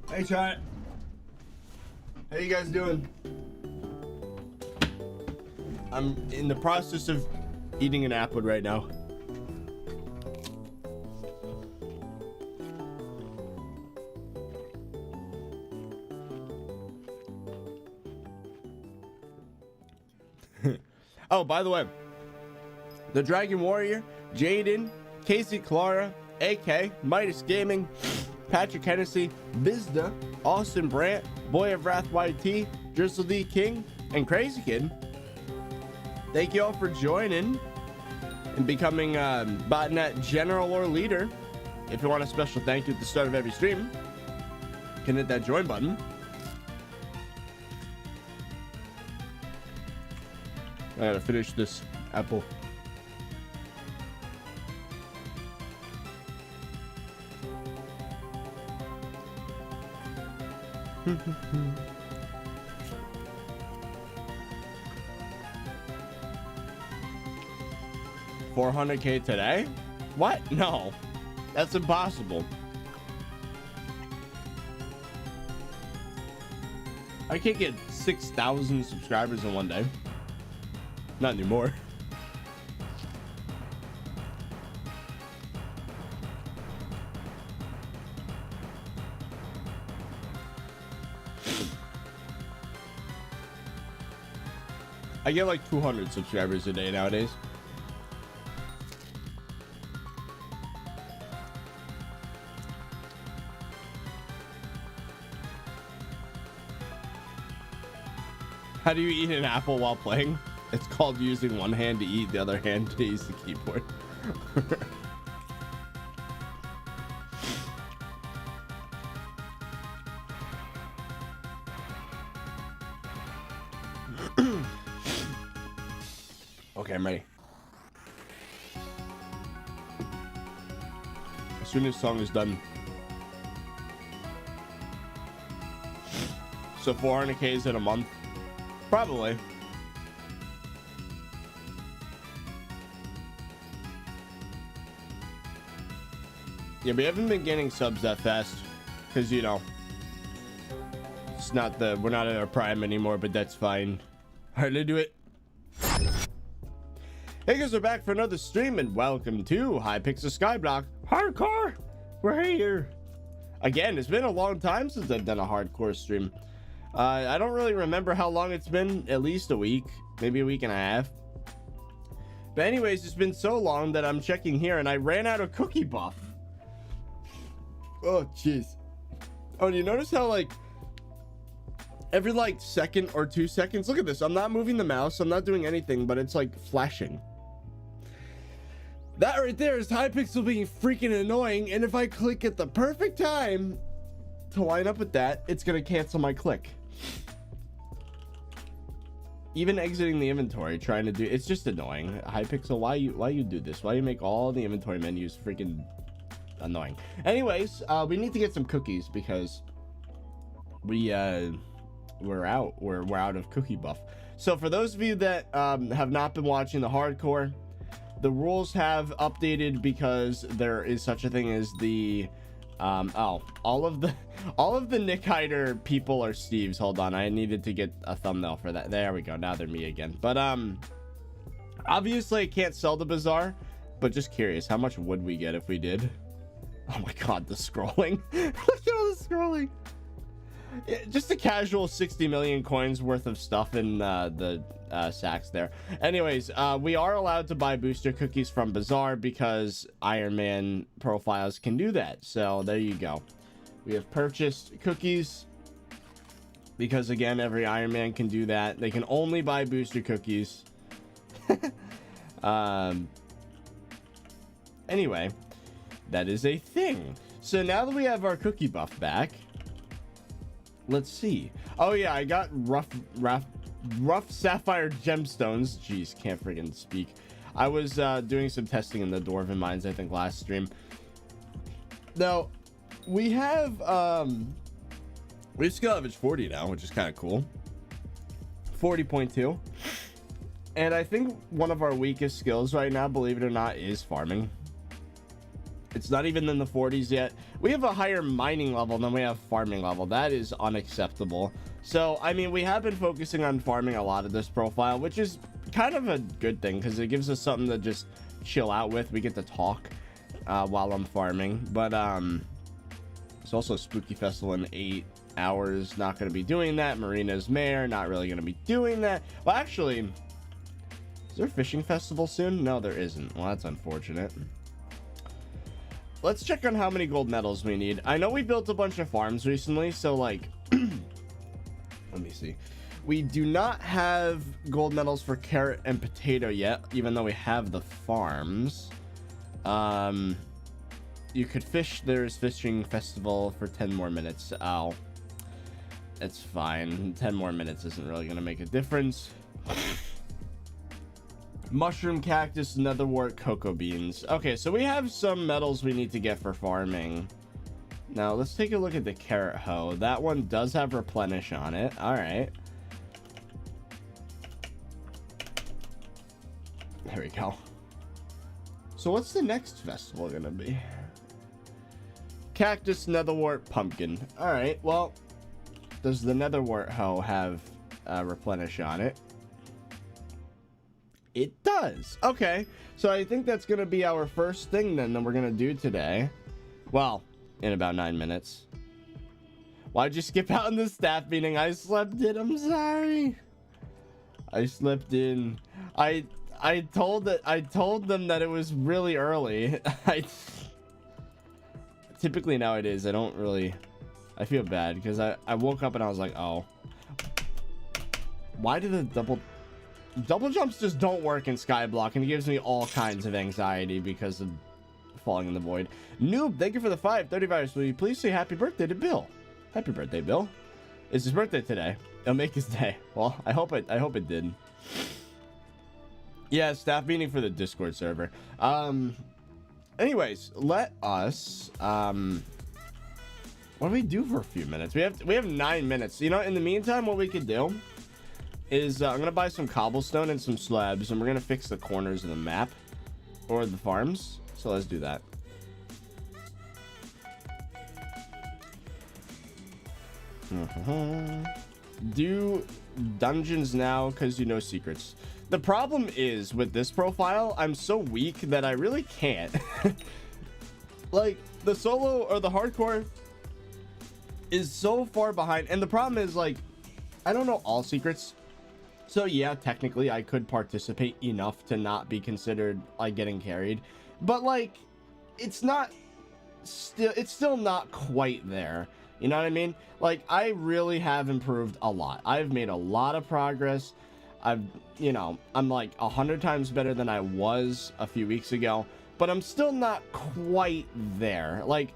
Hey, chat. How you guys doing? I'm in the process of eating an apple right now. Oh, by the way, the Dragon Warrior, Jaden, Casey Clara, AK, Midas Gaming, Patrick Hennessy, Bizda, Austin Brandt, Boy of Wrath YT, Drizzle D King, and Crazy Kid. Thank you all for joining and becoming botnet general or leader. If you want a special thank you at the start of every stream, you can hit that join button. I gotta finish this apple. $400K today? What? No, that's impossible. I can't get 6,000 subscribers in one day. Not anymore. I get like 200 subscribers a day nowadays. How do you eat an apple while playing? It's called using one hand to eat, the other hand to use the keyboard. Okay, I'm ready. As soon as the song is done. So 400K is in a month? Probably. Yeah, we haven't been getting subs that fast because, you know, it's not we're not at our prime anymore, but that's fine. Hard to do it. Hey guys, we're back for another stream and welcome to Hypixel SkyBlock Hardcore. We're here again. It's been a long time since I've done a hardcore stream. I don't really remember how long it's been. At least a week, maybe a week and a half. But anyways, it's been so long that I'm checking here and I ran out of cookie buff. Oh jeez. Oh, do you notice how like every like second or 2 seconds, look at this, I'm not moving the mouse, I'm not doing anything, but it's like flashing. That right there is Hypixel being freaking annoying, and if I click at the perfect time to line up with that, it's gonna cancel my click. Even exiting the inventory, trying to do it's just annoying. Hypixel, why you do this? Why you make all the inventory menus freaking annoying? Anyways, we need to get some cookies because we're out of cookie buff. So for those of you that have not been watching the hardcore, the rules have updated because there is such a thing as the all of the Nick Hyder people are Steve's. Hold on, I needed to get a thumbnail for that. There we go, now they're me again. But obviously I can't sell the bazaar, but just curious, how much would we get if we did? Oh my god, the scrolling. Look at all the scrolling. Yeah, just a casual 60 million coins worth of stuff in the sacks there. Anyways, we are allowed to buy booster cookies from Bazaar because Iron Man profiles can do that. So there you go. We have purchased cookies because, again, every Iron Man can do that. They can only buy booster cookies. Anyway, that is a thing. So now that we have our cookie buff back, let's see. Oh yeah, I got rough sapphire gemstones. Jeez, can't friggin' speak. I was doing some testing in the Dwarven mines, I think, last stream. Now we have skill average 40 now, which is kind of cool. 40.2. And I think one of our weakest skills right now, believe it or not, is farming. It's not even in the 40s yet. We have a higher mining level than we have farming level. That is unacceptable. So, I mean, we have been focusing on farming a lot of this profile, which is kind of a good thing because it gives us something to just chill out with. We get to talk while I'm farming. But it's also a Spooky Festival in 8 hours. Not going to be doing that. Marina's Mare, not really going to be doing that. Well, actually, is there a fishing festival soon? No, there isn't. Well, that's unfortunate. Let's check on how many gold medals we need. I know we built a bunch of farms recently, so like let me see. We do not have gold medals for carrot and potato yet, even though we have the farms. You could fish. There's fishing festival for 10 more minutes. Oh, it's fine. 10 more minutes isn't really gonna make a difference. Mushroom, cactus, netherwort, cocoa beans. Okay, so we have some metals we need to get for farming. Now let's take a look at the carrot hoe. That one does have replenish on it. All right, there we go. So what's the next festival gonna be? Cactus, netherwort, pumpkin. All right, well, does the netherwort hoe have replenish on it? It does. Okay, so I think that's gonna be our first thing then that we're gonna do today. Well, in about 9 minutes. Why'd you skip out in the staff meeting? I slept in. I'm sorry. I slept in. I told them that it was really early. Typically nowadays I don't really. I feel bad because I woke up and I was like, oh, why did the double jumps just don't work in Skyblock, and it gives me all kinds of anxiety because of falling in the void. Noob, thank you for the 5. ThirtyVirus, will you please say happy birthday to Bill? Happy birthday, Bill. It's his birthday today. It'll make his day. Well, I hope it did. Yeah, staff meeting for the Discord server. Anyways, let us what do we do for a few minutes? We have 9 minutes. You know, in the meantime, what we could do is I'm gonna buy some cobblestone and some slabs, and we're gonna fix the corners of the map or the farms. So let's do that. Do dungeons now because you know secrets. The problem is with this profile, I'm so weak that I really can't. Like the solo or the hardcore is so far behind, and the problem is like I don't know all secrets. So yeah, technically I could participate enough to not be considered like getting carried, but like it's still not quite there. You know what I mean? Like I really have improved a lot. I've made a lot of progress. I'm like 100 times better than I was a few weeks ago, but I'm still not quite there. Like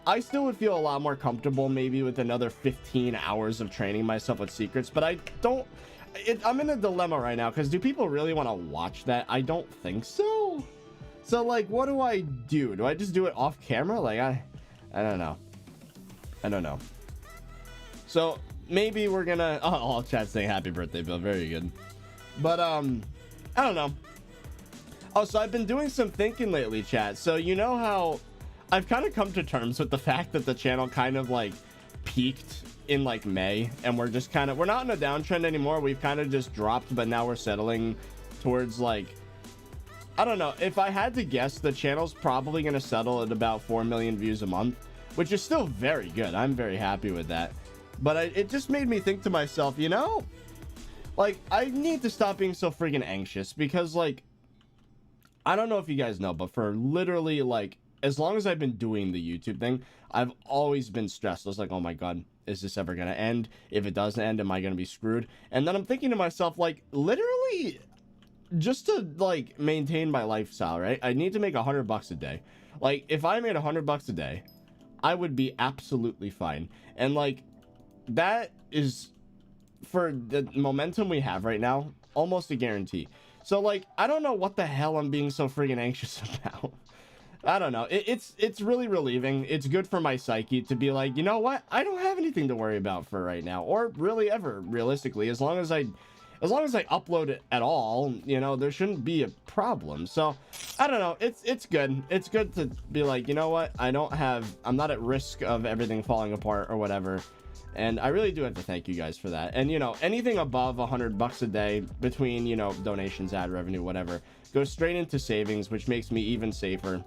I still would feel a lot more comfortable maybe with another 15 hours of training myself with secrets, but I don't. I'm in a dilemma right now because do people really want to watch that? I don't think so. So like, what do I do? Do I just do it off camera? Like I don't know. I don't know. So maybe we're gonna. Oh, all chat saying happy birthday, Bill. Very good. But I don't know. Oh, so I've been doing some thinking lately, chat. So you know how I've kind of come to terms with the fact that the channel kind of like peaked in like May, and we're just kind of, we're not in a downtrend anymore. We've kind of just dropped, but now we're settling towards like, I don't know, if I had to guess, the channel's probably going to settle at about 4 million views a month, which is still very good. I'm very happy with that. But it just made me think to myself, you know, like I need to stop being so freaking anxious, because like I don't know if you guys know, but for literally like as long as I've been doing the YouTube thing, I've always been stressed. I was like, oh my god, is this ever gonna end? If it doesn't end, am I gonna be screwed? And then I'm thinking to myself, like literally just to like maintain my lifestyle, right? I need to make $100 a day. Like if I made $100 a day, I would be absolutely fine. And like that is, for the momentum we have right now, almost a guarantee. So like I don't know what the hell I'm being so freaking anxious about. I don't know. It's really relieving. It's good for my psyche to be like, you know what? I don't have anything to worry about for right now, or really ever, realistically, as long as as long as I upload it at all, you know, there shouldn't be a problem. So I don't know, it's good. It's good to be like, you know what, I'm not at risk of everything falling apart or whatever. And I really do have to thank you guys for that. And, you know, anything above $100 a day between, you know, donations, ad revenue, whatever, goes straight into savings, which makes me even safer.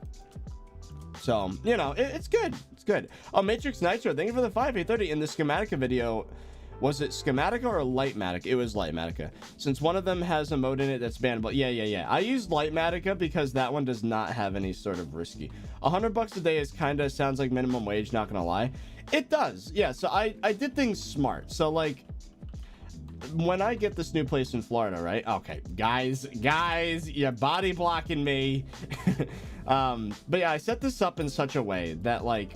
So, you know, it's good. It's good. Oh, Matrix Nitro, thank you for the 5-830 in the Schematica video. Was it Schematica or Lightmatica? It was Lightmatica. Since one of them has a mode in it that's bannable. Yeah. I used Lightmatica because that one does not have any sort of risky. $100 a day is kind of sounds like minimum wage, not gonna lie. It does. Yeah, so I did things smart. So like when I get this new place in Florida, right? Okay, guys, you're body blocking me. But yeah, I set this up in such a way that like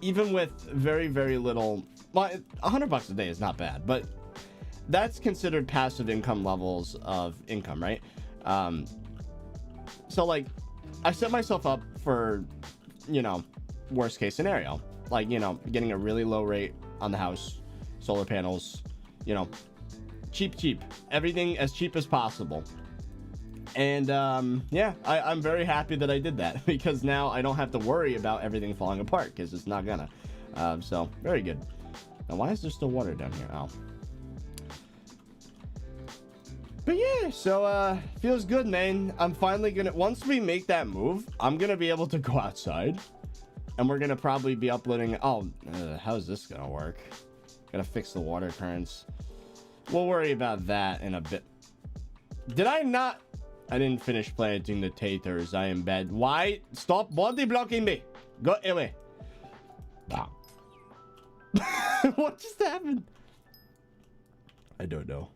even with very, very little, well, $100 a day is not bad, but that's considered passive income levels of income, right? So like I set myself up for, you know, worst case scenario, like, you know, getting a really low rate on the house, solar panels, you know, cheap, everything as cheap as possible. And yeah, I'm very happy that I did that because now I don't have to worry about everything falling apart because it's not gonna. So very good. Now why is there still water down here? Oh. But yeah, so feels good, man. I'm finally gonna, once we make that move, I'm gonna be able to go outside and we're gonna probably be uploading. Oh, how's this gonna work? Gotta fix the water currents. We'll worry about that in a bit. Did I not? I didn't finish planting the taters. I am bad. Why? Stop body blocking me. Go away. What just happened? I don't know.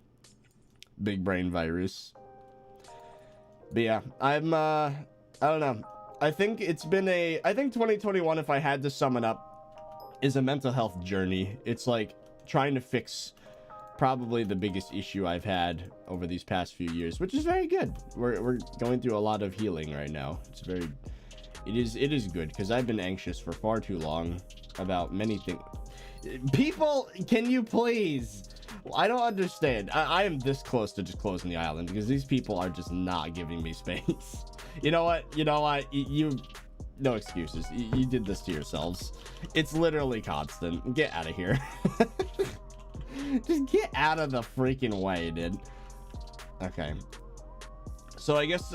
Big brain virus. But yeah, I don't know. I think it's been I think 2021, if I had to sum it up, is a mental health journey. It's like trying to fix probably the biggest issue I've had over these past few years, which is very good. We're going through a lot of healing right now. It is good because I've been anxious for far too long about many things. People, can you please? I don't understand. I am this close to just closing the island because these people are just not giving me space. You know what? You no excuses. You did this to yourselves. It's literally constant. Get out of here. Just get out of the freaking way, dude. Okay. So I guess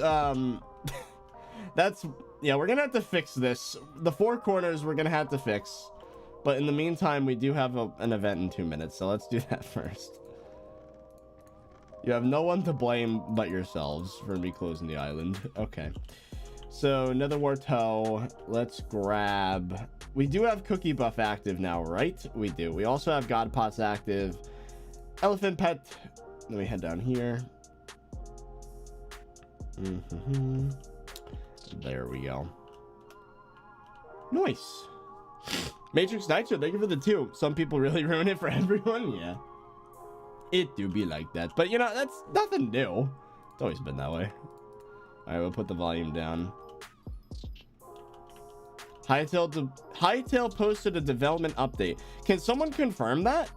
that's, yeah, we're gonna have to fix this. The four corners we're gonna have to fix. But in the meantime, we do have an event in 2 minutes, so let's do that first. You have no one to blame but yourselves for me closing the island. Okay. So, Nether Wartow. Let's grab... We do have Cookie Buff active now, right? We do. We also have God Pots active. Elephant Pet. Then we head down here. There we go. Nice. Matrix Nitro, thank you for the 2. Some people really ruin it for everyone. Yeah. It do be like that. But, you know, that's nothing new. It's always been that way. Alright, we'll put the volume down. Hytale posted a development update. Can someone confirm that?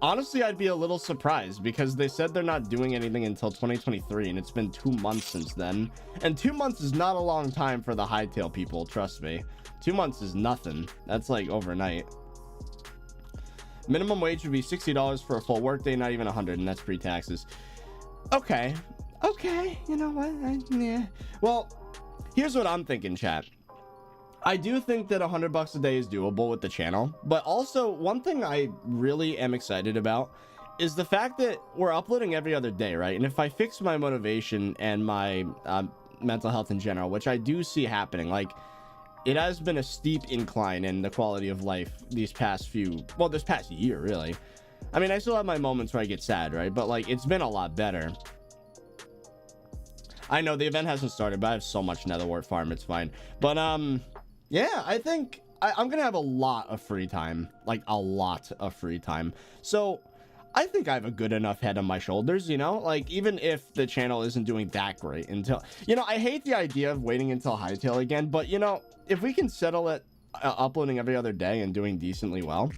Honestly, I'd be a little surprised because they said they're not doing anything until 2023 and it's been 2 months since then. And 2 months is not a long time for the Hytale people, trust me. 2 months is nothing. That's like overnight. Minimum wage would be $60 for a full workday, not even 100, and that's pre-taxes. Okay, you know what? Yeah. Well, here's what I'm thinking, chat. I do think that $100 a day is doable with the channel, but also one thing I really am excited about is the fact that we're uploading every other day, right? And if I fix my motivation and my mental health in general, which I do see happening, like it has been a steep incline in the quality of life these past this past year, really. I mean, I still have my moments where I get sad, right? But like, it's been a lot better. I know the event hasn't started, but I have so much netherwart farm, it's fine. But yeah, I think I'm gonna have a lot of free time, like a lot of free time. So I think I have a good enough head on my shoulders, you know, like even if the channel isn't doing that great until, you know, I hate the idea of waiting until Hytale again, but you know, if we can settle it uploading every other day and doing decently well,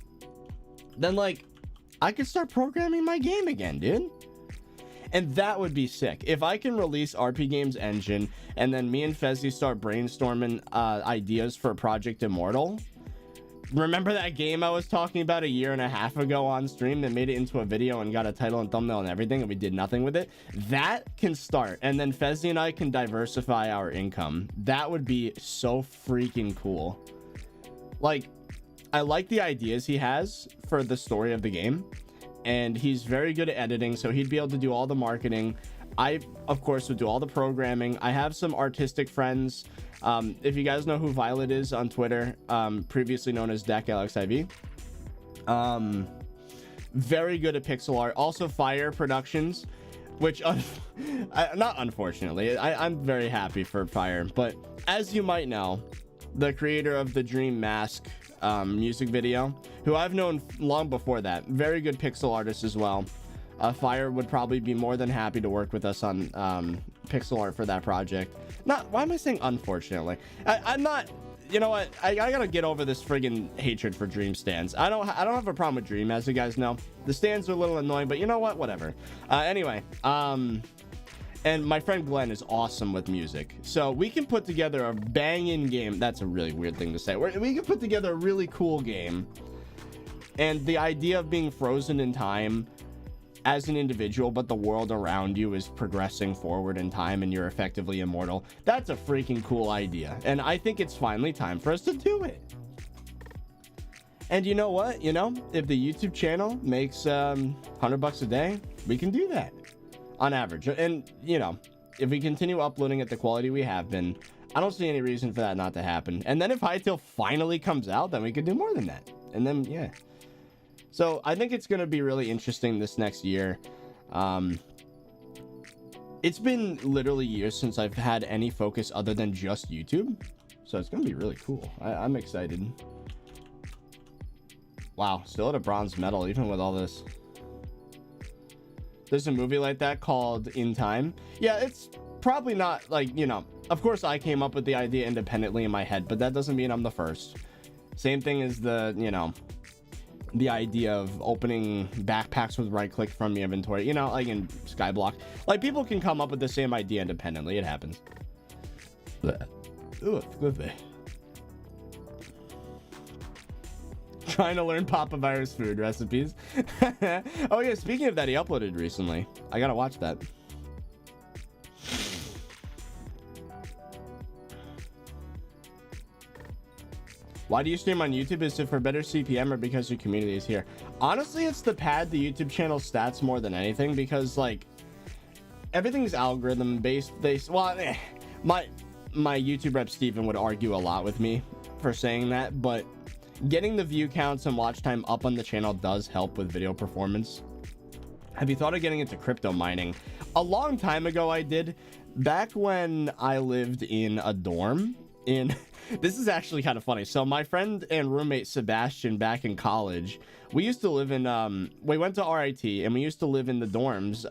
then like I could start programming my game again, dude. And that would be sick. If I can release RP Games Engine and then me and Fezzy start brainstorming ideas for Project Immortal. Remember that game I was talking about a year and a half ago on stream that made it into a video and got a title and thumbnail and everything, and we did nothing with it? That can start, and then Fezzy and I can diversify our income. That would be so freaking cool. Like, I like the ideas he has for the story of the game, and he's very good at editing, so he'd be able to do all the marketing. I, of course, would do all the programming. I have some artistic friends. If you guys know who Violet is on Twitter, previously known as DakAlexIV, very good at pixel art. Also Fire Productions, which not unfortunately, I'm very happy for Fire, but as you might know, the creator of the Dream Mask music video, who I've known long before that, very good pixel artist as well. Fire would probably be more than happy to work with us on pixel art for that project. Why am I saying unfortunately? I'm not, you know what, I gotta get over this friggin' hatred for Dream stands. I don't have a problem with Dream, as you guys know. The stands are a little annoying, but you know what, whatever. Anyway, and my friend Glenn is awesome with music, so we can put together a banging game. That's a really weird thing to say. We can put together a really cool game, and the idea of being frozen in time as an individual, but the world around you is progressing forward in time and you're effectively immortal. That's a freaking cool idea, and I think it's finally time for us to do it. And you know what, you know, if the YouTube channel makes $100 a day, we can do that on average. And you know, if we continue uploading at the quality we have been, I don't see any reason for that not to happen. And then if Hytale finally comes out, then we could do more than that. And then yeah, so I think it's going to be really interesting this next year. It's been literally years since I've had any focus other than just YouTube, so it's going to be really cool. I'm excited. Wow, still at a bronze medal even with all this. There's a movie like that called In Time. Yeah, it's probably not, like, you know, of course I came up with the idea independently in my head, but that doesn't mean I'm the first. Same thing as the, you know, the idea of opening backpacks with right click from the inventory, you know, like in SkyBlock. Like, people can come up with the same idea independently. It happens. Ooh, good. Trying to learn Papa Virus food recipes. Oh yeah, speaking of that, he uploaded recently. I gotta watch that. Why do you stream on YouTube? Is it for better CPM or because your community is here? Honestly, it's to pad the YouTube channel stats more than anything, because like everything's algorithm based. Well, my YouTube rep Steven would argue a lot with me for saying that, but getting the view counts and watch time up on the channel does help with video performance. Have you thought of getting into crypto mining? A long time ago I did, back when I lived in a dorm in this is actually kind of funny. So my friend and roommate Sebastian, back in college, we used to live in we went to RIT and we used to live in the dorms.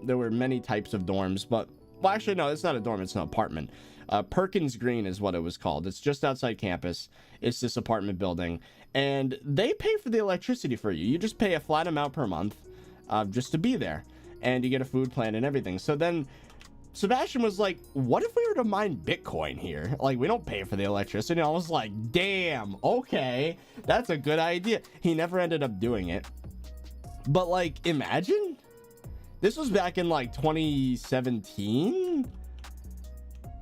There were many types of dorms, but well, actually no, it's not a dorm, it's an apartment. Perkins Green is what it was called. It's just outside campus. It's this apartment building, and they pay for the electricity for you. You just pay a flat amount per month just to be there, and you get a food plan and everything. So then Sebastian was like, what if we were to mine Bitcoin here? Like, we don't pay for the electricity. And I was like, damn, okay, that's a good idea. He never ended up doing it, but like, imagine this was back in like 2017.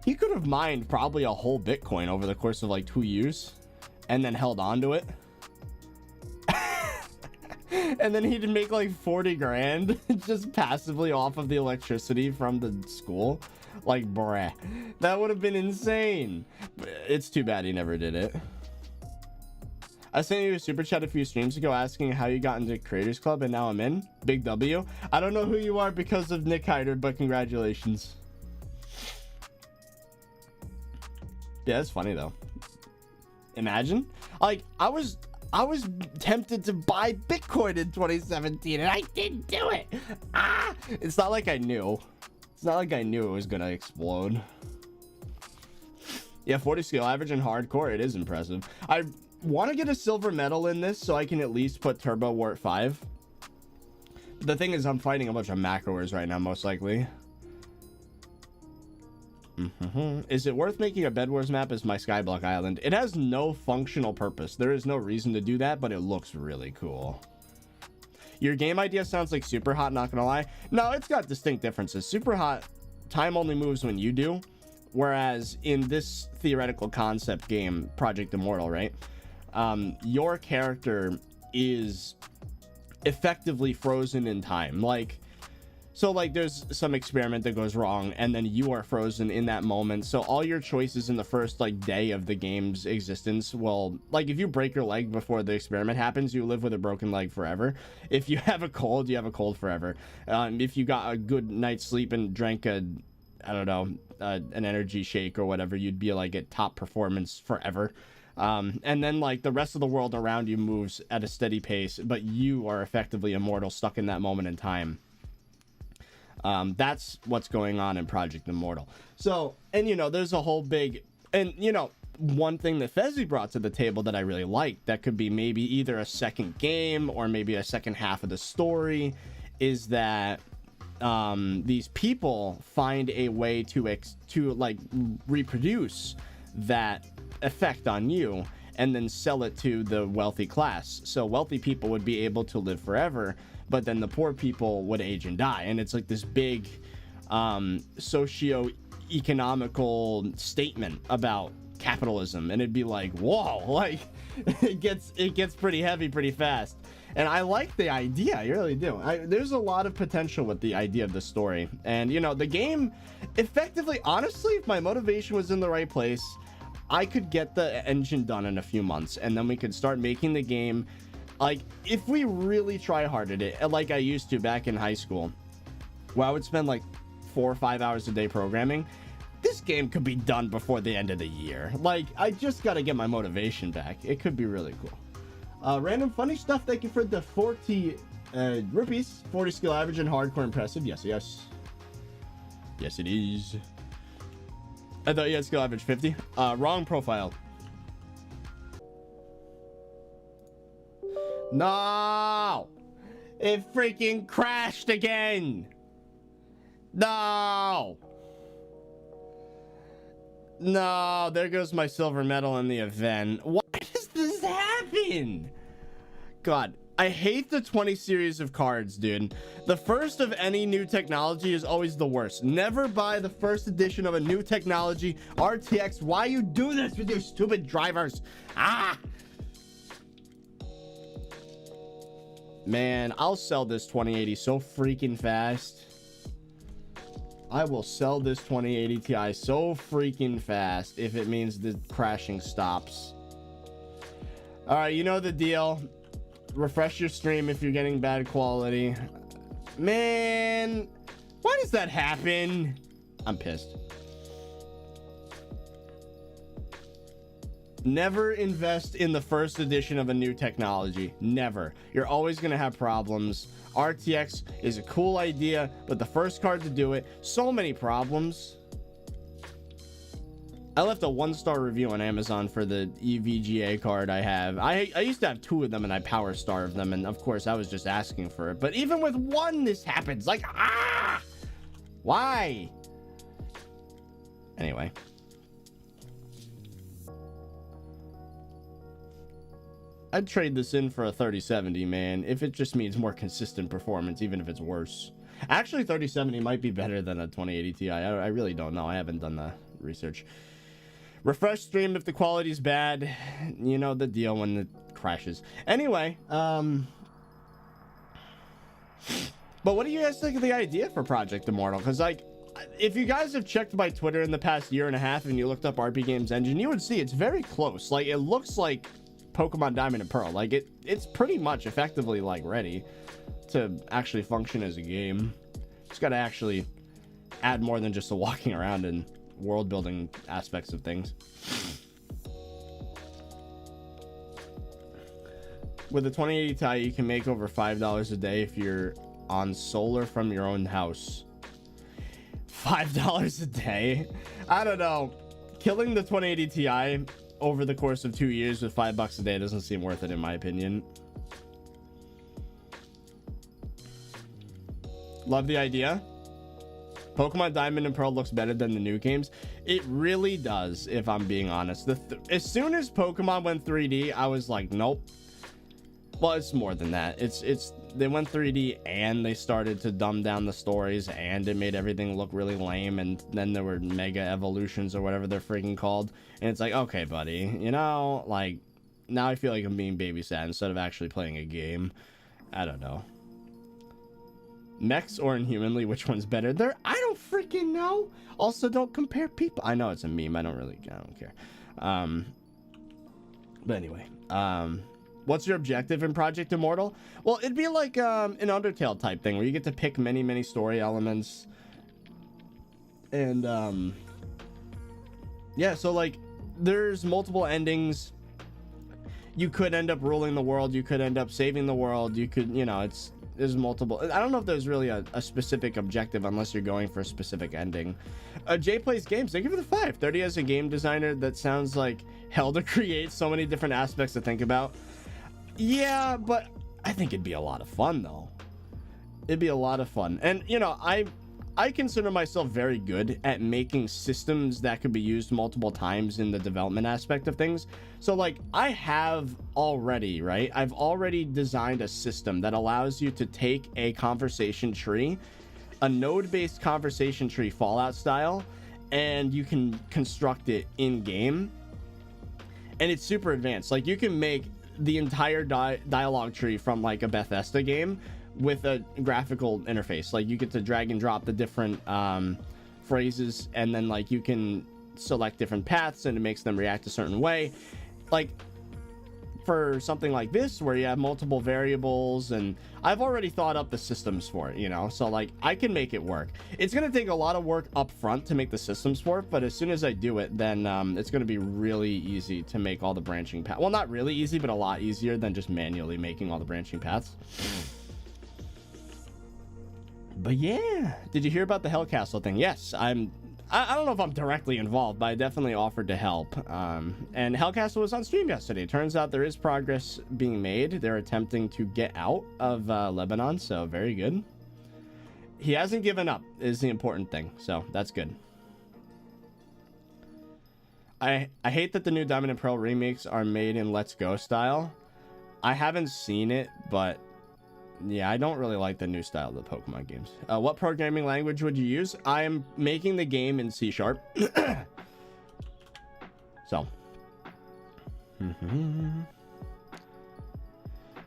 He could have mined probably a whole Bitcoin over the course of like 2 years and then held on to it. And then he'd make like 40 grand just passively off of the electricity from the school. Like, bruh, that would have been insane. It's too bad he never did it. I sent you a super chat a few streams ago asking how you got into Creators Club, and now I'm in. Big W. I don't know who you are because of Nick Hyder, but congratulations. Yeah, it's funny though. Imagine, like, I was tempted to buy Bitcoin in 2017 and I didn't do it. It's not like I knew. It's not like I knew it was gonna explode. Yeah, 40 skill average in hardcore. It is impressive. I want to get a silver medal in this so I can at least put Turbo Wart 5. The thing is, I'm fighting a bunch of macroers right now, most likely. Is it worth making a Bed Wars map as my Skyblock Island? It has no functional purpose. There is no reason to do that, but it looks really cool. Your game idea sounds like Super Hot, not gonna lie. No, it's got distinct differences. Super Hot, time only moves when you do. Whereas in this theoretical concept game, Project Immortal, right? Your character is effectively frozen in time. Like, so like there's some experiment that goes wrong and then you are frozen in that moment. So all your choices in the first like day of the game's existence, well, like if you break your leg before the experiment happens, you live with a broken leg forever. If you have a cold, you have a cold forever. If you got a good night's sleep and drank a, I don't know, an energy shake or whatever, you'd be like at top performance forever. And then like the rest of the world around you moves at a steady pace, but you are effectively immortal, stuck in that moment in time. That's what's going on in Project Immortal. So, and you know, there's a whole big, and you know, one thing that Fezzy brought to the table that I really liked, that could be maybe either a second game or maybe a second half of the story, is that these people find a way to like reproduce that effect on you and then sell it to the wealthy class. So wealthy people would be able to live forever, but then the poor people would age and die. And it's like this big socio-economical statement about capitalism. And it'd be like, whoa, like it gets pretty heavy pretty fast. And I like the idea, I really do. There's a lot of potential with the idea of the story. And you know, the game effectively, honestly, if my motivation was in the right place, I could get the engine done in a few months and then we could start making the game. Like, if we really try hard at it, like I used to back in high school, where I would spend like 4 or 5 hours a day programming, this game could be done before the end of the year. Like, I just got to get my motivation back. It could be really cool. Random funny stuff. Thank you for the 40 rupees. 40 skill average and hardcore impressive. Yes, yes. Yes, it is. I thought you had skill average 50. Wrong profile. No! It freaking crashed again! No! No, there goes my silver medal in the event. Why does this happen? God, I hate the 20 series of cards, dude. The first of any new technology is always the worst. Never buy the first edition of a new technology. RTX, why you do this with your stupid drivers? Ah! Man, I'll sell this 2080 so freaking fast. I will sell this 2080 Ti so freaking fast if it means the crashing stops. All right, you know the deal. Refresh your stream if you're getting bad quality. Man, why does that happen? I'm pissed. Never invest in the first edition of a new technology. Never. You're always going to have problems. RTX is a cool idea, but the first card to do it, so many problems. I left a 1-star review on Amazon for the EVGA card I have. I used to have 2 of them and I power starved them, and of course I was just asking for it. But even with 1, this happens. Like, ah! Why? Anyway. I'd trade this in for a 3070, man, if it just means more consistent performance, even if it's worse. Actually, 3070 might be better than a 2080 Ti. I really don't know. I haven't done the research. Refresh stream if the quality's bad. You know the deal when it crashes. Anyway, but what do you guys think of the idea for Project Immortal? Because, like, if you guys have checked my Twitter in the past year and a half and you looked up RP Games Engine, you would see it's very close. Like, it looks like Pokemon Diamond and Pearl. Like, it's pretty much effectively, like, ready to actually function as a game. It's got to actually add more than just the walking around and world building aspects of things. With the 2080 Ti, you can make over $5 a day if you're on solar from your own house. $5 a day? I don't know. Killing the 2080 Ti over the course of 2 years with $5 a day doesn't seem worth it, in my opinion. Love the idea. Pokemon Diamond and Pearl looks better than the new games. It really does, if I'm being honest. As soon as Pokemon went 3D, I was like, nope. Well, it's more than that. They went 3D and they started to dumb down the stories and it made everything look really lame, and then there were mega evolutions or whatever they're freaking called. And it's like, okay, buddy, you know, like, now I feel like I'm being babysat instead of actually playing a game. I don't know. Mechs or Inhumanly, which one's better? I don't freaking know. Also, don't compare people. I know it's a meme. I don't care. But anyway, what's your objective in Project Immortal? Well, it'd be like an Undertale type thing where you get to pick many story elements. And yeah, so like there's multiple endings. You could end up ruling the world. You could end up saving the world. You could, you know, there's multiple. I don't know if there's really a specific objective unless you're going for a specific ending. Jay Plays Games, thank you for the 5. 30 as a game designer, that sounds like hell to create. So many different aspects to think about. Yeah, but I think it'd be a lot of fun though. It'd be a lot of fun. And you know, I consider myself very good at making systems that could be used multiple times in the development aspect of things. So like I have already, right? I've already designed a system that allows you to take a conversation tree, a node-based conversation tree Fallout style, and you can construct it in game. And it's super advanced. Like you can make the entire dialogue tree from like a Bethesda game with a graphical interface. Like you get to drag and drop the different phrases, and then like you can select different paths and it makes them react a certain way. Like for something like this where you have multiple variables, and I've already thought up the systems for it, you know, so like I can make it work. It's going to take a lot of work up front to make the systems for it, but as soon as I do it, then it's going to be really easy to make all the branching paths. Well, not really easy, but a lot easier than just manually making all the branching paths. But yeah, did you hear about the Hell Castle thing? Yes, I don't know if I'm directly involved, but I definitely offered to help. And Hell Castle was on stream yesterday. Turns out there is progress being made. They're attempting to get out of Lebanon, so very good. He hasn't given up is the important thing, so that's good. I hate that the new Diamond and Pearl remakes are made in Let's Go style. I haven't seen it, but yeah, I don't really like the new style of the Pokemon games. What programming language would you use? I am making the game in C#. So.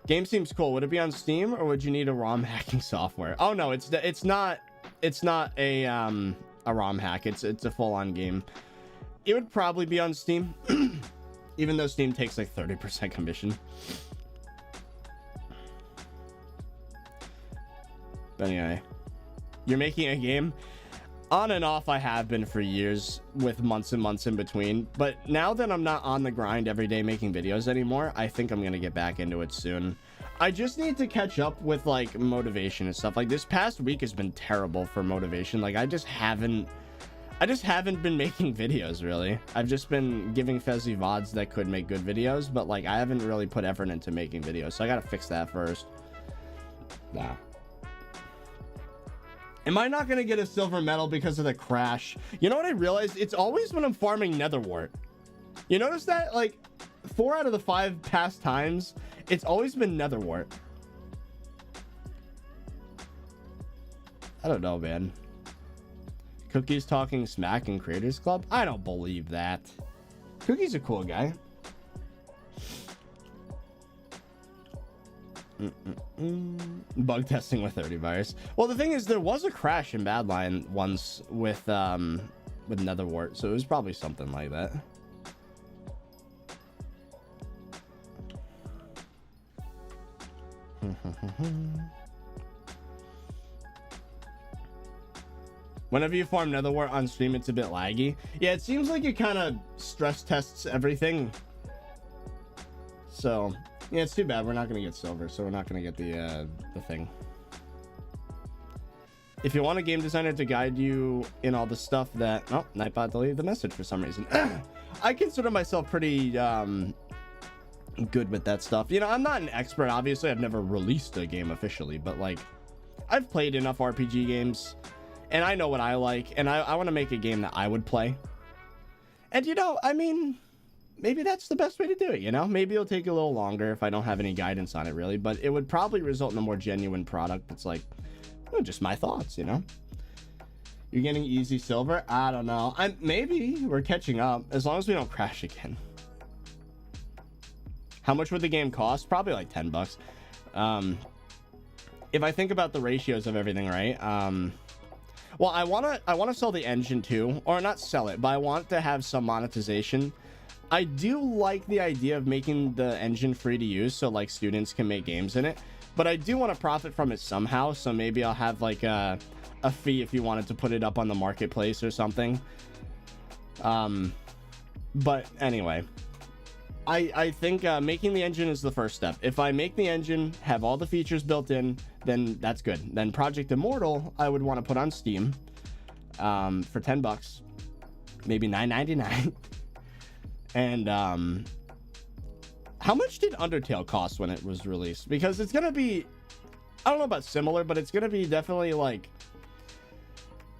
Game seems cool. Would it be on Steam or would you need a ROM hacking software? Oh no, it's not a ROM hack. It's a full-on game. It would probably be on Steam, even though Steam takes like 30% commission. But anyway, you're making a game? On and off, I have been for years with months and months in between. But now that I'm not on the grind every day making videos anymore, I think I'm going to get back into it soon. I just need to catch up with like motivation and stuff. Like this past week has been terrible for motivation. Like I just haven't been making videos really. I've just been giving Fezzy VODs that could make good videos, but like I haven't really put effort into making videos. So I got to fix that first. Nah. Am I not gonna get a silver medal because of the crash? You know what I realized? It's always when I'm farming Netherwart. You notice that? Like 4 out of the 5 past times, it's always been Netherwart. I don't know, man. Cookie's talking smack in Creators Club? I don't believe that. Cookie's a cool guy. Bug testing with ThirtyVirus. Well, the thing is, there was a crash in Badline once with Netherwart, so it was probably something like that. Whenever you farm Netherwart on stream, it's a bit laggy. Yeah, it seems like it kind of stress tests everything. So yeah, it's too bad we're not gonna get silver, so we're not gonna get the thing. If you want a game designer to guide you in all the stuff that... Oh, Nightbot deleted the message for some reason. I consider myself pretty good with that stuff. You know, I'm not an expert, obviously. I've never released a game officially, but like I've played enough RPG games, and I know what I like, and I want to make a game that I would play. And, you know, I mean, maybe that's the best way to do it, you know? Maybe it'll take a little longer if I don't have any guidance on it, really, but it would probably result in a more genuine product that's like, well, just my thoughts, you know? You're getting easy silver? I don't know. Maybe we're catching up, as long as we don't crash again. How much would the game cost? Probably like $10. If I think about the ratios of everything, right? Well, I wanna sell the engine too, or not sell it, but I want to have some monetization. I do like the idea of making the engine free to use, so like students can make games in it. But I do want to profit from it somehow, so maybe I'll have like a fee if you wanted to put it up on the marketplace or something. But anyway, I think making the engine is the first step. If I make the engine, have all the features built in, then that's good. Then Project Immortal, I would want to put on Steam for $10, maybe $9.99. And how much did Undertale cost when it was released? Because it's gonna be, I don't know about similar, but it's gonna be definitely like,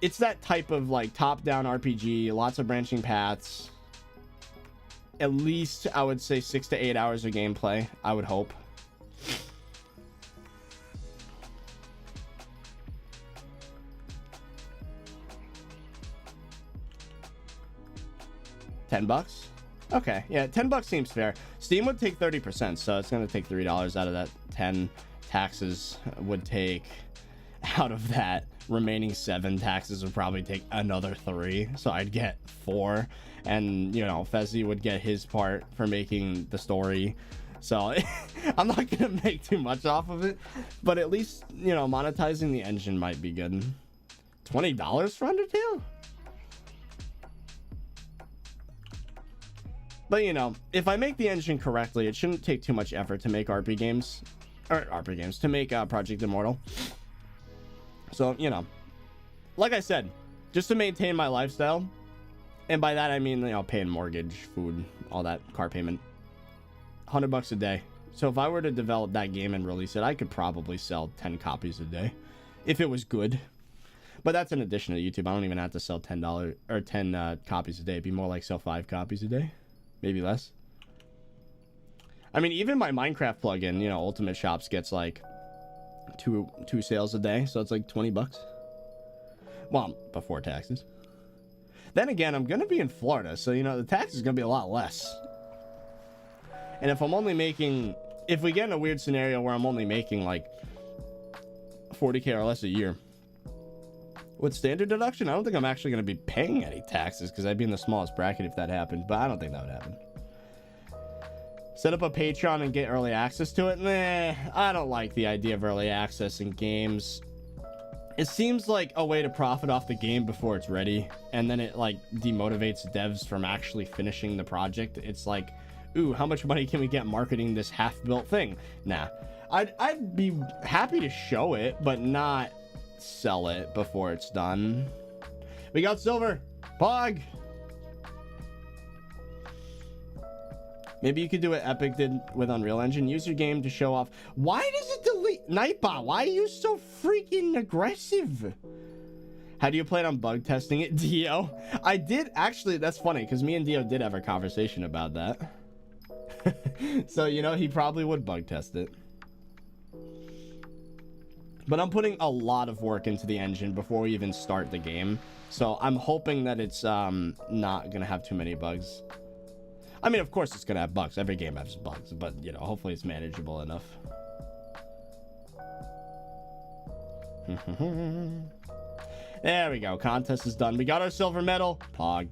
it's that type of like top-down RPG, lots of branching paths. At least I would say 6 to 8 hours of gameplay, I would hope. $10? Okay, yeah, $10 seems fair. Steam would take 30%, so it's gonna take $3 out of that 10. Taxes would take out of that remaining 7. Taxes would probably take another 3, so I'd get 4. And, you know, Fezzi would get his part for making the story. So I'm not gonna make too much off of it, but at least, you know, monetizing the engine might be good. $20 for Undertale? But, you know, if I make the engine correctly, it shouldn't take too much effort to make RP games, to make Project Immortal. So, you know, like I said, just to maintain my lifestyle, and by that I mean, you know, paying mortgage, food, all that, car payment, $100 a day. So if I were to develop that game and release it, I could probably sell 10 copies a day if it was good. But that's in addition to YouTube. I don't even have to sell $10 or 10 copies a day. It'd be more like sell 5 copies a day, maybe less. I mean, even my Minecraft plugin, you know, Ultimate Shops gets like two sales a day, so it's like $20. Well, before taxes. Then again, I'm gonna be in Florida, so you know the tax is gonna be a lot less. And if I'm only making, if we get in a weird scenario where I'm only making like 40K or less a year, with standard deduction, I don't think I'm actually gonna be paying any taxes because I'd be in the smallest bracket if that happened. But I don't think that would happen. Set up a Patreon and get early access to it? Nah, I don't like the idea of early access in games. It seems like a way to profit off the game before it's ready, and then it like demotivates devs from actually finishing the project. It's like, ooh, how much money can we get marketing this half-built thing? Nah, I'd be happy to show it, but not sell it before it's done. We got silver. Pog. Maybe you could do what Epic did with Unreal Engine. Use your game to show off. Why does it delete? Nightbot, why are you so freaking aggressive? How do you plan on bug testing it, Dio? I did, actually, that's funny, because me and Dio did have a conversation about that. So, you know, he probably would bug test it. But I'm putting a lot of work into the engine before we even start the game. So I'm hoping that it's not going to have too many bugs. I mean, of course it's going to have bugs. Every game has bugs. But, you know, hopefully it's manageable enough. There we go. Contest is done. We got our silver medal. Pog.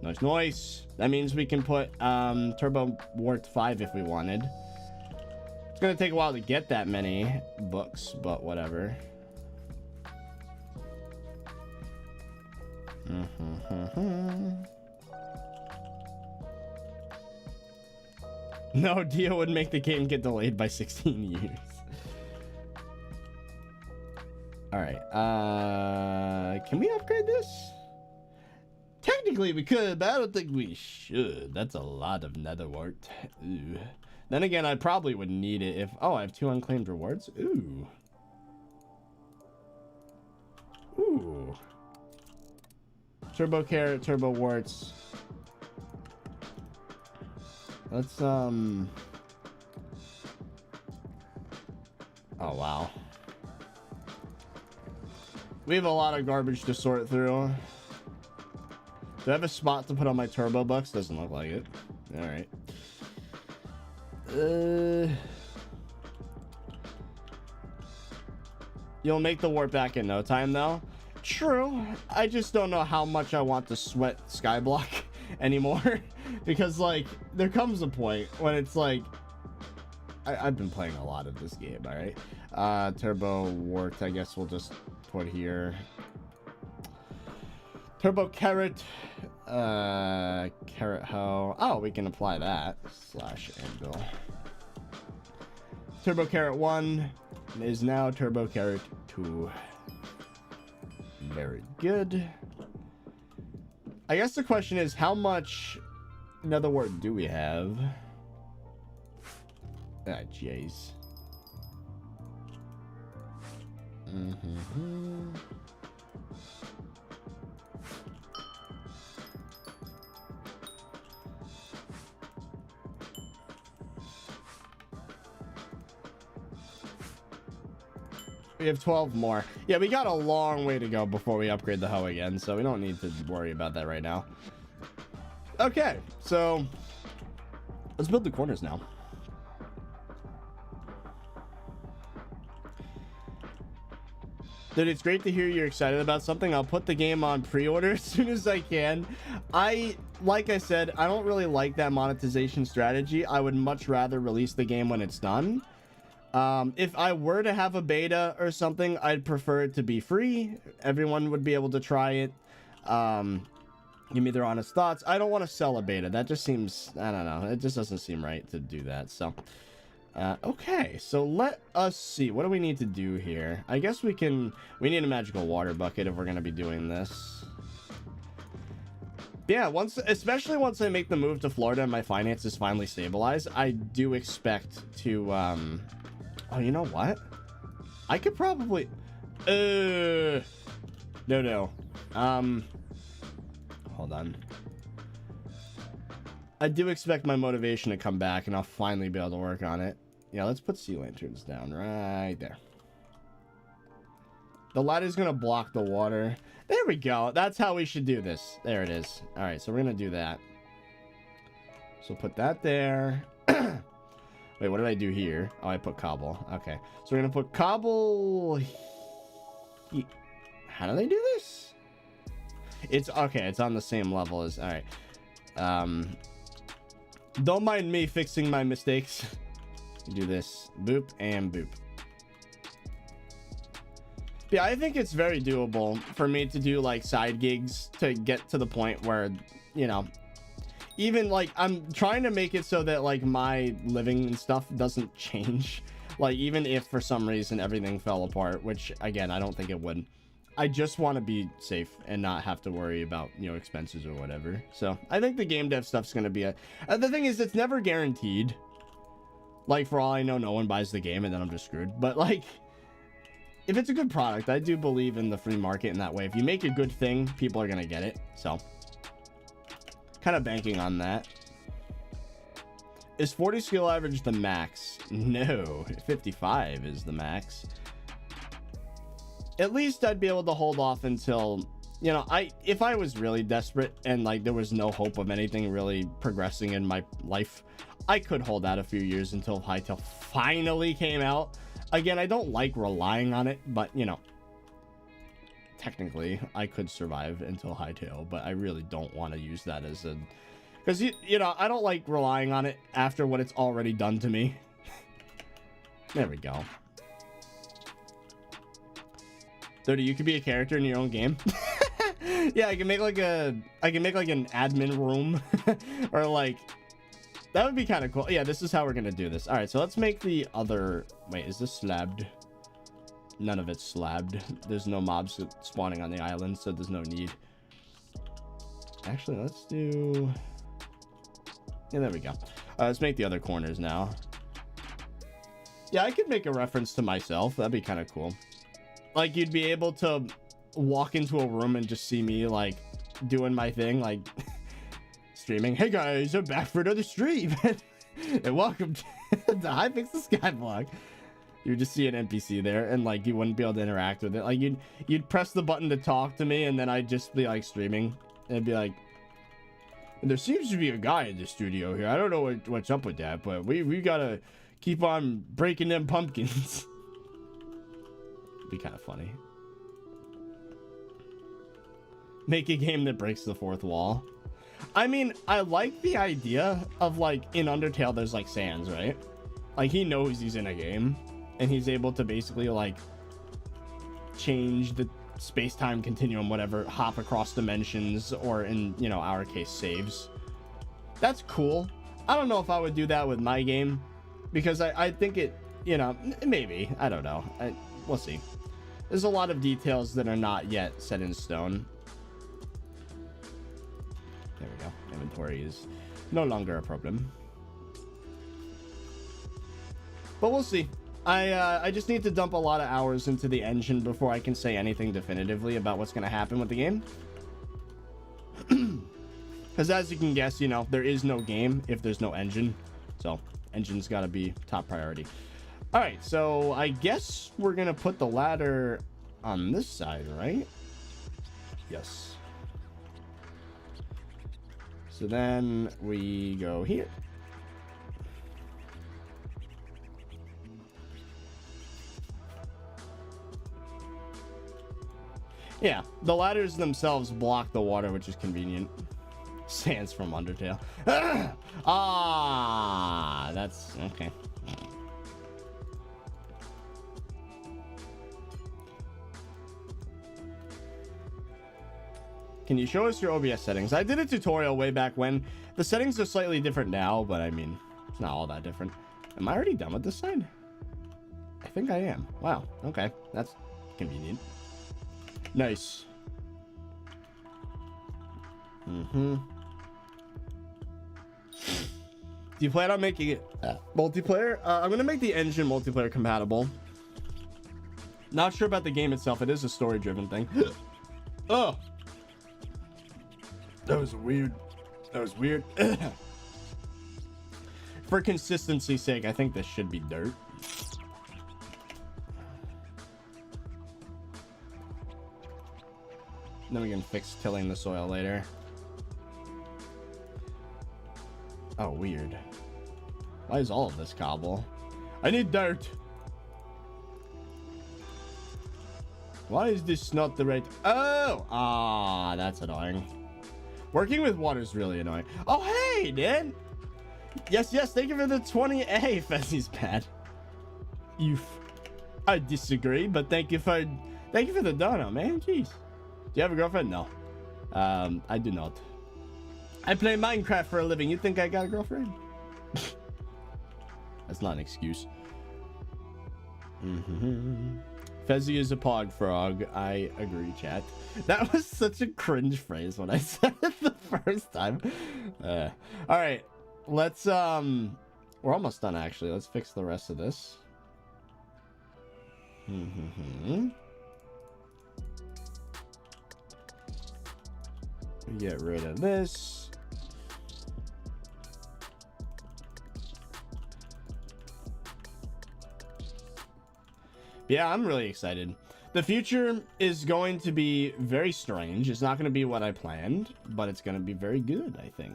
Nice, nice. That means we can put Turbo Wart 5 if we wanted. It's going to take a while to get that many books, but whatever. No, Dio would make the game get delayed by 16 years. Alright, can we upgrade this? Technically we could, but I don't think we should. That's a lot of nether wart. Ooh. Then again, I probably would need it if... Oh, I have 2 unclaimed rewards? Ooh. Turbo carrot, turbo warts. Let's oh wow, we have a lot of garbage to sort through. Do I have a spot to put on my turbo bucks? Doesn't look like it. All right. You'll make the warp back in no time though. True. I just don't know how much I want to sweat Skyblock anymore. Because like there comes a point when it's like I've been playing a lot of this game. All right. Turbo warp, I guess we'll just put here. Turbo carrot, carrot hoe. Oh, we can apply that. Slash anvil. Turbo carrot 1 is now turbo carrot 2. Very good. I guess the question is, how much nether wart do we have? Ah, jeez. We have 12 more. Yeah, we got a long way to go before we upgrade the hoe again, so we don't need to worry about that right now. Okay, so let's build the corners now. Dude, it's great to hear you're excited about something. I'll put the game on pre-order as soon as I can. Like I said, I don't really like that monetization strategy. I would much rather release the game when it's done. If I were to have a beta or something, I'd prefer it to be free. Everyone would be able to try it. Give me their honest thoughts. I don't want to sell a beta. That just seems, I don't know. It just doesn't seem right to do that. So, okay. So let us see. What do we need to do here? I guess we need a magical water bucket if we're going to be doing this. Yeah, especially once I make the move to Florida and my finances finally stabilize, I do expect to, oh, you know what? I could probably... No. Hold on. I do expect my motivation to come back, and I'll finally be able to work on it. Yeah, let's put sea lanterns down right there. The ladder's going to block the water. There we go. That's how we should do this. There it is. All right, so we're going to do that. So put that there. Wait, what did I do here? Oh, I put cobble. Okay. So we're going to put cobble... How do they do this? It's... Okay, it's on the same level as... All right. Don't mind me fixing my mistakes. Do this. Boop and boop. Yeah, I think it's very doable for me to do, like, side gigs to get to the point where, you know... Even, like, I'm trying to make it so that, like, my living and stuff doesn't change. Like, even if for some reason everything fell apart, which, again, I don't think it would. I just want to be safe and not have to worry about, you know, expenses or whatever. So, I think the game dev stuff's going to be a... the thing is, it's never guaranteed. Like, for all I know, no one buys the game and then I'm just screwed. But, like, if it's a good product, I do believe in the free market in that way. If you make a good thing, people are going to get it. So... kind of banking on that. Is 40 skill average the max? No, 55 is the max. At least I'd be able to hold off until, you know, if I was really desperate and like there was no hope of anything really progressing in my life, I could hold out a few years until Hytale finally came out. Again, I don't like relying on it, but you know, technically I could survive until Hytale, but I really don't want to use that as a, because you know, I don't like relying on it after what it's already done to me. There we go. 30, you could be a character in your own game. Yeah, I can make like an admin room or like, that would be kind of cool. Yeah, this is how we're gonna do this. All right, so let's make the other, wait, is this slabbed? None of it's slabbed. There's no mobs spawning on the island, so there's no need. Actually, let's do... Yeah, there we go. Let's make the other corners now. Yeah, I could make a reference to myself. That'd be kind of cool. Like, you'd be able to walk into a room and just see me, like, doing my thing, like streaming. Hey guys, I'm back for another stream. And welcome to Hypixel SkyBlock. You would just see an NPC there, and like you wouldn't be able to interact with it. Like you'd press the button to talk to me, and then I'd just be like streaming, and it'd be like, there seems to be a guy in the studio here. I don't know what's up with that, but we gotta keep on breaking them pumpkins. It'd be kind of funny. Make a game that breaks the fourth wall. I mean, I like the idea of, like, in Undertale, there's, like, sands, right? Like, he knows he's in a game, and he's able to basically, like, change the space-time continuum, whatever, hop across dimensions, or in, you know, our case, saves. That's cool. I don't know if I would do that with my game, because I think it, you know, maybe. I don't know. We'll see. There's a lot of details that are not yet set in stone. There we go. Inventory is no longer a problem. But we'll see. I just need to dump a lot of hours into the engine before I can say anything definitively about what's going to happen with the game. Because as you can guess, you know, there is no game if there's no engine. So, engine's got to be top priority. Alright, so I guess we're going to put the ladder on this side, right? Yes. So then we go here. Yeah, the ladders themselves block the water, which is convenient. Sands from Undertale. Ah, that's okay. Can you show us your OBS settings? I did a tutorial way back when. The settings are slightly different now, but I mean, it's not all that different. Am I already done with this side? I think I am. Wow. Okay. That's convenient. Nice. Do you plan on making it multiplayer? I'm going to make the engine multiplayer compatible. Not sure about the game itself. It is a story-driven thing. Oh. That was weird. That was weird. For consistency's sake, I think this should be dirt. Then we can fix tilling the soil later. Oh, weird. Why is all of this cobble? I need dirt. Why is this not the right... Oh! Ah, that's annoying. Working with water is really annoying. Oh, hey, dude. Yes, thank you for the 20A. Fezzy's bad. I disagree, but thank you for the dono, man. Jeez. Do you have a girlfriend? No. I do not. I play Minecraft for a living. You think I got a girlfriend? That's not an excuse. Fezzy is a pog frog. I agree, chat. That was such a cringe phrase when I said it the first time. All right, let's we're almost done actually. Let's fix the rest of this. Get rid of this. Yeah, I'm really excited. The future is going to be very strange. It's not going to be what I planned, but it's going to be very good, I think.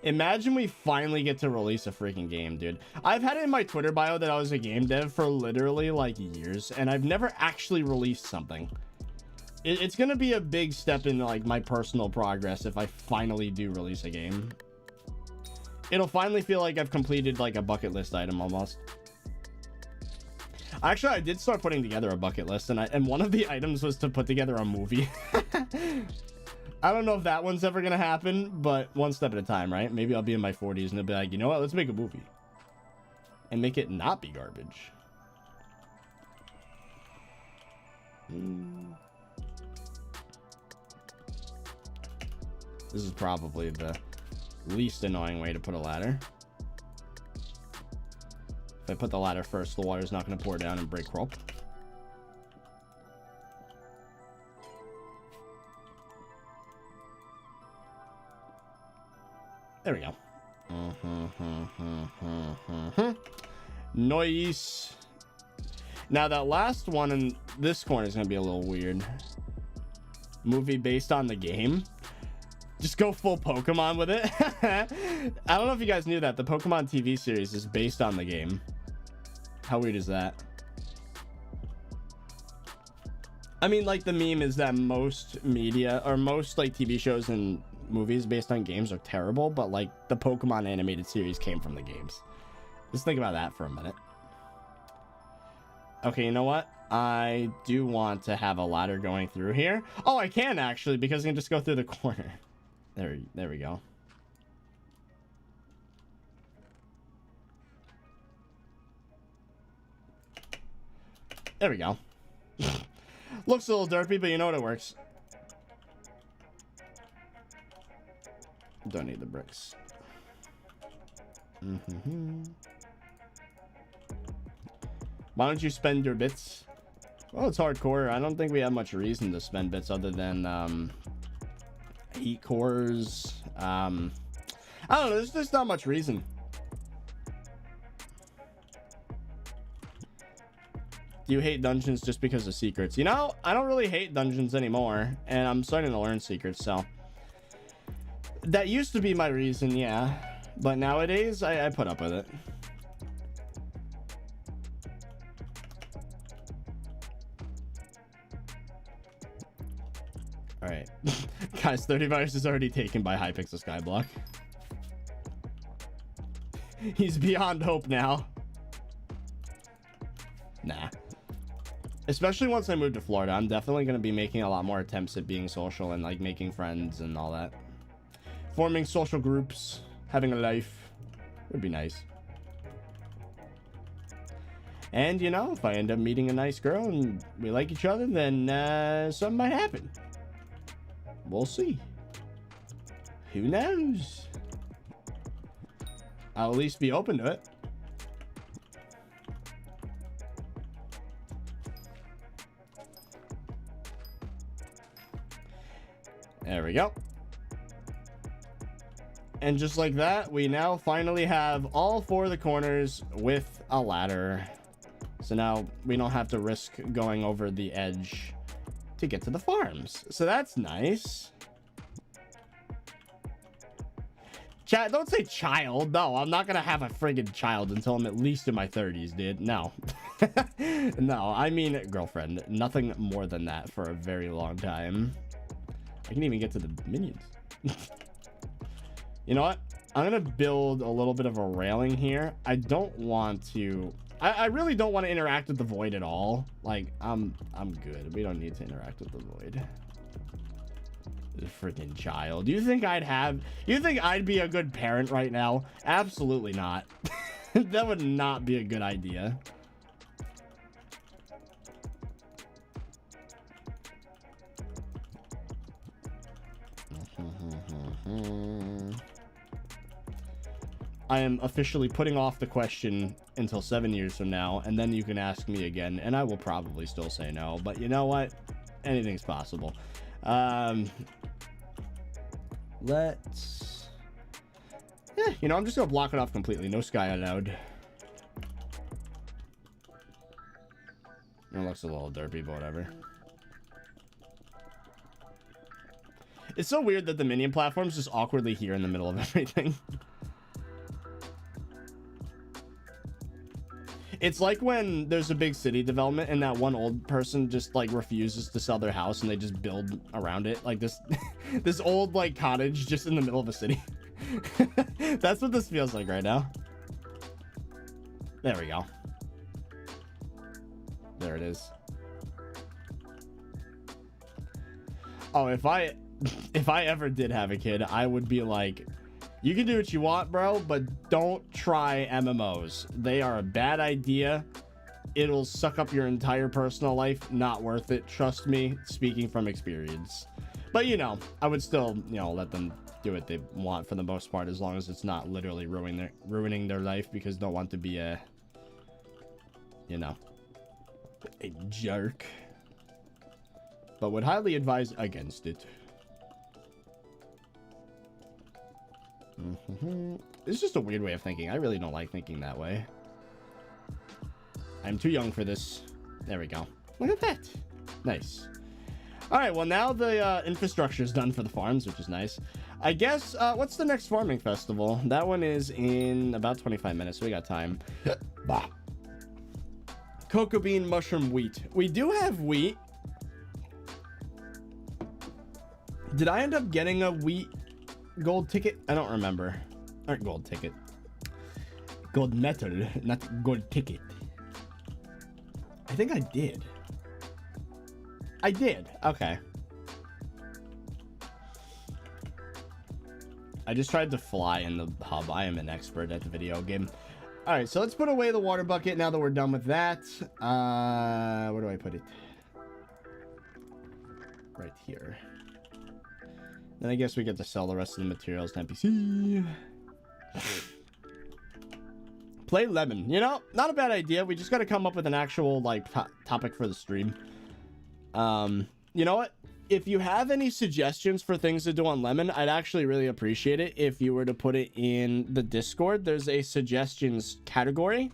Imagine we finally get to release a freaking game, dude. I've had it in my Twitter bio that I was a game dev for literally like years, and I've never actually released something. It's going to be a big step in like my personal progress if I finally do release a game. It'll finally feel like I've completed like a bucket list item almost. Actually, I did start putting together a bucket list, and one of the items was to put together a movie. I don't know if that one's ever gonna happen, but one step at a time, right? Maybe I'll be in my 40s and they'll be like, you know what? Let's make a movie and make it not be garbage. This is probably the least annoying way to put a ladder. If I put the ladder first, the water's not going to pour down and break crop. There we go. Nice. Now that last one in this corner is gonna be a little weird. Movie based on the game. Just go full Pokemon with it. I don't know if you guys knew that the Pokemon TV series is based on the game. How weird is that? I mean, like, the meme is that most media or most like TV shows and movies based on games are terrible, but like the Pokemon animated series came from the games. Just think about that for a minute. Okay, you know what? I do want to have a ladder going through here. Oh, I can actually, because I can just go through the corner. There we go. There we go. Looks a little derpy, but you know what? It works. Don't need the bricks. Why don't you spend your bits? Well, it's hardcore. I don't think we have much reason to spend bits other than heat cores. I don't know. There's just not much reason. Do you hate dungeons just because of secrets? You know, I don't really hate dungeons anymore, and I'm starting to learn secrets, so that used to be my reason, yeah, but nowadays I put up with it. All right. Guys, ThirtyVirus is already taken by Hypixel SkyBlock. He's beyond hope now. Nah. Especially once I move to Florida, I'm definitely going to be making a lot more attempts at being social and like making friends and all that. Forming social groups, having a life would be nice. And you know, if I end up meeting a nice girl and we like each other, then something might happen. We'll see. Who knows? I'll at least be open to it. There we go. And just like that, we now finally have all 4 of the corners with a ladder. So now we don't have to risk going over the edge to get to the farms. So that's nice. Chat, don't say child. No, I'm not gonna have a friggin' child until I'm at least in my 30s, dude. No. No, I mean girlfriend. Nothing more than that for a very long time. I can even get to the minions. You know what? I'm gonna build a little bit of a railing here. I don't want to. I really don't want to interact with the void at all. Like, I'm good. We don't need to interact with the void. The freaking child. You think I'd be a good parent right now? Absolutely not. That would not be a good idea. I am officially putting off the question until 7 years from now, and then you can ask me again, and I will probably still say no. But you know what? Anything's possible. Let's... Yeah, you know, I'm just gonna block it off completely. No sky allowed. It looks a little derpy, but whatever. It's so weird that the minion platform's just awkwardly here in the middle of everything. It's like when there's a big city development and that one old person just like refuses to sell their house and they just build around it like this this old like cottage just in the middle of a city. That's what this feels like right now. There we go. There it is. Oh, if I ever did have a kid, I would be like, you can do what you want, bro, but don't try MMOs. They are a bad idea. It'll suck up your entire personal life. Not worth it. Trust me, speaking from experience. But, you know, I would still, you know, let them do what they want for the most part, as long as it's not literally ruining their life because they don't want to be a, you know, a jerk. But would highly advise against it. It's just a weird way of thinking. I really don't like thinking that way. I'm too young for this. There we go. Look at that. Nice. All right, well, now the infrastructure is done for the farms, which is nice. I guess, what's the next farming festival? That one is in about 25 minutes, so we got time. Bah. Cocoa bean, mushroom, wheat. We do have wheat. Did I end up getting a wheat gold ticket? I don't remember. Or gold ticket. Gold metal, not gold ticket. I think I did. I did. Okay. I just tried to fly in the hub. I am an expert at the video game. All right, so let's put away the water bucket now that we're done with that. Where do I put it? Right here. Then I guess we get to sell the rest of the materials to NPC. Play lemon. You know, not a bad idea. We just got to come up with an actual like topic for the stream. You know what? If you have any suggestions for things to do on lemon, I'd actually really appreciate it if you were to put it in the Discord. There's a suggestions category.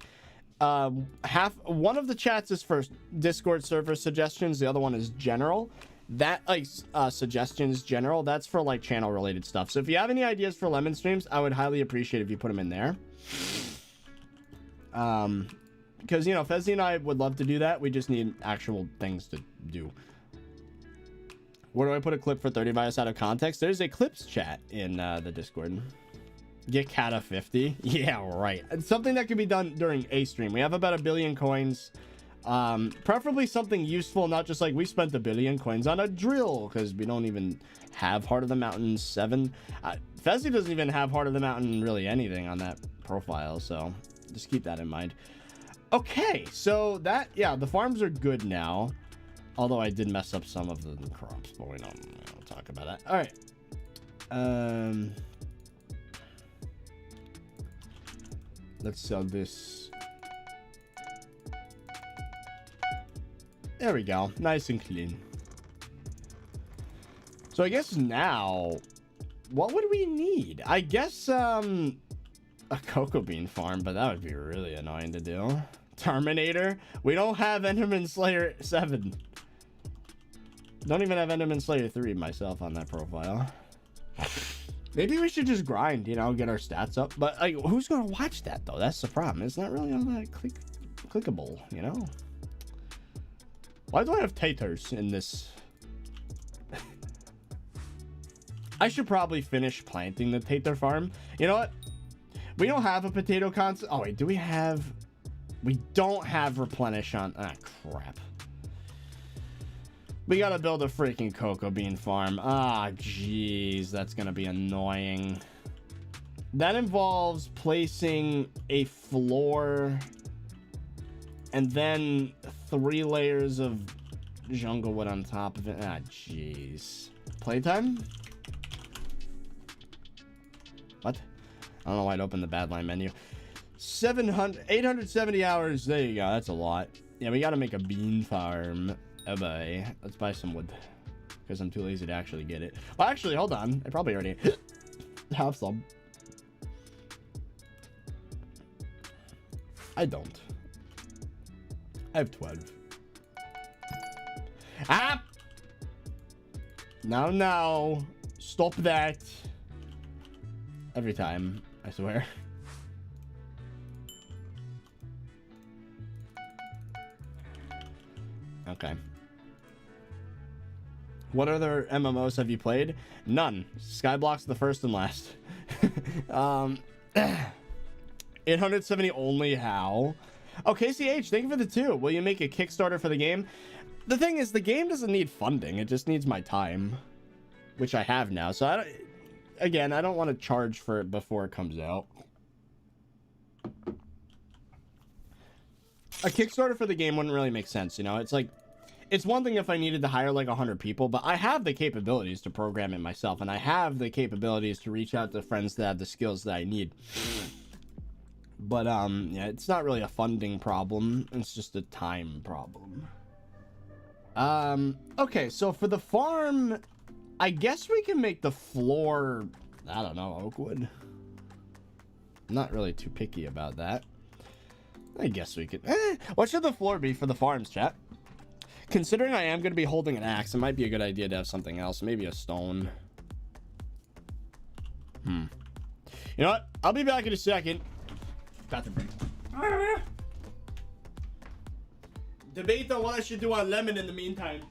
One of the chats is for Discord server suggestions. The other one is general. That like suggestions general, that's for like channel related stuff. So if you have any ideas for lemon streams, I would highly appreciate if you put them in there. Because, you know, Fezzy and I would love to do that. We just need actual things to do. Where do I put a clip for 30virus out of context? There's a clips chat in the Discord. Get Kata 50. Yeah, right. It's something that can be done during a stream. We have about 1 billion coins. Preferably something useful, not just like we spent 1 billion coins on a drill, because we don't even have Heart of the Mountain 7. Fezzy doesn't even have Heart of the Mountain really anything on that profile, so just keep that in mind. Okay, so that, yeah, the farms are good now. Although I did mess up some of the crops, but we don't talk about that. All right. Let's sell this. There we go. Nice and clean. So I guess now, what would we need? I guess a cocoa bean farm, but that would be really annoying to do. Terminator. We don't have Enderman Slayer 7. Don't even have Enderman Slayer 3 myself on that profile. Maybe we should just grind, you know, get our stats up. But like, who's gonna watch that though? That's the problem. It's not really all that clickable, you know. Why do I have taters in this? I should probably finish planting the tater farm. You know what? We don't have a potato console. Oh wait, do we have? We don't have replenish on. Ah, crap. We gotta build a freaking cocoa bean farm. Ah, jeez, that's gonna be annoying. That involves placing a floor and then 3 layers of jungle wood on top of it. Ah, jeez. Playtime? What? I don't know why I'd open the Badline menu. 870 hours. There you go. That's a lot. Yeah, we gotta make a bean farm. Oh boy, let's buy some wood because I'm too lazy to actually get it. Well, actually, hold on. I probably already have some. I don't. I have 12. Ah! No. Stop that. Every time, I swear. Okay. What other MMOs have you played? None. Skyblock's the first and last. 870 only. How? Oh, KCH, thank you for the 2. Will you make a Kickstarter for the game? The thing is, the game doesn't need funding. It just needs my time, which I have now. So I don't want to charge for it before it comes out. A Kickstarter for the game wouldn't really make sense, you know? It's like, it's one thing if I needed to hire like 100 people, but I have the capabilities to program it myself, and I have the capabilities to reach out to friends that have the skills that I need. But yeah, it's not really a funding problem. It's just a time problem. Okay, so for the farm, I guess we can make the floor, I don't know, oak wood. I'm not really too picky about that. I guess we could... What should the floor be for the farms, chat? Considering I am going to be holding an axe, it might be a good idea to have something else. Maybe a stone. You know what? I'll be back in a second. Bathroom break. Debate on what I should do on lemon in the meantime.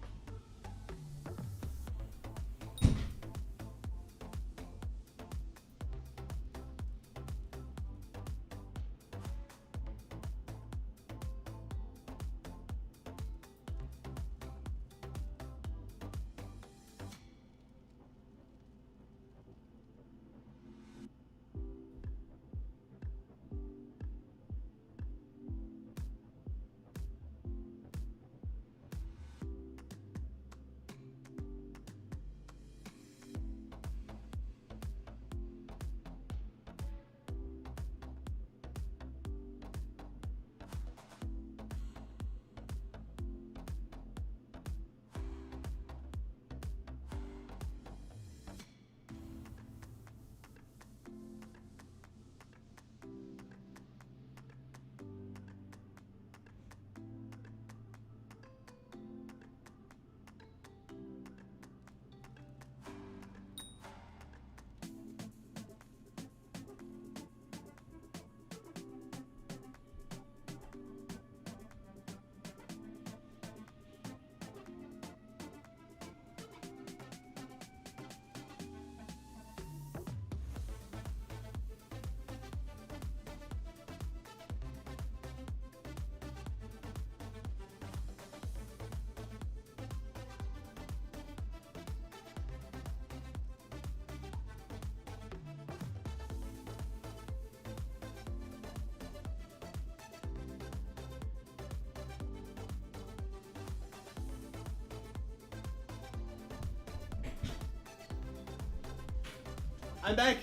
I'm back.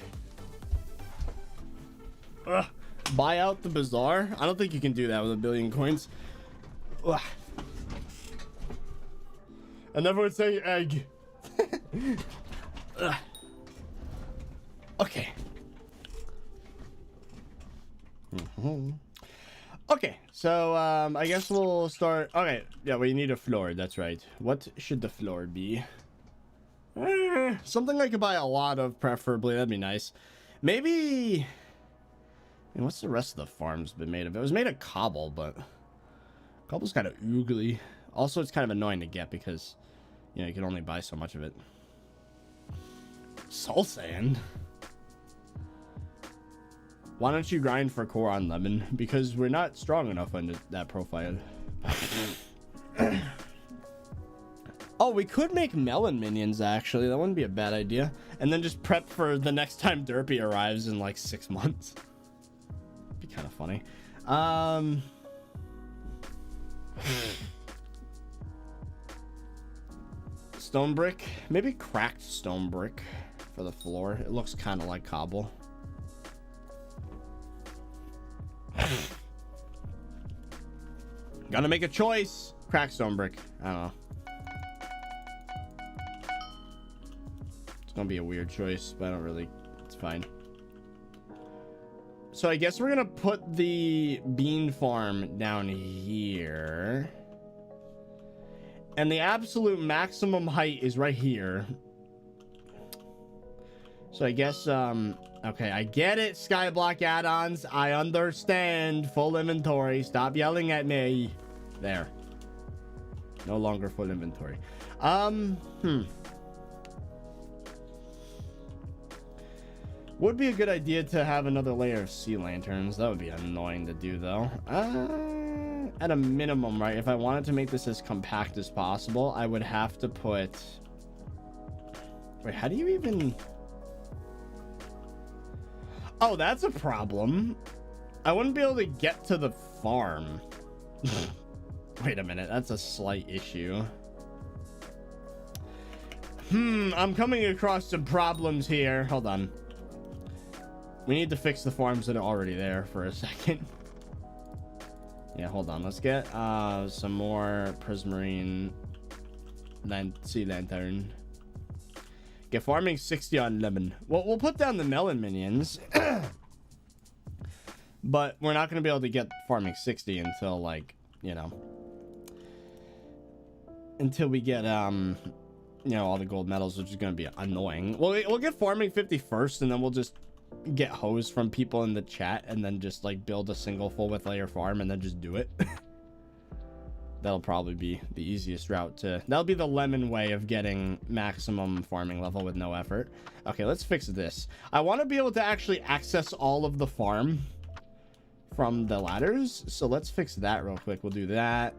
Ugh. Buy out the bazaar? I don't think you can do that with 1 billion coins. Ugh. I never would say egg. Okay. Okay, so I guess we'll start. Okay, yeah, we need a floor. That's right. What should the floor be? Something I could buy a lot of, preferably. That'd be nice. Maybe... I mean, what's the rest of the farms been made of? It was made of cobble, but... cobble's kind of oogly. Also, it's kind of annoying to get because, you know, you can only buy so much of it. Soul sand? Why don't you grind for core on lemon? Because we're not strong enough on that profile. Oh, we could make melon minions, actually. That wouldn't be a bad idea. And then just prep for the next time Derpy arrives in like 6 months. Be kind of funny. Stone brick. Maybe cracked stone brick for the floor. It looks kind of like cobble. Gotta make a choice. Cracked stone brick. I don't know. It's gonna be a weird choice, but I don't really... it's fine. So I guess we're gonna put the bean farm down here. And the absolute maximum height is right here. So I guess, okay, I get it, Skyblock add-ons. I understand. Full inventory. Stop yelling at me. There. No longer full inventory. Would be a good idea to have another layer of sea lanterns. That would be annoying to do, though. At a minimum, right? If I wanted to make this as compact as possible, I would have to put... wait, how do you even... oh, that's a problem. I wouldn't be able to get to the farm. Wait a minute, that's a slight issue. I'm coming across some problems here. Hold on. We need to fix the farms that are already there for a second. Yeah, hold on. Let's get some more prismarine sea lantern. Get farming 60 on lemon. Well, we'll put down the melon minions. But we're not going to be able to get farming 60 until, like, you know, until we get, you know, all the gold medals, which is going to be annoying. We'll get farming 50 first, and then we'll just get hose from people in the chat, and then just, like, build a single full width layer farm, and then just do it. That'll probably be the easiest route to... That'll be the lemon way of getting maximum farming level with no effort. Okay, let's fix this. I want to be able to actually access all of the farm from the ladders, so let's fix that real quick. We'll do that.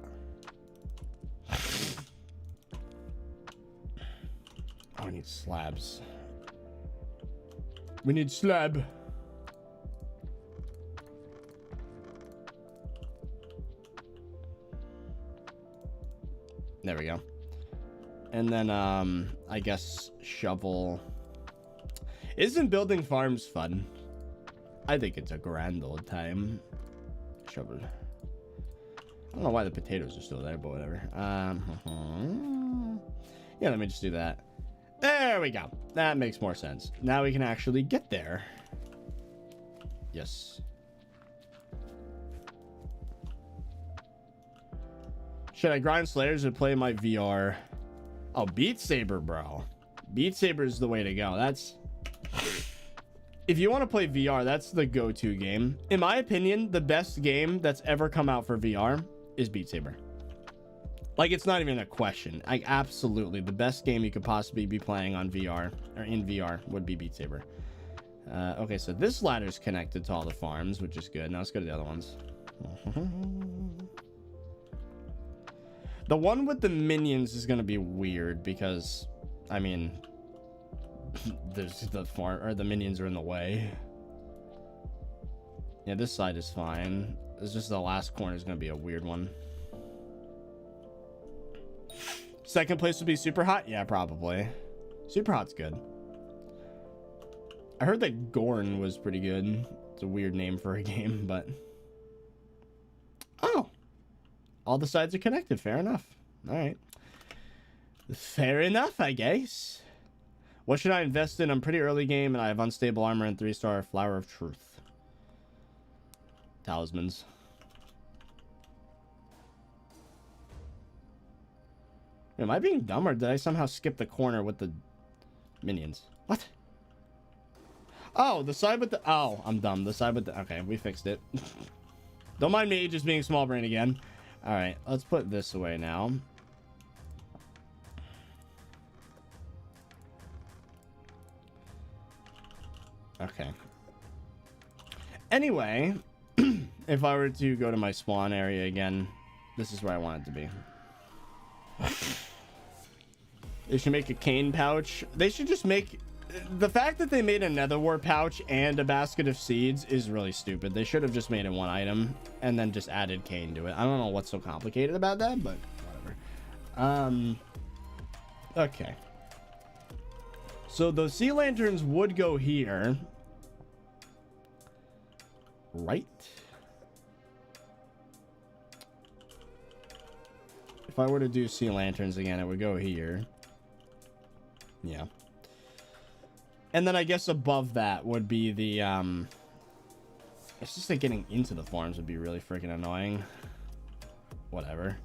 Oh, I need slabs. We need slab. There we go. And then I guess shovel. Isn't building farms fun? I think it's a grand old time. Shovel. I don't know why the potatoes are still there, but whatever. Yeah, let me just do that. There we go. That makes more sense. Now we can actually get there. Yes. Should I grind Slayers or play my VR? Oh, Beat Saber, bro. Beat Saber is the way to go. That's... If you want to play VR, that's the go-to game. In my opinion, the best game that's ever come out for VR is Beat Saber. Like, it's not even a question. Like, absolutely. The best game you could possibly be playing on VR, or in VR, would be Beat Saber. Okay, so this ladder's connected to all the farms, which is good. Now let's go to the other ones. The one with the minions is going to be weird because, I mean, there's the farm, or the minions are in the way. Yeah, this side is fine. It's just the last corner is going to be a weird one. Second place would be Super Hot? Yeah, probably. Super Hot's good. I heard that Gorn was pretty good. It's a weird name for a game, but... Oh! All the sides are connected. Fair enough. All right. Fair enough, I guess. What should I invest in? I'm pretty early game, and I have unstable armor and 3-star Flower of Truth. Talismans. Am I being dumb, or did I somehow skip the corner with the minions? What? Oh, the side with the... Oh, I'm dumb. The side with the... Okay, we fixed it. Don't mind me just being small brain again. All right, let's put this away now. Okay. Anyway, if I were to go to my spawn area again, this is where I want it to be. They should make a cane pouch. They should just make... The fact that they made a nether wart pouch and a basket of seeds is really stupid. They should have just made it one item and then just added cane to it. I don't know what's so complicated about that, but whatever. Okay. So those sea lanterns would go here. Right? If I were to do sea lanterns again, it would go here. Yeah. And then I guess above that would be the, it's just like getting into the farms would be really freaking annoying. Whatever.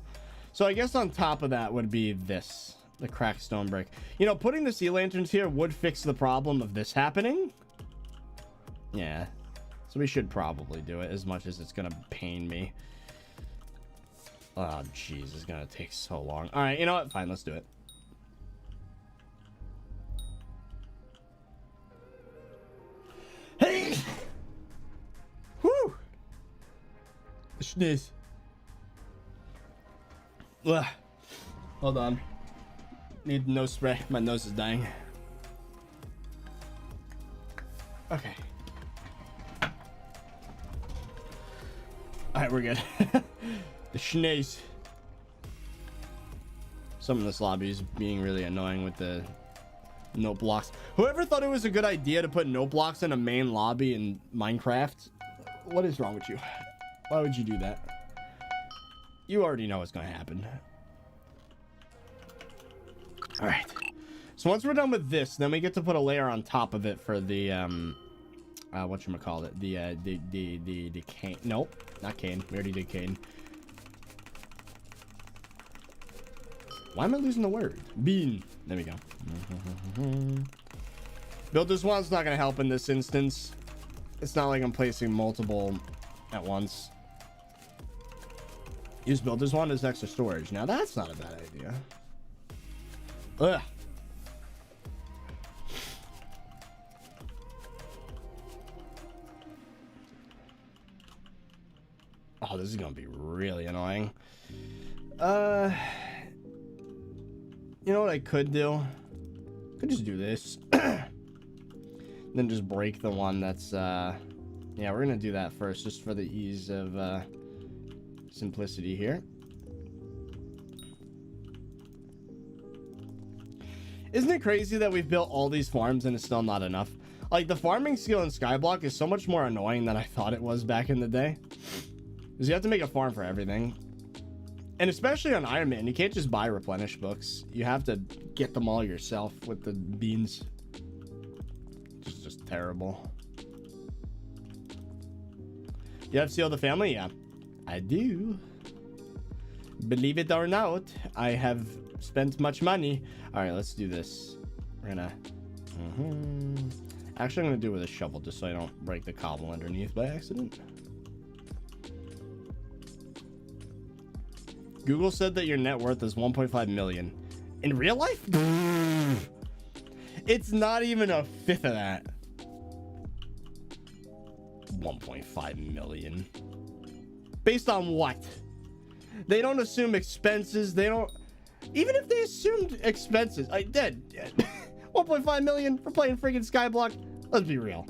So I guess on top of that would be this, the cracked stone brick. You know, putting the sea lanterns here would fix the problem of this happening. Yeah. So we should probably do it, as much as it's going to pain me. Oh, jeez, it's going to take so long. All right, you know what? Fine, let's do it. Hey! Whew! Sneeze. Ugh. Hold on. Need nose spray. My nose is dying. Okay. Alright, we're good. The sneeze. Some of this lobby is being really annoying with the note blocks. Whoever thought it was a good idea to put note blocks in a main lobby in Minecraft, what is wrong with you? Why would you do that? You already know what's going to happen. All right. So once we're done with this, then we get to put a layer on top of it for the whatchamacallit, the cane. Nope, not cane. We already did cane. Why am I losing the word? Bean. There we go. Builder's Wand's not going to help in this instance. It's not like I'm placing multiple at once. Use Builder's Wand as extra storage. Now that's not a bad idea. Ugh. Oh, this is going to be really annoying. You know what I could do? Could just do this. Then just break the one that's yeah, we're gonna do that first just for the ease of simplicity here. Isn't it crazy that we've built all these farms and it's still not enough? Like, the farming skill in Skyblock is so much more annoying than I thought it was back in the day, because you have to make a farm for everything. And especially on Iron Man, you can't just buy replenish books. You have to get them all yourself with the beans. It's just terrible. You have Seal the Family? Yeah, I do. Believe it or not, I have spent much money. All right, let's do this. We're gonna... Actually, I'm gonna do it with a shovel just so I don't break the cobble underneath by accident. Google said that your net worth is 1.5 million. In real life? It's not even a fifth of that. 1.5 million. Based on what? They don't assume expenses. They don't... Even if they assumed expenses, I did. 1.5 million for playing freaking Skyblock. Let's be real.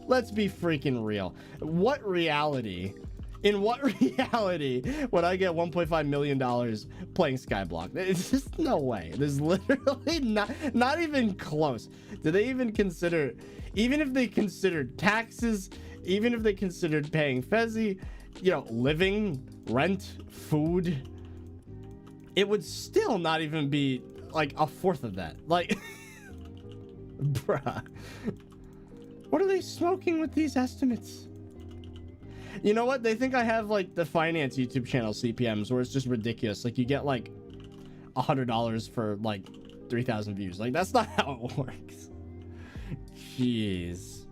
Let's be freaking real. What reality... In what reality would I get $1.5 million playing Skyblock? It's just no way. There's literally not even close. Do they even consider, even if they considered taxes, even if they considered paying Fezzi, you know, living, rent, food, it would still not even be like a fourth of that. Like, bruh, what are they smoking with these estimates? You know what? They think I have like the finance YouTube channel CPMs where it's just ridiculous. Like, you get like $100 for like 3,000 views. Like, that's not how it works. Jeez.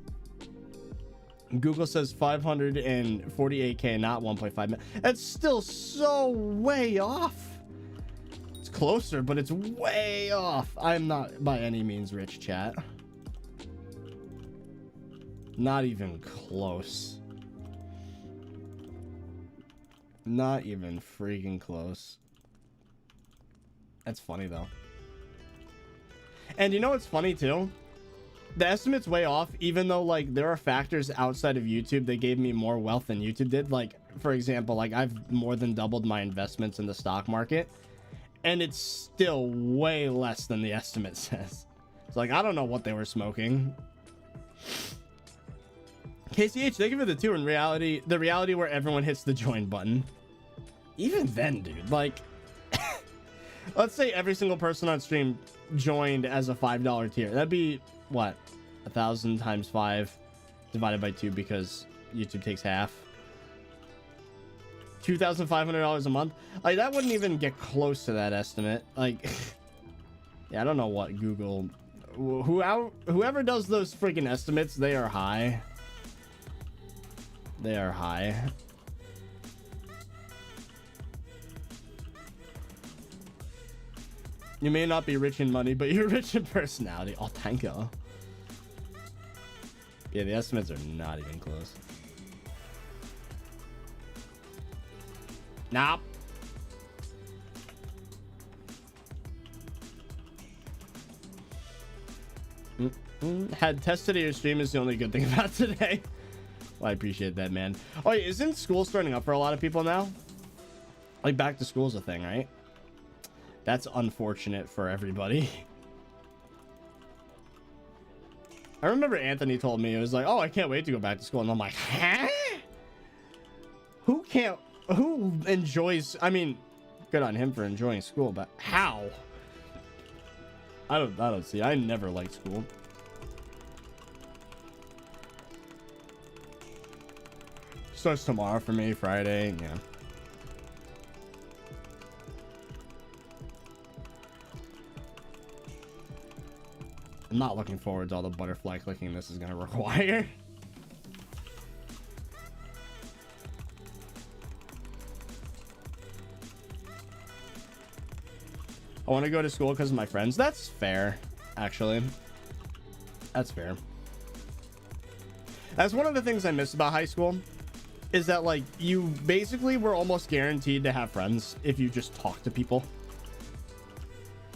Google says 548K, not 1.5 million. That's still so way off. It's closer, but it's way off. I'm not by any means rich, chat. Not even close. Not even freaking close. That's funny though. And you know what's funny too? The estimate's way off, even though like there are factors outside of YouTube that gave me more wealth than YouTube did. Like, for example, like I've more than doubled my investments in the stock market, and it's still way less than the estimate says. It's like, I don't know what they were smoking. KCH, thank you for the 2. In reality, the reality where everyone hits the join button. Even then, dude, like, let's say every single person on stream joined as a $5 tier. That'd be what? 1,000 times 5 divided by 2 because YouTube takes half. $2,500 a month. Like, that wouldn't even get close to that estimate. Like, yeah, I don't know what Google, whoever does those freaking estimates, they are high. They are high. You may not be rich in money, but you're rich in personality. Oh, thank you. Yeah, the estimates are not even close. Nope. Had tested your stream is the only good thing about today. Well, I appreciate that, man. Oh, yeah, isn't school starting up for a lot of people now? Like, back to school's a thing, right? That's unfortunate for everybody. I remember Anthony told me, it was like, oh, I can't wait to go back to school. And I'm like, huh? Who enjoys, I mean, good on him for enjoying school, but how? I don't see. I never liked school. starts tomorrow for me, Friday. Yeah. I'm not looking forward to all the butterfly clicking this is going to require. I want to go to school because of my friends. That's fair, actually. That's fair. That's one of the things I miss about high school, is that, like, you basically were almost guaranteed to have friends if you just talk to people.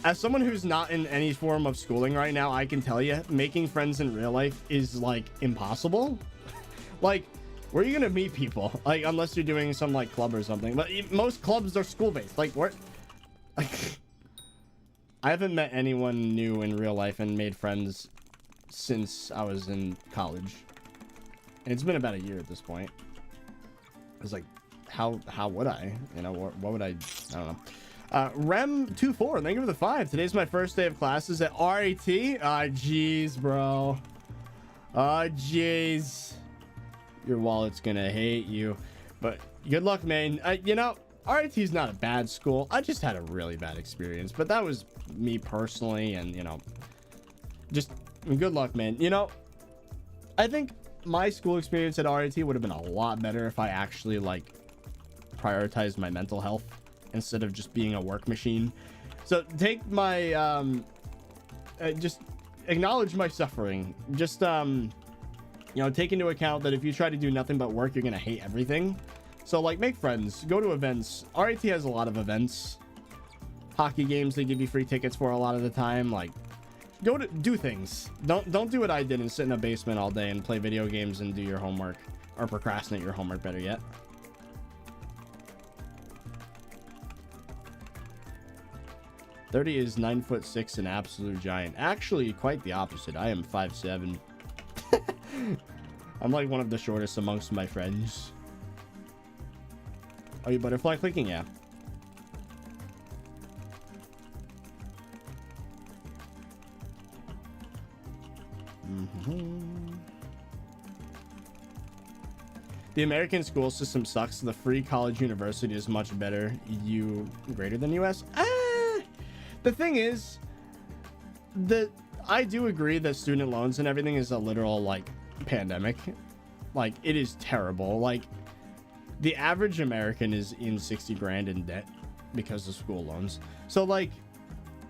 As someone who's not in any form of schooling right now, I can tell you, making friends in real life is, like, impossible. Like, where are you gonna meet people? Like, unless you're doing some, like, club or something. But most clubs are school-based. Like, where... Like, I haven't met anyone new in real life and made friends since I was in college. And it's been about a year at this point. I was like, how would I? You know, what would I don't know. Rem24, thank you for the 5. Today's my first day of classes at RAT. Jeez, bro. Jeez. Your wallet's gonna hate you. But good luck, man. You know, RAT's not a bad school. I just had a really bad experience. But that was me personally. And, you know, just good luck, man. You know, I think my school experience at RAT would have been a lot better if I actually, like, prioritized my mental health instead of just being a work machine. So take my just acknowledge my suffering. Just you know, take into account that if you try to do nothing but work, you're gonna hate everything. So, like, make friends, go to events. RAT has a lot of events, hockey games they give you free tickets for a lot of the time. Like, go to do things. Don't do what I did and sit in a basement all day and play video games and do your homework, or procrastinate your homework, better yet. $30 is 9'6", an absolute giant. Actually, quite the opposite. I am 5'7". I'm like one of the shortest amongst my friends. Are you butterfly clicking? Yeah. The American school system sucks. The free college university is much better. U greater than US? The thing is, I do agree that student loans and everything is a literal, like, pandemic. Like, it is terrible. Like, the average American is in 60 grand in debt because of school loans. So, like,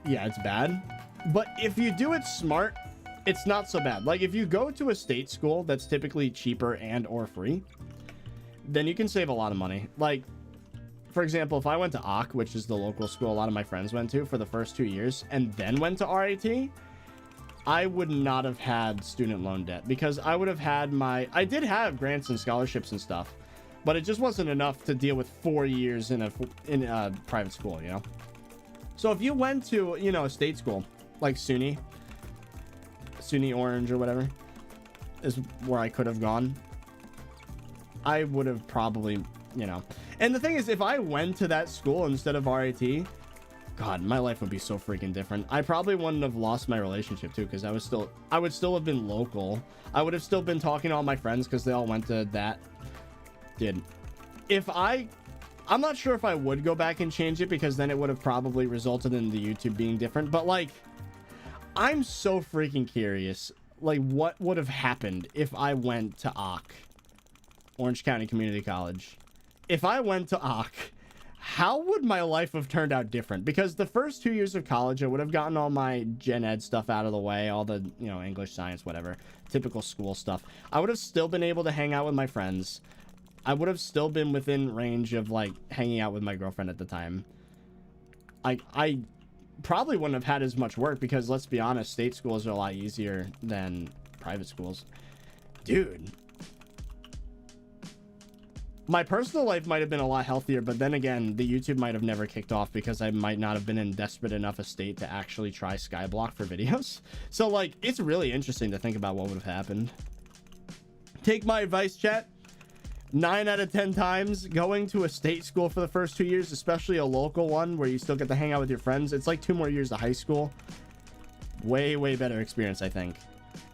yeah, it's bad. But if you do it smart, it's not so bad. Like, if you go to a state school that's typically cheaper and or free, then you can save a lot of money. Like, for example, if I went to OC, which is the local school a lot of my friends went to for the first 2 years, and then went to RAT, I would not have had student loan debt, because I would have had I did have grants and scholarships and stuff, but it just wasn't enough to deal with 4 years in a private school, you know? So if you went to, you know, a state school, like SUNY Orange or whatever, is where I could have gone, I would have probably, you know. And the thing is, if I went to that school instead of RAT, God, my life would be so freaking different. I probably wouldn't have lost my relationship too, because I would still have been local. I would have still been talking to all my friends because they all went to that. Dude, I'm not sure if I would go back and change it, because then it would have probably resulted in the YouTube being different. But, like, I'm so freaking curious, like, what would have happened if I went to OC, Orange County Community College. If I went to OC, how would my life have turned out different? Because the first 2 years of college, I would have gotten all my gen ed stuff out of the way, all the, you know, English, science, whatever, typical school stuff. I would have still been able to hang out with my friends. I would have still been within range of, like, hanging out with my girlfriend at the time. I probably wouldn't have had as much work, because, let's be honest, state schools are a lot easier than private schools. Dude. My personal life might have been a lot healthier, but then again, the YouTube might have never kicked off, because I might not have been in desperate enough a state to actually try SkyBlock for videos. So, like, it's really interesting to think about what would have happened. Take my advice, chat. 9 out of 10 times, going to a state school for the first 2 years, especially a local one where you still get to hang out with your friends, it's like 2 more years of high school. Way, way better experience, I think.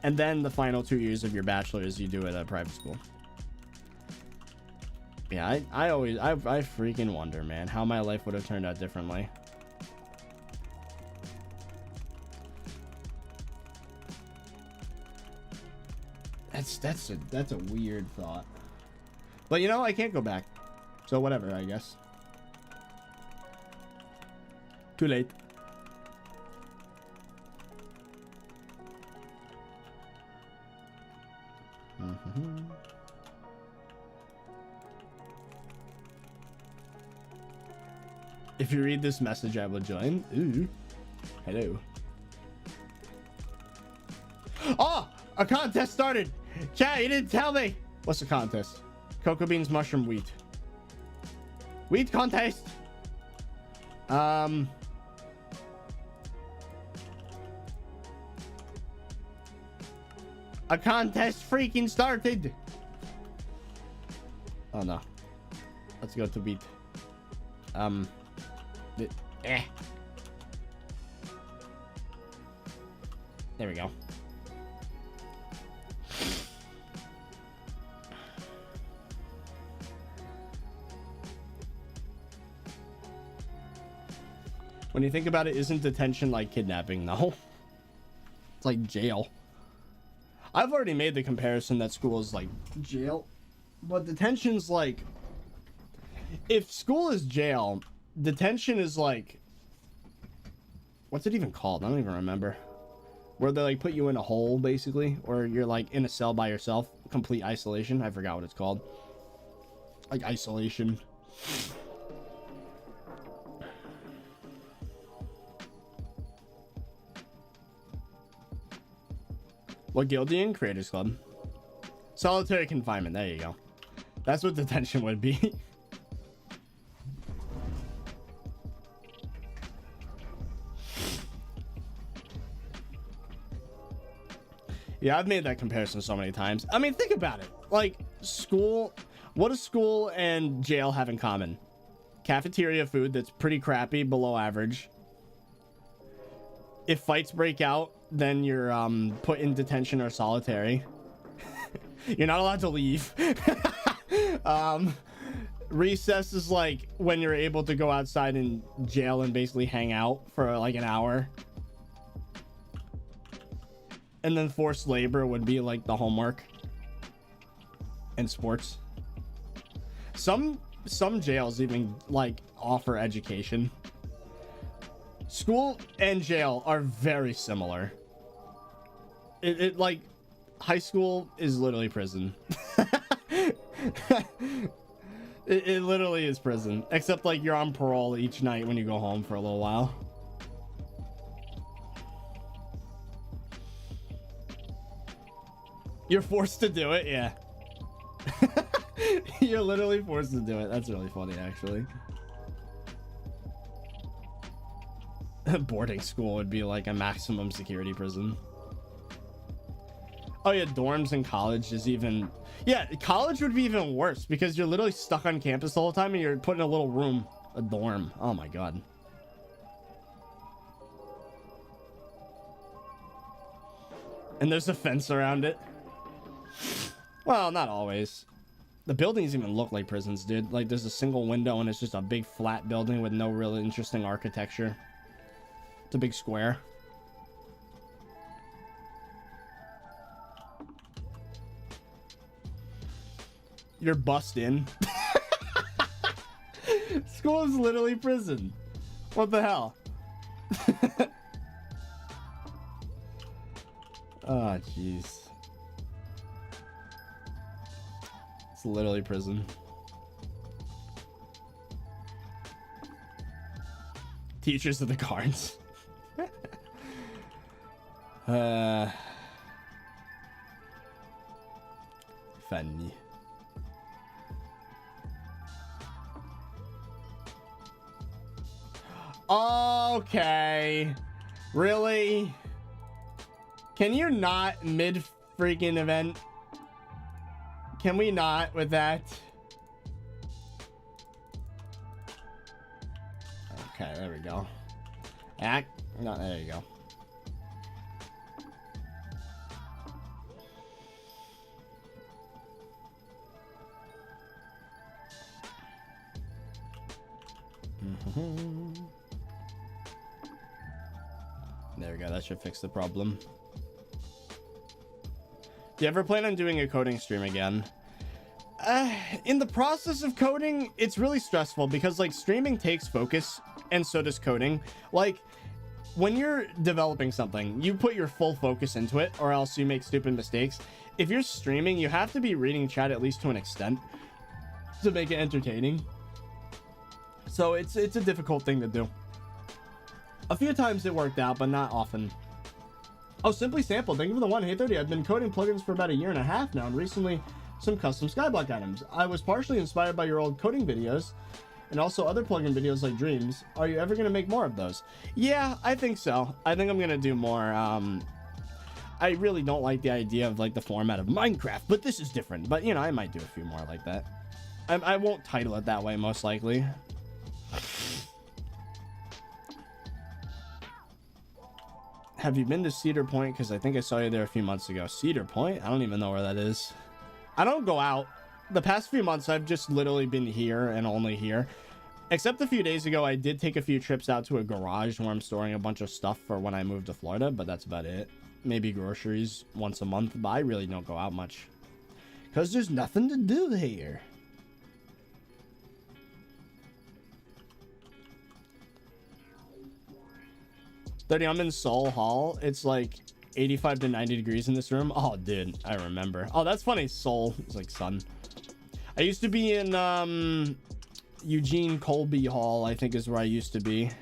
And then the final 2 years of your bachelor's you do at a private school. Yeah, I freaking wonder, man, how my life would have turned out differently. That's a weird thought. But you know, I can't go back. So whatever, I guess. Too late. If you read this message, I will join. Ooh. Hello. Oh, a contest started. Chat, you didn't tell me. What's the contest? Cocoa beans, mushroom, wheat. Wheat contest. A contest freaking started. Oh no. Let's go to wheat. There we go. When you think about it, isn't detention like kidnapping? No. It's like jail. I've already made the comparison that school is like jail, but detention's like, if school is jail, detention is like, what's it even called? I don't even remember. Where they like put you in a hole basically, or you're like in a cell by yourself, complete isolation. I forgot what it's called. Like isolation. What guild are you in? Creators Club. Solitary confinement. There you go. That's what detention would be. Yeah, I've made that comparison so many times. I mean, think about it. Like, school... What does school and jail have in common? Cafeteria food that's pretty crappy, below average. If fights break out, then you're put in detention or solitary. You're not allowed to leave. Recess is like when you're able to go outside in jail and basically hang out for like an hour. And then forced labor would be like the homework and sports. Some jails even like offer education. School and jail are very similar. It like high school is literally prison. it literally is prison, except like you're on parole each night when you go home for a little while. You're forced to do it, yeah. You're literally forced to do it. That's really funny, actually. Boarding school would be like a maximum security prison. Oh yeah, dorms in college is even... Yeah, college would be even worse because you're literally stuck on campus the whole time and you're put in a little room, a dorm. Oh my god. And there's a fence around it. Well, not always. The buildings even look like prisons, dude. Like there's a single window and it's just a big flat building with no really interesting architecture. It's a big square. You're bussed in. School is literally prison. What the hell? Oh, jeez. It's literally prison. Teachers of the cards. Funny. Okay. Really? Can you not mid freaking event? Can we not with that? Okay, there we go. No, there you go. There we go. That should fix the problem. Do you ever plan on doing a coding stream again? In the process of coding, it's really stressful because like streaming takes focus and so does coding. Like when you're developing something, you put your full focus into it or else you make stupid mistakes. If you're streaming, you have to be reading chat at least to an extent to make it entertaining. So it's a difficult thing to do. A few times it worked out, but not often. Oh, Simply Sample, thank you for the one. Hey 30, I've been coding plugins for about 1.5 years now, and recently some custom skyblock items. I was partially inspired by your old coding videos and also other plugin videos like Dreams. Are you ever going to make more of those? Yeah, I think so. I think I'm going to do more. I really don't like the idea of like the format of Minecraft, but this is different. But you know, I might do a few more like that. I won't title it that way, most likely. Have you been to Cedar Point? Because I think I saw you there a few months ago. Cedar Point? I don't even know where that is. I don't go out. The past few months, I've just literally been here and only here. Except a few days ago, I did take a few trips out to a garage where I'm storing a bunch of stuff for when I moved to Florida, but that's about it. Maybe groceries once a month, but I really don't go out much. Because there's nothing to do here. I'm in Seoul Hall. It's like 85 to 90 degrees in this room. Oh, dude, I remember. Oh, that's funny. Seoul. It's like sun. I used to be in Eugene Colby Hall, I think is where I used to be.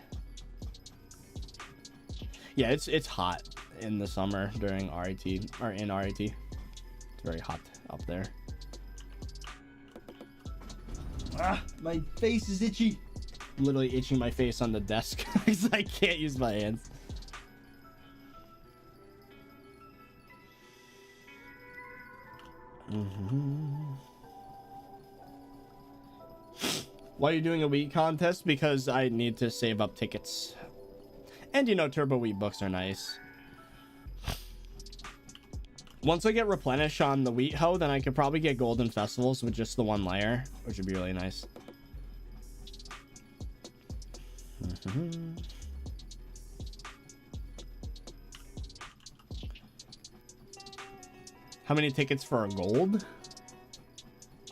Yeah, it's hot in the summer during RIT, or in RIT. It's very hot up there. Ah, my face is itchy. I'm literally itching my face on the desk because I can't use my hands. Why are you doing a wheat contest? Because I need to save up tickets. And you know, turbo wheat books are nice. Once I get replenish on the wheat hoe, then I could probably get golden festivals with just the one layer, which would be really nice. How many tickets for a gold?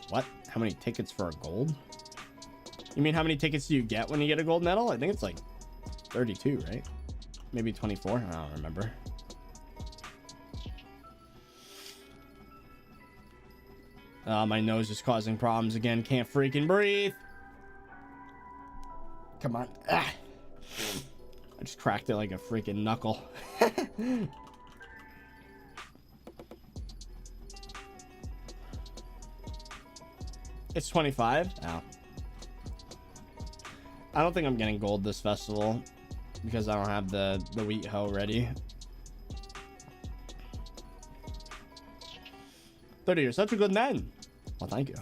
What? How many tickets for a gold? You mean how many tickets do you get when you get a gold medal? I think it's like 32, right? Maybe 24. I don't remember. My nose is causing problems again. Can't freaking breathe. Come on. Ah. I just cracked it like a freaking knuckle. It's 25. Oh. I don't think I'm getting gold this festival because I don't have the wheat hoe ready. 30, you're such a good man. Well, thank you.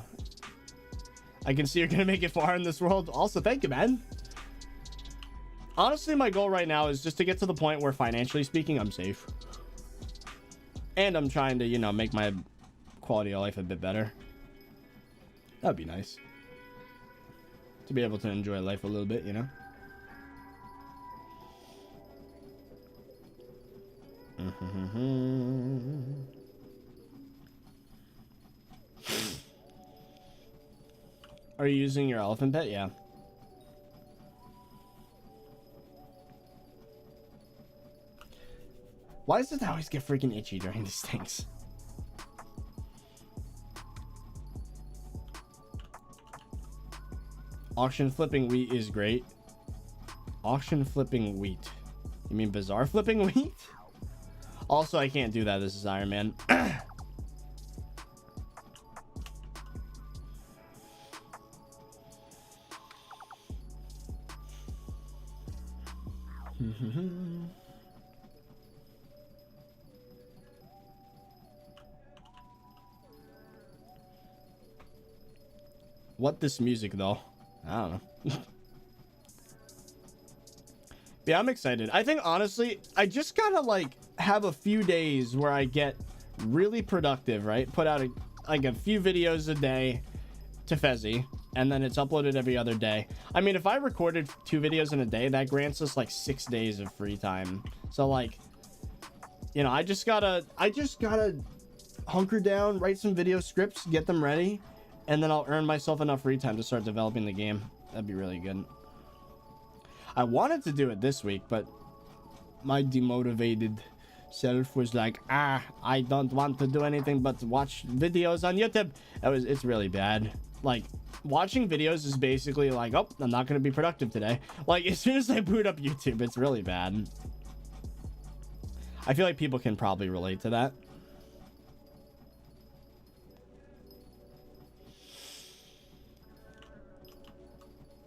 I can see you're gonna make it far in this world. Also, thank you, man. Honestly, my goal right now is just to get to the point where, financially speaking, I'm safe. And I'm trying to, you know, make my quality of life a bit better. That'd be nice. To be able to enjoy life a little bit, you know? Are you using your elephant pet? Yeah. Why does it always get freaking itchy during these things? Auction flipping wheat is great. Auction flipping wheat. You mean bizarre flipping wheat? Also, I can't do that. This is Iron Man. What this music though? I don't know. Yeah, I'm excited. I think honestly, I just gotta like have a few days where I get really productive, right? Put out like a few videos a day to Fezzy. and then it's uploaded every other day. I mean, if I recorded 2 videos in a day, that grants us like 6 days of free time. So like, you know, I just gotta hunker down, write some video scripts, get them ready, and then I'll earn myself enough free time to start developing the game. That'd be really good. I wanted to do it this week, but my demotivated self was like, I don't want to do anything but watch videos on YouTube. It's really bad. Like, watching videos is basically like, oh, I'm not going to be productive today. Like, as soon as I boot up YouTube, it's really bad. I feel like people can probably relate to that.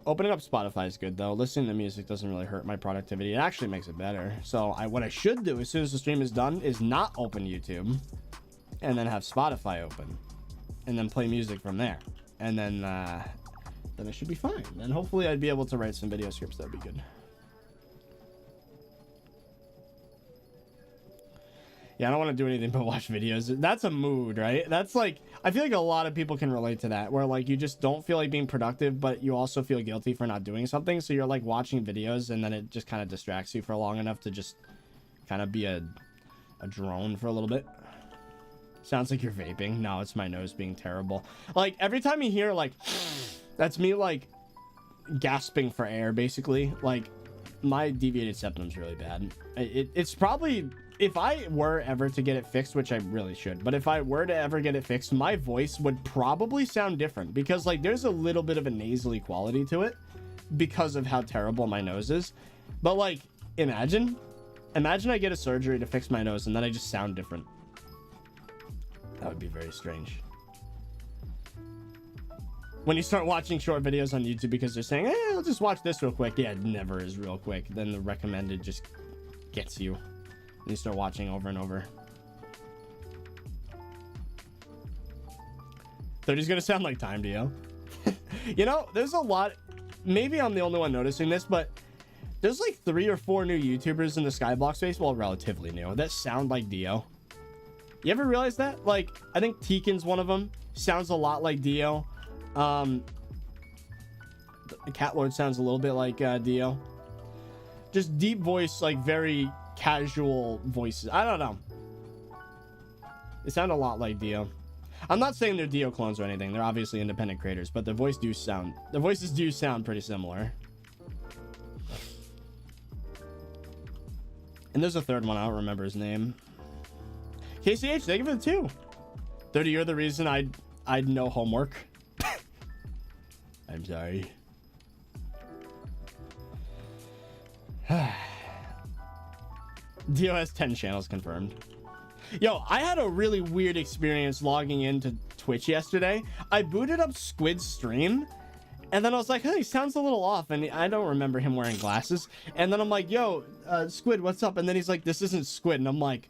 Opening up Spotify is good though. Listening to music doesn't really hurt my productivity. It actually makes it better. So what I should do as soon as the stream is done is not open YouTube and then have Spotify open and then play music from there. And then it should be fine. And hopefully I'd be able to write some video scripts. That'd be good. Yeah, I don't want to do anything but watch videos. That's a mood, right? That's like, I feel like a lot of people can relate to that, where like you just don't feel like being productive, but you also feel guilty for not doing something. So you're like watching videos and then it just kind of distracts you for long enough to just kind of be a drone for a little bit. Sounds like you're vaping. No, it's my nose being terrible. Like every time you hear like, that's me like gasping for air, basically. Like my deviated septum's really bad. It's probably, if I were ever to get it fixed, which I really should, but if I were to ever get it fixed, my voice would probably sound different because like there's a little bit of a nasally quality to it because of how terrible my nose is. But like, imagine I get a surgery to fix my nose and then I just sound different. That would be very strange. When you start watching short videos on YouTube because they're saying, I'll just watch this real quick. Yeah, it never is real quick. Then the recommended just gets you. And you start watching over and over. 30's gonna sound like time to you. You know, there's a lot. Maybe I'm the only one noticing this, but there's like 3 or 4 new YouTubers in the SkyBlock space, well, relatively new, that sound like Dio. You ever realize that? Like, I think Teakin's one of them. Sounds a lot like Dio. Catlord sounds a little bit like Dio. Just deep voice, like very casual voices. I don't know. They sound a lot like Dio. I'm not saying they're Dio clones or anything. They're obviously independent creators, but their voices do sound pretty similar. And there's a third one. I don't remember his name. KCH, thank you for the 2. 30, you're the reason I'd know homework. I'm sorry. Dio has 10 channels confirmed. Yo, I had a really weird experience logging into Twitch yesterday. I booted up Squid's stream, and then I was like, hey, he sounds a little off, and I don't remember him wearing glasses. And then I'm like, yo, Squid, what's up? And then he's like, this isn't Squid. And I'm like,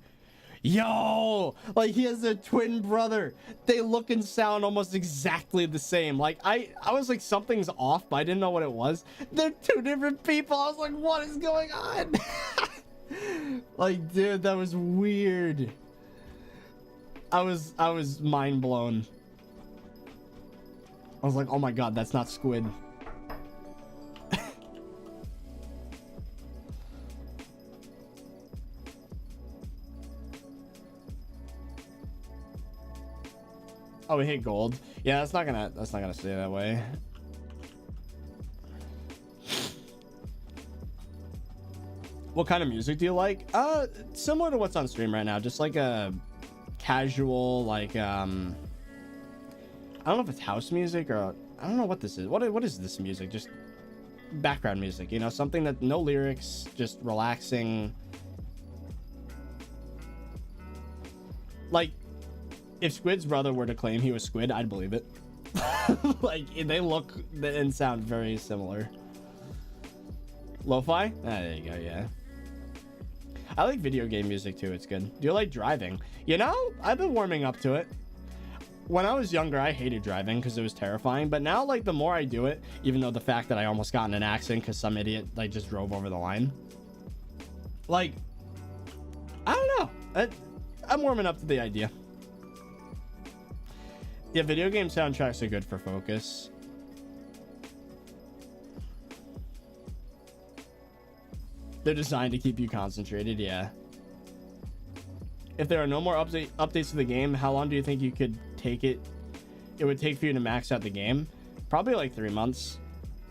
yo, like he has a twin brother. They look and sound almost exactly the same. Like I was like, something's off, but I didn't know what it was. They're 2 different people. I was like, what is going on? Like, dude, that was weird. I was mind blown. I was like, oh my god, that's not Squid. Oh, we hit gold. Yeah, that's not gonna stay that way. What kind of music do you like? Similar to what's on stream right now, just like a casual, like I don't know if it's house music or I don't know what this is. What is this music? Just background music, you know, something that no lyrics, just relaxing. Like if Squid's brother were to claim he was Squid, I'd believe it. Like they look and sound very similar. Lo-fi? There you go. Yeah, I like video game music too. It's good. Do you like driving? You know, I've been warming up to it. When I was younger, I hated driving because it was terrifying. But now, like, the more I do it, even though the fact that I almost got in an accident because some idiot like just drove over the line, like, I don't know. I'm warming up to the idea. Yeah, video game soundtracks are good for focus. They're designed to keep you concentrated, yeah. If there are no more updates to the game, how long do you think you could take it? It would take for you to max out the game? Probably like 3 months.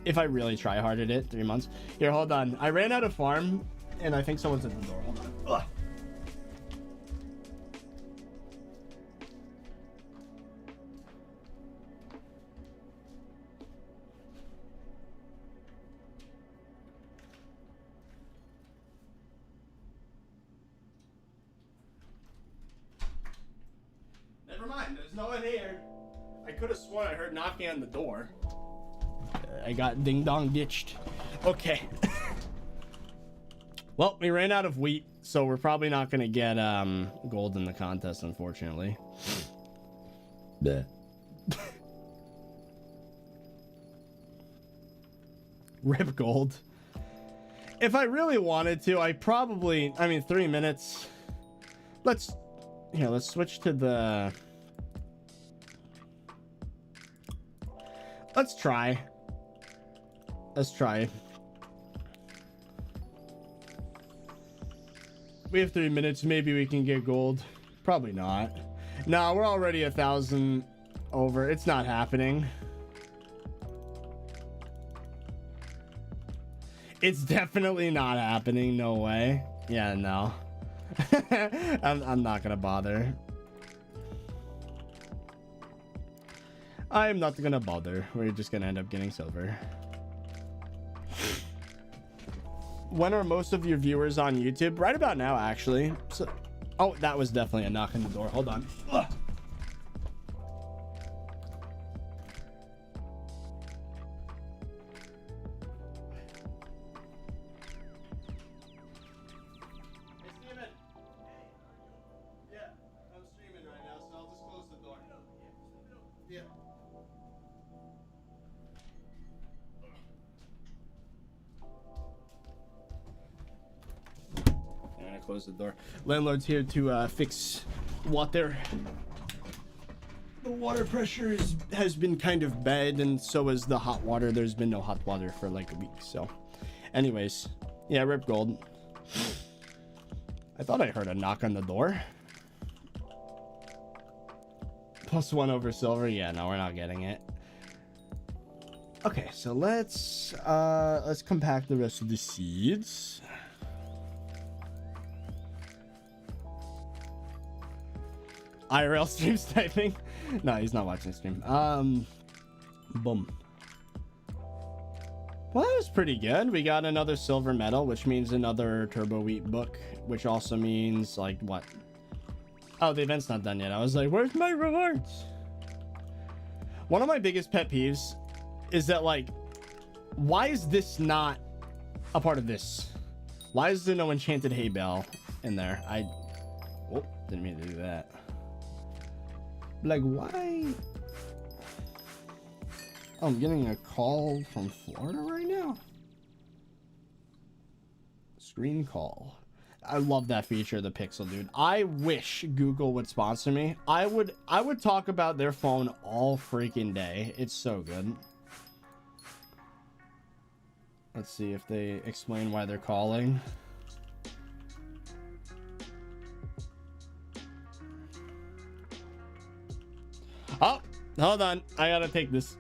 If I really try hard at it, 3 months. Here, hold on. I ran out of farm, and I think someone's at the door. Hold on. Ugh. Never mind, there's no one here. I could have sworn I heard knocking on the door. I got ding dong ditched. Okay. Well, we ran out of wheat, so we're probably not gonna get gold in the contest, unfortunately. Rip gold. If I really wanted to, I mean 3 minutes. Let's switch to the Let's try. We have 3 minutes. Maybe we can get gold. Probably not. No, we're already 1,000 over. It's not happening. It's definitely not happening. No way. Yeah, no. I'm not gonna bother. I'm not gonna bother. We're just gonna end up getting silver. When are most of your viewers on YouTube? Right about now, actually. So, oh, that was definitely a knock on the door. Hold on. Ugh. Close the door. Landlord's here to fix water. The water pressure has been kind of bad, and so is the hot water. There's been no hot water for like a week. So anyways, yeah, rip gold. I thought I heard a knock on the door. +1 over silver. Yeah, no, we're not getting it. Okay, so let's compact the rest of the seeds. IRL streams typing. No, he's not watching stream. Boom. Well, that was pretty good. We got another silver medal, which means another turbo wheat book, which also means like what? Oh, the event's not done yet. I was like, where's my rewards? One of my biggest pet peeves is that, like, why is this not a part of this? Why is there no enchanted hay bale in there? Oh, didn't mean to do that. Like, why? Oh, I'm getting a call from Florida right now. Screen call. I love that feature of the Pixel, dude. I wish Google would sponsor me. I would talk about their phone all freaking day. It's so good. Let's see if they explain why they're calling. Oh, hold on. I gotta take this.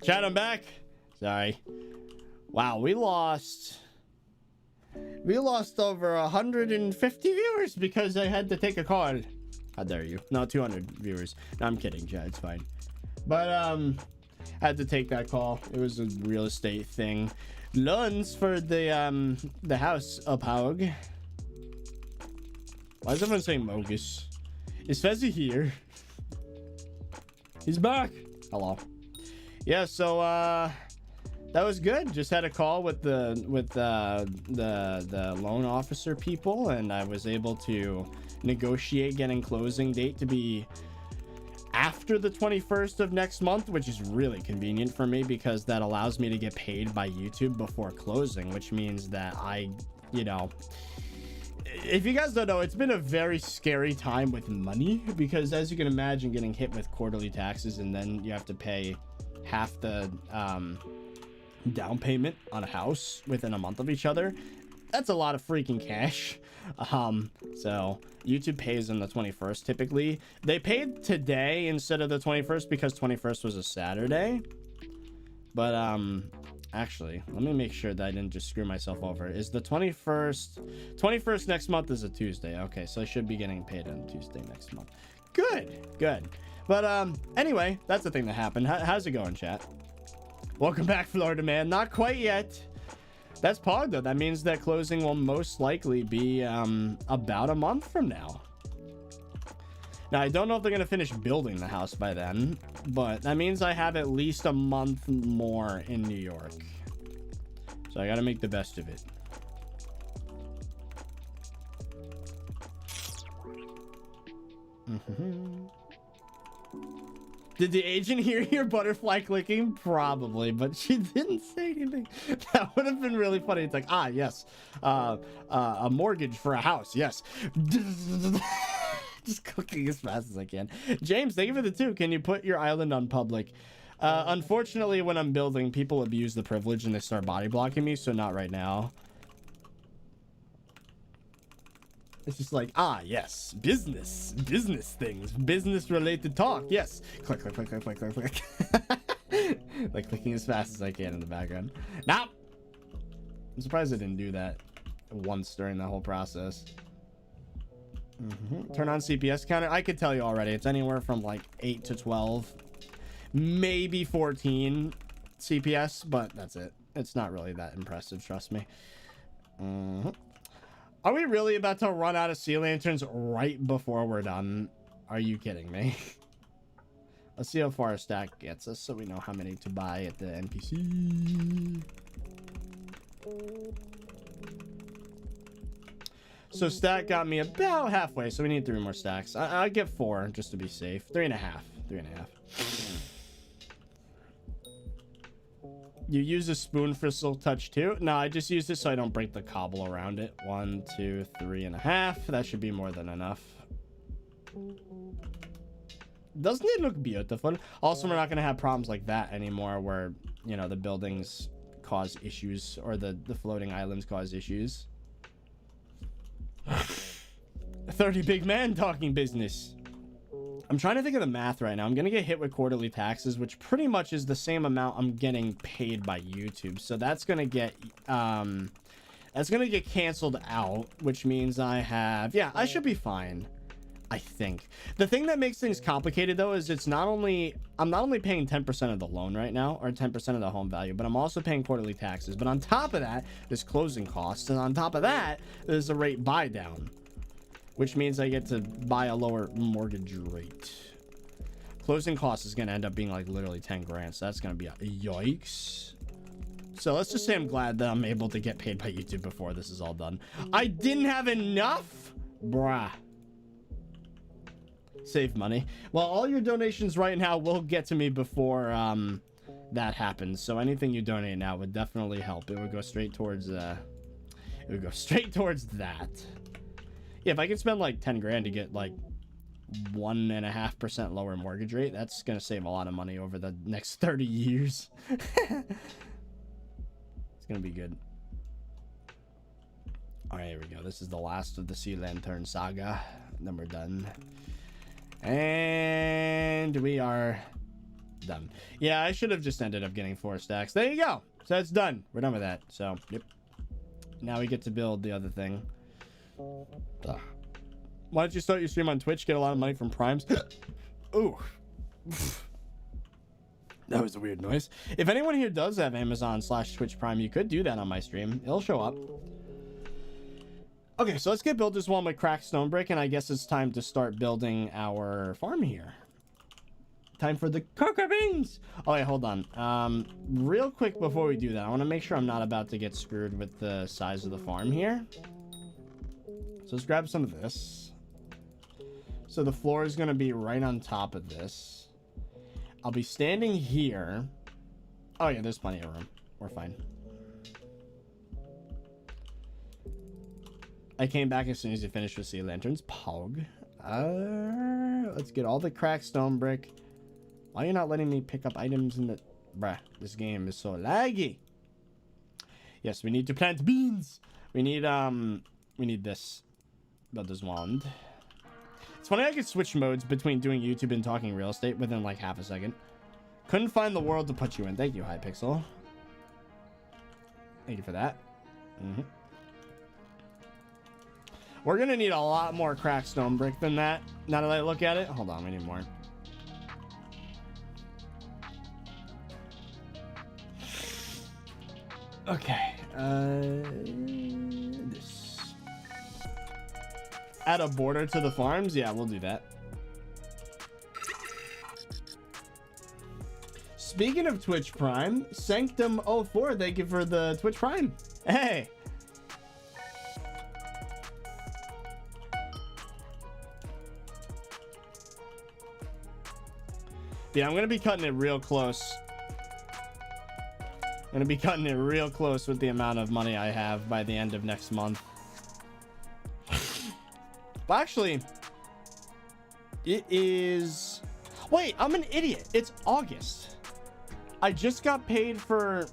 Chat, I'm back. Sorry. Wow, we lost over 150 viewers because I had to take a call. How dare you? No, 200 viewers. No, I'm kidding, chat. It's fine. But had to take that call. It was a real estate thing. Loans for the house Uphaug. Why is everyone saying Mogus? Is Fezzy here? He's back. Hello. Yeah, so that was good. Just had a call with the loan officer people, and I was able to negotiate getting closing date to be after the 21st of next month, which is really convenient for me because that allows me to get paid by YouTube before closing, which means that you know, if you guys don't know, it's been a very scary time with money because, as you can imagine, getting hit with quarterly taxes and then you have to pay half the down payment on a house within a month of each other. That's a lot of freaking cash. So YouTube pays on the 21st. Typically they paid today instead of the 21st because 21st was a Saturday. But actually, let me make sure that I didn't just screw myself over. Is the 21st next month is a Tuesday? Okay, so I should be getting paid on Tuesday next month. Good. But anyway, that's the thing that happened. How's it going, chat? Welcome back, Florida man. Not quite yet. That's Pog, though. That means that closing will most likely be about a month from now. Now, I don't know if they're going to finish building the house by then, but that means I have at least a month more in New York. So I got to make the best of it. Did the agent hear your butterfly clicking? Probably, but she didn't say anything. That would have been really funny. It's like, ah, yes, a mortgage for a house. Yes. Just clicking as fast as I can. James, thank you for the 2. Can you put your island on public? Unfortunately, when I'm building, people abuse the privilege and they start body blocking me, so not right now. It's just like, ah, yes, business things, business related talk. Yes. Click. Like clicking as fast as I can in the background. Now, I'm surprised I didn't do that once during the whole process. Turn on CPS counter. I could tell you already. It's anywhere from like 8 to 12, maybe 14 CPS, but that's it. It's not really that impressive, trust me. Are we really about to run out of sea lanterns right before we're done? Are you kidding me? Let's see how far a stack gets us so we know how many to buy at the NPC. So stack got me about halfway, so we need 3 more stacks. I'll get 4 just to be safe. 3.5. 3.5. You use a spoon for silk touch too? No, I just use this so I don't break the cobble around it. 1, 2, 3.5. That should be more than enough. Doesn't it look beautiful? Also, we're not going to have problems like that anymore where, you know, the buildings cause issues or the floating islands cause issues. 30 big man talking business. I'm trying to think of the math right now. I'm gonna get hit with quarterly taxes, which pretty much is the same amount I'm getting paid by YouTube. So that's gonna get canceled out, which means I should be fine. I think the thing that makes things complicated though is I'm not only paying 10% of the loan right now, or 10% of the home value, but I'm also paying quarterly taxes. But on top of that, there's closing costs, and on top of that, there's a rate buy down, which means I get to buy a lower mortgage rate. Closing costs is going to end up being like literally 10 grand. So that's going to be a yikes. So let's just say I'm glad that I'm able to get paid by YouTube before this is all done. I didn't have enough? Bruh. Save money. Well, all your donations right now will get to me before that happens. So anything you donate now would definitely help. It would go straight towards that. Yeah, if I could spend like 10 grand to get like 1.5% lower mortgage rate, that's gonna save a lot of money over the next 30 years. It's gonna be good. All right, here we go. This is the last of the Sea Lantern saga. Then we're done. And we are Done. Yeah, I should have just ended up getting 4 stacks. There you go. So it's done. We're done with that. So, yep. Now we get to build the other thing. Ugh. Why don't you start your stream on Twitch? Get a lot of money from primes. Ooh. That was a weird noise. If anyone here does have Amazon/Twitch Prime, you could do that on my stream. It'll show up. Okay, so let's get build this one with cracked stone brick, and I guess it's time to start building our farm here. Time for the cocoa beans. Oh wait, hold on. Real quick before we do that, I want to make sure I'm not about to get screwed with the size of the farm here. So let's grab some of this. So the floor is going to be right on top of this. I'll be standing here. Oh yeah, there's plenty of room. We're fine. I came back as soon as you finished with sea lanterns. Pog. Let's get all the cracked stone brick. Why are you not letting me pick up items in the... Bruh, this game is so laggy. Yes, we need to plant beans. We need this. Build this wand. It's funny I could switch modes between doing YouTube and talking real estate within like half a second. Couldn't find the world to put you in. Thank you, Hypixel. Thank you for that. We're gonna need a lot more cracked stone brick than that. Now that I look at it. Hold on, we need more. Okay. This. Add a border to the farms? Yeah, we'll do that. Speaking of Twitch Prime, Sanctum04, thank you for the Twitch Prime. Hey. Yeah, I'm going to be cutting it real close. I'm going to be cutting it real close with the amount of money I have by the end of next month. Well, actually, it is... Wait, I'm an idiot. It's August. I just got paid for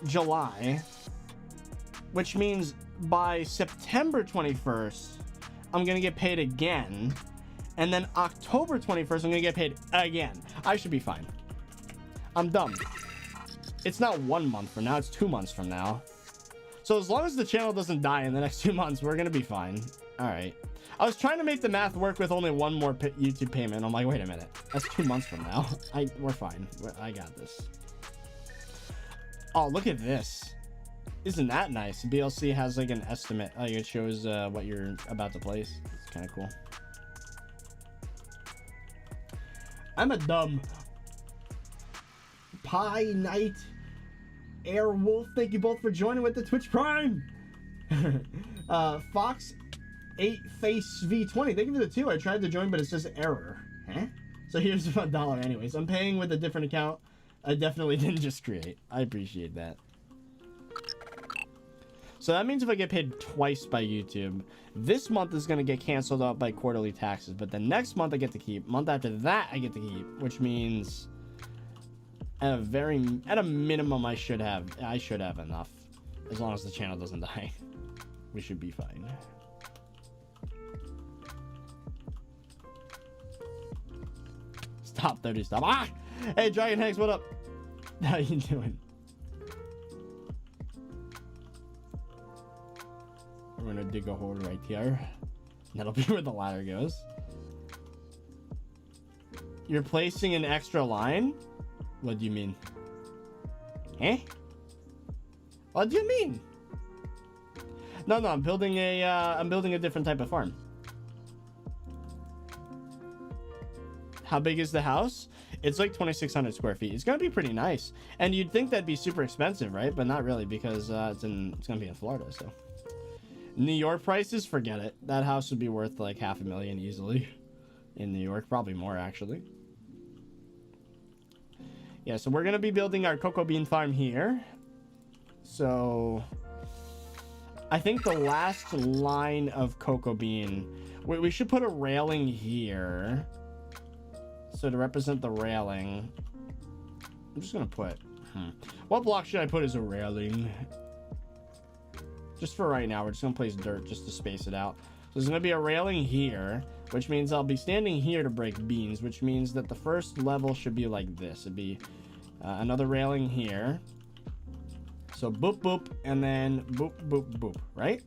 July, which means by September 21st, I'm going to get paid again. And then October 21st, I'm going to get paid again. I should be fine. I'm dumb. It's not 1 month from now. It's 2 months from now. So as long as the channel doesn't die in the next 2 months, we're going to be fine. All right. I was trying to make the math work with only one more YouTube payment. I'm like, wait a minute. That's 2 months from now. We're fine. I got this. Oh, look at this. Isn't that nice? BLC has like an estimate. Like it shows what you're about to place. It's kind of cool. I'm a dumb Pie Knight Airwolf. Thank you both for joining with the Twitch Prime. Fox 8 Face V20. Thank you for the 2. I tried to join, but it says error. Huh? So here's $1 anyways. I'm paying with a different account. I definitely didn't just create. I appreciate that. So that means if I get paid twice by YouTube, this month is going to get canceled out by quarterly taxes, but the next month I get to keep. Month after that I get to keep, which means at a minimum I should have enough, as long as the channel doesn't die. We should be fine. Stop 30, stop. Ah! Hey Dragon Hanks, what up? How you doing? We're gonna dig a hole right here. That'll be where the ladder goes. You're placing an extra line? What do you mean? Eh? What do you mean? No, I'm building a different type of farm. How big is the house? It's like 2,600 square feet. It's gonna be pretty nice. And you'd think that'd be super expensive, right? But not really, because it's gonna be in Florida, so. New York prices, forget it. That house would be worth like $500,000 easily in New York, probably more actually. Yeah, so we're gonna be building our cocoa bean farm here. So I think the last line of cocoa bean, we should put a railing here. So to represent the railing, I'm just gonna put what block should I put as a railing? Just for right now, we're just gonna place dirt just to space it out. there's gonna be a railing here, which means I'll be standing here to break beans, which means that the first level should be like this. It'd be another railing here. So boop, boop, and then boop, boop, boop, right?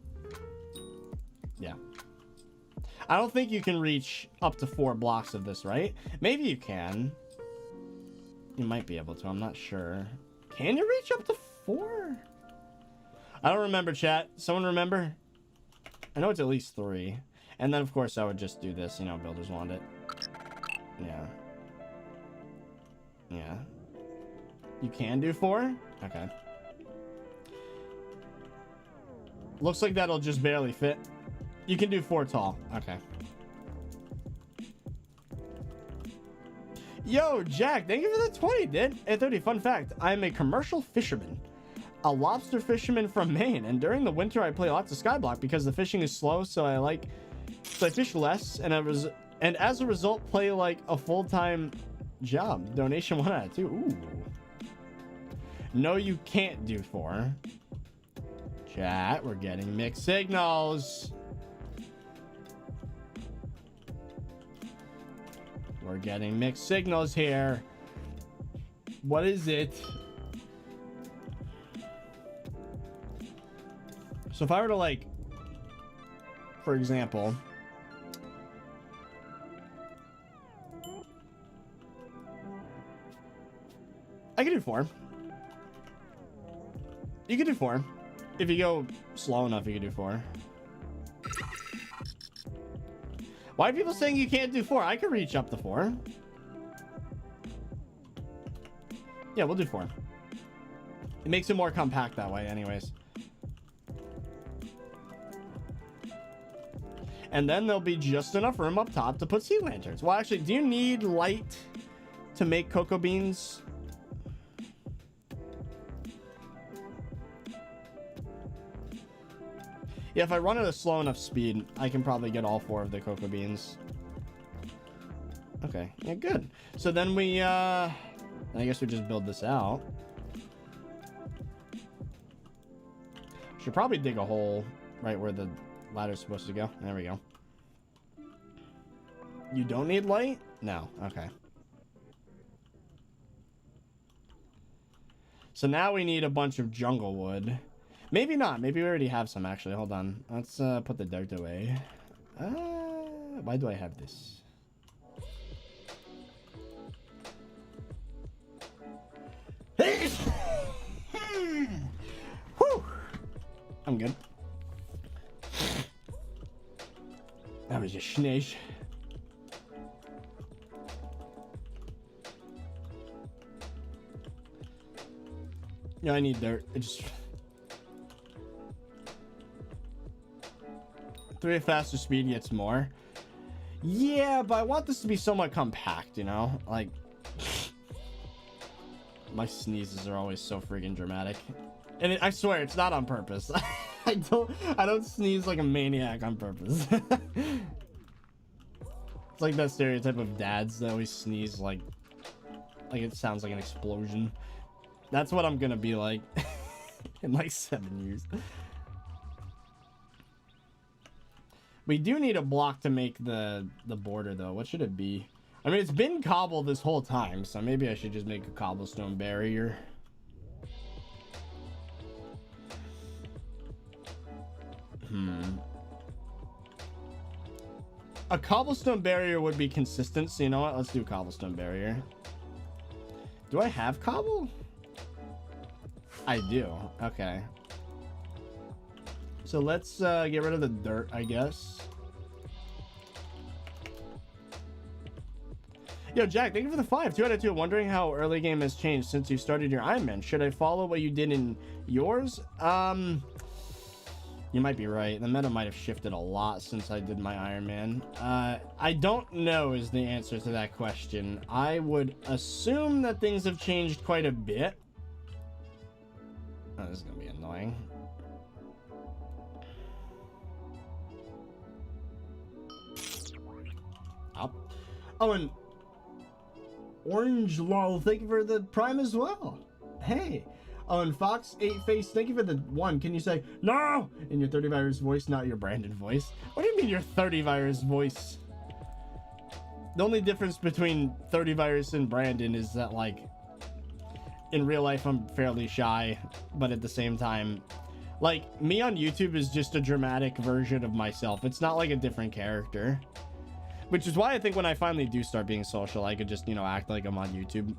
Yeah. I don't think you can reach up to 4 blocks of this, right? Maybe you can. You might be able to, I'm not sure. Can you reach up to 4? I don't remember, chat. Someone remember? I know it's at least 3. And then, of course, I would just do this. You know, builders want it. Yeah. Yeah. You can do 4? Okay. Looks like that'll just barely fit. You can do 4 tall. Okay. Yo, Jack, thank you for the 20, dude. Hey, 30, fun fact. I'm a commercial fisherman. A lobster fisherman from Maine. And during the winter, I play lots of Skyblock because the fishing is slow, so I fish less, and as a result, play like a full-time job. Donation 1 out of 2. Ooh. No, you can't do 4. Chat, we're getting mixed signals. We're getting mixed signals here. What is it? So if I were to, like, for example, I can do 4. You can do 4. If you go slow enough, you can do 4. Why are people saying you can't do 4? I can reach up to 4. Yeah, we'll do 4. It makes it more compact that way anyways. And then there'll be just enough room up top to put sea lanterns. Well, actually, do you need light to make cocoa beans? Yeah, if I run at a slow enough speed, I can probably get all 4 of the cocoa beans. Okay, yeah, good. So then we, I guess we just build this out. Should probably dig a hole right where the ladder's supposed to go. There we go. You don't need light? No, okay. So now we need a bunch of jungle wood. Maybe not. Maybe we already have some, actually. Hold on. Let's put the dirt away. Why do I have this? Whew. I'm good. That was just sneeze. Yeah, I need dirt. It just... 3 faster speed gets more. Yeah, but I want this to be somewhat compact, you know? Like... My sneezes are always so freaking dramatic. And I swear, it's not on purpose. I don't sneeze like a maniac on purpose. It's like that stereotype of dads that always sneeze like it sounds like an explosion. That's what I'm gonna be like in like 7 years. We do need a block to make the border though. What should it be? I mean, it's been cobble this whole time, so maybe I should just make a cobblestone barrier. A cobblestone barrier would be consistent, so you know what? Let's do a cobblestone barrier. Do I have cobble? I do. Okay. So let's get rid of the dirt, I guess. Yo, Jack, thank you for the 5. 2 out of 2. Wondering how early game has changed since you started your Iron Man. Should I follow what you did in yours? You might be right. The meta might have shifted a lot since I did my Iron Man. I don't know is the answer to that question. I would assume that things have changed quite a bit. Oh, this is gonna be annoying. Up. Oh, and Orange Lol, thank you for the Prime as well. Hey, Oh, and Fox 8 Face, thank you for the 1. Can you say no in your 30virus voice, not your Brandon voice? What do you mean your 30virus voice? The only difference between 30virus and Brandon is that, like, in real life I'm fairly shy, but at the same time, like, me on YouTube is just a dramatic version of myself. It's not like a different character. Which is why I think when I finally do start being social, I could just, you know, act like I'm on YouTube.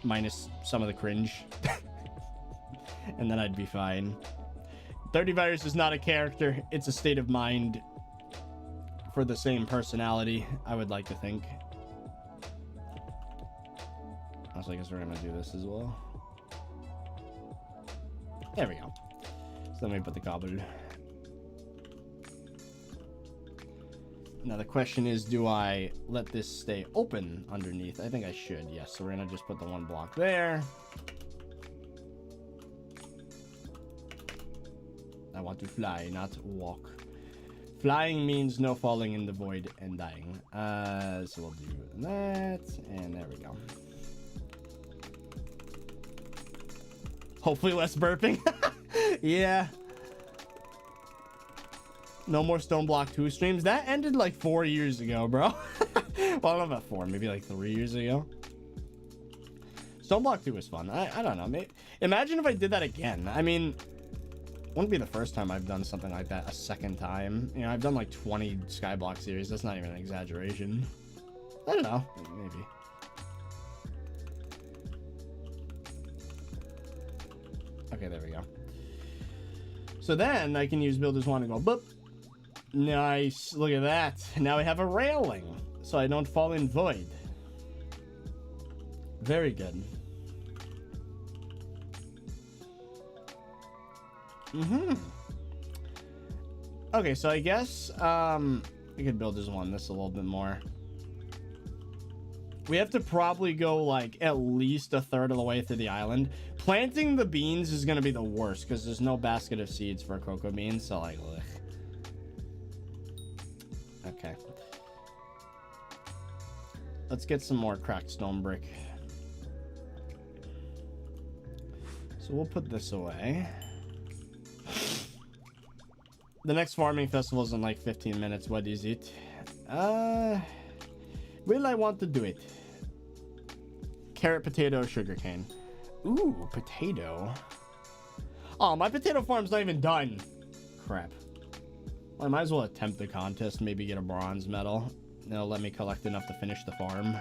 Minus some of the cringe. And then I'd be fine. 30virus is not a character. It's a state of mind. For the same personality, I would like to think. Also, I guess we're gonna do this as well. There we go. So let me put the cobble. Now the question is, do I let this stay open underneath? I think I should, yes. So we're gonna just put the 1 block there. I want to fly, not walk. Flying means no falling in the void and dying. So we'll do that, and there we go. Hopefully less burping. Yeah. No more Stone Block 2 streams. That ended like 4 years ago, bro. Well, I don't know about 4, maybe like 3 years ago. Stone Block 2 was fun. I don't know. Maybe, imagine if I did that again. I mean, wouldn't be the first time I've done something like that a second time. You know, I've done like 20 Skyblock series. That's not even an exaggeration. I don't know. Maybe. Okay, there we go. So then I can use Builders 1 and go boop. Nice. Look at that. Now I have a railing, so I don't fall in void. Very good. Okay, so I guess we could build this one this a little bit more. We have to probably go like at least a third of the way through the island. Planting the beans is gonna be the worst because there's no basket of seeds for cocoa beans, so like ugh. Okay, let's get some more cracked stone brick. So we'll put this away. The next farming festival is in like 15 minutes. What is it? Will I want to do it? Carrot, potato, sugarcane. Ooh, potato. Oh, my potato farm's not even done. Crap. Well, I might as well attempt the contest, maybe get a bronze medal. They'll let me collect enough to finish the farm.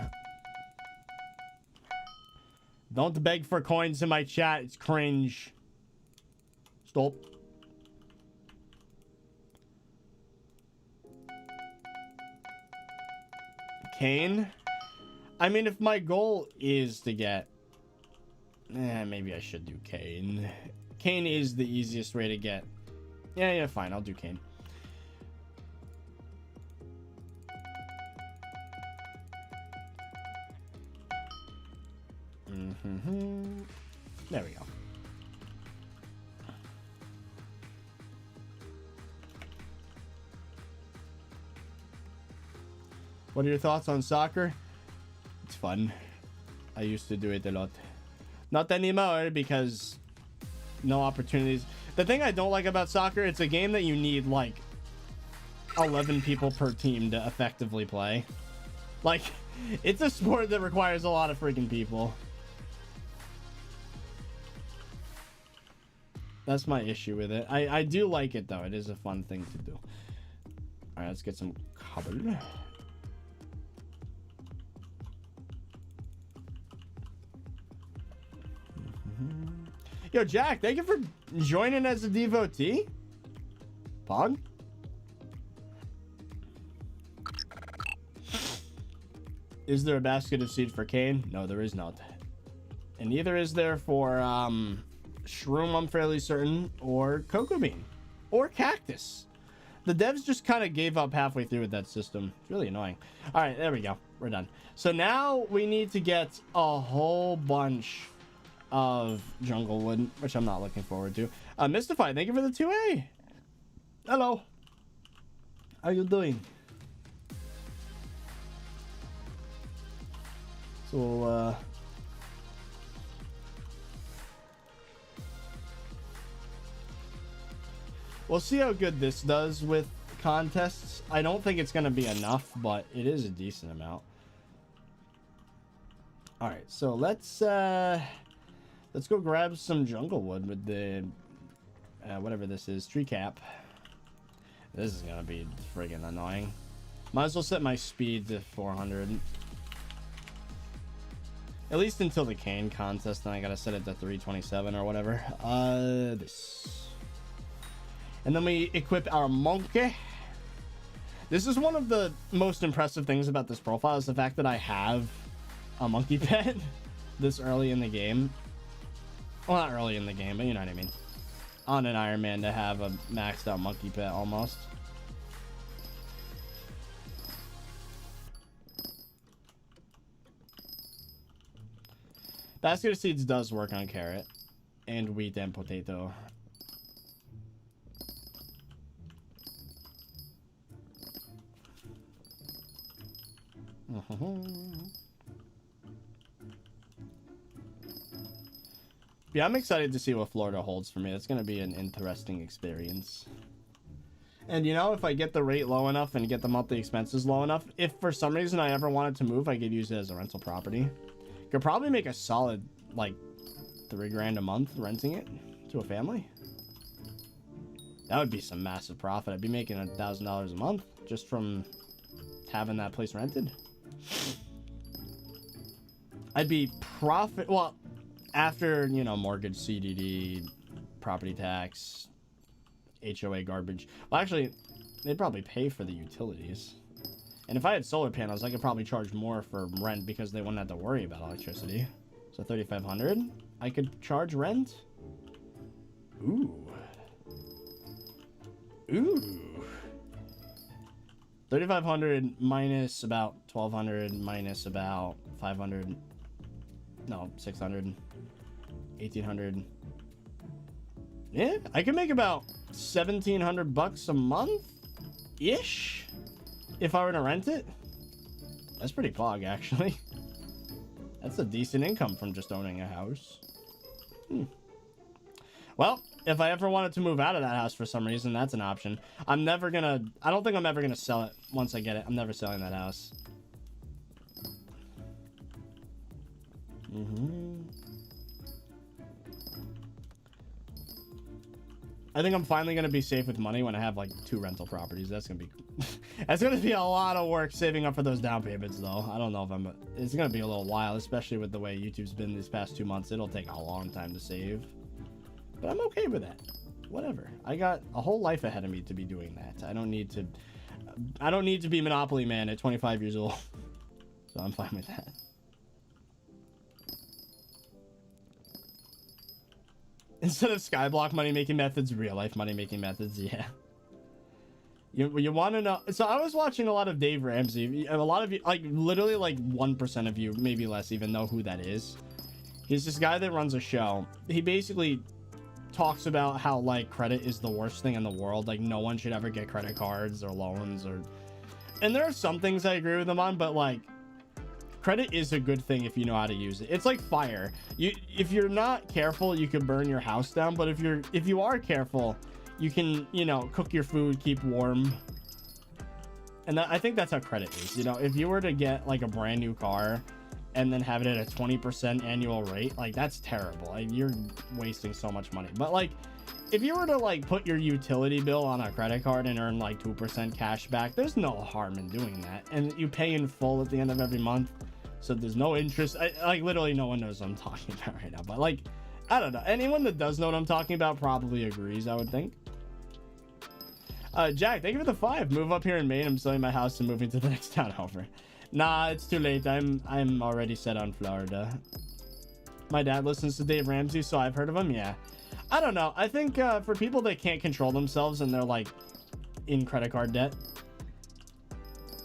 Don't beg for coins in my chat. It's cringe. Stop. Cane? I mean, if my goal is to get... maybe I should do cane. Cane is the easiest way to get... Yeah, fine. I'll do cane. There we go. What are your thoughts on soccer? It's fun. I used to do it a lot. Not anymore because no opportunities. The thing I don't like about soccer, it's a game that you need like 11 people per team to effectively play. Like, it's a sport that requires a lot of freaking people. That's my issue with it. I do like it though. It is a fun thing to do. All right, let's get some cobble. Yo, Jack, thank you for joining as a devotee. Pog. Is there a basket of seed for cane? No, there is not. And neither is there for shroom, I'm fairly certain, or cocoa bean, or cactus. The devs just kind of gave up halfway through with that system. It's really annoying. All right, there we go. We're done. So now we need to get a whole bunch of jungle wood, which I'm not looking forward to. Mystify, thank you for the 2A. Hello. How you doing? So We'll see how good this does with contests. I don't think it's going to be enough, but it is a decent amount. All right, so let's go grab some jungle wood with the whatever this is, tree cap. This is going to be friggin' annoying. Might as well set my speed to 400. At least until the cane contest, then I gotta set it to 327 or whatever. This. And then we equip our monkey. This is one of the most impressive things about this profile, is the fact that I have a monkey pet this early in the game. Well, not early in the game, but you know what I mean. On an Iron Man to have a maxed out monkey pet almost. Basket of seeds does work on carrot and wheat and potato. Yeah, I'm excited to see what Florida holds for me. It's going to be an interesting experience. And you know, if I get the rate low enough and get the monthly expenses low enough, if for some reason I ever wanted to move, I could use it as a rental property. Could probably make a solid like $3 grand a month renting it to a family. That would be some massive profit. I'd be making $1,000 a month just from having that place rented. I'd be profit, well, after, you know, mortgage, CDD, property tax, HOA garbage. Well, actually, they'd probably pay for the utilities. And if I had solar panels, I could probably charge more for rent because they wouldn't have to worry about electricity. So $3,500, I could charge rent. Ooh. Ooh. 3,500 minus about 1,200 minus about 500. No, 600. 1,800. Yeah, I could make about 1,700 bucks a month ish. If I were to rent it. That's pretty pog, actually. That's a decent income from just owning a house. Well, if I ever wanted to move out of that house for some reason, that's an option. I don't think I'm ever gonna sell it once I get it. I'm never selling that house. I think I'm finally gonna be safe with money when I have like 2 rental properties. That's gonna be that's gonna be a lot of work saving up for those down payments, though. I don't know if it's gonna be a little while, especially with the way YouTube's been these past 2 months. It'll take a long time to save, but I'm okay with that. Whatever. I got a whole life ahead of me to be doing that. I don't need to be Monopoly Man at 25 years old. So I'm fine with that. Instead of skyblock money making methods, real life money making methods. Yeah. You want to know? So I was watching a lot of Dave Ramsey. A lot of you, like literally like 1% of you, maybe less, even know who that is. He's this guy that runs a show. He basically talks about how like credit is the worst thing in the world. Like no one should ever get credit cards or loans and there are some things I agree with him on, but like credit is a good thing if you know how to use it. It's like fire. If you're not careful, you could burn your house down, but if you are careful, you can, you know, cook your food, keep warm. And I think that's how credit is. You know, if you were to get like a brand new car and then have it at a 20% annual rate, like that's terrible. Like, you're wasting so much money. But like if you were to like put your utility bill on a credit card and earn like 2% cash back, there's no harm in doing that. And you pay in full at the end of every month. So there's no interest. Like literally no one knows what I'm talking about right now, but like, I don't know. Anyone that does know what I'm talking about probably agrees, I would think. Jack, thank you for the 5. Move up here in Maine. I'm selling my house and moving to the next town over. Nah, it's too late. I'm already set on Florida. My dad listens to Dave Ramsey, so I've heard of him. Yeah. I don't know. I think for people that can't control themselves and they're like in credit card debt,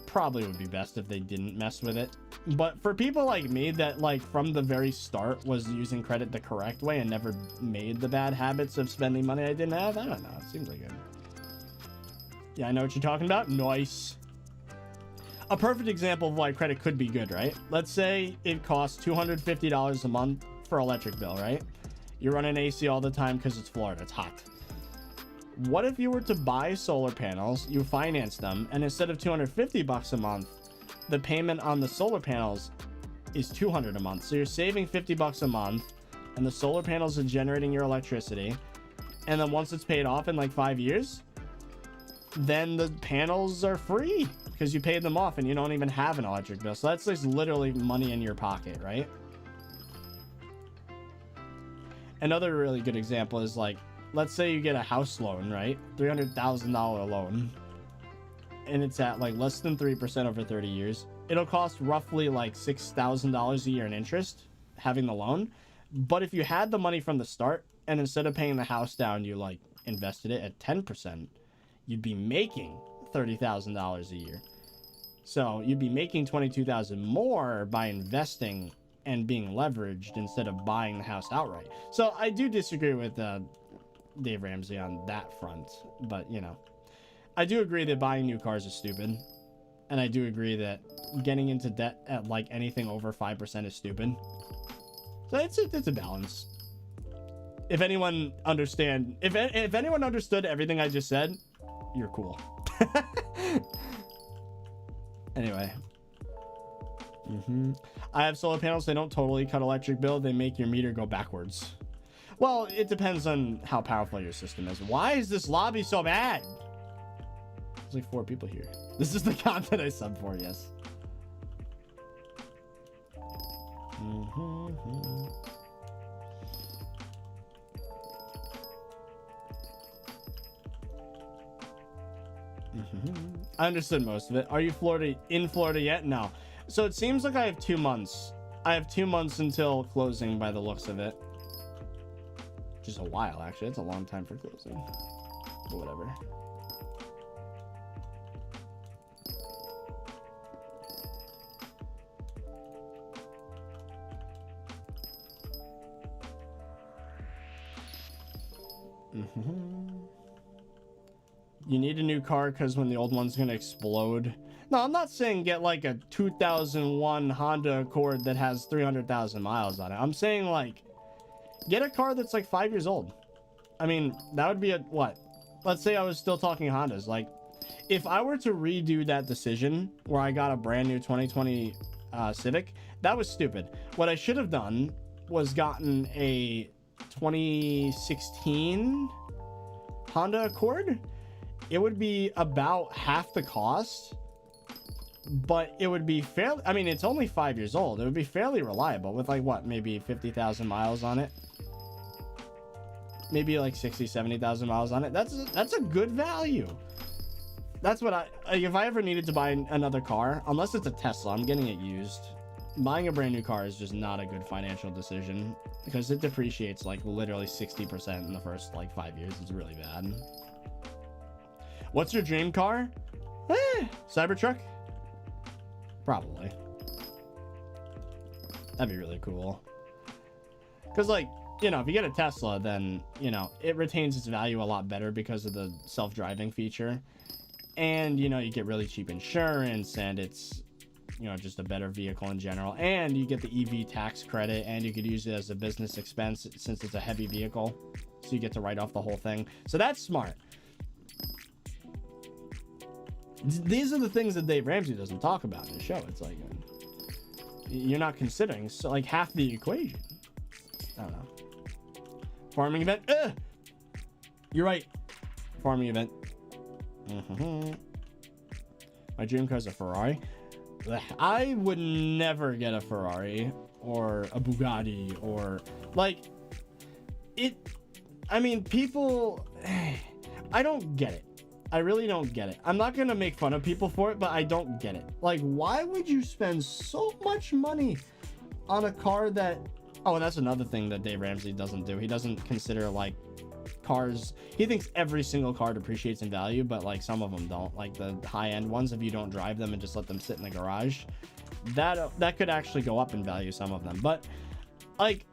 probably would be best if they didn't mess with it. But for people like me that like from the very start was using credit the correct way and never made the bad habits of spending money I didn't have, I don't know. It seems like it. Yeah, I know what you're talking about. Nice. A perfect example of why credit could be good, right? Let's say it costs $250 a month for electric bill, right? You're running AC all the time because it's Florida. It's hot. What if you were to buy solar panels, you finance them, and instead of $250 a month, the payment on the solar panels is $200 a month. So you're saving $50 a month, and the solar panels are generating your electricity. And then once it's paid off in like 5 years, then the panels are free because you paid them off and you don't even have an electric bill. So that's just literally money in your pocket, right? Another really good example is like, let's say you get a house loan, right? $300,000 loan. And it's at like less than 3% over 30 years. It'll cost roughly like $6,000 a year in interest having the loan. But if you had the money from the start and instead of paying the house down, you like invested it at 10%, you'd be making $30,000 a year. So you'd be making $22,000 more by investing and being leveraged instead of buying the house outright. So I do disagree with Dave Ramsey on that front, but you know, I do agree that buying new cars is stupid, and I do agree that getting into debt at like anything over 5% is stupid. So it's a balance. If anyone understood everything I just said, you're cool. Anyway. I have solar panels. They don't totally cut electric bill. They make your meter go backwards. Well, it depends on how powerful your system is. Why is this lobby so bad? There's like 4 people here. This is the content I sub for, yes. I understood most of it. Are you in Florida yet? No. So it seems like I have 2 months. I have 2 months until closing by the looks of it. Which is a while, actually. It's a long time for closing. But whatever. You need a new car because when the old one's gonna explode. No, I'm not saying get like a 2001 Honda Accord that has 300,000 miles on it. I'm saying like get a car that's like 5 years old. I mean, that would be a what? Let's say I was still talking Hondas. Like if I were to redo that decision where I got a brand new 2020 Civic, that was stupid. What I should have done was gotten a 2016 Honda Accord. It would be about half the cost, but it would be fairly, I mean, it's only 5 years old. It would be fairly reliable with like what, maybe 50,000 miles on it. Maybe like 60, 70,000 miles on it. That's a good value. That's what if I ever needed to buy another car, unless it's a Tesla, I'm getting it used. Buying a brand new car is just not a good financial decision because it depreciates like literally 60% in the first like 5 years. It's really bad. What's your dream car? Cybertruck? Probably. That'd be really cool. Because like, you know, if you get a Tesla, then, you know, it retains its value a lot better because of the self-driving feature. And, you know, you get really cheap insurance and it's, you know, just a better vehicle in general. And you get the EV tax credit and you could use it as a business expense since it's a heavy vehicle. So you get to write off the whole thing. So that's smart. These are the things that Dave Ramsey doesn't talk about in the show. It's like you're not considering so like half the equation. I don't know. Farming event. You're right. Farming event. My dream car is a Ferrari. I would never get a Ferrari or a Bugatti or like it. I mean, people. I don't get it. I really don't get it. I'm not gonna make fun of people for it, but I don't get it. Like, why would you spend so much money on a car that... Oh, and that's another thing that Dave Ramsey doesn't do. He doesn't consider, like, cars... He thinks every single car depreciates in value, but, like, some of them don't. Like, the high-end ones, if you don't drive them and just let them sit in the garage, that could actually go up in value, some of them. But, like,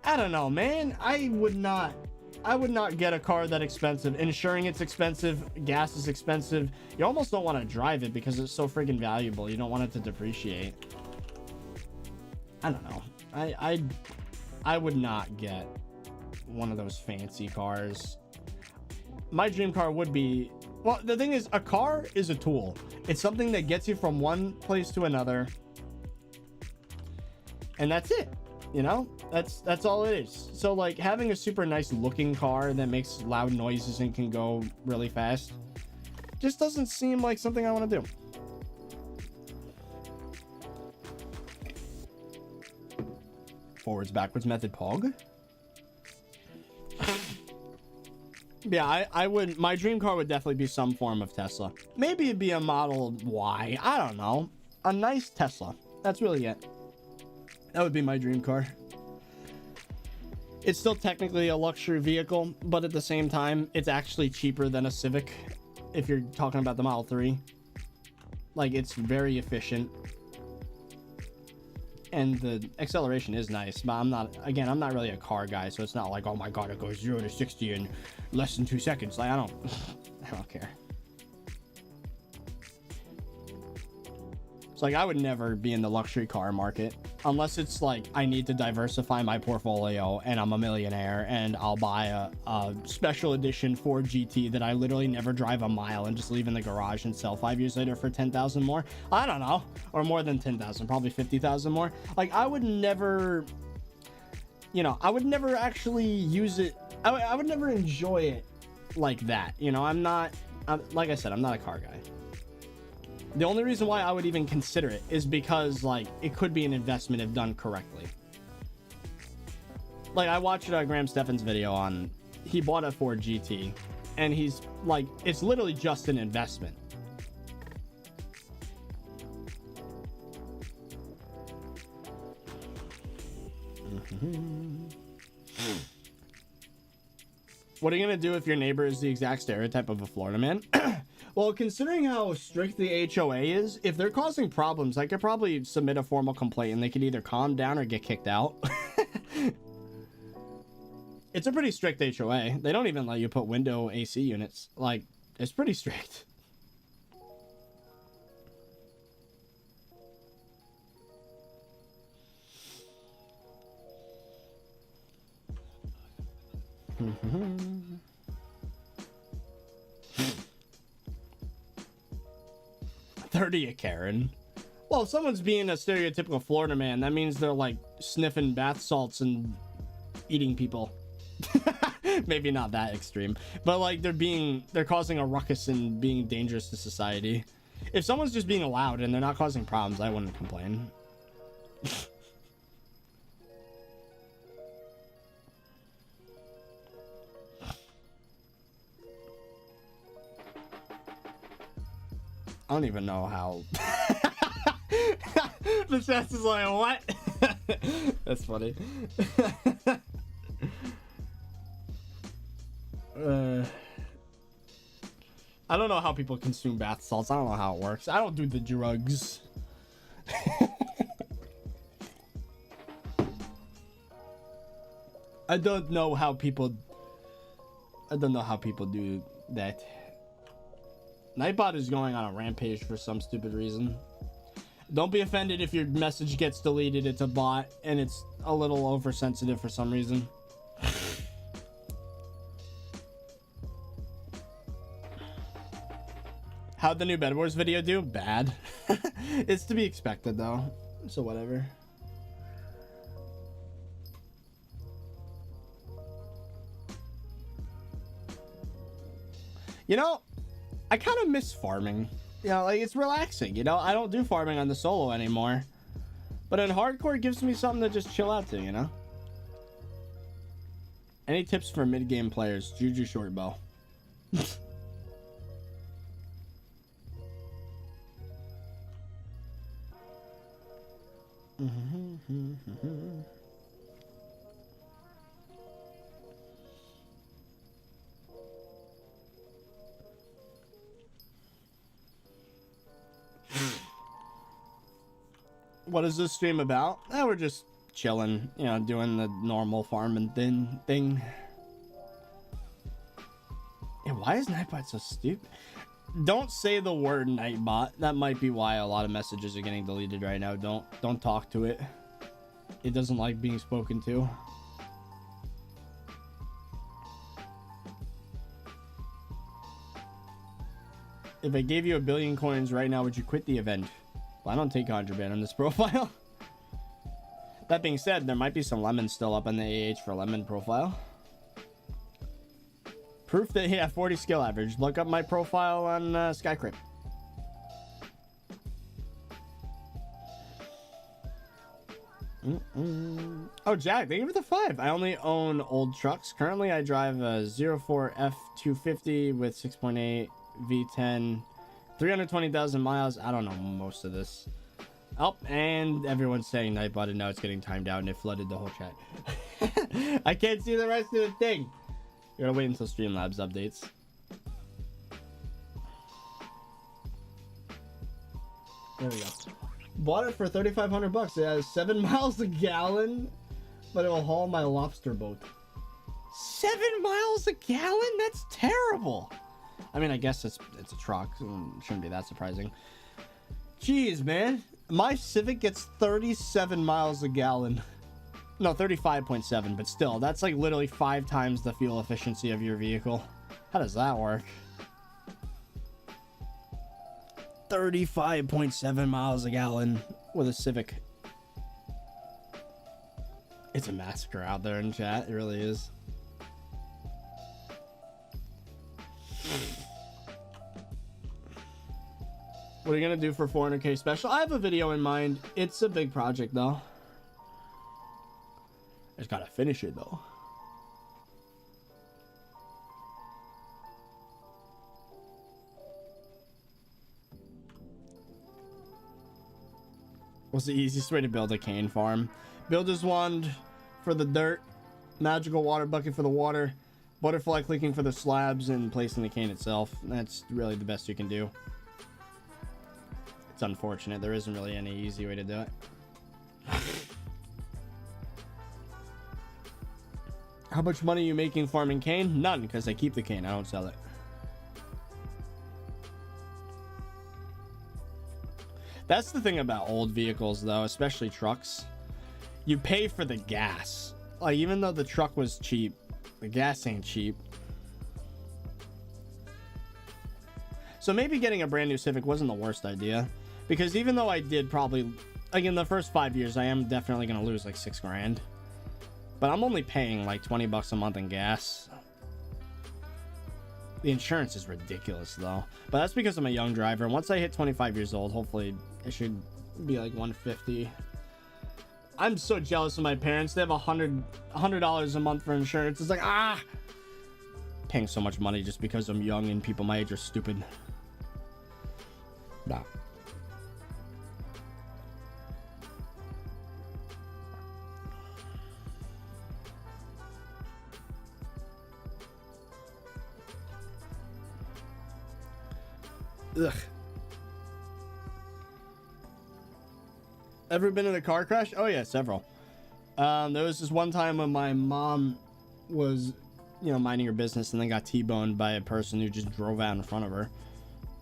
I don't know, man. I would not get a car that expensive. Insuring it's expensive. Gas is expensive. You almost don't want to drive it because it's so friggin' valuable. You don't want it to depreciate. I don't know. I would not get one of those fancy cars. my dream car would be, well, the thing is, a car is a tool. It's something that gets you from one place to another, and that's it. You know, that's all it is. So like having a super nice looking car that makes loud noises and can go really fast just doesn't seem like something I want to do. Forwards backwards method pog. Yeah, I would, my dream car would definitely be some form of Tesla. Maybe it'd be a Model Y, I don't know, a nice Tesla. That's really it. That would be my dream car. It's still technically a luxury vehicle, but at the same time, it's actually cheaper than a Civic if you're talking about the Model 3. Like, it's very efficient. And the acceleration is nice, but I'm not really a car guy, so it's not like, oh my god, it goes 0 to 60 in less than 2 seconds. Like, I don't care. It's like, I would never be in the luxury car market unless it's like I need to diversify my portfolio and I'm a millionaire and I'll buy a special edition Ford GT that I literally never drive a mile and just leave in the garage and sell 5 years later for 10,000 more. I don't know, or more than 10,000, probably 50,000 more. Like, I would never, you know, I would never actually use it. I would never enjoy it like that. You know, like I said, I'm not a car guy. The only reason why I would even consider it is because, like, it could be an investment if done correctly. Like, I watched Graham Stephan's video on, he bought a Ford GT, and he's like, it's literally just an investment. What are you gonna do if your neighbor is the exact stereotype of a Florida man? Well, considering how strict the HOA is, if they're causing problems, I could probably submit a formal complaint and they could either calm down or get kicked out. It's a pretty strict HOA. They don't even let you put window AC units. Like, it's pretty strict. $30 a Karen. Well, if someone's being a stereotypical Florida man, that means they're like sniffing bath salts and eating people. Maybe not that extreme, but like they're causing a ruckus and being dangerous to society. If someone's just being loud and they're not causing problems, I wouldn't complain. I don't even know how. The chest is like, what? That's funny. I don't know how people consume bath salts. I don't know how it works. I don't do the drugs. I don't know how people do that. Nightbot is going on a rampage for some stupid reason. Don't be offended if your message gets deleted. It's a bot and it's a little oversensitive for some reason. How'd the new Bed Wars video do? Bad. It's to be expected though, so whatever. You know, I kind of miss farming. You know, like, it's relaxing, you know? I don't do farming on the solo anymore. But in hardcore, it gives me something to just chill out to, you know? Any tips for mid-game players? Juju Shortbow. What is this stream about? We're just chilling, you know, doing the normal farming thing. Yeah, why is Nightbot so stupid? Don't say the word Nightbot. That might be why a lot of messages are getting deleted right now. Don't talk to it. It doesn't like being spoken to. If I gave you 1 billion coins right now, would you quit the event? Well, I don't take contraband on this profile. That being said, there might be some lemons still up on the AH for lemon profile. Proof that, yeah, 40 skill average. Look up my profile on Skycrypt. Oh, Jack, thank you for the 5. I only own old trucks. Currently, I drive a 04 F250 with 6.8 V10, 320,000 miles. I don't know most of this. Oh, and everyone's saying Nightbot, and now it's getting timed out, and it flooded the whole chat. I can't see the rest of the thing. You're gonna wait until Streamlabs updates. There we go. Bought it for 3,500 bucks. It has 7 miles a gallon, but it will haul my lobster boat. 7 miles a gallon? That's terrible. I mean, I guess it's a truck. So it shouldn't be that surprising. Jeez, man. My Civic gets 37 miles a gallon. No, 35.7, but still, that's like literally 5 times the fuel efficiency of your vehicle. How does that work? 35.7 miles a gallon with a Civic. It's a massacre out there in chat. It really is. What are you gonna do for 400k special? I have a video in mind. It's a big project though. I just gotta finish it though. What's the easiest way to build a cane farm? Builder's wand for the dirt, magical water bucket for the water, butterfly clicking for the slabs, and placing the cane itself. That's really the best you can do. It's unfortunate. There isn't really any easy way to do it. How much money are you making farming cane? None, because I keep the cane. I don't sell it. That's the thing about old vehicles, though, especially trucks. You pay for the gas. Like, even though the truck was cheap, the gas ain't cheap. So maybe getting a brand new Civic wasn't the worst idea. Because even though I did probably, like in the first 5 years, I am definitely going to lose like 6 grand. But I'm only paying like 20 bucks a month in gas. The insurance is ridiculous though. But that's because I'm a young driver. Once I hit 25 years old, hopefully it should be like 150. I'm so jealous of my parents. They have $100 a month for insurance. It's like, paying so much money just because I'm young and people my age are stupid. Nah. Ugh. Ever been in a car crash? Oh yeah, several. There was this one time when my mom was, minding her business and then got T-boned by a person who just drove out in front of her.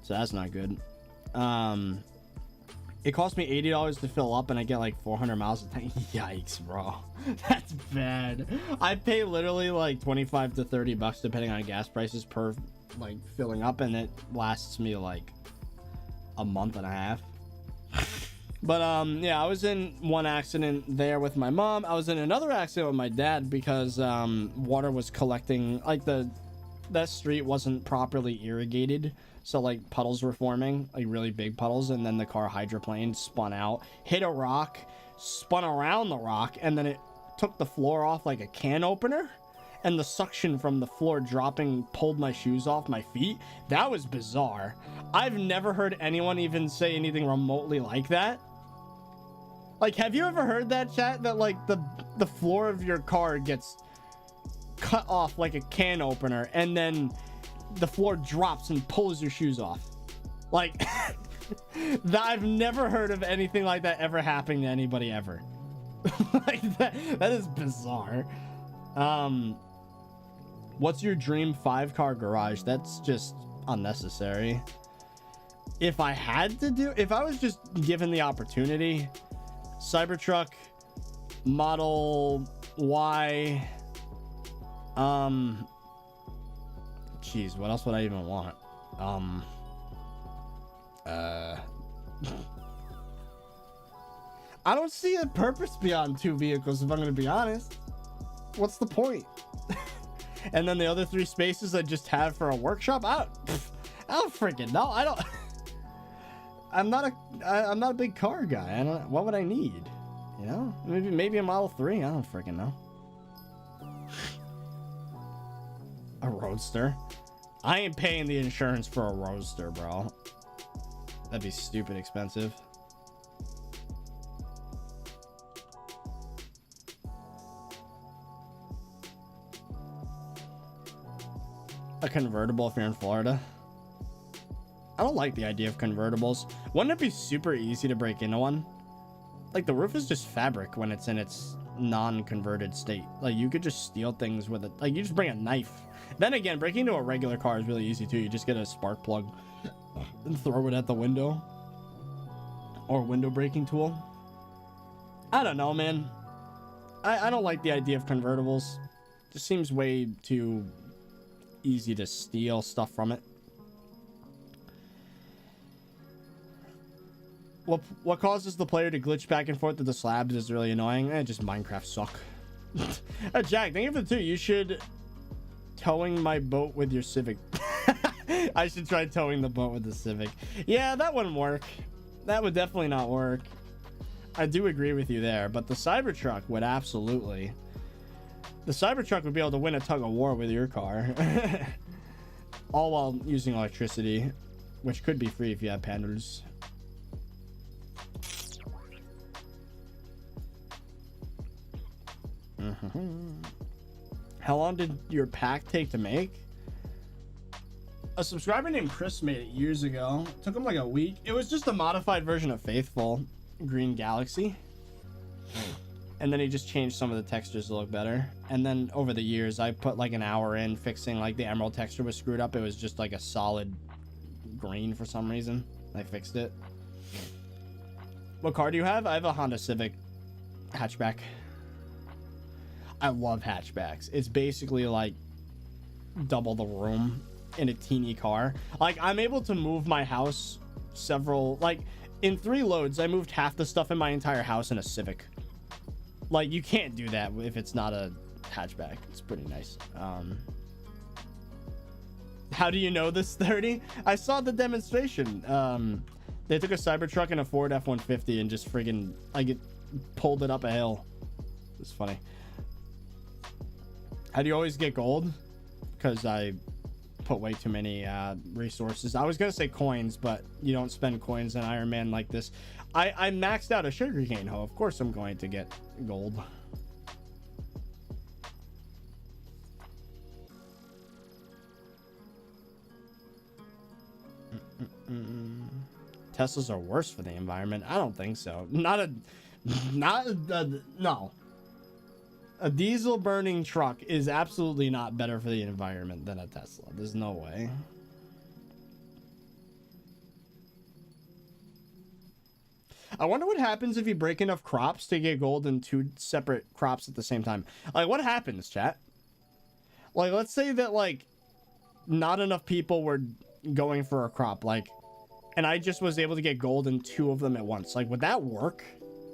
So that's not good. It cost me $80 to fill up and I get like 400 miles a tank. Yikes, bro. That's bad. I pay literally like 25 to 30 bucks depending on gas prices per like filling up, and it lasts me like a month and a half. But yeah, I was in one accident there with my mom. I was in another accident with my dad because water was collecting, like that street wasn't properly irrigated, so like puddles were forming, like really big puddles, and then the car hydroplaned, spun out, hit a rock, spun around the rock, and then it took the floor off like a can opener, and the suction from the floor dropping pulled my shoes off my feet. That was bizarre. I've never heard anyone even say anything remotely like that. Like, have you ever heard that, chat? That like the floor of your car gets cut off like a can opener, and then the floor drops and pulls your shoes off. Like, I've never heard of anything like that ever happening to anybody ever. Like that is bizarre. What's your dream 5-car garage? That's just unnecessary. If I was just given the opportunity, Cybertruck, Model Y, jeez, what else would I even want? I don't see a purpose beyond 2 vehicles, if I'm going to be honest. What's the point? And then the other 3 spaces I just have for a workshop? I don't freaking know. I don't... I'm not a big car guy. I don't... What would I need? You know? Maybe a Model 3. I don't freaking know. A Roadster? I ain't paying the insurance for a Roadster, bro. That'd be stupid expensive. A convertible if you're in Florida. I don't like the idea of convertibles. Wouldn't it be super easy to break into one? Like, the roof is just fabric when it's in its non-converted state. Like, you could just steal things with it. Like, you just bring a knife. Then again, breaking into a regular car is really easy too. You just get a spark plug and throw it at the window. Or window breaking tool. I don't know, man. I don't like the idea of convertibles. Just seems way too easy to steal stuff from it. What causes the player to glitch back and forth to the slabs is really annoying. Just Minecraft suck. Jack, thank you for the 2. You should towing my boat with your Civic. I should try towing the boat with the Civic. Yeah, that wouldn't work. That would definitely not work. I do agree with you there, but the Cybertruck would absolutely. The Cybertruck would be able to win a tug of war with your car. All while using electricity, which could be free if you have panels. How long did your pack take to make? A subscriber named Chris made it years ago. It took him like a week. It was just a modified version of Faithful Green Galaxy. And then he just changed some of the textures to look better. And then over the years, I put like an hour in fixing, like, the emerald texture was screwed up. It was just like a solid green for some reason. I fixed it. What car do you have? I have a Honda Civic hatchback. I love hatchbacks. It's basically like double the room in a teeny car. Like, I'm able to move my house several, like, in 3 loads, I moved half the stuff in my entire house in a Civic. Like, you can't do that if it's not a hatchback. It's pretty nice. How do you know this, 30? I saw the demonstration. They took a Cybertruck and a Ford F-150 and just friggin', like, it pulled it up a hill. It's funny. How do you always get gold? Because I put way too many resources. I was gonna say coins, but you don't spend coins in Iron Man like this. I maxed out a sugarcane hoe. Of course I'm going to get gold. Teslas are worse for the environment. I don't think so. No. A diesel burning truck is absolutely not better for the environment than a Tesla. There's no way. I wonder what happens if you break enough crops to get gold in 2 separate crops at the same time. Like, what happens, chat? Like, let's say that, like, not enough people were going for a crop, like, and I just was able to get gold in 2 of them at once. Like, would that work?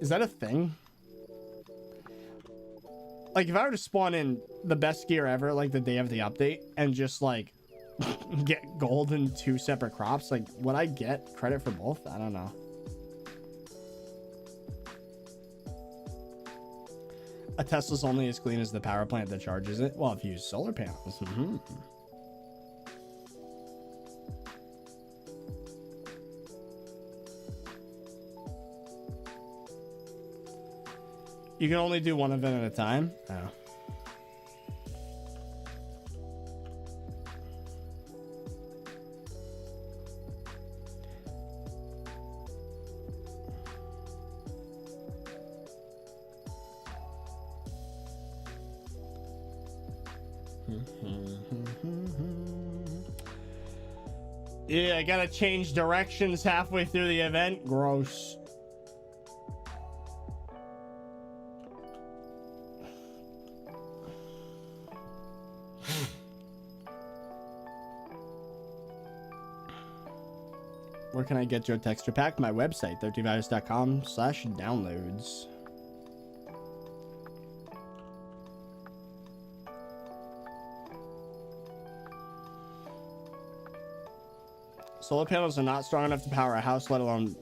Is that a thing? Like, if I were to spawn in the best gear ever, like, the day of the update, and just, like, get gold in 2 separate crops, like, would I get credit for both? I don't know. A Tesla's only as clean as the power plant that charges it. Well, if you use solar panels. You can only do one event at a time. Oh. Yeah, I gotta change directions halfway through the event. Gross. Where can I get your texture pack? My website, ThirtyVirus.com/downloads. Solar panels are not strong enough to power a house, let alone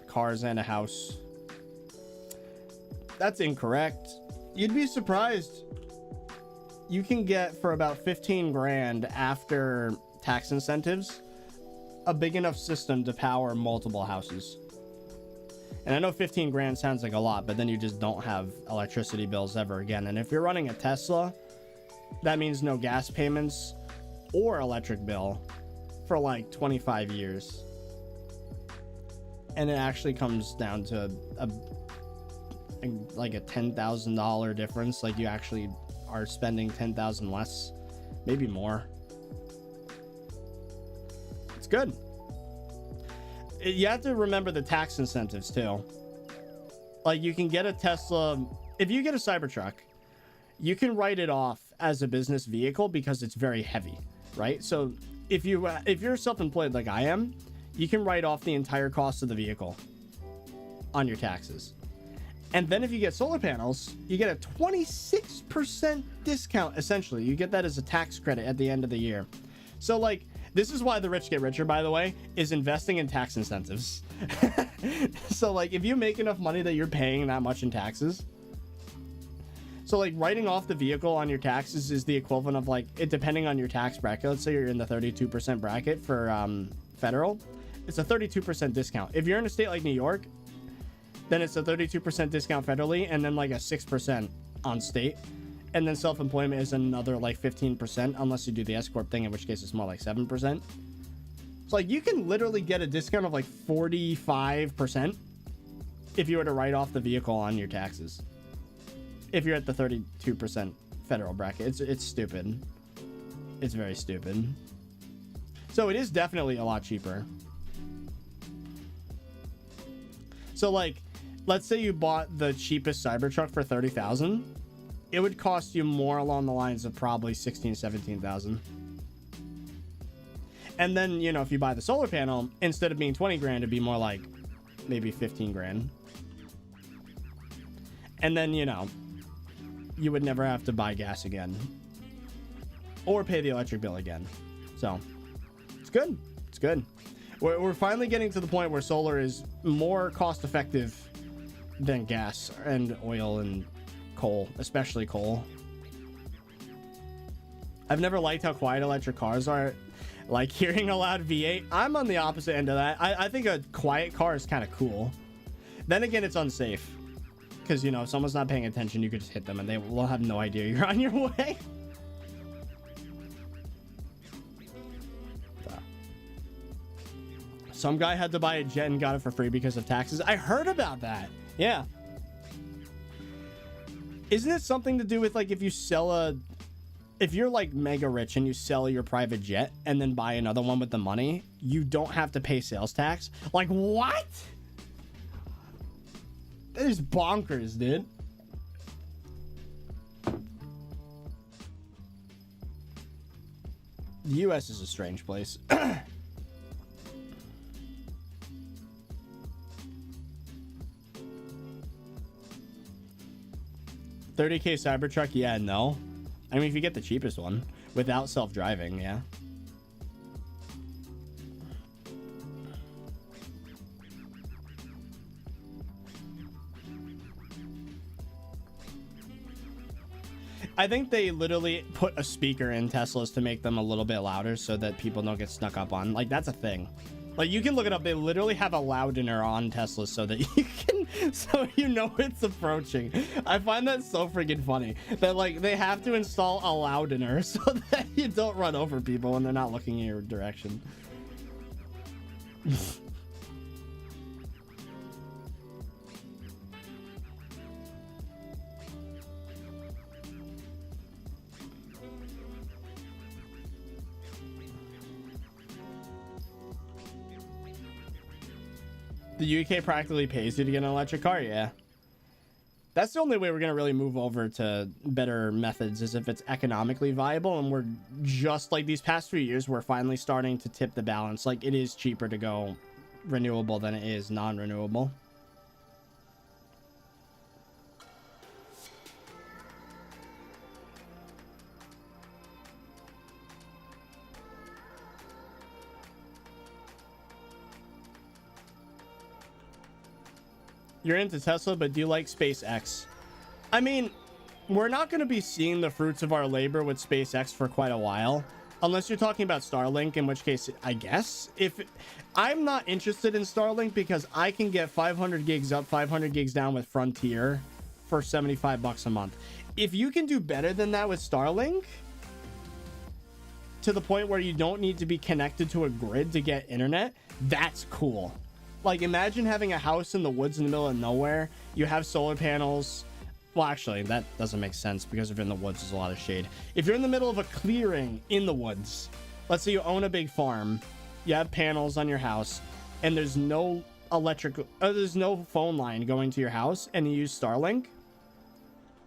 cars and a house. That's incorrect. You'd be surprised. You can get for about 15 grand after tax incentives a big enough system to power multiple houses. And I know 15 grand sounds like a lot, but then you just don't have electricity bills ever again. And if you're running a Tesla, that means no gas payments or electric bill for like 25 years. And it actually comes down to like a $10,000 difference. Like you actually are spending 10,000 less, maybe more. It's good. You have to remember the tax incentives too. Like you can get a Tesla. If you get a Cybertruck, you can write it off as a business vehicle because it's very heavy, right? So if you're self-employed like I am, you can write off the entire cost of the vehicle on your taxes. And then if you get solar panels, you get a 26% discount. Essentially, you get that as a tax credit at the end of the year. So like, this is why the rich get richer, by the way, is investing in tax incentives. So like, if you make enough money that you're paying that much in taxes, so like writing off the vehicle on your taxes is the equivalent of like, it depending on your tax bracket. Let's say you're in the 32% bracket for federal, it's a 32% discount. If you're in a state like New York, then it's a 32% discount federally, and then like a 6% on state. And then self-employment is another like 15%, unless you do the S-Corp thing, in which case it's more like 7%. So like you can literally get a discount of like 45% if you were to write off the vehicle on your taxes. If you're at the 32% federal bracket, it's stupid. It's very stupid. So it is definitely a lot cheaper. So like, let's say you bought the cheapest Cybertruck for 30,000, it would cost you more along the lines of probably 16, 17,000. And then, you know, if you buy the solar panel, instead of being 20 grand, it'd be more like maybe 15 grand. And then, you know, you would never have to buy gas again or pay the electric bill again. So it's good. It's good. We're finally getting to the point where solar is more cost effective than gas and oil and coal, especially coal. I've never liked how quiet electric cars are. Like hearing a loud V8, I'm on the opposite end of that. I think a quiet car is kind of cool. Then again, it's unsafe. Because, you know, if someone's not paying attention, you could just hit them and they will have no idea you're on your way. Some guy had to buy a jet and got it for free because of taxes. I heard about that. Yeah. Isn't it something to do with like if you sell if you're like mega rich and you sell your private jet and then buy another one with the money, you don't have to pay sales tax? Like what? That is bonkers, dude. The US is a strange place. 30K Cybertruck, yeah, no. I mean, if you get the cheapest one without self-driving, yeah. I think they literally put a speaker in Teslas to make them a little bit louder so that people don't get snuck up on. Like, that's a thing. Like, you can look it up. They literally have a loudener on Teslas so that you can, so you know it's approaching. I find that so freaking funny that, like, they have to install a loudener so that you don't run over people when they're not looking in your direction. The UK practically pays you to get an electric car, yeah. That's the only way we're going to really move over to better methods, is if it's economically viable. And we're just like these past few years, we're finally starting to tip the balance. Like, it is cheaper to go renewable than it is non-renewable. You're into Tesla, but do you like SpaceX? I mean, we're not going to be seeing the fruits of our labor with SpaceX for quite a while, unless you're talking about Starlink, in which case, I guess. I'm not interested in Starlink because I can get 500 gigs up, 500 gigs down with Frontier for $75 a month. If you can do better than that with Starlink, to the point where you don't need to be connected to a grid to get internet, that's cool. Like, imagine having a house in the woods in the middle of nowhere. You have solar panels. Well, actually, that doesn't make sense because if you're in the woods, there's a lot of shade. If you're in the middle of a clearing in the woods, let's say you own a big farm, you have panels on your house, and there's no there's no phone line going to your house, and you use Starlink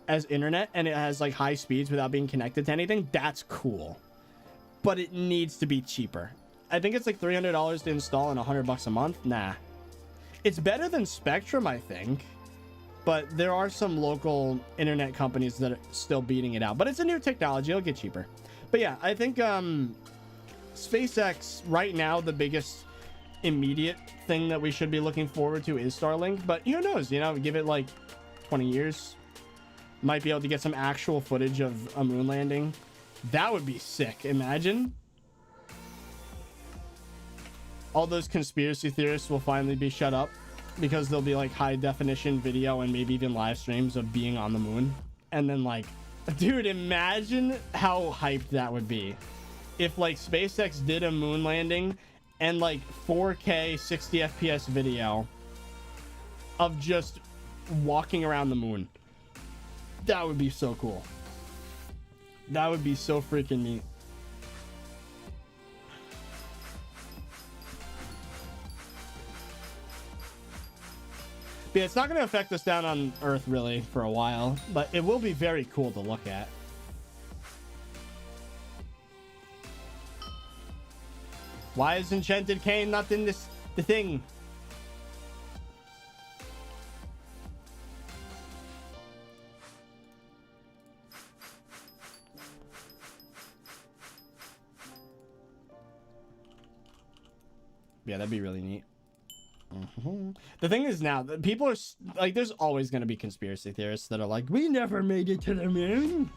as internet, and it has like high speeds without being connected to anything, that's cool. But it needs to be cheaper. I think it's like $300 to install and $100 a month. Nah. It's better than Spectrum, I think. But there are some local internet companies that are still beating it out. But it's a new technology. It'll get cheaper. But yeah, I think SpaceX, right now, the biggest immediate thing that we should be looking forward to is Starlink. But who knows? You know, give it like 20 years. Might be able to get some actual footage of a moon landing. That would be sick. Imagine. All those conspiracy theorists will finally be shut up because there'll be like high definition video and maybe even live streams of being on the moon. And then like, dude, imagine how hyped that would be if like SpaceX did a moon landing and like 4K 60 FPS video of just walking around the moon. That would be so cool. That would be so freaking neat. But yeah, it's not going to affect us down on Earth really for a while, but it will be very cool to look at. Why is Enchanted Cane not in the thing? Yeah, that'd be really neat. The thing is now that people are like, there's always going to be conspiracy theorists that are like, we never made it to the moon.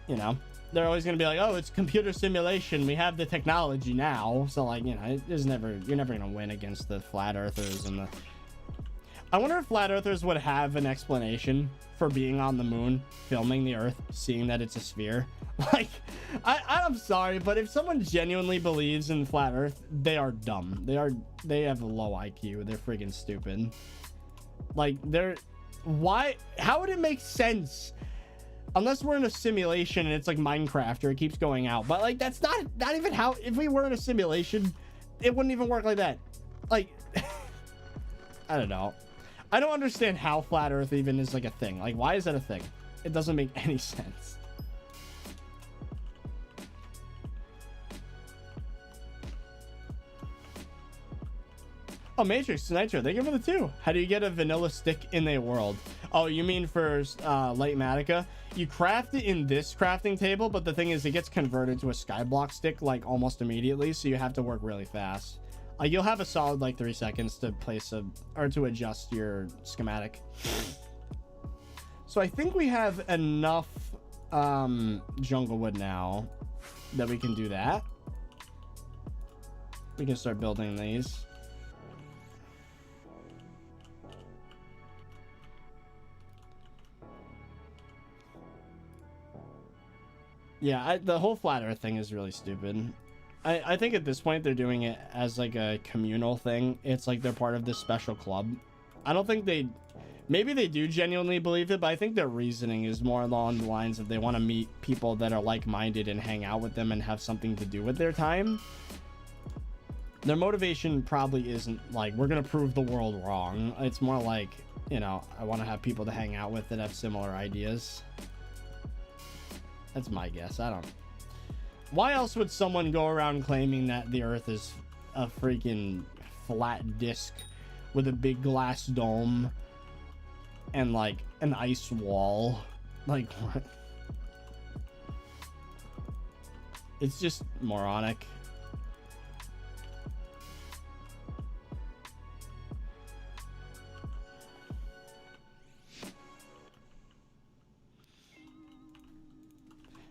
You know, they're always going to be like, oh, it's computer simulation. We have the technology now. So like, you know, you're never going to win against the flat earthers and the... I wonder if flat earthers would have an explanation for being on the moon, filming the Earth, seeing that it's a sphere. Like, I'm sorry, but if someone genuinely believes in flat Earth, they are dumb. They have a low IQ. They're freaking stupid. Like, how would it make sense? Unless we're in a simulation and it's like Minecraft or it keeps going out. But like, that's not even how, if we were in a simulation, it wouldn't even work like that. Like, I don't know. I don't understand how flat Earth even is like a thing. Like, why is that a thing? It doesn't make any sense. Oh, Matrix Nitro, thank you for the 2. How do you get a vanilla stick in a world? Oh, you mean for Light Matica? You craft it in this crafting table, but the thing is it gets converted to a skyblock stick like almost immediately, so you have to work really fast. You'll have a solid like 3 seconds to place to adjust your schematic. So I think we have enough jungle wood now that we can do that. We can start building these. Yeah, the whole flat earth thing is really stupid. I think at this point they're doing it as like a communal thing. It's like they're part of this special club. I don't think maybe they do genuinely believe it, but I think their reasoning is more along the lines of they want to meet people that are like-minded and hang out with them and have something to do with their time. Their motivation probably isn't like, we're gonna prove the world wrong. It's more like, you know, I want to have people to hang out with that have similar ideas. That's my guess. I don't. Why else would someone go around claiming that the Earth is a freaking flat disc with a big glass dome and like an ice wall? Like, what? It's just moronic.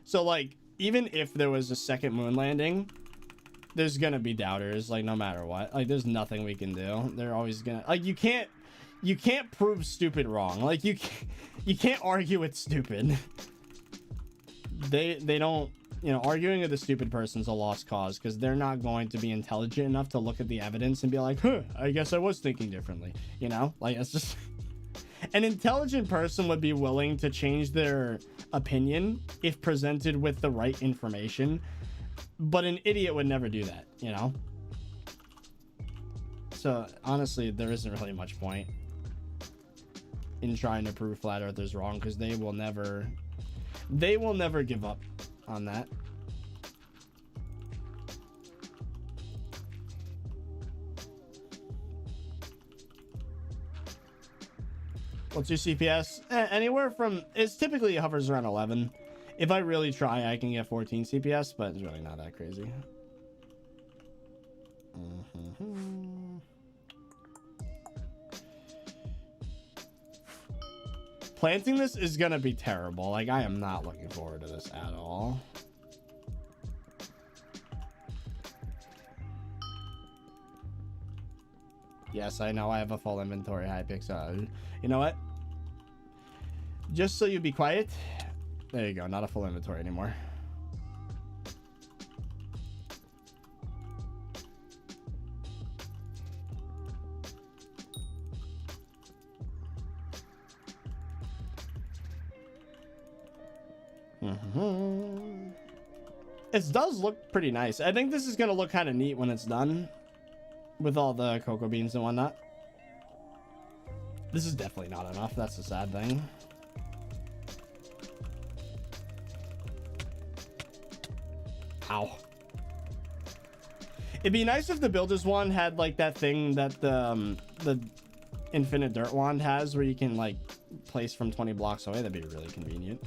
So like, even if there was a second moon landing, there's gonna be doubters, like no matter what. Like there's nothing we can do. They're always gonna, like, you can't prove stupid wrong. Like you can't argue with stupid. They don't, you know, arguing with a stupid person's a lost cause, because they're not going to be intelligent enough to look at the evidence and be like, huh, I guess I was thinking differently. You know, like it's just an intelligent person would be willing to change their opinion if presented with the right information, but an idiot would never do that, you know? So honestly, there isn't really much point in trying to prove flat earthers wrong, because they will never give up on that. What's your CPS? Anywhere from, it's typically hovers around 11. If I really try, I can get 14 CPS, but it's really not that crazy. Planting this is gonna be terrible. Like, I am not looking forward to this at all. Yes, I know I have a full inventory, Hypixel. You know what? Just so you be quiet. There you go. Not a full inventory anymore. It does look pretty nice. I think this is going to look kind of neat when it's done with all the cocoa beans and whatnot. This is definitely not enough. That's the sad thing. Ow. It'd be nice if the builder's wand had like that thing that the infinite dirt wand has, where you can like place from 20 blocks away. That'd be really convenient.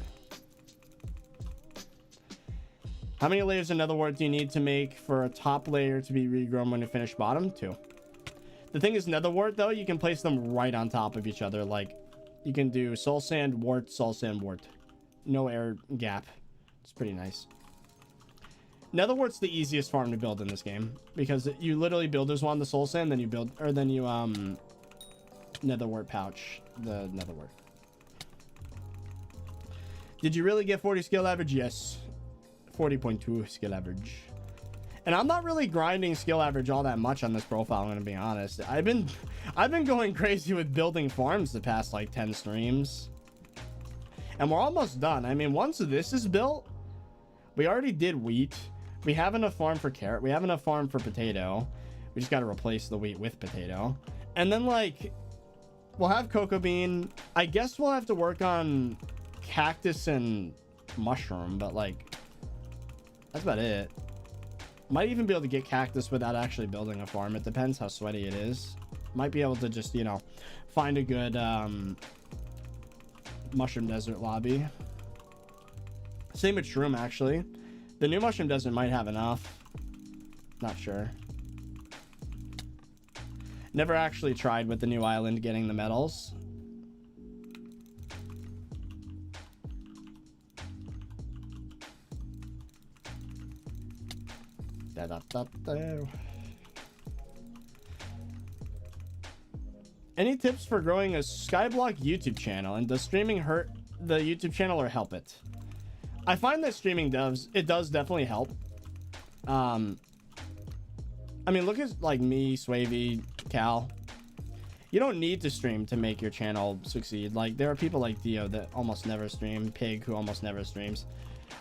How many layers of netherwort do you need to make for a top layer to be regrown when you finish bottom? 2. The thing is, netherwort though, you can place them right on top of each other. Like, you can do soul sand, wart, soul sand, wart. No air gap. It's pretty nice. Netherwart's the easiest farm to build in this game, because you literally builders wand the soul sand, then you build, or then you netherwort pouch the netherwort. Did you really get 40 skill average? Yes. 40.2 skill average. And I'm not really grinding skill average all that much on this profile, I'm gonna be honest. I've been going crazy with building farms the past like 10 streams. And we're almost done. I mean, once this is built, we already did wheat. We have enough farm for carrot. We have enough farm for potato. We just got to replace the wheat with potato. And then like, we'll have cocoa bean. I guess we'll have to work on cactus and mushroom, but like, that's about it. Might even be able to get cactus without actually building a farm. It depends how sweaty it is. Might be able to just, you know, find a good mushroom desert lobby. Same with shroom, actually. The new mushroom desert might have enough. Not sure. Never actually tried with the new island getting the metals. Any tips for growing a SkyBlock YouTube channel, and does streaming hurt the YouTube channel or help it? I find that streaming does definitely help. I mean, look at like me, Swavey, Cal. You don't need to stream to make your channel succeed. Like, there are people like Dio that almost never stream, Pig, who almost never streams.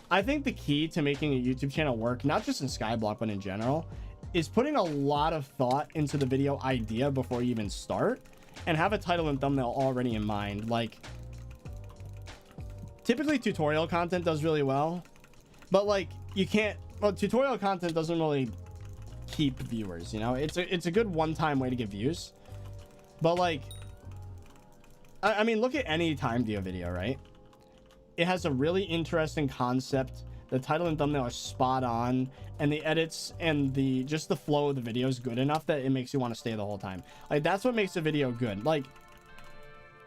I think the key to making a YouTube channel work, not just in SkyBlock, but in general, is putting a lot of thought into the video idea before you even start. and have a title and thumbnail already in mind. Like, typically tutorial content does really well, but like you can't, well, tutorial content doesn't really keep viewers, you know. It's a good one-time way to get views, but like I mean, look at any time video video, right? It has a really interesting concept. The title and thumbnail are spot on, and the edits and the just the flow of the video is good enough that it makes you want to stay the whole time. Like, that's what makes a video good. Like,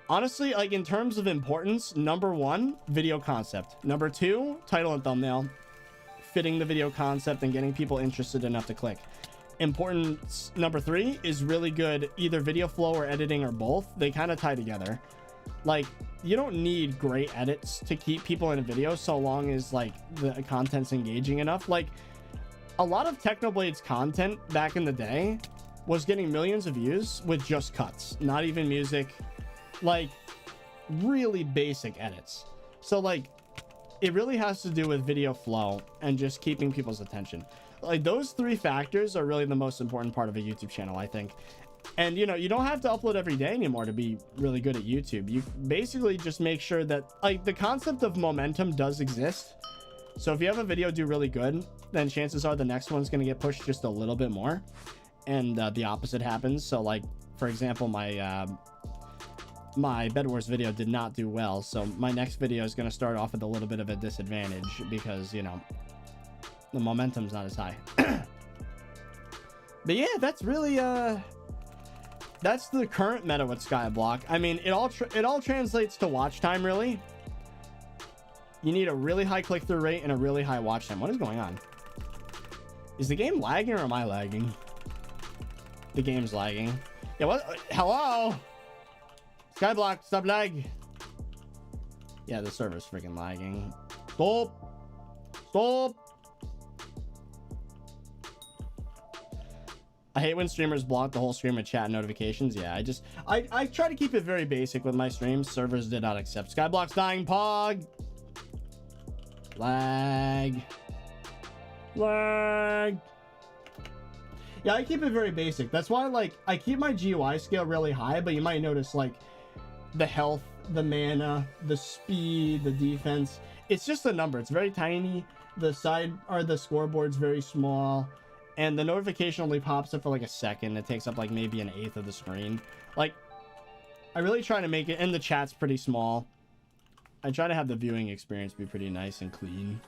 honestly, like in terms of importance, number 1, video concept. Number 2, title and thumbnail, fitting the video concept and getting people interested enough to click. Importance number 3 is really good either video flow or editing or both. They kind of tie together. Like, you don't need great edits to keep people in a video so long as like the content's engaging enough. Like, a lot of Technoblade's content back in the day was getting millions of views with just cuts, not even music, like really basic edits. So like, it really has to do with video flow and just keeping people's attention. Like, those 3 factors are really the most important part of a YouTube channel, I think. And you know, you don't have to upload every day anymore to be really good at YouTube. You basically just make sure that like the concept of momentum does exist. So if you have a video do really good, then chances are the next one's going to get pushed just a little bit more, and the opposite happens. So like, for example, my my Bed Wars video did not do well, so my next video is going to start off with a little bit of a disadvantage because, you know, the momentum's not as high. But yeah, that's really that's the current meta with SkyBlock. I mean, it all translates to watch time, really. You need a really high click-through rate and a really high watch time. What is going on? Is the game lagging or am I lagging? The game's lagging. Yeah, what? Hello? SkyBlock, stop lag. Yeah, the server's freaking lagging. Stop. Stop. I hate when streamers block the whole stream with chat notifications. Yeah, I try to keep it very basic with my streams. Servers did not accept. SkyBlock's dying, Pog. Lag. Lag. Yeah, I keep it very basic. That's why, like, I keep my GUI scale really high, but you might notice, like, the health, the mana, the speed, the defense. It's just a number. It's very tiny. The scoreboard's very small. And the notification only pops up for like a second. It takes up like maybe an eighth of the screen. Like, I really try to make it, and the chat's pretty small. I try to have the viewing experience be pretty nice and clean.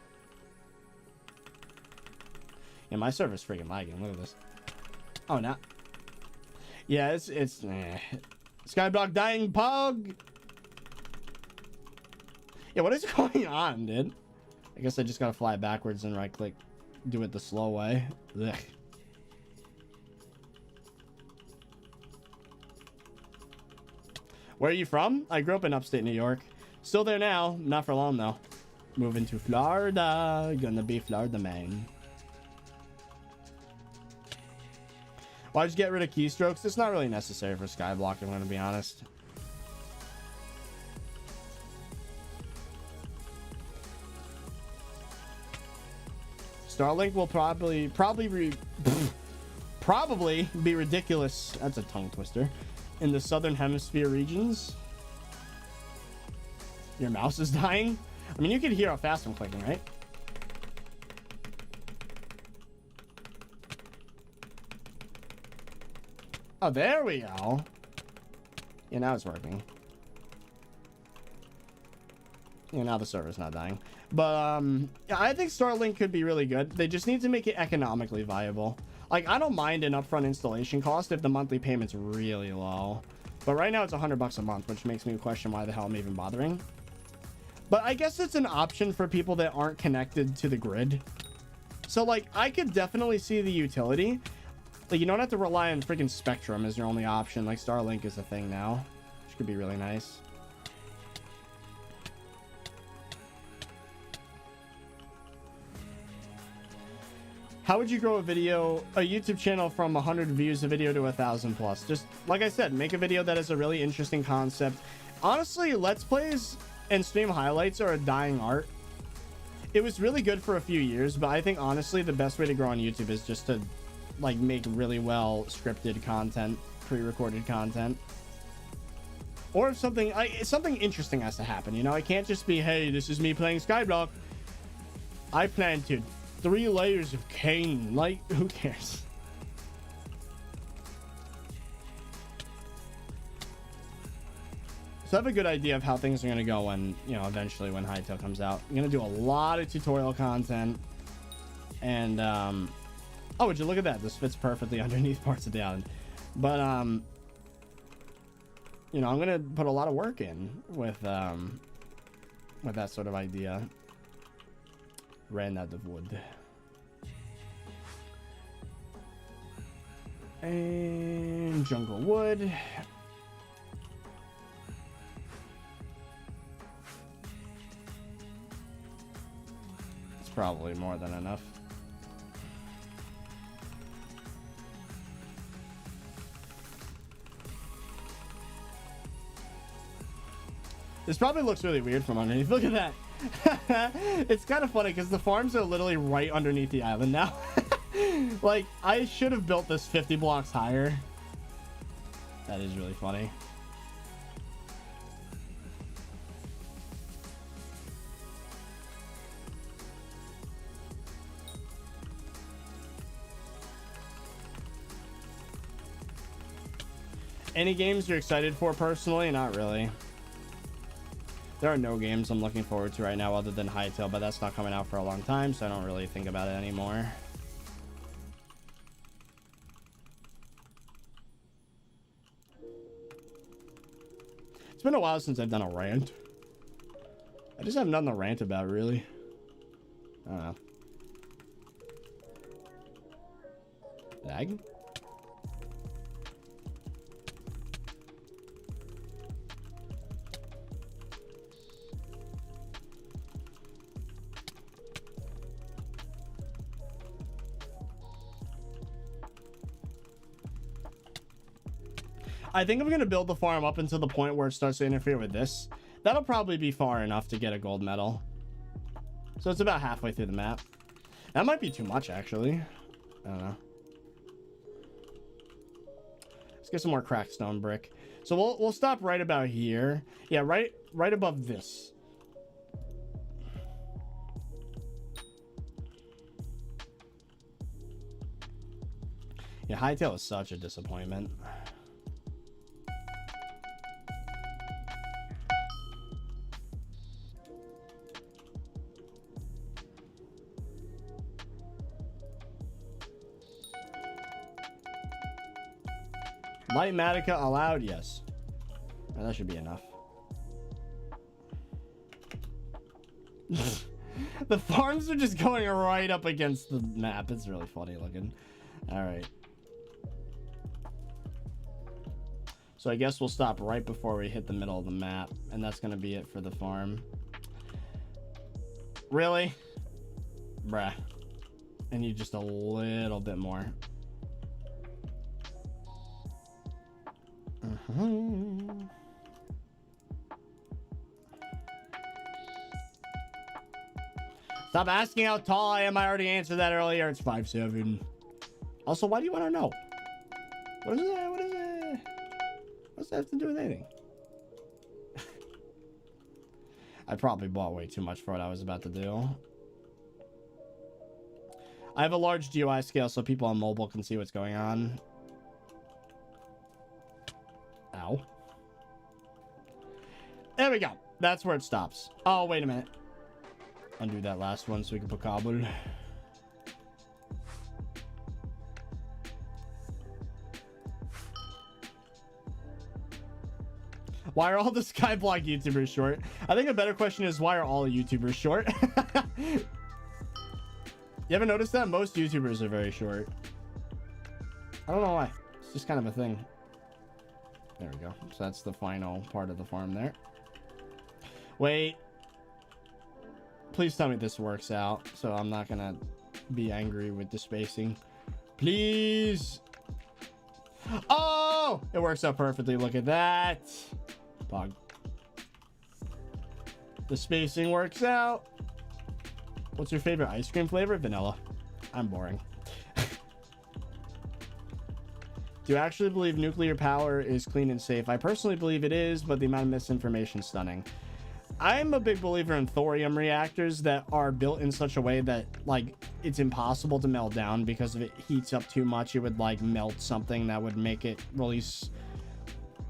Yeah, my server's freaking lagging. Look at this. Oh, no. Yeah, it's SkyBlock dying, Pog. Yeah, what is going on, dude? I guess I just gotta fly backwards and right click. Do it the slow way. Ugh. Where are you from? I grew up in upstate New York. Still there now. Not for long though. Moving to Florida. Gonna be Florida man. Why'd you get rid of keystrokes? It's not really necessary for SkyBlock, I'm gonna be honest. Starlink will probably be ridiculous. That's a tongue twister. In the southern hemisphere regions. Your mouse is dying. I mean, you can hear how fast I'm clicking, right? Oh, there we go. Yeah, now it's working. Yeah, now the server's not dying. But yeah, I think Starlink could be really good. They just need to make it economically viable. Like, I don't mind an upfront installation cost if the monthly payment's really low. But right now it's $100 a month, which makes me question why the hell I'm even bothering. But I guess it's an option for people that aren't connected to the grid. So like, I could definitely see the utility. Like, you don't have to rely on freaking Spectrum as your only option. Like, Starlink is a thing now, which could be really nice. How would you grow a YouTube channel from 100 views a video to 1,000 plus? Just like I said, make a video that has a really interesting concept. Honestly, Let's Plays and stream highlights are a dying art. It was really good for a few years, but I think honestly the best way to grow on YouTube is just to like make really well scripted content, pre-recorded content. Or if something interesting has to happen, you know? I can't just be, hey, this is me playing Skyblock. I planted 3 layers of cane. Like, who cares? So I have a good idea of how things are going to go when, you know, eventually when Hytale comes out. I'm going to do a lot of tutorial content. And, oh, would you look at that? This fits perfectly underneath parts of the island. But, you know, I'm going to put a lot of work in with that sort of idea. Ran out of wood. And jungle wood. It's probably more than enough. This probably looks really weird from underneath. Look at that. It's kind of funny because the farms are literally right underneath the island now. Like, I should have built this 50 blocks higher. That is really funny. Any games you're excited for personally? Not really. There are no games I'm looking forward to right now other than Hytale, but that's not coming out for a long time, so I don't really think about it anymore. It's been a while since I've done a rant. I just have nothing to rant about, really. I don't know. Lag? I think I'm going to build the farm up until the point where it starts to interfere with this. That'll probably be far enough to get a gold medal. So it's about halfway through the map. That might be too much, actually. I don't know. Let's get some more cracked stone brick. So we'll stop right about here. Yeah, right above this. Yeah, Hytale is such a disappointment. Light Matica allowed, yes. Oh, that should be enough. The farms are just going right up against the map. It's really funny looking. All right. So I guess we'll stop right before we hit the middle of the map, and that's gonna be it for the farm. Really? Bruh. I need just a little bit more. Stop asking how tall I am. I already answered that earlier. It's 5'7". Also, why do you want to know? What is that? What is that? What's that have to do with anything? I probably bought way too much for what I was about to do. I have a large GUI scale so people on mobile can see what's going on. Ow. There we go. That's where it stops. Oh, wait a minute. Undo that last one so we can put cobble. Why are all the Skyblock YouTubers short? I think a better question is, why are all YouTubers short? You ever noticed that? Most YouTubers are very short. I don't know why. It's just kind of a thing. There we go. So that's the final part of the farm there. Wait. Please tell me this works out, so I'm not gonna be angry with the spacing. Please. Oh! It works out perfectly. Look at that. Pog. The spacing works out. What's your favorite ice cream flavor? Vanilla. I'm boring. Do you actually believe nuclear power is clean and safe? I personally believe it is, but the amount of misinformation is stunning. I'm a big believer in thorium reactors that are built in such a way that, like, it's impossible to melt down, because if it heats up too much, it would, like, melt something that would make it release,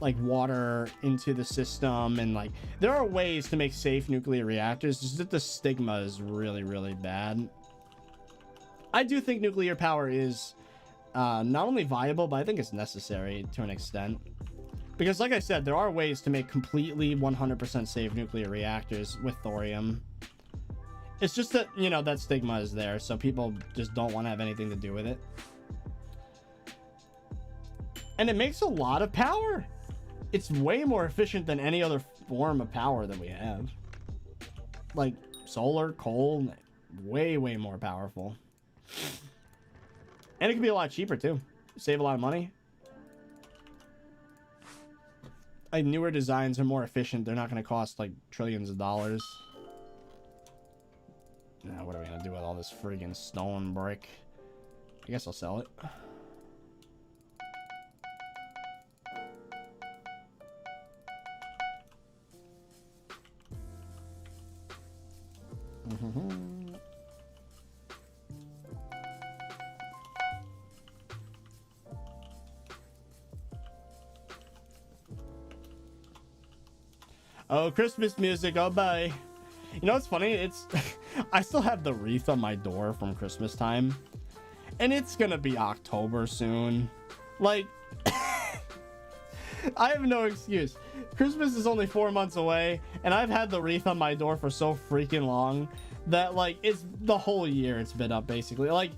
like, water into the system. And, like, there are ways to make safe nuclear reactors, just that the stigma is really, really bad. I do think nuclear power is not only viable, but I think it's necessary to an extent. Because, like I said, there are ways to make completely 100% safe nuclear reactors with thorium. It's just that, you know, that stigma is there, so people just don't want to have anything to do with it. And it makes a lot of power. It's way more efficient than any other form of power that we have. Like, solar, coal, way, way more powerful. And it can be a lot cheaper, too. Save a lot of money. Like, newer designs are more efficient. They're not going to cost like trillions of dollars. Now, what are we going to do with all this friggin' stone brick? I guess I'll sell it. Oh, Christmas music. Oh, bye. You know what's funny? It's I still have the wreath on my door from Christmas time, and it's gonna be October soon. Like, I have no excuse. Christmas is only 4 months away, and I've had the wreath on my door for so freaking long that, like, it's the whole year it's been up, basically. Like,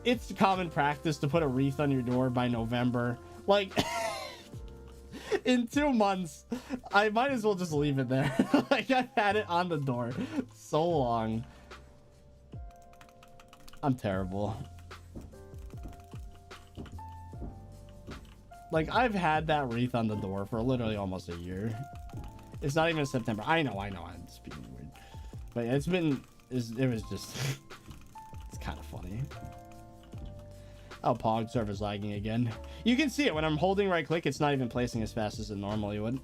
it's common practice to put a wreath on your door by November. Like, in 2 months, I might as well just leave it there. Like, I've had it on the door so long. I'm terrible. Like, I've had that wreath on the door for literally almost a year. It's not even September. I know, I'm speaking weird. But yeah, it was just, it's kind of funny. Oh, Pog server's lagging again. You can see it when I'm holding right click. It's not even placing as fast as it normally would.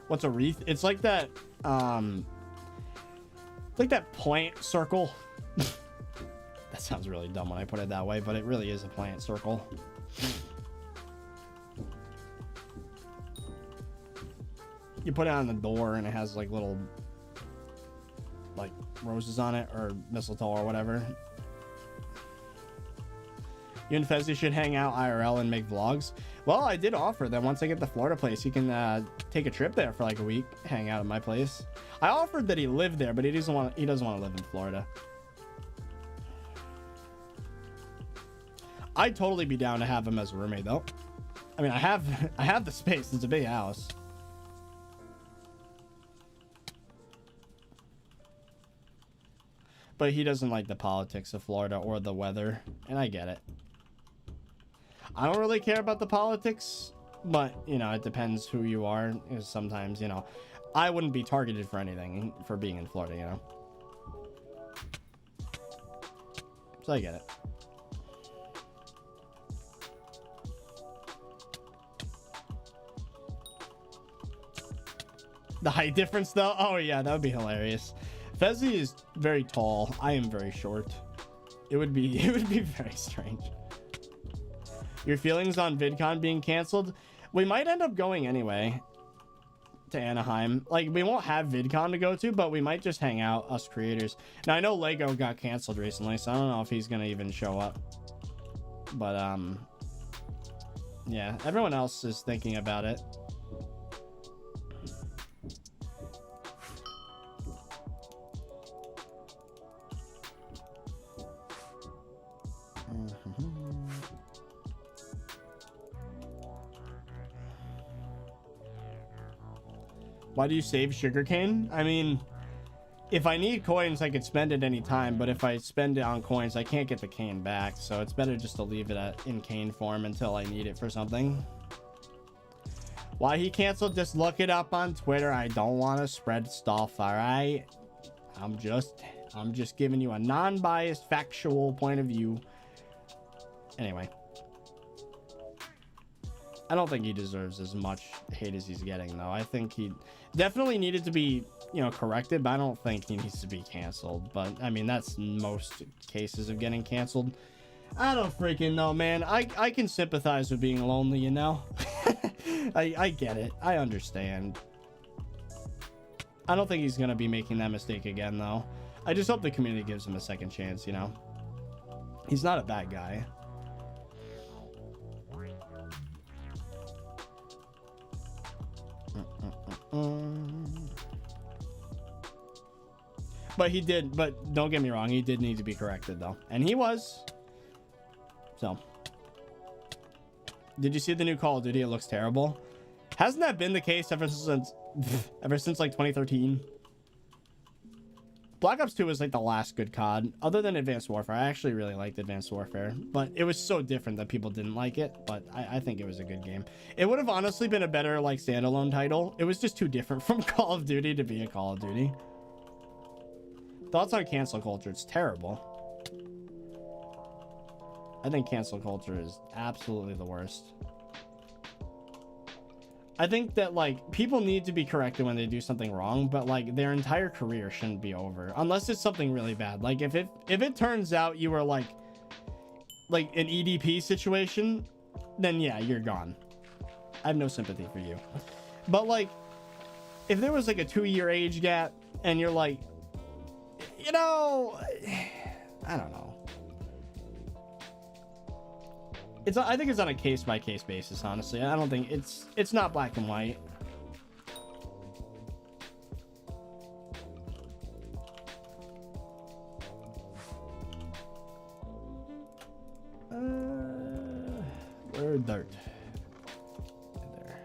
What's a wreath? It's like that, like that plant circle. That sounds really dumb when I put it that way, but it really is a plant circle. You put it on the door and it has like little, like, roses on it, or mistletoe or whatever. You and Fezzy should hang out IRL and make vlogs. Well, I did offer that once I get the Florida place, you can take a trip there for like a week, hang out at my place. I offered that he lived there, but he doesn't want to live in Florida. I'd totally be down to have him as a roommate though. I mean, I have the space. It's a big house. But he doesn't like the politics of Florida or the weather, and I get it. I don't really care about the politics, but, you know, it depends who you are. Sometimes, you know, I wouldn't be targeted for anything for being in Florida, you know. So I get it. The height difference, though? Oh, yeah, that would be hilarious. Fezzy is very tall. I am very short. It would be very strange. Your feelings on VidCon being canceled? We might end up going anyway to Anaheim. Like, we won't have VidCon to go to, but we might just hang out, us creators. Now, I know Lego got canceled recently, so I don't know if he's gonna even show up. But, yeah, everyone else is thinking about it. Why do you save sugarcane? I mean, if I need coins, I could spend it any time, but if I spend it on coins, I can't get the cane back, so it's better just to leave it in cane form until I need it for something. Why he canceled? Just look it up on Twitter. I don't want to spread stuff, all right? I'm just I'm just giving you a non-biased, factual point of view. Anyway. I don't think he deserves as much hate as he's getting, though. I think he definitely needed to be, you know, corrected, but I don't think he needs to be canceled. But, I mean, that's most cases of getting canceled. I don't freaking know, man. I can sympathize with being lonely, you know? I get it. I understand. I don't think he's going to be making that mistake again, though. I just hope the community gives him a second chance, you know? He's not a bad guy. But don't get me wrong, he did need to be corrected, though. And he was. So. Did you see the new Call of Duty? It looks terrible. Hasn't that been the case ever since like 2013? Black Ops 2 was like the last good COD, other than Advanced Warfare. I actually really liked Advanced Warfare, but it was so different that people didn't like it. But I think it was a good game. It would have honestly been a better like standalone title. It was just too different from Call of Duty to be a Call of Duty. Thoughts on cancel culture? It's terrible. I think cancel culture is absolutely the worst. I think that like people need to be corrected when they do something wrong, but like their entire career shouldn't be over unless it's something really bad. Like if it turns out you were like an EDP situation, then yeah, you're gone. I have no sympathy for you. But like if there was like a 2-year age gap and you're like, you know, I don't know. I think it's on a case-by-case basis, honestly. I don't think it's not black and white. Where dirt? There.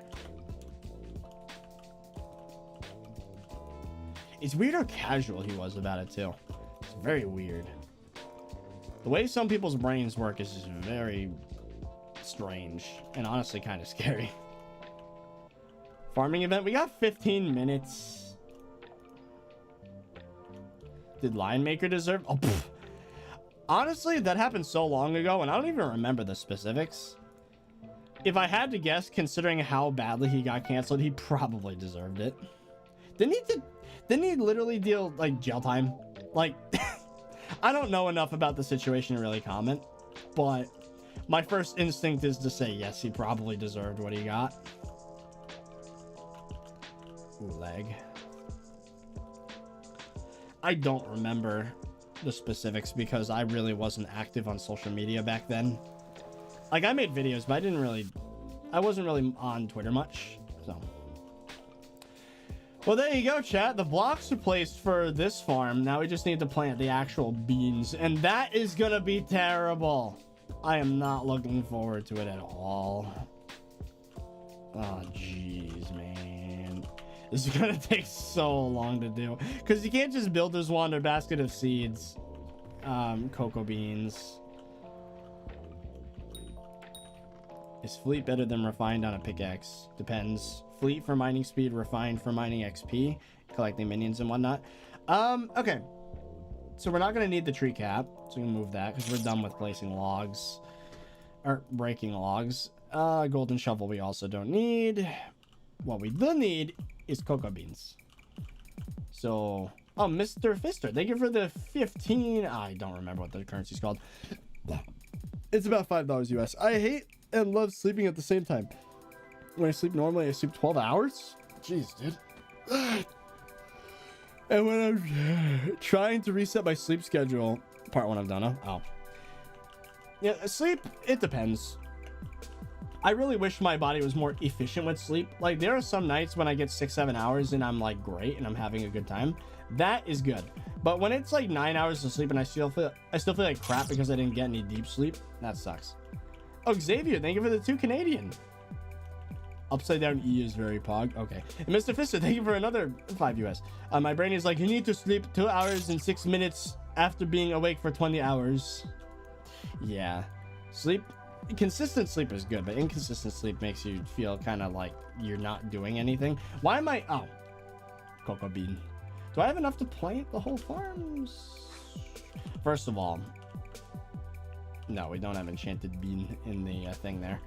It's weird how casual he was about it too. It's very weird. The way some people's brains work is just very strange and honestly kind of scary. Farming event, we got 15 minutes. Did Lion Maker deserve? Oh, pff. Honestly, that happened so long ago and I don't even remember the specifics. If I had to guess, considering how badly he got canceled, he probably deserved it. Didn't he literally deal like jail time? Like I don't know enough about the situation to really comment, but my first instinct is to say yes, he probably deserved what he got. Ooh, lag. I don't remember the specifics because I really wasn't active on social media back then. Like I made videos, but I wasn't really on Twitter much. So, well, there you go, chat. The blocks are placed for this farm. Now we just need to plant the actual beans, and that is gonna be terrible. I am not looking forward to it at all. Oh, jeez, man. This is gonna take so long to do. Because you can't just build this wand or basket of seeds. Cocoa beans. Is fleet better than refined on a pickaxe? Depends. Fleet for mining speed, refined for mining XP, collecting minions and whatnot. Okay. So we're not going to need the tree cap. So we can move that because we're done with placing logs. Or breaking logs. Golden shovel we also don't need. What we do need is cocoa beans. So, oh, Mr. Fister, thank you for the 15. I don't remember what the currency's called. It's about $5 US. I hate and love sleeping at the same time. When I sleep normally, I sleep 12 hours. Jeez, dude. And when I'm trying to reset my sleep schedule, part one I've done. Oh. Yeah, sleep, it depends. I really wish my body was more efficient with sleep. Like, there are some nights when I get 6-7 hours and I'm like great and I'm having a good time. That is good. But when it's like 9 hours of sleep and I still feel like crap because I didn't get any deep sleep, that sucks. Oh, Xavier, thank you for the 2 Canadian. Upside down E is very pog. Okay. And Mr. Fister, thank you for another 5 US. My brain is like, you need to sleep 2 hours and 6 minutes after being awake for 20 hours. Yeah. Sleep, consistent sleep is good, but inconsistent sleep makes you feel kind of like you're not doing anything. Why am I, oh, cocoa bean. Do I have enough to plant the whole farms? First of all, no, we don't have enchanted bean in the thing there.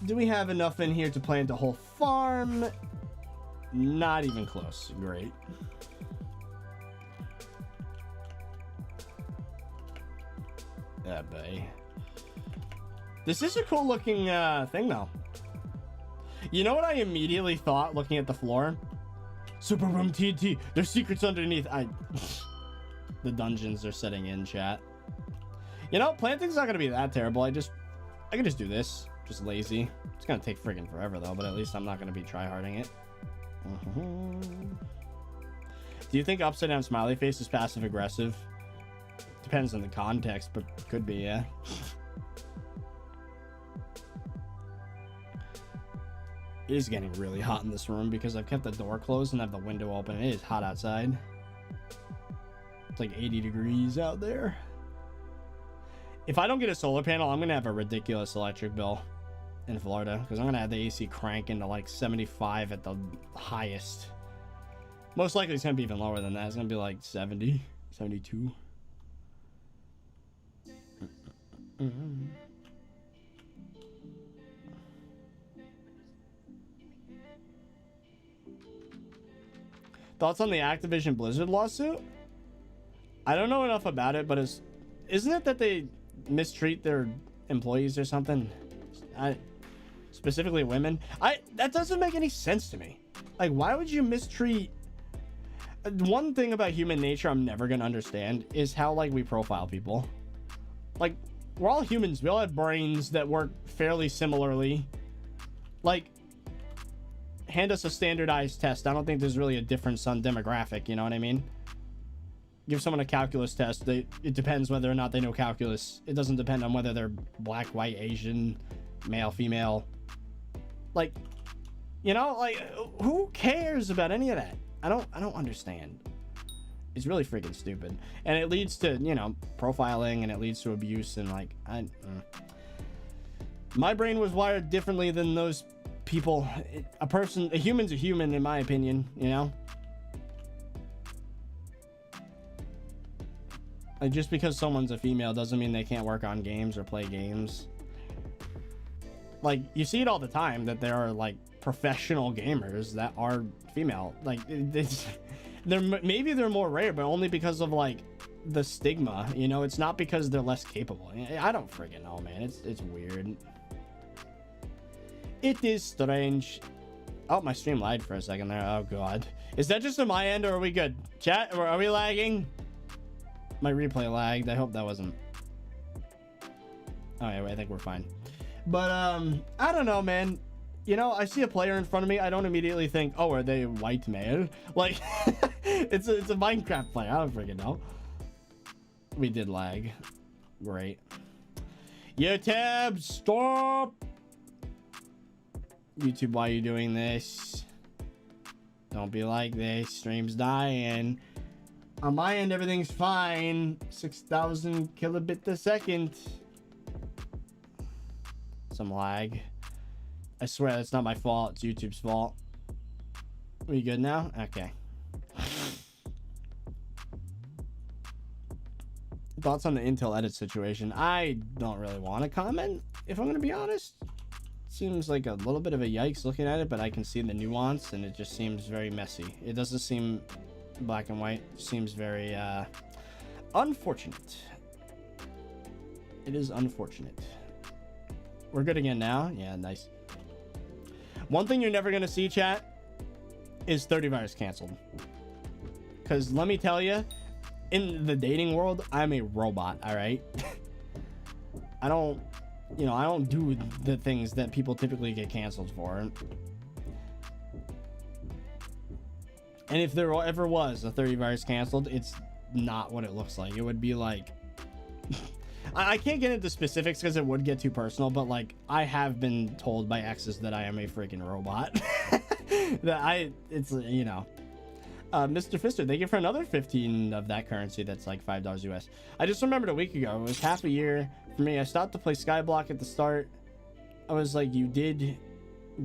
Do we have enough in here to plant a whole farm? Not even close. Great. Yeah, boy. This is a cool looking thing though. You know what I immediately thought looking at the floor? Super room TNT. There's secrets underneath. The dungeons are setting in, chat. You know, planting's not gonna be that terrible. I can just do this. Just lazy. It's gonna take friggin' forever though, but at least I'm not gonna be tryharding it. Do you think upside down smiley face is passive aggressive? Depends on the context, but could be, yeah. It is getting really hot in this room because I've kept the door closed and have the window open. It is hot outside. It's like 80 degrees out there. If I don't get a solar panel, I'm gonna have a ridiculous electric bill in Florida because I'm gonna have the AC cranking to like 75 at the highest. Most likely it's gonna be even lower than that. It's gonna be like 70, 72. Thoughts on the Activision Blizzard lawsuit? I don't know enough about it, but isn't it that they mistreat their employees or something? Specifically women. That doesn't make any sense to me. Like, why would you mistreat? One thing about human nature I'm never gonna understand is how like we profile people. Like, we're all humans. We all have brains that work fairly similarly. Like, hand us a standardized test. I don't think there's really a difference on demographic. You know what I mean? Give someone a calculus test. It depends whether or not they know calculus. It doesn't depend on whether they're black, white, Asian, male, female. Like, you know, like, who cares about any of that? I don't understand. It's really freaking stupid, and it leads to, you know, profiling, and it leads to abuse, and like, my brain was wired differently than those people. A human's a human, in my opinion. You know. Like, just because someone's a female doesn't mean they can't work on games or play games. Like, you see it all the time that there are like professional gamers that are female. Like, maybe they're more rare, but only because of like the stigma. You know, it's not because they're less capable. I don't friggin' know, man. It's weird. It is strange. Oh, my stream lagged for a second there. Oh god, is that just on my end, or are we good, chat? Or are we lagging? My replay lagged. I hope that wasn't. Oh yeah, I think we're fine. But I don't know, man. You know, I see a player in front of me. I don't immediately think, oh, are they a white male? Like, it's a Minecraft player. I don't freaking know. We did lag. Great. YouTube, stop. YouTube, why are you doing this? Don't be like this. Stream's dying. On my end, everything's fine. 6,000 kilobit a second. Some lag. I swear that's not my fault. It's YouTube's fault. Are you good now? Okay. Thoughts on the Intel edit situation? I don't really want to comment, if I'm going to be honest. Seems like a little bit of a yikes looking at it, but I can see the nuance, and it just seems very messy. It doesn't seem black and white. It seems very unfortunate. It is unfortunate. We're good again now. Yeah, nice. One thing you're never gonna see, chat, is ThirtyVirus canceled. Because let me tell you, in the dating world, I'm a robot. All right. I don't do the things that people typically get canceled for. And if there ever was a ThirtyVirus canceled, it's not what it looks like. It would be like, I can't get into specifics because it would get too personal, but like, I have been told by exes that I am a freaking robot. It's, you know. Mr. Fister, thank you for another 15 of that currency. That's like $5 US. I just remembered a week ago, it was half a year for me. I stopped to play Skyblock at the start. I was like, you did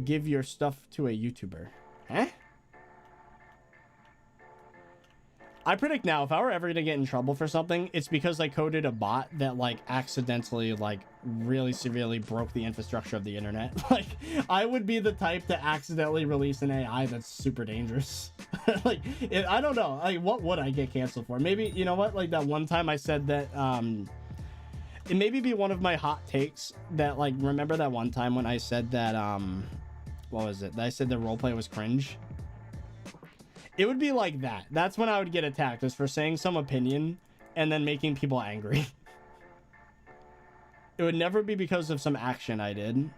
give your stuff to a YouTuber. Huh? I predict now, if I were ever gonna get in trouble for something, it's because I coded a bot that like accidentally like really severely broke the infrastructure of the internet. Like I would be the type to accidentally release an AI that's super dangerous. Like I don't know, like what would I get canceled for? Maybe, you know what, like that one time I said that it maybe be one of my hot takes that, like, remember that one time when I said that what was it, that I said the roleplay was cringe? It would be like that. That's when I would get attacked, is for saying some opinion and then making people angry. It would never be because of some action I did.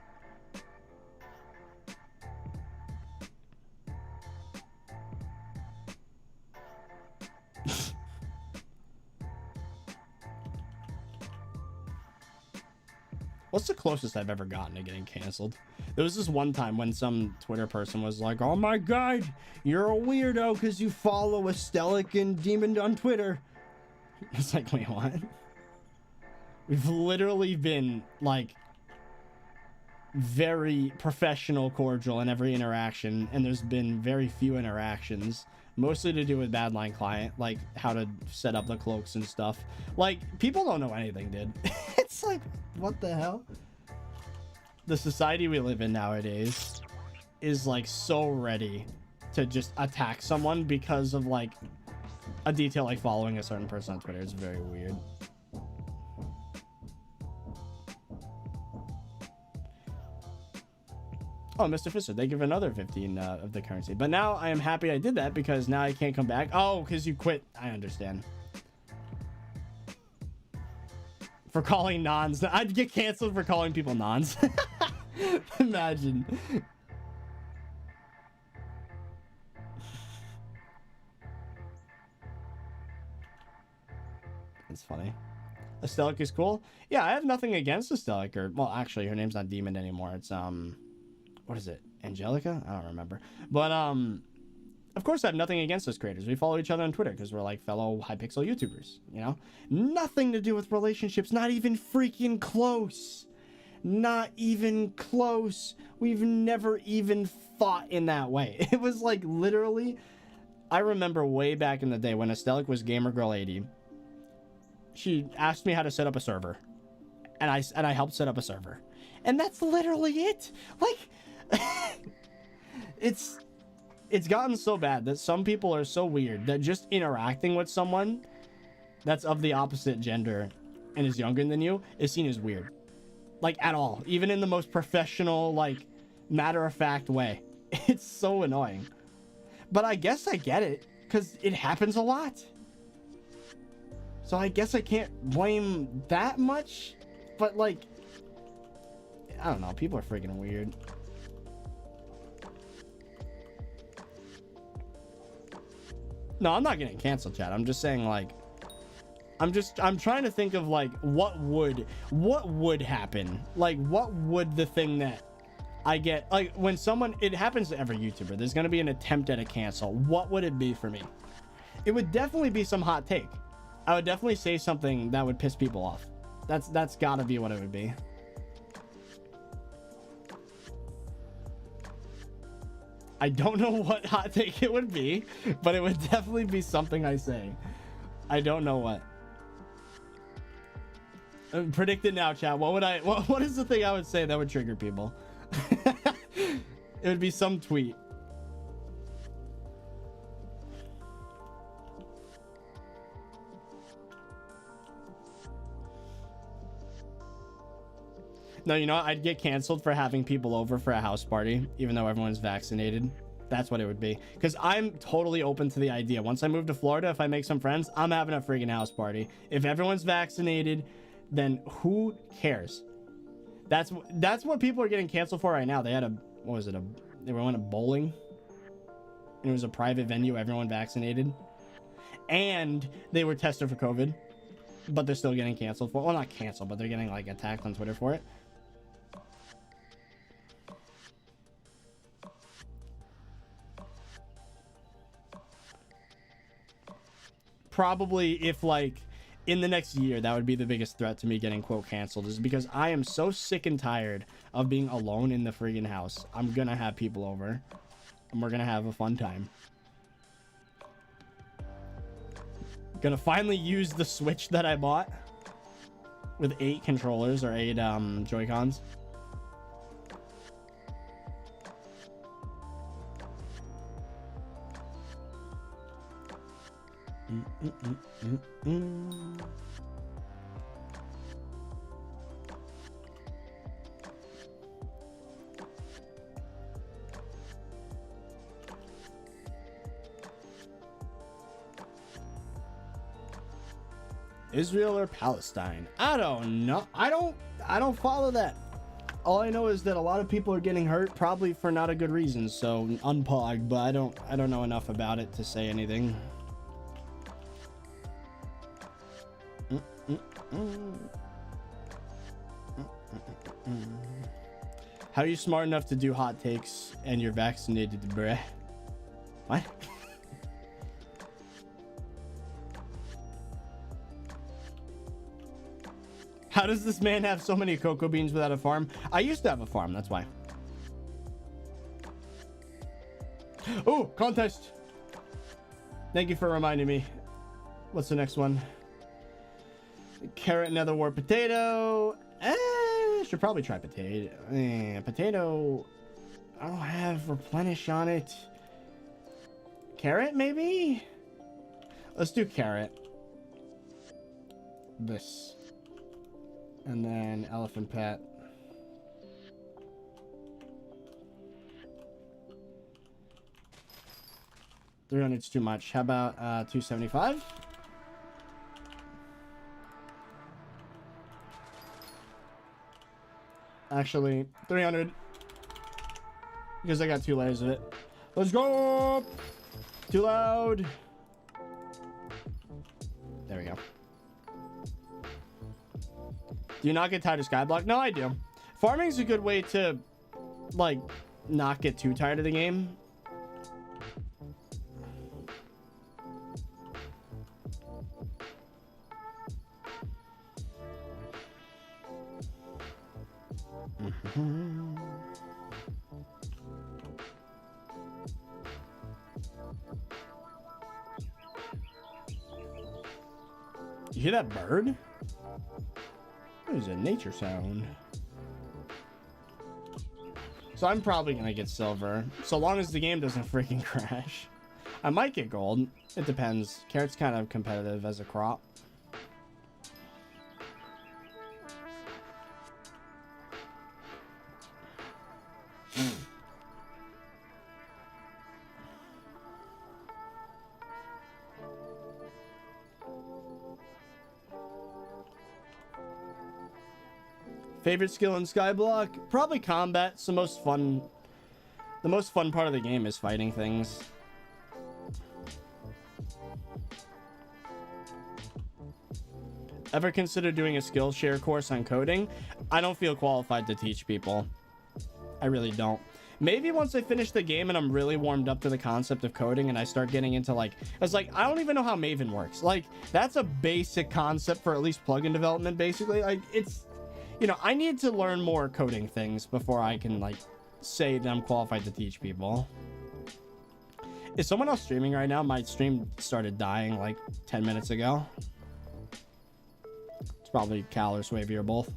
What's the closest I've ever gotten to getting canceled? There was this one time when some Twitter person was like, oh my god, you're a weirdo because you follow a Stellic and Demon on Twitter. It's like, wait, what? We've literally been like very professional, cordial in every interaction, and there's been very few interactions, mostly to do with Badline Client, like how to set up the cloaks and stuff. Like, people don't know anything, dude. It's like, what the hell? The society we live in nowadays is like so ready to just attack someone because of like a detail like following a certain person on Twitter. It's very weird. Oh, Mr. Fisher, they give another 15 of the currency. But now I am happy I did that because now I can't come back. Oh, because you quit. I understand. For calling nons. I'd get canceled for calling people nons. Imagine. That's funny. Stellic is cool. Yeah, I have nothing against Stellic. Or, well, actually, her name's not Demon anymore. It's, what is it? Angelica? I don't remember. But, of course, I have nothing against those creators. We follow each other on Twitter because we're like fellow Hypixel YouTubers, you know? Nothing to do with relationships. Not even freaking close. Not even close. We've never even thought in that way. It was like literally, I remember way back in the day when Stellic was GamerGirl80. She asked me how to set up a server. And I helped set up a server. And that's literally it. Like, it's gotten so bad that some people are so weird that just interacting with someone that's of the opposite gender and is younger than you is seen as weird. Like, at all. Even in the most professional, like, matter-of-fact way. It's so annoying. But I guess I get it, because it happens a lot. So I guess I can't blame that much, but, like, I don't know. People are freaking weird. No, I'm not getting canceled, chat. I'm just saying, like, I'm trying to think of, like, what would happen? Like, what would the thing that I get, like, when someone, it happens to every YouTuber, there's going to be an attempt at a cancel. What would it be for me? It would definitely be some hot take. I would definitely say something that would piss people off. That's gotta be what it would be. I don't know what hot take it would be, but it would definitely be something I say. I don't know what. Predict it now, chat. What is the thing I would say that would trigger people? It would be some tweet. No, you know what? I'd get canceled for having people over for a house party, even though everyone's vaccinated. That's what it would be. Because I'm totally open to the idea. Once I move to Florida, if I make some friends, I'm having a friggin' house party. If everyone's vaccinated, then who cares? That's what people are getting canceled for right now. They had a, what was it? They went to bowling. And it was a private venue, everyone vaccinated. And they were tested for COVID. But they're still getting canceled for, well, not canceled, but they're getting like attacked on Twitter for it. Probably if like in the next year, that would be the biggest threat to me getting quote canceled, is because I am so sick and tired of being alone in the friggin' house. I'm gonna have people over and we're gonna have a fun time. Gonna finally use the Switch that I bought with 8 controllers or 8 Joy-Cons. Israel or Palestine? I don't know. I don't follow that. All I know is that a lot of people are getting hurt, probably for not a good reason. So unpog, but I don't know enough about it to say anything. How are you smart enough to do hot takes and you're vaccinated, bruh? What? How does this man have so many cocoa beans without a farm? I used to have a farm, that's why. Oh, contest. Thank you for reminding me. What's the next one? Carrot, nether wart, potato. Should probably try potato. Potato. I don't have replenish on it. Carrot, maybe? Let's do carrot. This. And then elephant pet. $300's too much. How about 275? Actually, 300. Because I got 2 layers of it. Let's go! Too loud. There we go. Do you not get tired of Skyblock? No, I do. Farming is a good way to, like, not get too tired of the game. You hear that bird? That is a nature sound. So I'm probably gonna get silver, so long as the game doesn't freaking crash. I might get gold. It depends. Carrot's kind of competitive as a crop. Favorite skill in Skyblock? Probably combat. It's the most fun. The most fun part of the game is fighting things. Ever consider doing a Skillshare course on coding? I don't feel qualified to teach people. I really don't. Maybe once I finish the game and I'm really warmed up to the concept of coding and I start getting into like, it's like, I don't even know how Maven works. Like, that's a basic concept for at least plugin development, basically. Like, it's, you know, I need to learn more coding things before I can, like, say that I'm qualified to teach people. Is someone else streaming right now? My stream started dying like 10 minutes ago. It's probably Cal or Swavy or both.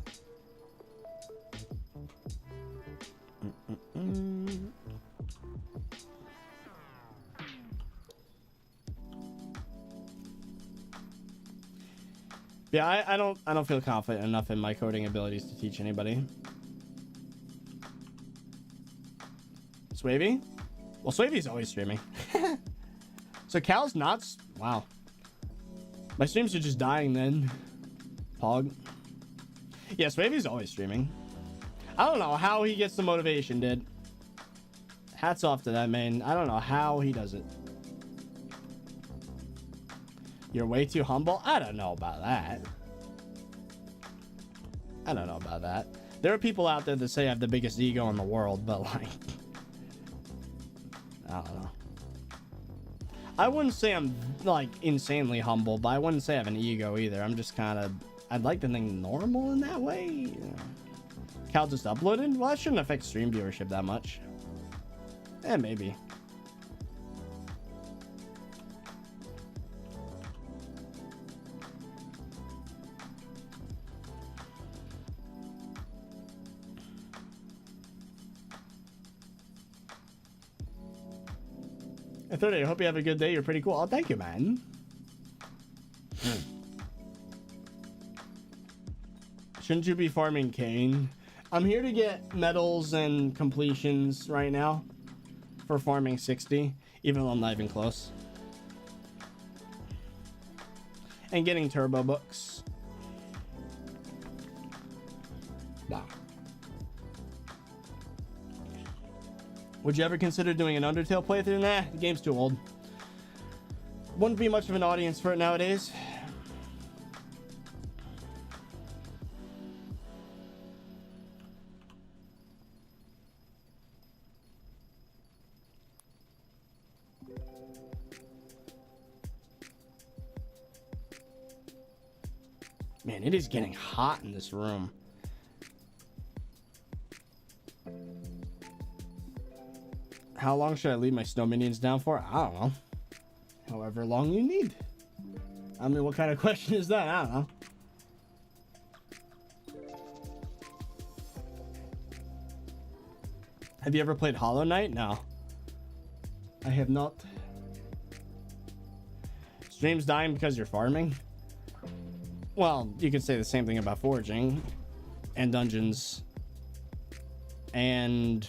Yeah, I don't feel confident enough in my coding abilities to teach anybody. Swavy? Well, Swavy's always streaming. So Cal's not... Wow. My streams are just dying then. Pog. Yeah, Swavy's always streaming. I don't know how he gets the motivation, dude. Hats off to that man. I don't know how he does it. You're way too humble? I don't know about that. I don't know about that. There are people out there that say I have the biggest ego in the world, but like... I don't know. I wouldn't say I'm like insanely humble, but I wouldn't say I have an ego either. I'm just kind of... I'd like to think normal in that way. Cal just uploaded? Well, that shouldn't affect stream viewership that much. Eh, maybe. Hey, 30, I hope you have a good day. You're pretty cool. Oh, thank you, man. Shouldn't you be farming cane? I'm here to get medals and completions right now for farming 60, even though I'm not even close. And getting turbo books. Wow. Would you ever consider doing an Undertale playthrough? Nah, the game's too old. Wouldn't be much of an audience for it nowadays. Man, it is getting hot in this room. How long should I leave my snow minions down for? I don't know. However long you need. I mean, what kind of question is that? I don't know. Have you ever played Hollow Knight? No. I have not. Streams dying because you're farming? Well, you could say the same thing about foraging and dungeons and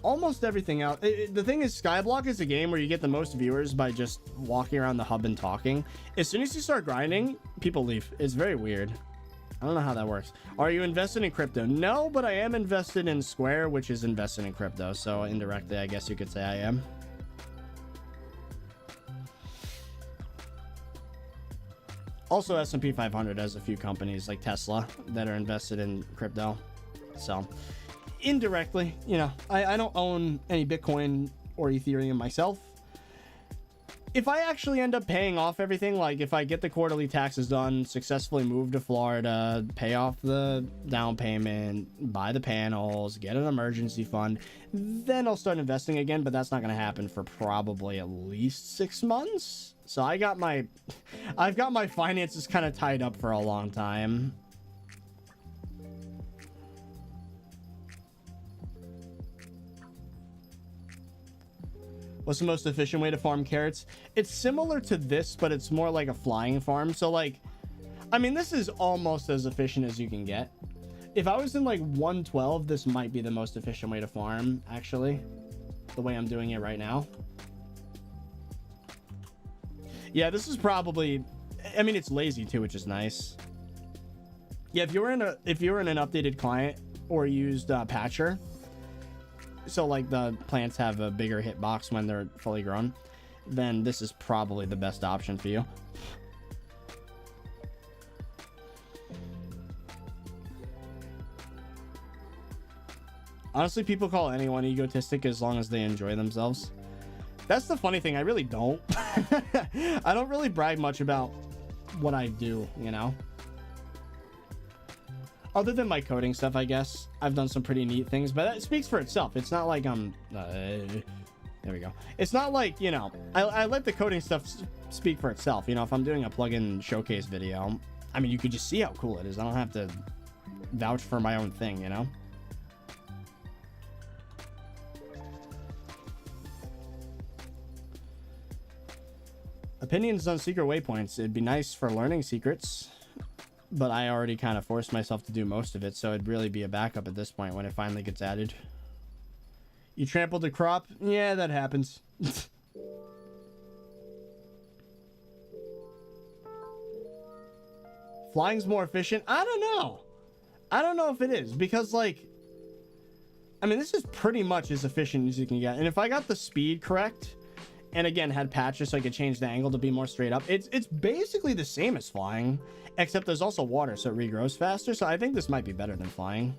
almost everything else. The thing is, Skyblock is a game where you get the most viewers by just walking around the hub and talking. As soon as you start grinding, people leave. It's very weird. I don't know how that works. Are you invested in crypto? No, but I am invested in Square, which is invested in crypto. So indirectly, I guess you could say I am. Also, S&P 500 has a few companies like Tesla that are invested in crypto. So, indirectly, you know, I don't own any Bitcoin or Ethereum myself. If I actually end up paying off everything, like if I get the quarterly taxes done, successfully move to Florida, pay off the down payment, buy the panels, get an emergency fund, then I'll start investing again, but that's not going to happen for probably at least 6 months. So I've got my finances kind of tied up for a long time. What's the most efficient way to farm carrots? It's similar to this, but it's more like a flying farm. So like, I mean, this is almost as efficient as you can get. If I was in like 112, this might be the most efficient way to farm, actually, the way I'm doing it right now. Yeah, this is probably, I mean, it's lazy too, which is nice. Yeah, if you were in an updated client or used Patcher, so like the plants have a bigger hitbox when they're fully grown, then this is probably the best option for you. Honestly, people call anyone egotistic as long as they enjoy themselves. That's the funny thing. I really don't. I don't really brag much about what I do, you know? Other than my coding stuff, I guess. I've done some pretty neat things, but that speaks for itself. It's not like I'm... there we go. It's not like, you know, I let the coding stuff speak for itself. You know, if I'm doing a plugin showcase video, I mean, you could just see how cool it is. I don't have to vouch for my own thing, you know? Opinions on secret waypoints. It'd be nice for learning secrets, but I already kind of forced myself to do most of it, so it'd really be a backup at this point when it finally gets added. You trampled the crop? Yeah, that happens. Flying's more efficient? I don't know. I don't know if it is, because like, I mean, this is pretty much as efficient as you can get. And if I got the speed correct, and again had patches so I could change the angle to be more straight up, it's basically the same as flying, except there's also water, so it regrows faster. So I think this might be better than flying,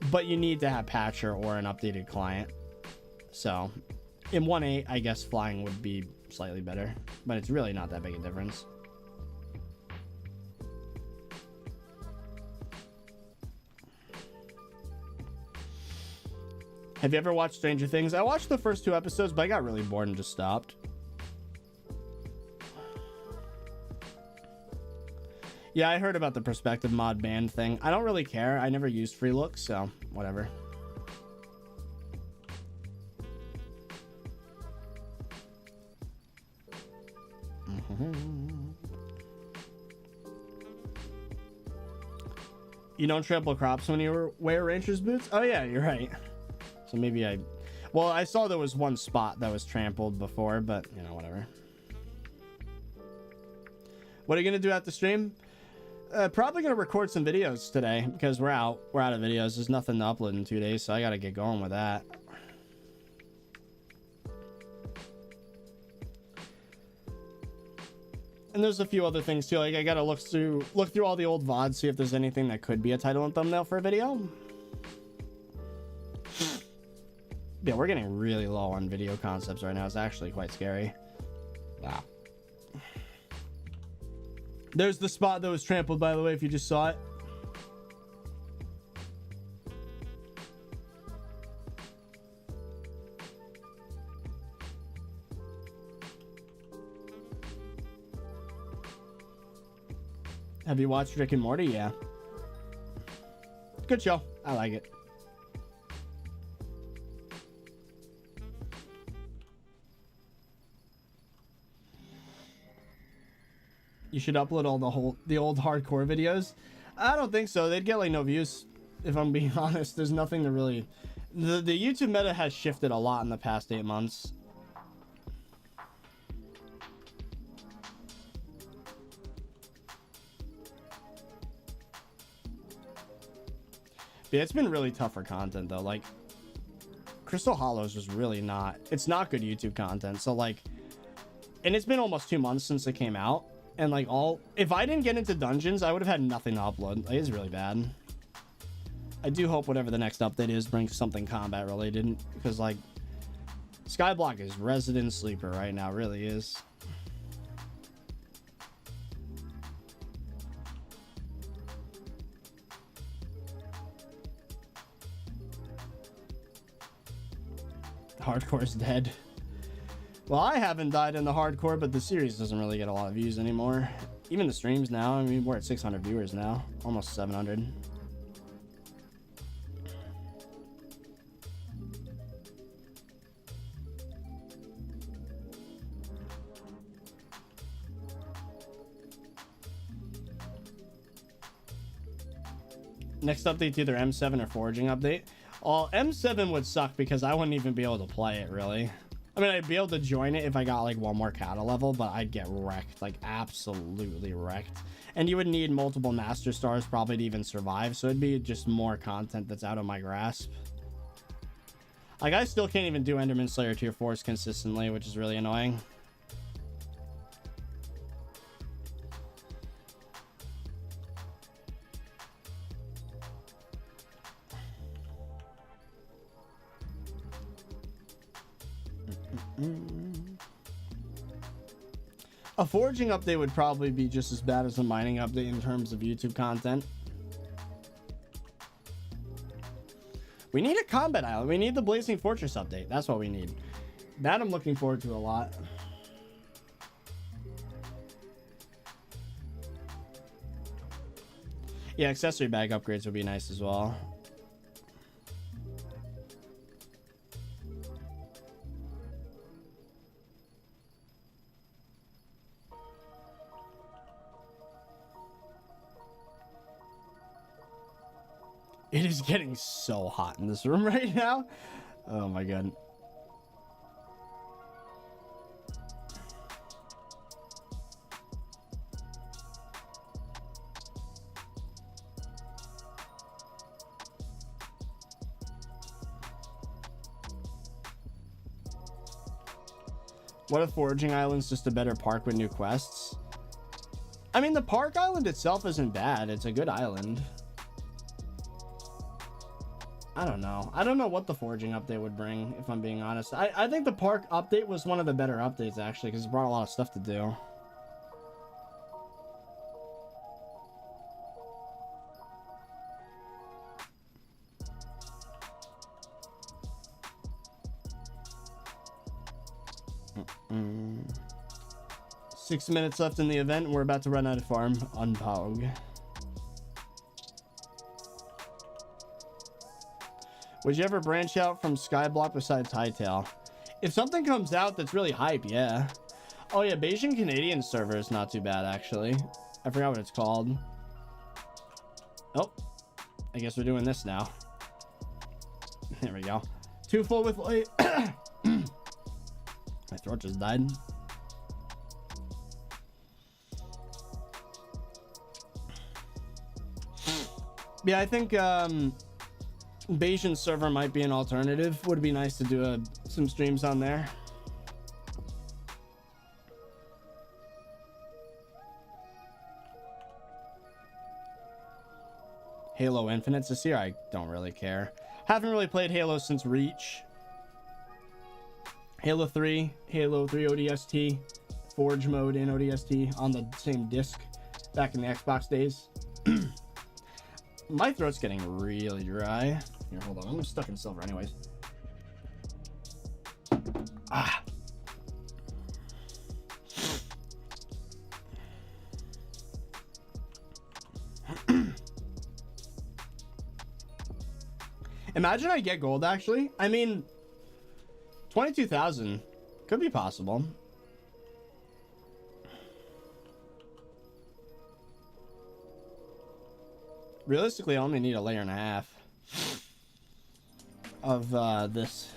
but you need to have patcher or an updated client. So in 1.8, I guess flying would be slightly better, but it's really not that big a difference. Have you ever watched Stranger Things? I watched the first 2 episodes, but I got really bored and just stopped. Yeah, I heard about the perspective mod band thing. I don't really care. I never used free look, so whatever. You don't trample crops when you wear rancher's boots? Oh yeah, you're right. So maybe well, I saw there was one spot that was trampled before, but you know, whatever. What are you gonna do at the stream? Probably gonna record some videos today because we're out of videos. There's nothing to upload in 2 days, so I gotta get going with that. And there's a few other things too. Like I gotta look through all the old VODs, see if there's anything that could be a title and thumbnail for a video. Yeah, we're getting really low on video concepts right now. It's actually quite scary. Wow. There's the spot that was trampled, by the way, if you just saw it. Have you watched Rick and Morty? Yeah. Good show. I like it. You should upload all the old hardcore videos. I don't think so. They'd get like no views. If I'm being honest, there's nothing to really. The YouTube meta has shifted a lot in the past 8 months. Yeah, it's been really tough for content though. Like Crystal Hollows was really not. It's not good YouTube content. So like, and it's been almost 2 months since it came out. And like if I didn't get into dungeons, I would have had nothing to upload. Like, it's really bad. I do hope whatever the next update is brings something combat related, because like Skyblock is resident sleeper right now, really is. Hardcore's dead. Well, I haven't died in the hardcore, but the series doesn't really get a lot of views anymore. Even the streams now, I mean, we're at 600 viewers now, almost 700. Next update's either M7 or foraging update. Well, M7 would suck because I wouldn't even be able to play it, really. I mean, I'd be able to join it if I got like one more cattle level, but I'd get wrecked, like absolutely wrecked. And you would need multiple master stars probably to even survive, so it'd be just more content that's out of my grasp. Like, I still can't even do Enderman Slayer tier 4s consistently, which is really annoying. A foraging update would probably be just as bad as a mining update in terms of YouTube content. We need a combat island. We need the Blazing Fortress update. That's what we need. That I'm looking forward to a lot. Yeah, accessory bag upgrades would be nice as well. It is getting so hot in this room right now. Oh my god. What if foraging island's just a better park with new quests? I mean, the park island itself isn't bad. It's a good island. I don't know. I don't know what the foraging update would bring, if I'm being honest. I think the park update was one of the better updates, actually, because it brought a lot of stuff to do. Mm-mm. 6 minutes left in the event, and we're about to run out of farm on Pog. Would you ever branch out from Skyblock besides Hightail? If something comes out that's really hype, yeah. Oh yeah, Beijing Canadian server is not too bad actually. I forgot what it's called. Oh, I guess we're doing this now. There we go. Too full with light. My throat just died. Yeah, I think Bayesian server might be an alternative. Would be nice to do some streams on there. Halo Infinite's this year. I don't really care. Haven't really played Halo since Reach. Halo 3 ODST, Forge mode in ODST on the same disc back in the Xbox days. My throat's getting really dry. Here, hold on. I'm stuck in silver anyways. Ah. Imagine I get gold, actually. I mean, 22,000 could be possible. Realistically, I only need a layer and a half of this.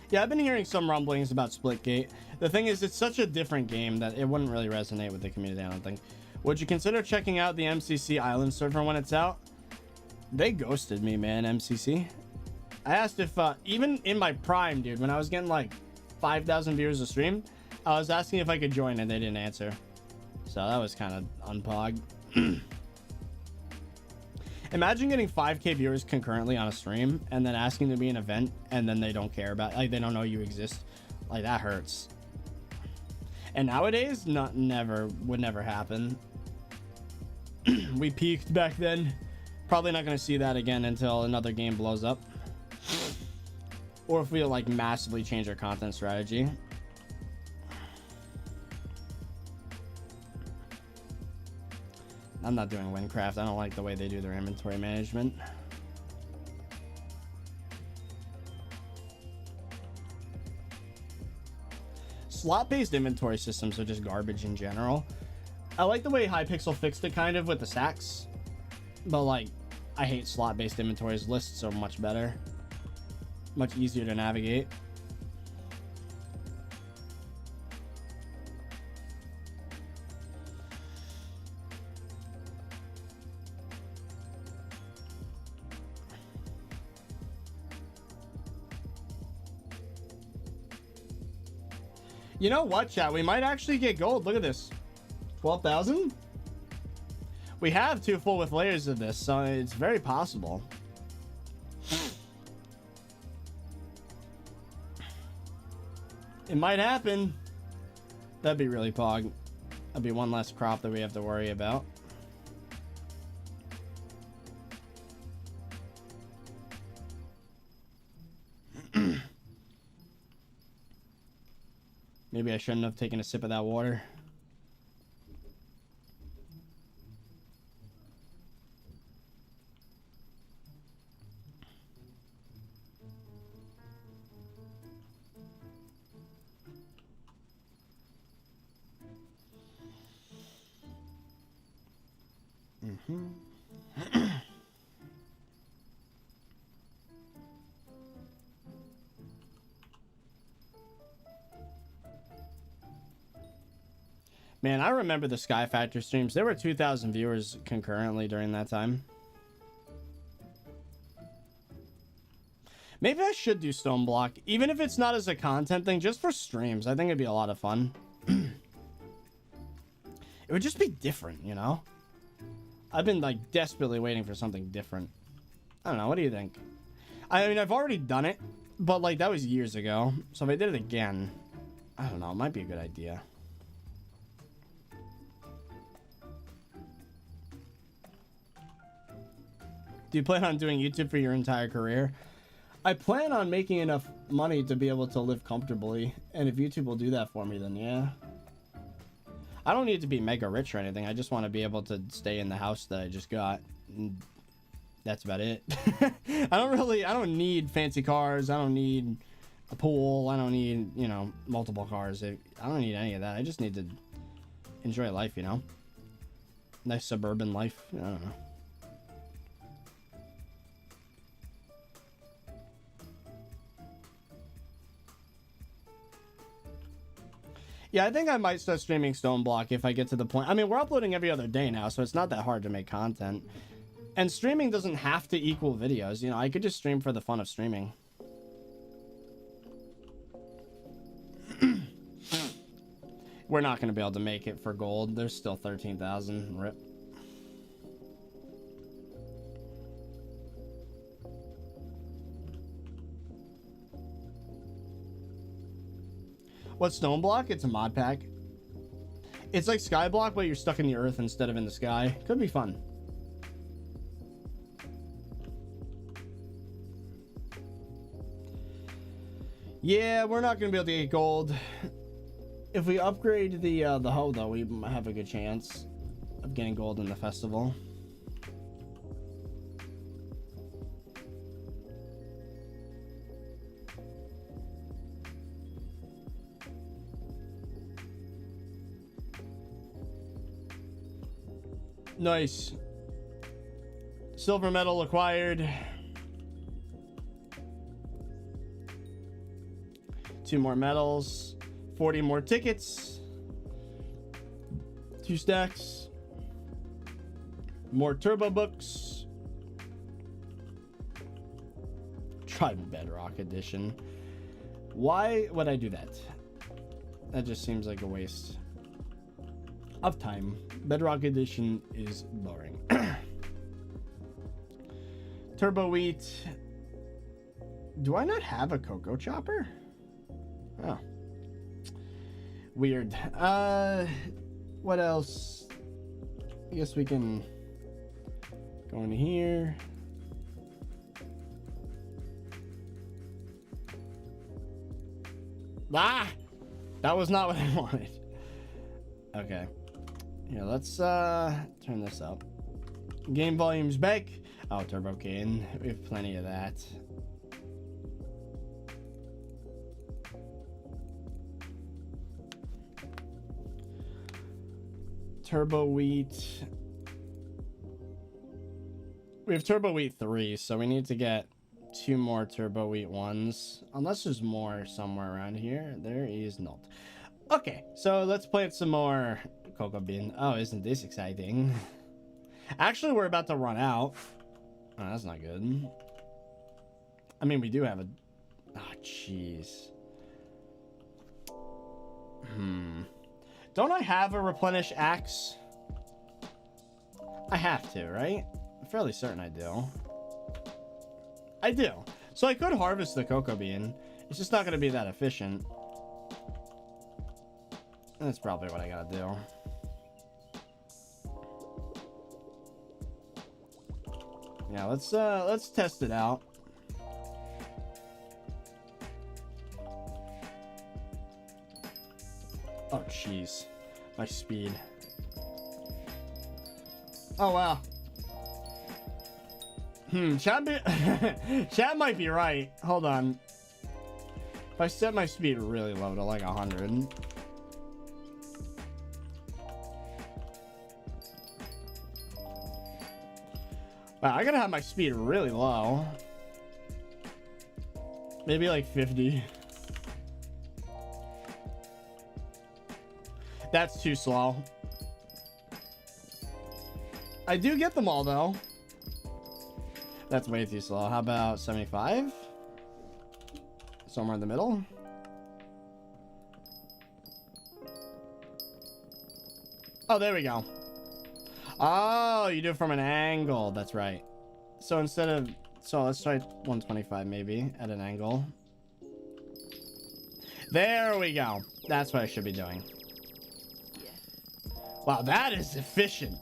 Yeah, I've been hearing some rumblings about Splitgate. The thing is, it's such a different game that it wouldn't really resonate with the community, I don't think. Would you consider checking out the MCC Island server when it's out? They ghosted me, man, MCC. I asked if, even in my prime, dude, when I was getting like 5,000 viewers a stream, I was asking if I could join and they didn't answer. So that was kind of unpog. Imagine getting 5k viewers concurrently on a stream and then asking to be an event and then they don't care about, like, they don't know you exist. Like, that hurts. And nowadays, would never happen. We peaked back then. Probably not going to see that again until another game blows up. Or if we, like, massively change our content strategy. I'm not doing Windcraft. I don't like the way they do their inventory management. Slot-based inventory systems are just garbage in general. I like the way Hypixel fixed it kind of with the sacks. But, like, I hate slot-based inventories. Lists are much better. Much easier to navigate. You know what, chat? We might actually get gold. Look at this. 12,000? We have 2 full with layers of this, so it's very possible. It might happen. That'd be really pog. That'd be one less crop that we have to worry about. Maybe I shouldn't have taken a sip of that water. Man, I remember the Sky Factor streams. There were 2,000 viewers concurrently during that time. Maybe I should do Stone Block, even if it's not as a content thing, just for streams. I think it'd be a lot of fun. It would just be different, you know? I've been, like, desperately waiting for something different. I don't know. What do you think? I mean, I've already done it, but, like, that was years ago. So if I did it again, I don't know. It might be a good idea. Do you plan on doing YouTube for your entire career? I plan on making enough money to be able to live comfortably. And if YouTube will do that for me, then yeah. I don't need to be mega rich or anything. I just want to be able to stay in the house that I just got. And That's about it. I don't need fancy cars. I don't need a pool. I don't need, you know, multiple cars. I don't need any of that. I just need to enjoy life, you know? Nice suburban life. I don't know. Yeah, I think I might start streaming Stone Block if I get to the point. I mean, we're uploading every other day now, so it's not that hard to make content. And streaming doesn't have to equal videos. You know, I could just stream for the fun of streaming. We're not going to be able to make it for gold. There's still 13,000. Rip. What's Stone Block? It's a mod pack. It's like Skyblock, but you're stuck in the earth instead of in the sky. Could be fun. Yeah, we're not gonna be able to get gold. If we upgrade the hoe, though, we might have a good chance of getting gold in the festival. Nice. Silver medal acquired. 2 more medals. 40 more tickets. 2 stacks. More turbo books. Try Bedrock Edition. Why would I do that? That just seems like a waste of time. Bedrock Edition is boring. Turbo Wheat. Do I not have a cocoa chopper? Oh. Weird. What else? I guess we can go into here. Ah! That was not what I wanted. Okay. Here, let's turn this up. Game volume's back. Oh, Turbo Cane. We have plenty of that. Turbo Wheat. We have Turbo Wheat 3, so we need to get 2 more Turbo Wheat 1s. Unless there's more somewhere around here. There is not. Okay, so let's plant some more cocoa bean. Oh, isn't this exciting? Actually, we're about to run out. Oh, that's not good. I mean, we do have a... Oh, jeez. Don't I have a replenish axe? I have to, right? I'm fairly certain I do. I do. So I could harvest the cocoa bean. It's just not going to be that efficient. That's probably what I gotta do. Yeah, let's test it out. Oh, jeez. My speed. Oh, wow. Chat might be right. Hold on. If I set my speed really low to like 100. Wow, I gotta have my speed really low. Maybe like 50. That's too slow. I do get them all though. That's way too slow. How about 75? Somewhere in the middle. Oh, there we go. Oh, you do it from an angle. That's right. So instead of... So let's try 125 maybe at an angle. There we go. That's what I should be doing. Wow, that is efficient.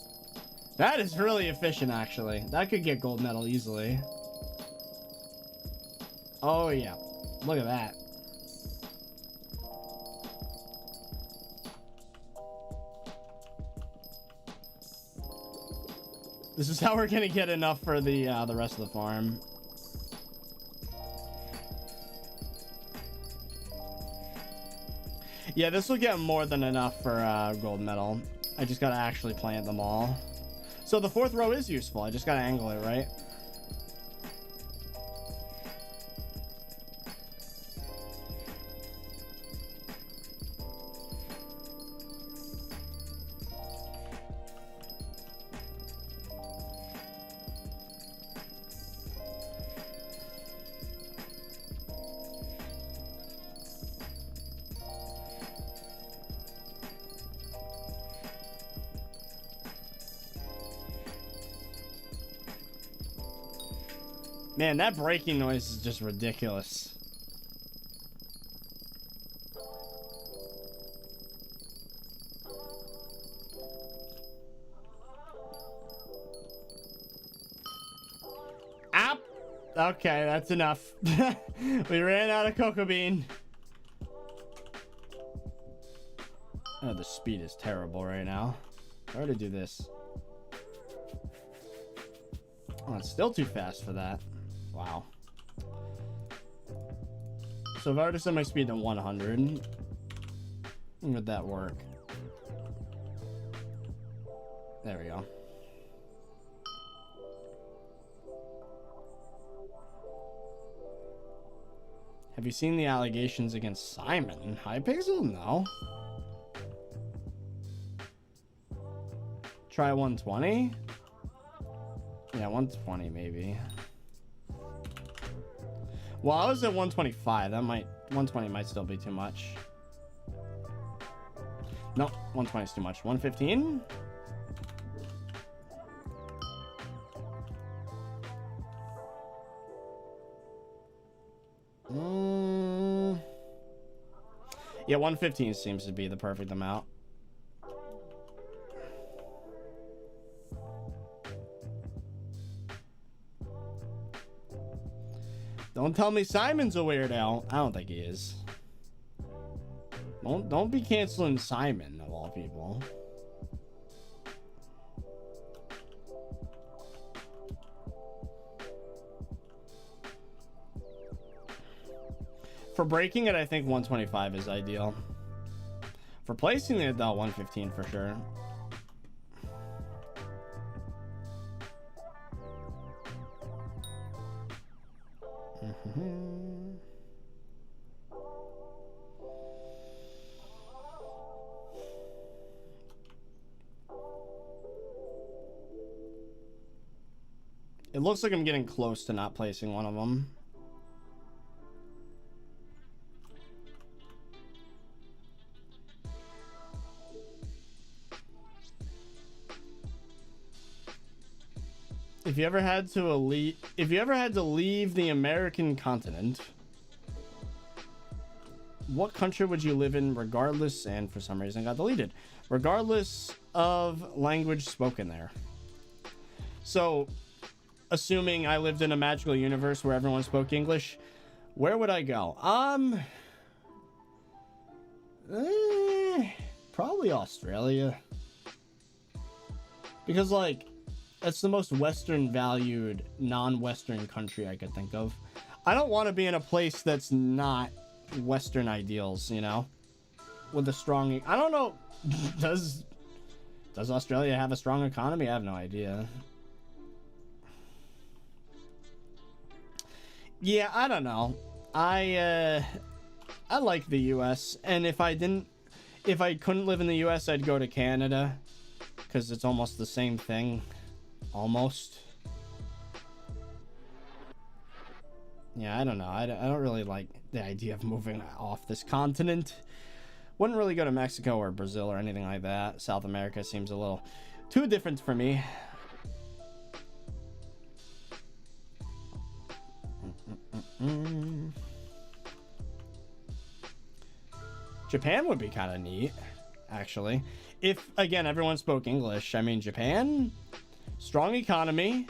That is really efficient, actually. That could get gold medal easily. Oh, yeah. Look at that. This is how we're gonna get enough for the rest of the farm. Yeah, this will get more than enough for gold medal. I just gotta actually plant them all. So the 4th row is useful. I just gotta angle it, right? Man, that breaking noise is just ridiculous. Ow! Okay, that's enough. We ran out of cocoa bean. Oh, the speed is terrible right now. How to do this? Oh, it's still too fast for that. Wow. So if I were to set my speed to 100, would that work? There we go. Have you seen the allegations against Simon? Hypixel? No. Try 120? Yeah, 120 maybe. Well, I was at 125. 120 might still be too much. Nope, 120 is too much. 115? Yeah, 115 seems to be the perfect amount. Don't tell me Simon's a weirdo. I don't think he is. Don't be canceling Simon of all people. For breaking it, I think 125 is ideal. For placing it, though, 115 for sure. It looks like I'm getting close to not placing one of them. If you ever had to leave the American continent, what country would you live in regardless, and for some reason got deleted, regardless of language spoken there? So, assuming I lived in a magical universe where everyone spoke English, where would I go? Probably Australia. Because, like, that's the most Western valued non-Western country I could think of. I don't want to be in a place that's not Western ideals, you know? With a strong... I don't know. Does Australia have a strong economy? I have no idea. Yeah, I don't know. I like the US, and if I couldn't live in the US, I'd go to Canada, because it's almost the same thing. Almost. Yeah, I don't know. I don't really like the idea of moving off this continent. Wouldn't really go to Mexico or Brazil or anything like that. South America seems a little too different for me. Japan would be kind of neat, actually. If, again, everyone spoke English. I mean, Japan... strong economy,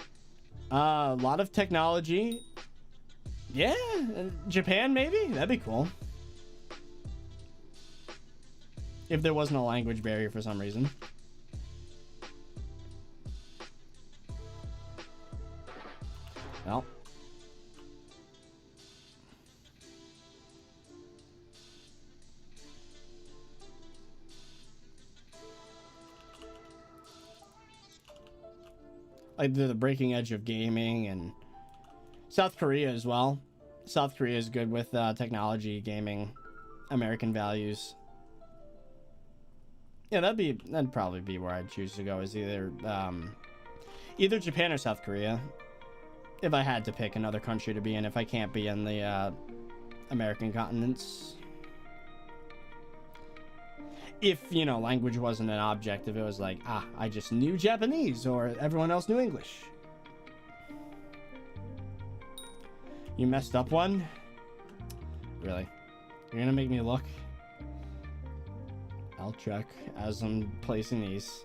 a lot of technology. Yeah, Japan maybe? That'd be cool. If there wasn't a language barrier for some reason. Like they're the breaking edge of gaming. And South Korea as well. South Korea is good with technology, gaming, American values. Yeah, that'd probably be where I'd choose to go, is either Japan or South Korea. If I had to pick another country to be in, if I can't be in the American continents. If, you know, language wasn't an object, if it was like, I just knew Japanese or everyone else knew English. You messed up one? Really? You're gonna make me look? I'll check as I'm placing these.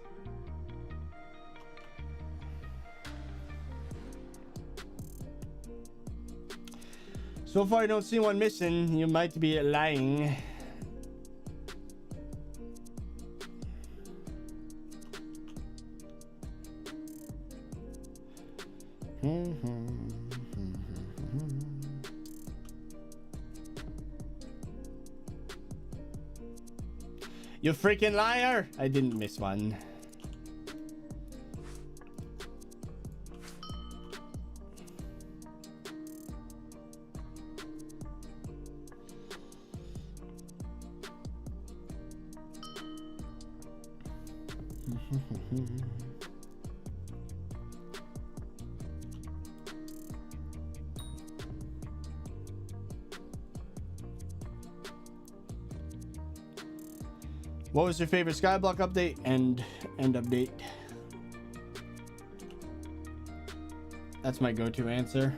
So far I don't see one missing. You might be lying. You freaking liar! I didn't miss one. What was your favorite Skyblock update and end update? That's my go-to answer.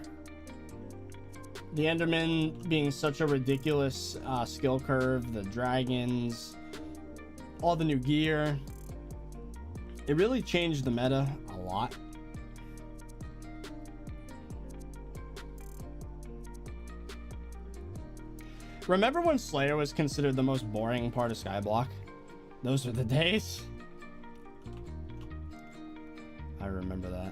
The Enderman being such a ridiculous skill curve, the dragons, all the new gear. It really changed the meta a lot. Remember when Slayer was considered the most boring part of Skyblock? Those were the days. I remember that.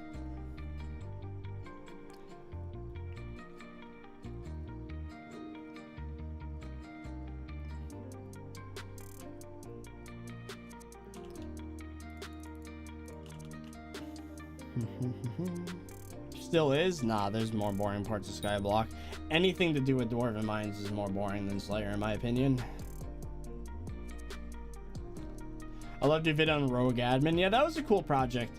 Still is? Nah, there's more boring parts of Skyblock. Anything to do with Dwarven Mines is more boring than Slayer, in my opinion. I loved your video on Rogue Admin. Yeah, that was a cool project.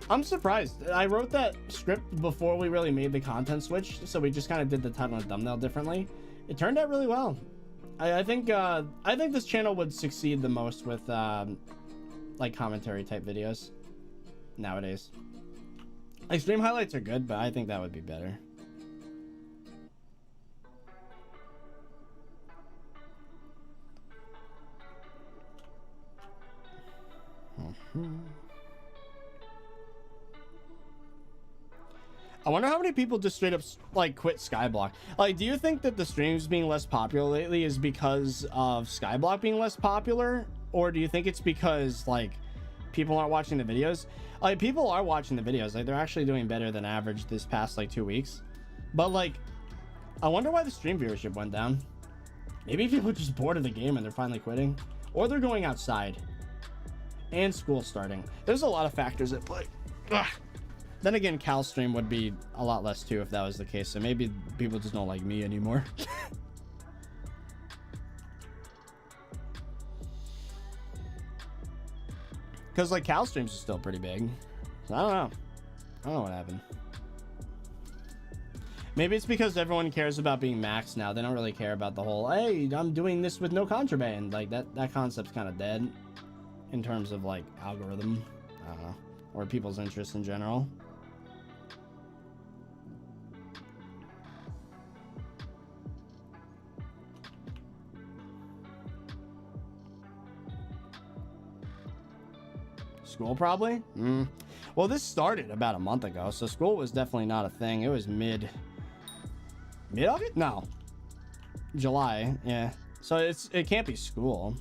I'm surprised. I wrote that script before we really made the content switch, so we just kind of did the title and thumbnail differently. It turned out really well. I think this channel would succeed the most with like commentary type videos nowadays. Like stream highlights are good, but I think that would be better. I wonder how many people just straight up like quit Skyblock. Like, do you think that the streams being less popular lately is because of Skyblock being less popular, or do you think it's because like people aren't watching the videos? Like, people are watching the videos. Like, they're actually doing better than average this past like 2 weeks. But like, I wonder why the stream viewership went down. Maybe people are just bored of the game and they're finally quitting, or they're going outside. And school starting. There's a lot of factors at play. Ugh. Then again, Cal's stream would be a lot less too if that was the case. So maybe people just don't like me anymore. Because like Cal streams are still pretty big. So I don't know. I don't know what happened. Maybe it's because everyone cares about being maxed now. They don't really care about the whole, hey, I'm doing this with no contraband. Like that concept's kind of dead. In terms of like algorithm, I don't know, or people's interests in general. School probably? Well, this started about a month ago, so school was definitely not a thing. It was mid-August? No. July, yeah. So it can't be school.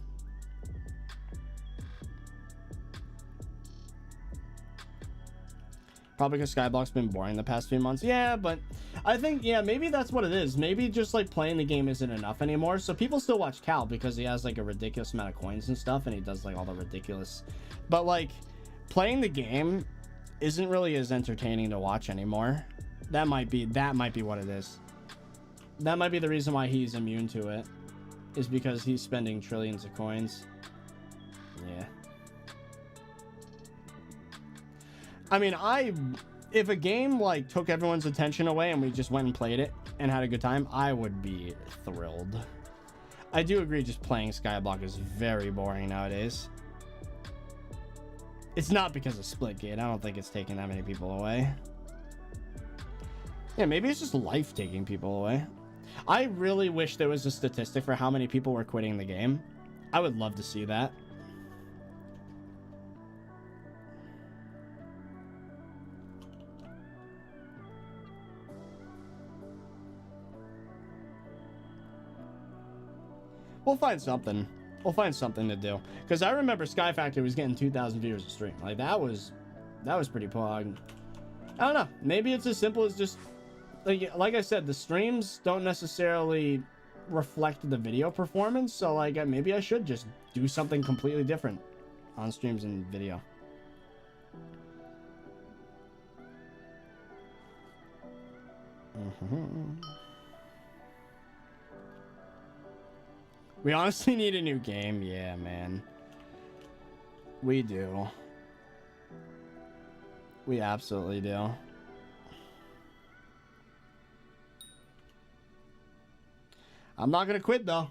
Probably because Skyblock's been boring the past few months. Yeah, but I think, yeah, maybe that's what it is. Maybe just like playing the game isn't enough anymore. So people still watch Cal because he has like a ridiculous amount of coins and stuff, and he does like all the ridiculous. But like playing the game isn't really as entertaining to watch anymore. That might be what it is. That might be the reason why he's immune to it, is because he's spending trillions of coins. Yeah. I mean, if a game like took everyone's attention away and we just went and played it and had a good time, I would be thrilled. I do agree, just playing Skyblock is very boring nowadays. It's not because of Splitgate. I don't think it's taking that many people away. Yeah, maybe it's just life taking people away. I really wish there was a statistic for how many people were quitting the game. I would love to see that. We'll find something. We'll find something to do. Because I remember Sky Factory was getting 2,000 viewers a stream. Like, that was pretty pog. I don't know. Maybe it's as simple as just... Like I said, the streams don't necessarily reflect the video performance. So, like, maybe I should just do something completely different on streams and video. We honestly need a new game. Yeah, man. We do. We absolutely do. I'm not gonna quit though.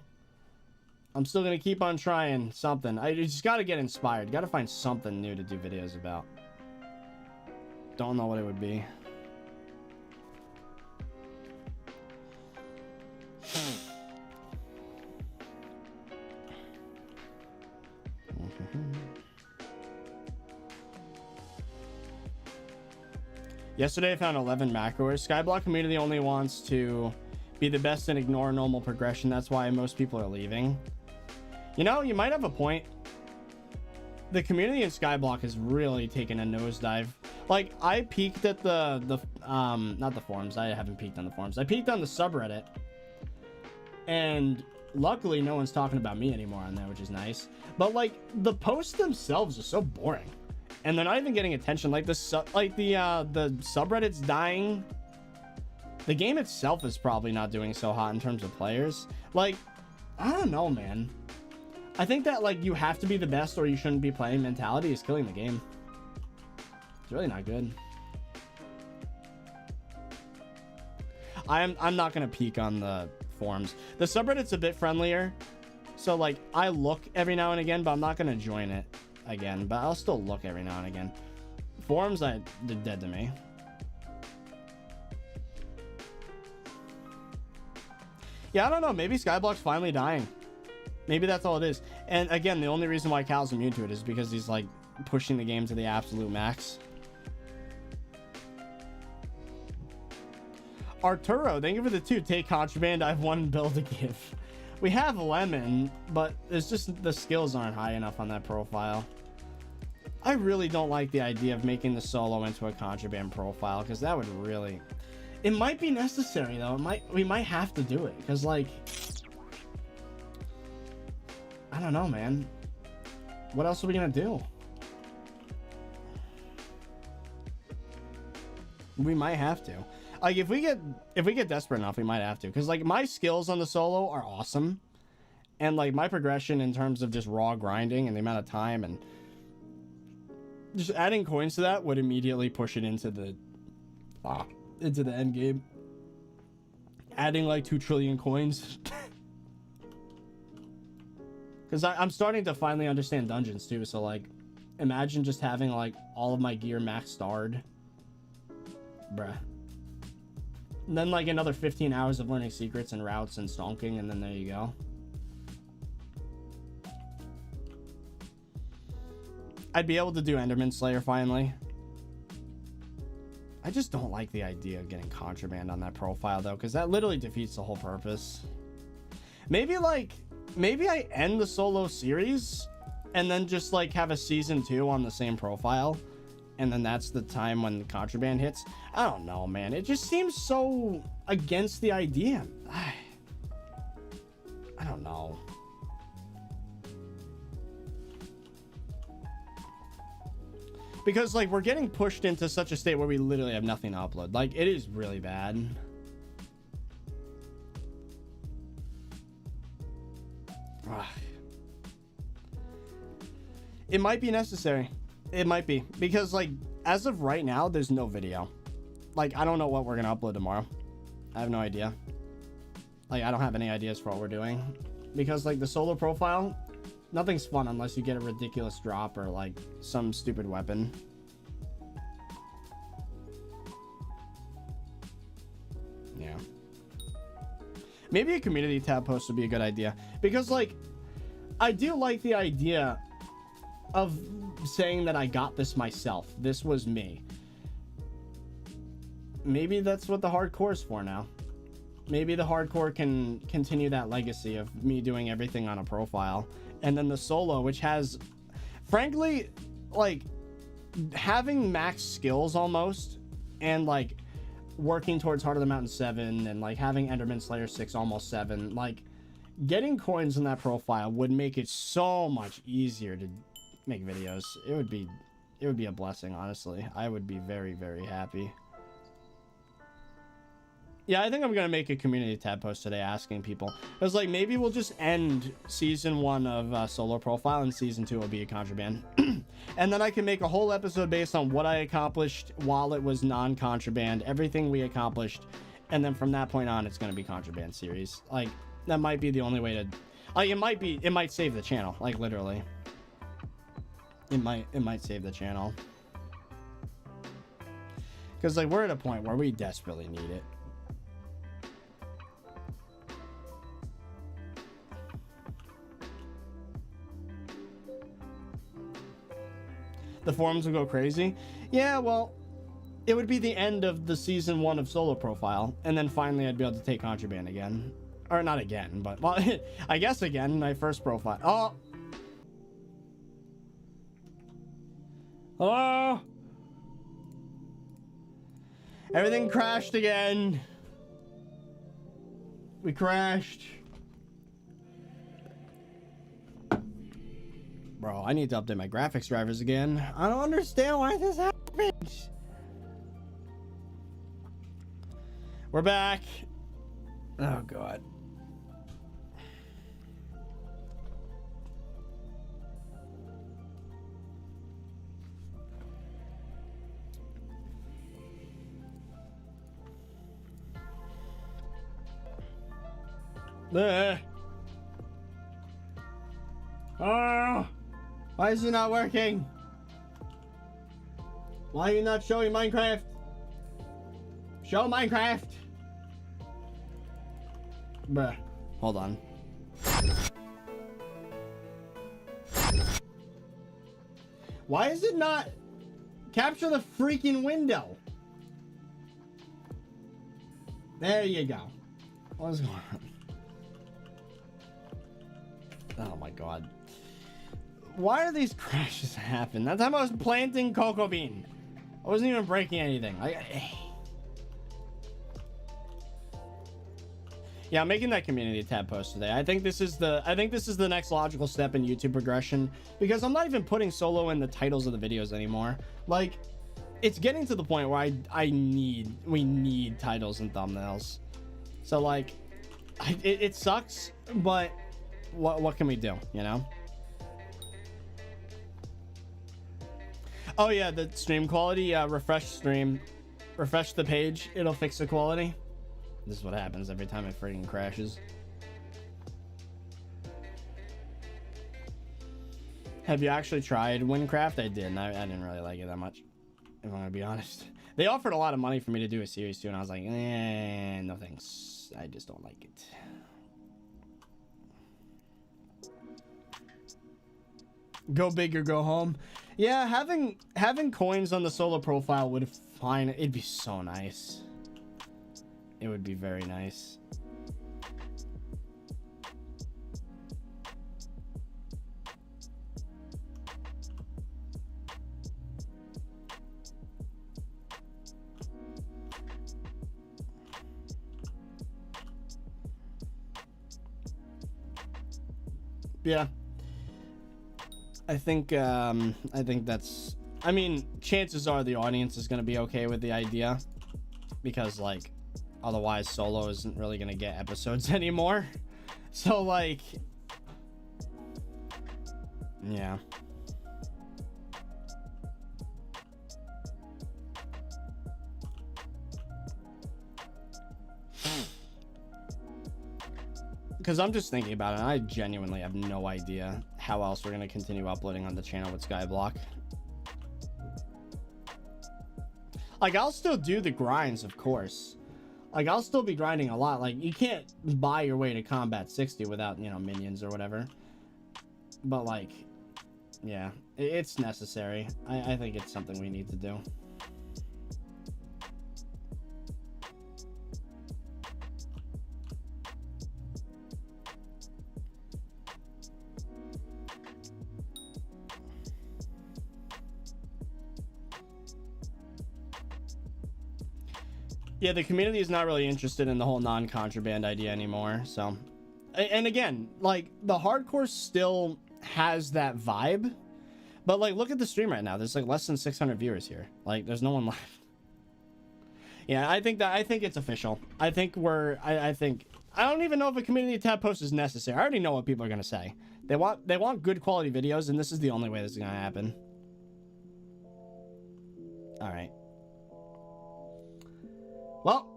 I'm still gonna keep on trying something. I just gotta get inspired. Gotta find something new to do videos about. Don't know what it would be. Yesterday I found 11 macros. Skyblock community only wants to be the best and ignore normal progression. That's why most people are leaving. You know, you might have a point. The community in Skyblock has really taken a nosedive. Like, I peeked at the not the forums. I haven't peeked on the forums. I peeked on the subreddit. And luckily no one's talking about me anymore on there, which is nice. But like, the posts themselves are so boring. And they're not even getting attention. Like the subreddit's dying. The game itself is probably not doing so hot in terms of players. Like, I don't know, man. I think that like you have to be the best or you shouldn't be playing mentality is killing the game. It's really not good. I'm not gonna peek on the forums. The subreddit's a bit friendlier. So like I look every now and again, but I'm not gonna join it again, but I'll still look every now and again. Forums, they're dead to me. Yeah, I don't know. Maybe Skyblock's finally dying. Maybe that's all it is. And again, the only reason why Cal's immune to it is because he's like pushing the game to the absolute max. Arturo, thank you for the 2. Take Contraband. I have 1 bill to give. We have Lemon, but it's just the skills aren't high enough on that profile. I really don't like the idea of making the solo into a Contraband profile, because that would really... It might be necessary, though. We might have to do it, because, like... I don't know, man. What else are we gonna do? We might have to. Like, if we get desperate enough, we might have to. Because, like, my skills on the solo are awesome. And, like, my progression in terms of just raw grinding and the amount of time and... just adding coins to that would immediately push it into the... into the end game. Adding, like, 2 trillion coins. Because I'm starting to finally understand dungeons, too. So, like, imagine just having, like, all of my gear max starred. Bruh. And then like another 15 hours of learning secrets and routes and stonking, and then there you go. I'd be able to do Enderman Slayer finally. I just don't like the idea of getting Contraband on that profile though, because that literally defeats the whole purpose. Maybe I end the solo series and then just like have a season 2 on the same profile. And then that's the time when the Contraband hits. I don't know, man. It just seems so against the idea. I don't know. Because like we're getting pushed into such a state where we literally have nothing to upload. Like it is really bad. It might be necessary. It might be, because like as of right now there's no video. Like I don't know what we're gonna upload tomorrow. I have no idea. Like I don't have any ideas for what we're doing, because like the solo profile, nothing's fun unless you get a ridiculous drop or like some stupid weapon. Yeah, maybe a community tab post would be a good idea, because like I do like the idea of saying that I got this myself. This was me. Maybe that's what the hardcore is for now. Maybe the hardcore can continue that legacy of me doing everything on a profile, and then the solo, which has, frankly, like having max skills almost, and like working towards Heart of the Mountain 7, and like having Enderman Slayer 6 almost 7, like getting coins in that profile would make it so much easier to make videos. It would be a blessing, honestly. I would be very, very happy. Yeah, I think I'm gonna make a community tab post today asking people. I was like, maybe we'll just end season 1 of solo profile, and season 2 will be a contraband. And then I can make a whole episode based on what I accomplished while it was non-contraband, everything we accomplished, and then from that point on it's gonna be contraband series. Like that might be the only way to, like it might save the channel, like literally. It might save the channel, because like we're at a point where we desperately need it. The forums will go crazy. Yeah, well, it would be the end of the season 1 of solo profile, and then finally I'd be able to take contraband again, or not again, but well, I guess again, my first profile. Oh, hello. Everything crashed again. We crashed. Bro, I need to update my graphics drivers again. I don't understand why this happens. We're back. Oh, God. Oh, why is it not working? Why are you not showing Minecraft? Show Minecraft. Bruh, hold on. Why is it not capture the freaking window? There you go. What's going on? Oh my God. Why are these crashes happen? That time I was planting cocoa bean. I wasn't even breaking anything. Yeah, I'm making that community tab post today. I think this is the next logical step in YouTube progression, because I'm not even putting solo in the titles of the videos anymore. Like, it's getting to the point where we need titles and thumbnails. So like, it sucks, but what can we do, you know? Oh yeah, the stream quality. Refresh stream, refresh the page, it'll fix the quality. This is what happens every time it freaking crashes. Have you actually tried Winecraft? I did, and I didn't really like it that much, if I'm gonna be honest. They offered a lot of money for me to do a series too, and I was like, no thanks. I just don't like it. Go big or go home. Yeah, having coins on the solo profile would fine. It'd be so nice. It would be very nice. Yeah. I think that's, I mean, chances are the audience is going to be okay with the idea, because like otherwise solo isn't really going to get episodes anymore. So like, yeah. Because I'm just thinking about it, and I genuinely have no idea how else we're going to continue uploading on the channel with SkyBlock. Like, I'll still do the grinds, of course. Like, I'll still be grinding a lot. Like, you can't buy your way to combat 60 without, you know, minions or whatever. But, like, yeah, it's necessary. I think it's something we need to do. Yeah, the community is not really interested in the whole non-contraband idea anymore. So, and again, like, the hardcore still has that vibe, but like, look at the stream right now. There's like less than 600 viewers here. Like, there's no one left. Yeah, I think it's official. I think I don't even know if a community tab post is necessary. I already know what people are gonna say. They want good quality videos, and this is the only way this is gonna happen. All right. Well,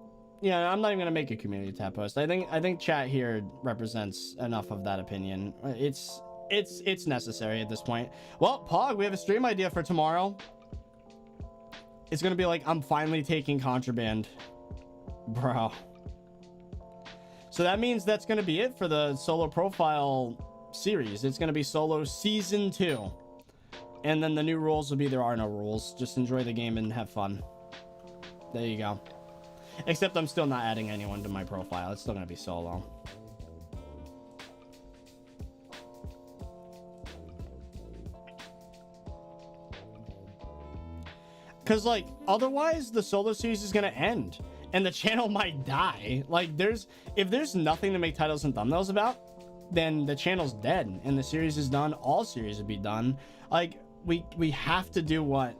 yeah, I'm not even gonna make a community tab post. I think chat here represents enough of that opinion. It's necessary at this point. Well, Pog, we have a stream idea for tomorrow. It's gonna be like, I'm finally taking Contraband, bro. So that means that's gonna be it for the solo profile series. It's gonna be solo season 2, and then the new rules will be there are no rules. Just enjoy the game and have fun. There you go. Except I'm still not adding anyone to my profile. It's still gonna be solo. Because, like, otherwise the solo series is gonna end and the channel might die. Like, if there's nothing to make titles and thumbnails about, then the channel's dead and the series is done. All series would be done. Like, we have to do what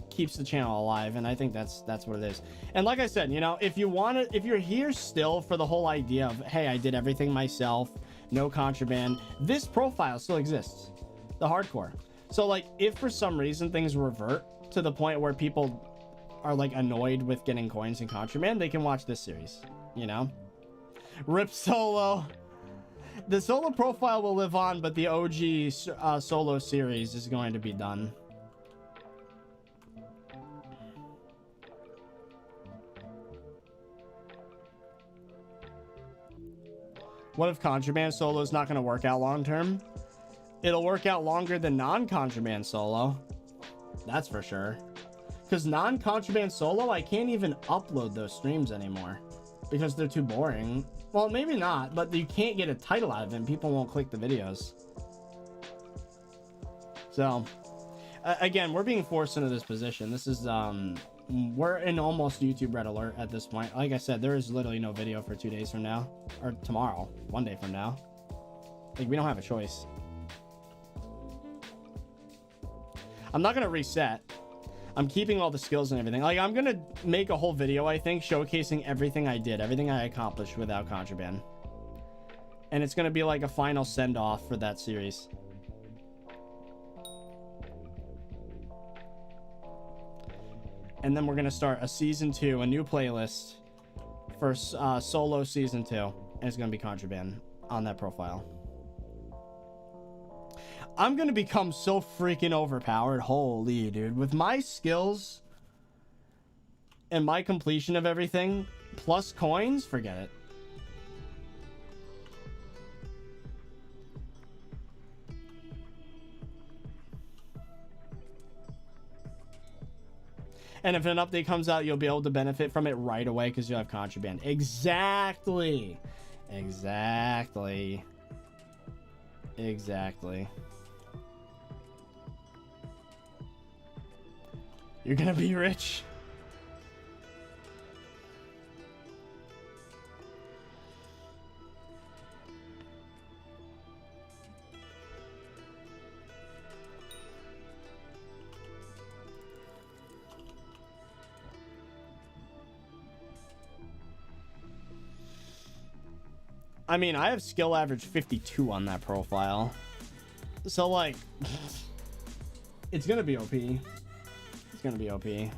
keeps the channel alive, and I think that's what it is. And like I said, you know, if you're here still for the whole idea of, hey, I did everything myself, no contraband, this profile still exists, the hardcore. So like, if for some reason things revert to the point where people are like annoyed with getting coins and contraband, they can watch this series, you know. Rip solo. The solo profile will live on, but the OG solo series is going to be done. What if Contraband solo is not going to work out long term? It'll work out longer than non-Contraband solo. That's for sure. Because non-Contraband solo, I can't even upload those streams anymore because they're too boring. Well, maybe not, but you can't get a title out of them. People won't click the videos. So, again, we're being forced into this position. This is, we're in almost YouTube red alert at this point. Like I said, there is literally no video for 2 days from now, or tomorrow, 1 day from now. Like, we don't have a choice. I'm not gonna reset. I'm keeping all the skills and everything. Like, I'm gonna make a whole video, I think, showcasing everything I did, everything I accomplished without Contraband, and it's gonna be like a final send-off for that series. And then we're going to start a season 2, a new playlist for solo season 2. And it's going to be Contraband on that profile. I'm going to become so freaking overpowered. Holy, dude. With my skills and my completion of everything, plus coins, forget it. And if an update comes out, you'll be able to benefit from it right away because you have Contraband. Exactly. Exactly. Exactly. You're gonna be rich. I mean, I have skill average 52 on that profile. So, like, it's gonna be OP. It's gonna be OP.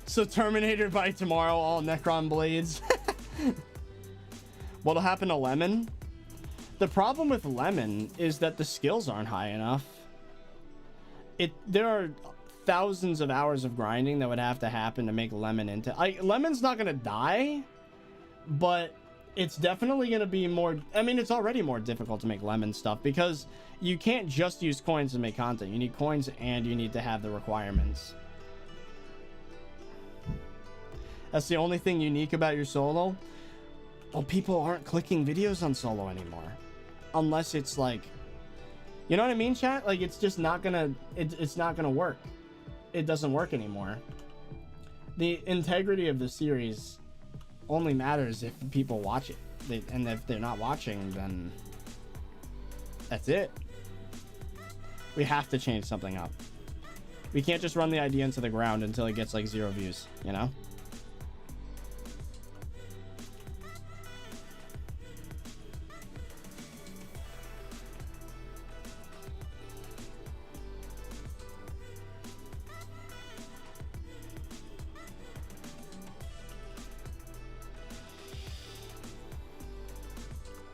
So Terminator by tomorrow, all Necron blades. What'll happen to Lemon? The problem with Lemon is that the skills aren't high enough. There are thousands of hours of grinding that would have to happen to make Lemon into... Lemon's not gonna die, but it's definitely gonna be more... I mean, it's already more difficult to make Lemon stuff because you can't just use coins to make content. You need coins and you need to have the requirements. That's the only thing unique about your solo. Well, people aren't clicking videos on solo anymore. Unless it's like... You know what I mean, chat? Like, it's just not gonna... It's not gonna work. It doesn't work anymore. The integrity of the series only matters if people watch it. And if they're not watching, then... That's it. We have to change something up. We can't just run the idea into the ground until it gets, like, 0 views, you know?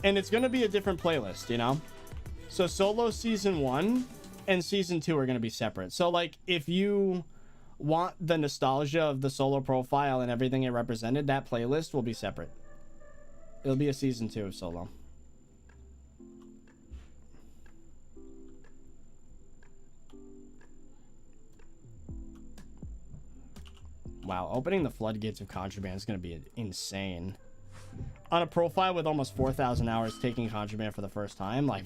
And it's going to be a different playlist, you know? So solo season 1 and season 2 are going to be separate. So, like, if you want the nostalgia of the solo profile and everything it represented, that playlist will be separate. It'll be a season 2 of solo. Wow, opening the floodgates of Contraband is going to be insane. On a profile with almost 4,000 hours taking Contraband for the first time, like,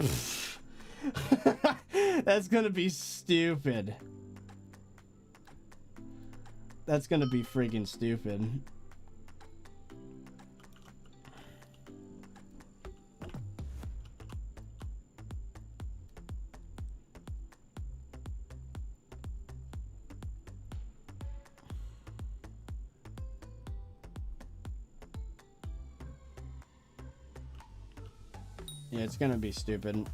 that's gonna be stupid. That's gonna be freaking stupid. Yeah, it's gonna be stupid.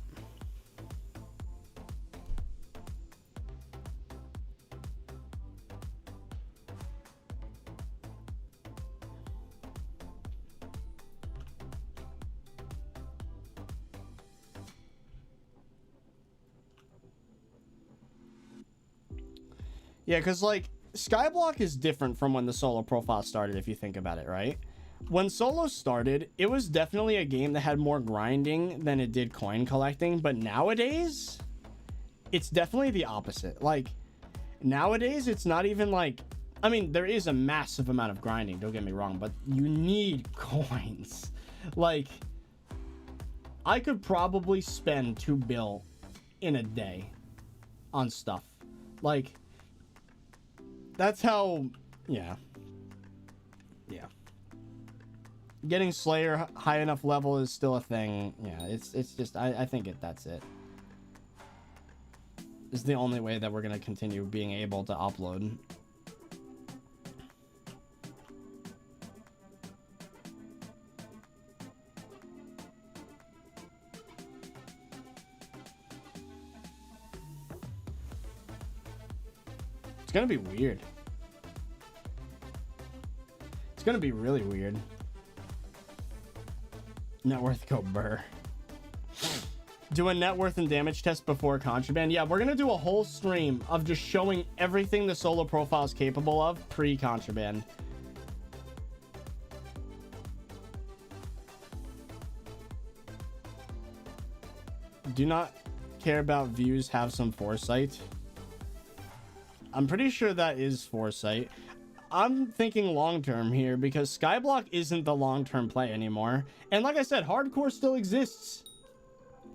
Yeah, because, like, SkyBlock is different from when the solo profile started, if you think about it, right? When solo started, it was definitely a game that had more grinding than it did coin collecting, but nowadays, it's definitely the opposite. Like, nowadays, it's not even like... I mean, there is a massive amount of grinding, don't get me wrong, but you need coins. Like, I could probably spend 2 bill in a day on stuff. Like, that's how... Yeah. Yeah. Getting Slayer high enough level is still a thing. Yeah, it's just... I think that's it. It's the only way that we're going to continue being able to upload. It's gonna be weird. It's gonna be really weird. Net worth go burr. Do a net worth and damage test before Contraband. Yeah, we're gonna do a whole stream of just showing everything the solo profile is capable of pre-Contraband. Do not care about views, have some foresight. I'm pretty sure that is foresight. I'm thinking long-term here because SkyBlock isn't the long-term play anymore. And like I said, hardcore still exists.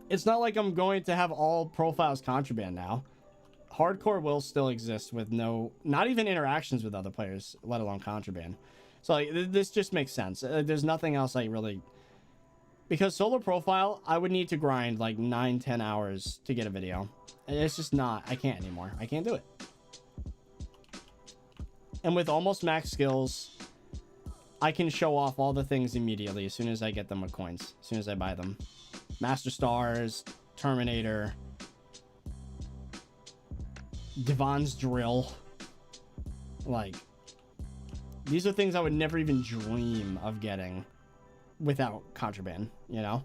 It's not like I'm going to have all profiles Contraband now. hardcore will still exist with not even interactions with other players, let alone contraband. So like, this just makes sense. There's nothing else I really, because solo profile, I would need to grind like 9-10 hours to get a video. It's just not, I can't anymore. I can't do it. And with almost max skills, I can show off all the things immediately as soon as I get them with coins, as soon as I buy them. Master Stars, Terminator, Devon's Drill. Like, these are things I would never even dream of getting without contraband, you know?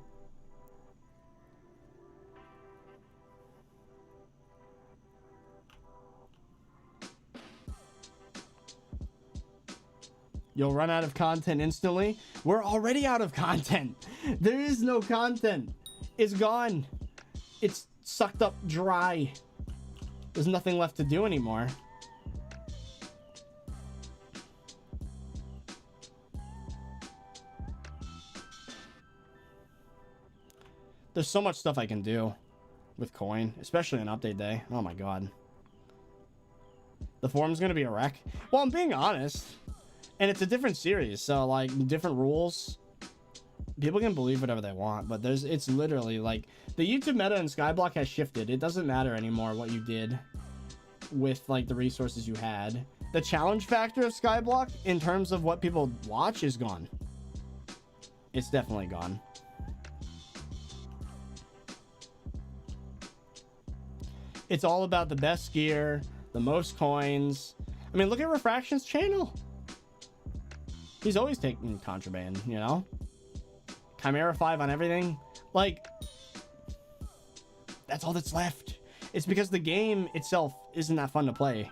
You'll run out of content instantly. We're already out of content. There is no content. It's gone. It's sucked up dry. There's nothing left to do anymore. There's so much stuff I can do with coin, especially on update day. Oh my god. The forum's gonna be a wreck. Well, I'm being honest. And it's a different series, so like different rules. People can believe whatever they want, but it's literally like the YouTube meta in SkyBlock has shifted. It doesn't matter anymore what you did with like the resources you had. The challenge factor of SkyBlock in terms of what people watch is gone. It's definitely gone. It's all about the best gear, the most coins. I mean, look at Refraction's channel. He's always taking contraband, you know? Chimera 5 on everything. Like, that's all that's left. It's because the game itself isn't that fun to play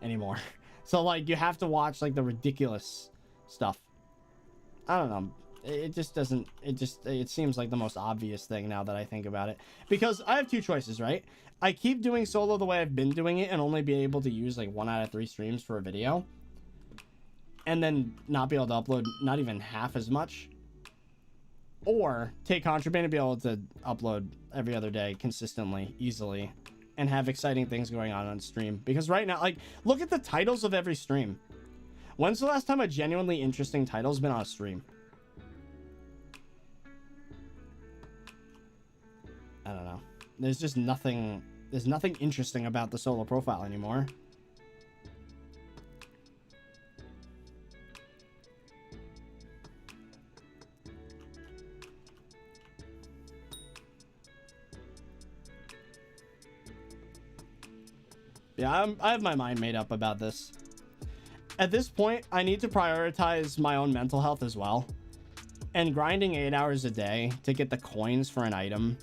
anymore. So, like, you have to watch, like, the ridiculous stuff. I don't know. It just doesn't... It seems like the most obvious thing now that I think about it. Because I have two choices, right? I keep doing solo the way I've been doing it and only be able to use, like, 1 out of 3 streams for a video. And then not be able to upload not even half as much. Or take contraband and be able to upload every other day consistently, easily, and have exciting things going on stream. Because right now, like, look at the titles of every stream. When's the last time a genuinely interesting title's been on a stream? I don't know. There's just nothing, there's nothing interesting about the solo profile anymore. Yeah, I have my mind made up about this. At this point, I need to prioritize my own mental health as well. And grinding 8 hours a day to get the coins for an item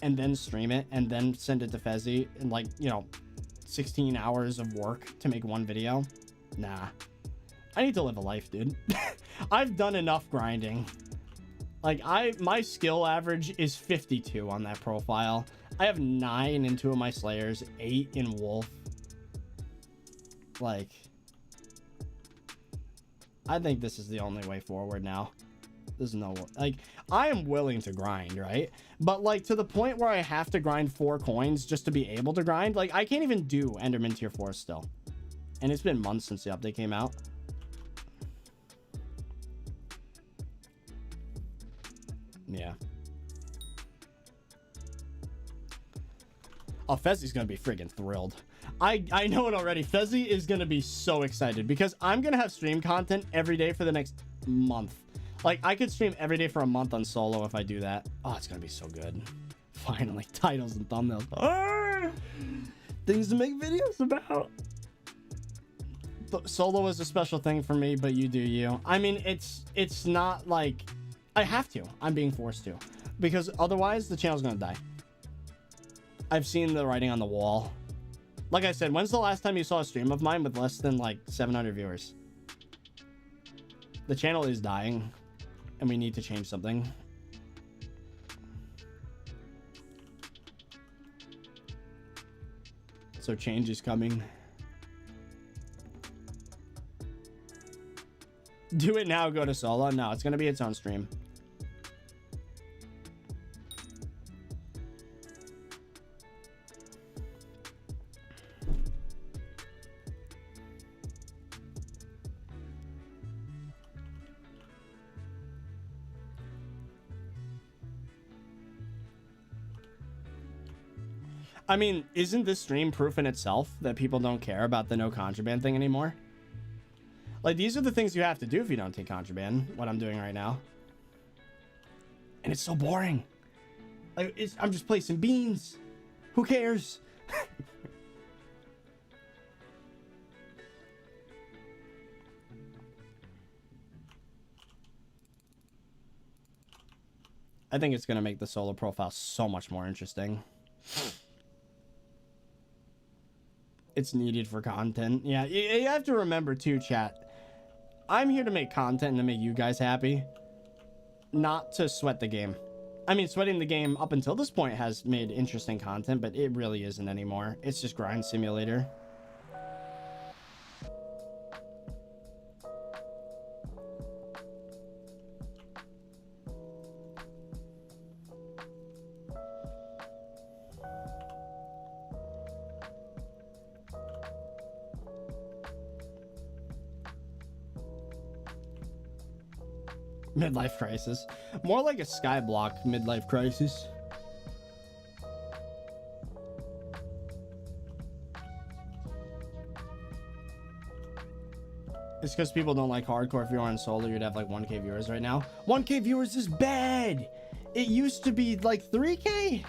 and then stream it and then send it to Fezzy in, like, you know, 16 hours of work to make one video. Nah. I need to live a life, dude. I've done enough grinding. Like, my skill average is 52 on that profile. I have 9 in 2 of my Slayers, 8 in Wolf. Like, I think this is the only way forward now. There's no, like, I am willing to grind, right? But, like, to the point where I have to grind 4 coins just to be able to grind, like, I can't even do Enderman tier 4 still. And it's been months since the update came out. Yeah. Oh, Fezzy's gonna be friggin' thrilled. I know it already. Fezzy is gonna be so excited because I'm gonna have stream content every day for the next month. Like, I could stream every day for a month on solo if I do that. Oh, it's gonna be so good. Finally, titles and thumbnails. Ah! Things to make videos about. But solo is a special thing for me, but you do you. I mean, it's not like I have to. I'm being forced to. Because otherwise, the channel's gonna die. I've seen the writing on the wall. Like I said, when's the last time you saw a stream of mine with less than, like, 700 viewers? The channel is dying, and we need to change something. So change is coming. Do it now, go to solo. No, it's gonna be its own stream. I mean, isn't this stream proof in itself that people don't care about the no contraband thing anymore? Like, these are the things you have to do if you don't take contraband, what I'm doing right now. And it's so boring. Like, I'm just placing beans. Who cares? I think it's going to make the solo profile so much more interesting. It's needed for content. Yeah, you have to remember too, chat. I'm here to make content and to make you guys happy. Not to sweat the game. I mean, sweating the game up until this point has made interesting content, but it really isn't anymore. It's just grind simulator. Midlife crisis. More like a SkyBlock midlife crisis. It's because people don't like hardcore. If you're on solo, you'd have like 1K viewers right now. 1K viewers is bad. It used to be like 3K.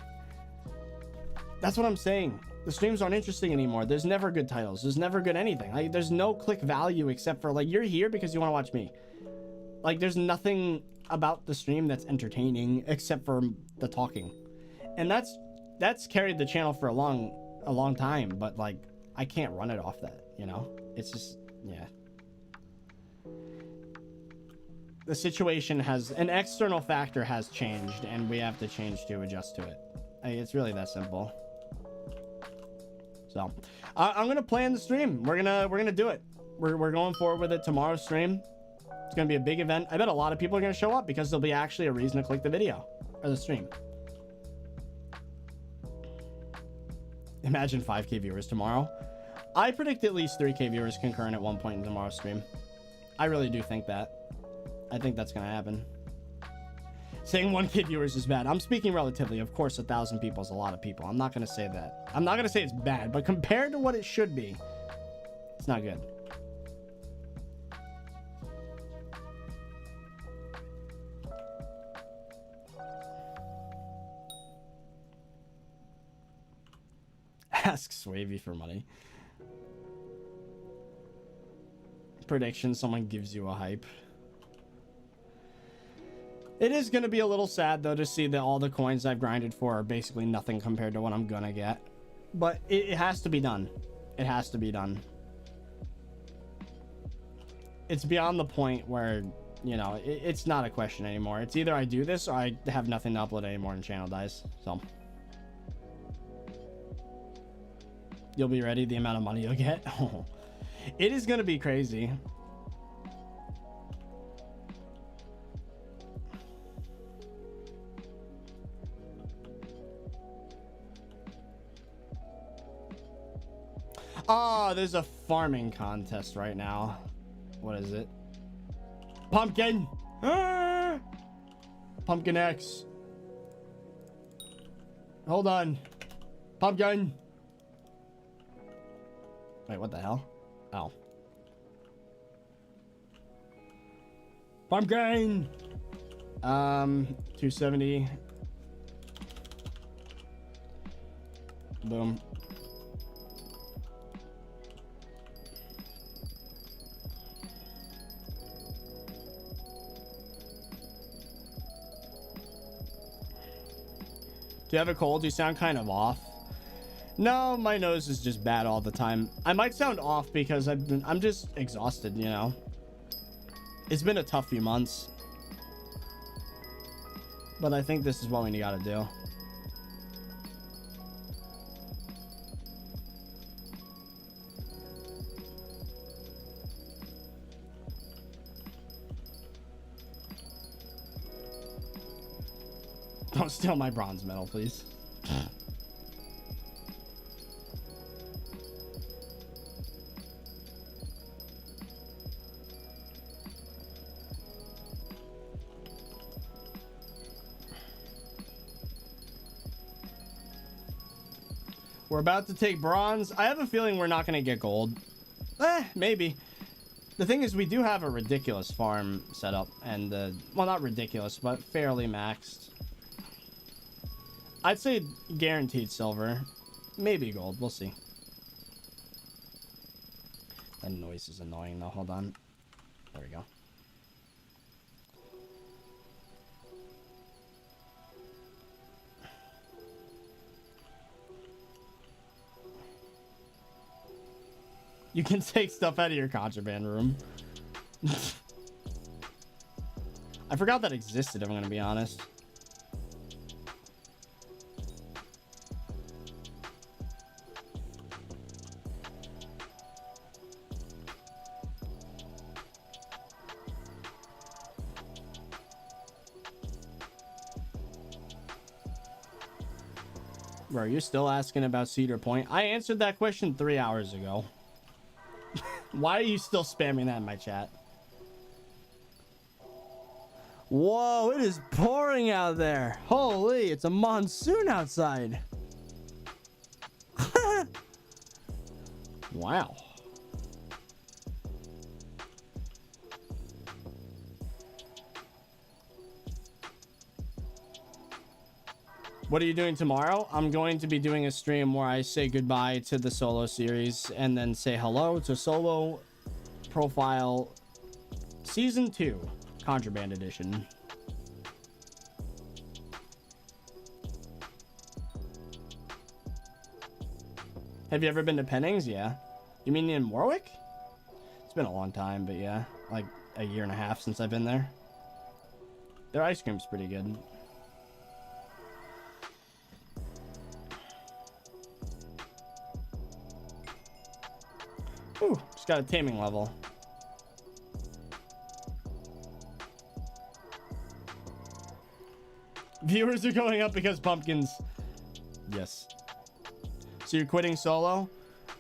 That's what I'm saying. The streams aren't interesting anymore. There's never good titles. There's never good anything. Like, there's no click value except for like, you're here because you want to watch me. Like, there's nothing about the stream that's entertaining except for the talking. And that's carried the channel for a long time, but like, I can't run it off that, you know? It's just, yeah. The situation has, an external factor has changed, and we have to change to adjust to it. It's really that simple. So, I'm gonna plan the stream. We're gonna do it. We're going forward with it tomorrow's stream. It's going to be a big event. I bet a lot of people are going to show up because there'll be actually a reason to click the video or the stream. Imagine 5K viewers tomorrow. I predict at least 3K viewers concurrent at one point in tomorrow's stream. I really do think that. I think that's going to happen. Saying 1K viewers is bad. I'm speaking relatively. Of course, 1,000 people is a lot of people. I'm not going to say that. I'm not going to say it's bad, but compared to what it should be, it's not good. Ask Swavy for money. Prediction, someone gives you a hype. It is going to be a little sad, though, to see that all the coins I've grinded for are basically nothing compared to what I'm going to get. But it has to be done. It has to be done. It's beyond the point where, you know, it's not a question anymore. It's either I do this or I have nothing to upload anymore and channel dies. So... You'll be ready, the amount of money you'll get. It is going to be crazy. Oh, there's a farming contest right now. What is it? Pumpkin! Ah! Pumpkin X. Hold on. Pumpkin! Wait, what the hell? Oh. Pumpkin! 270. Boom. Do you have a cold? You sound kind of off. No, my nose is just bad all the time. I might sound off because I'm just exhausted, you know. It's been a tough few months. But I think this is what we gotta do. Don't steal my bronze medal, please. We're about to take bronze. I have a feeling we're not going to get gold. Maybe. The thing is, we do have a ridiculous farm setup. And, well, not ridiculous, but fairly maxed. I'd say guaranteed silver. Maybe gold. We'll see. That noise is annoying, though. Hold on. There we go. You can take stuff out of your contraband room. I forgot that existed, I'm gonna be honest. Bro, you're still asking about Cedar Point? I answered that question 3 hours ago. Why are you still spamming that in my chat? Whoa, it is pouring out there. Holy, it's a monsoon outside. Wow. What are you doing tomorrow? I'm going to be doing a stream where I say goodbye to the solo series and then say hello to solo profile season 2 Contraband edition. Have you ever been to Pennings? Yeah. You mean in Warwick? It's been a long time, but yeah, like a year and a half since I've been there. Their ice cream's pretty good. Ooh, just got a taming level. Viewers are going up because pumpkins. Yes. So you're quitting solo?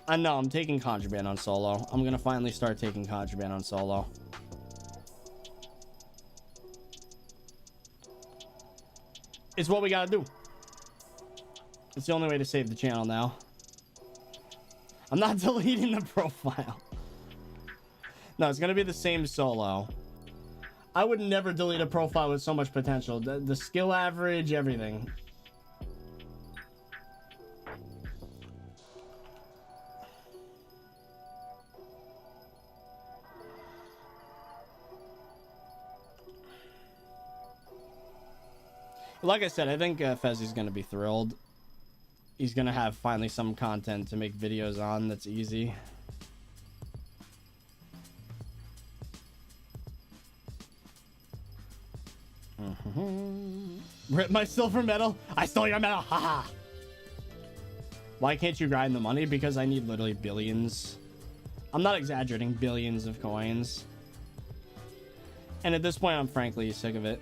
No, I'm taking Contraband on solo. I'm gonna finally start taking Contraband on solo. It's what we gotta do. It's the only way to save the channel now. I'm not deleting the profile. No, it's gonna be the same solo. I would never delete a profile with so much potential. The skill average, everything. Like I said, I think Fezzi's gonna be thrilled. He's gonna have finally some content to make videos on that's easy. Rip my silver medal. I stole your medal. Haha. Why can't you grind the money? Because I need literally billions. I'm not exaggerating, billions of coins. And at this point, I'm frankly sick of it.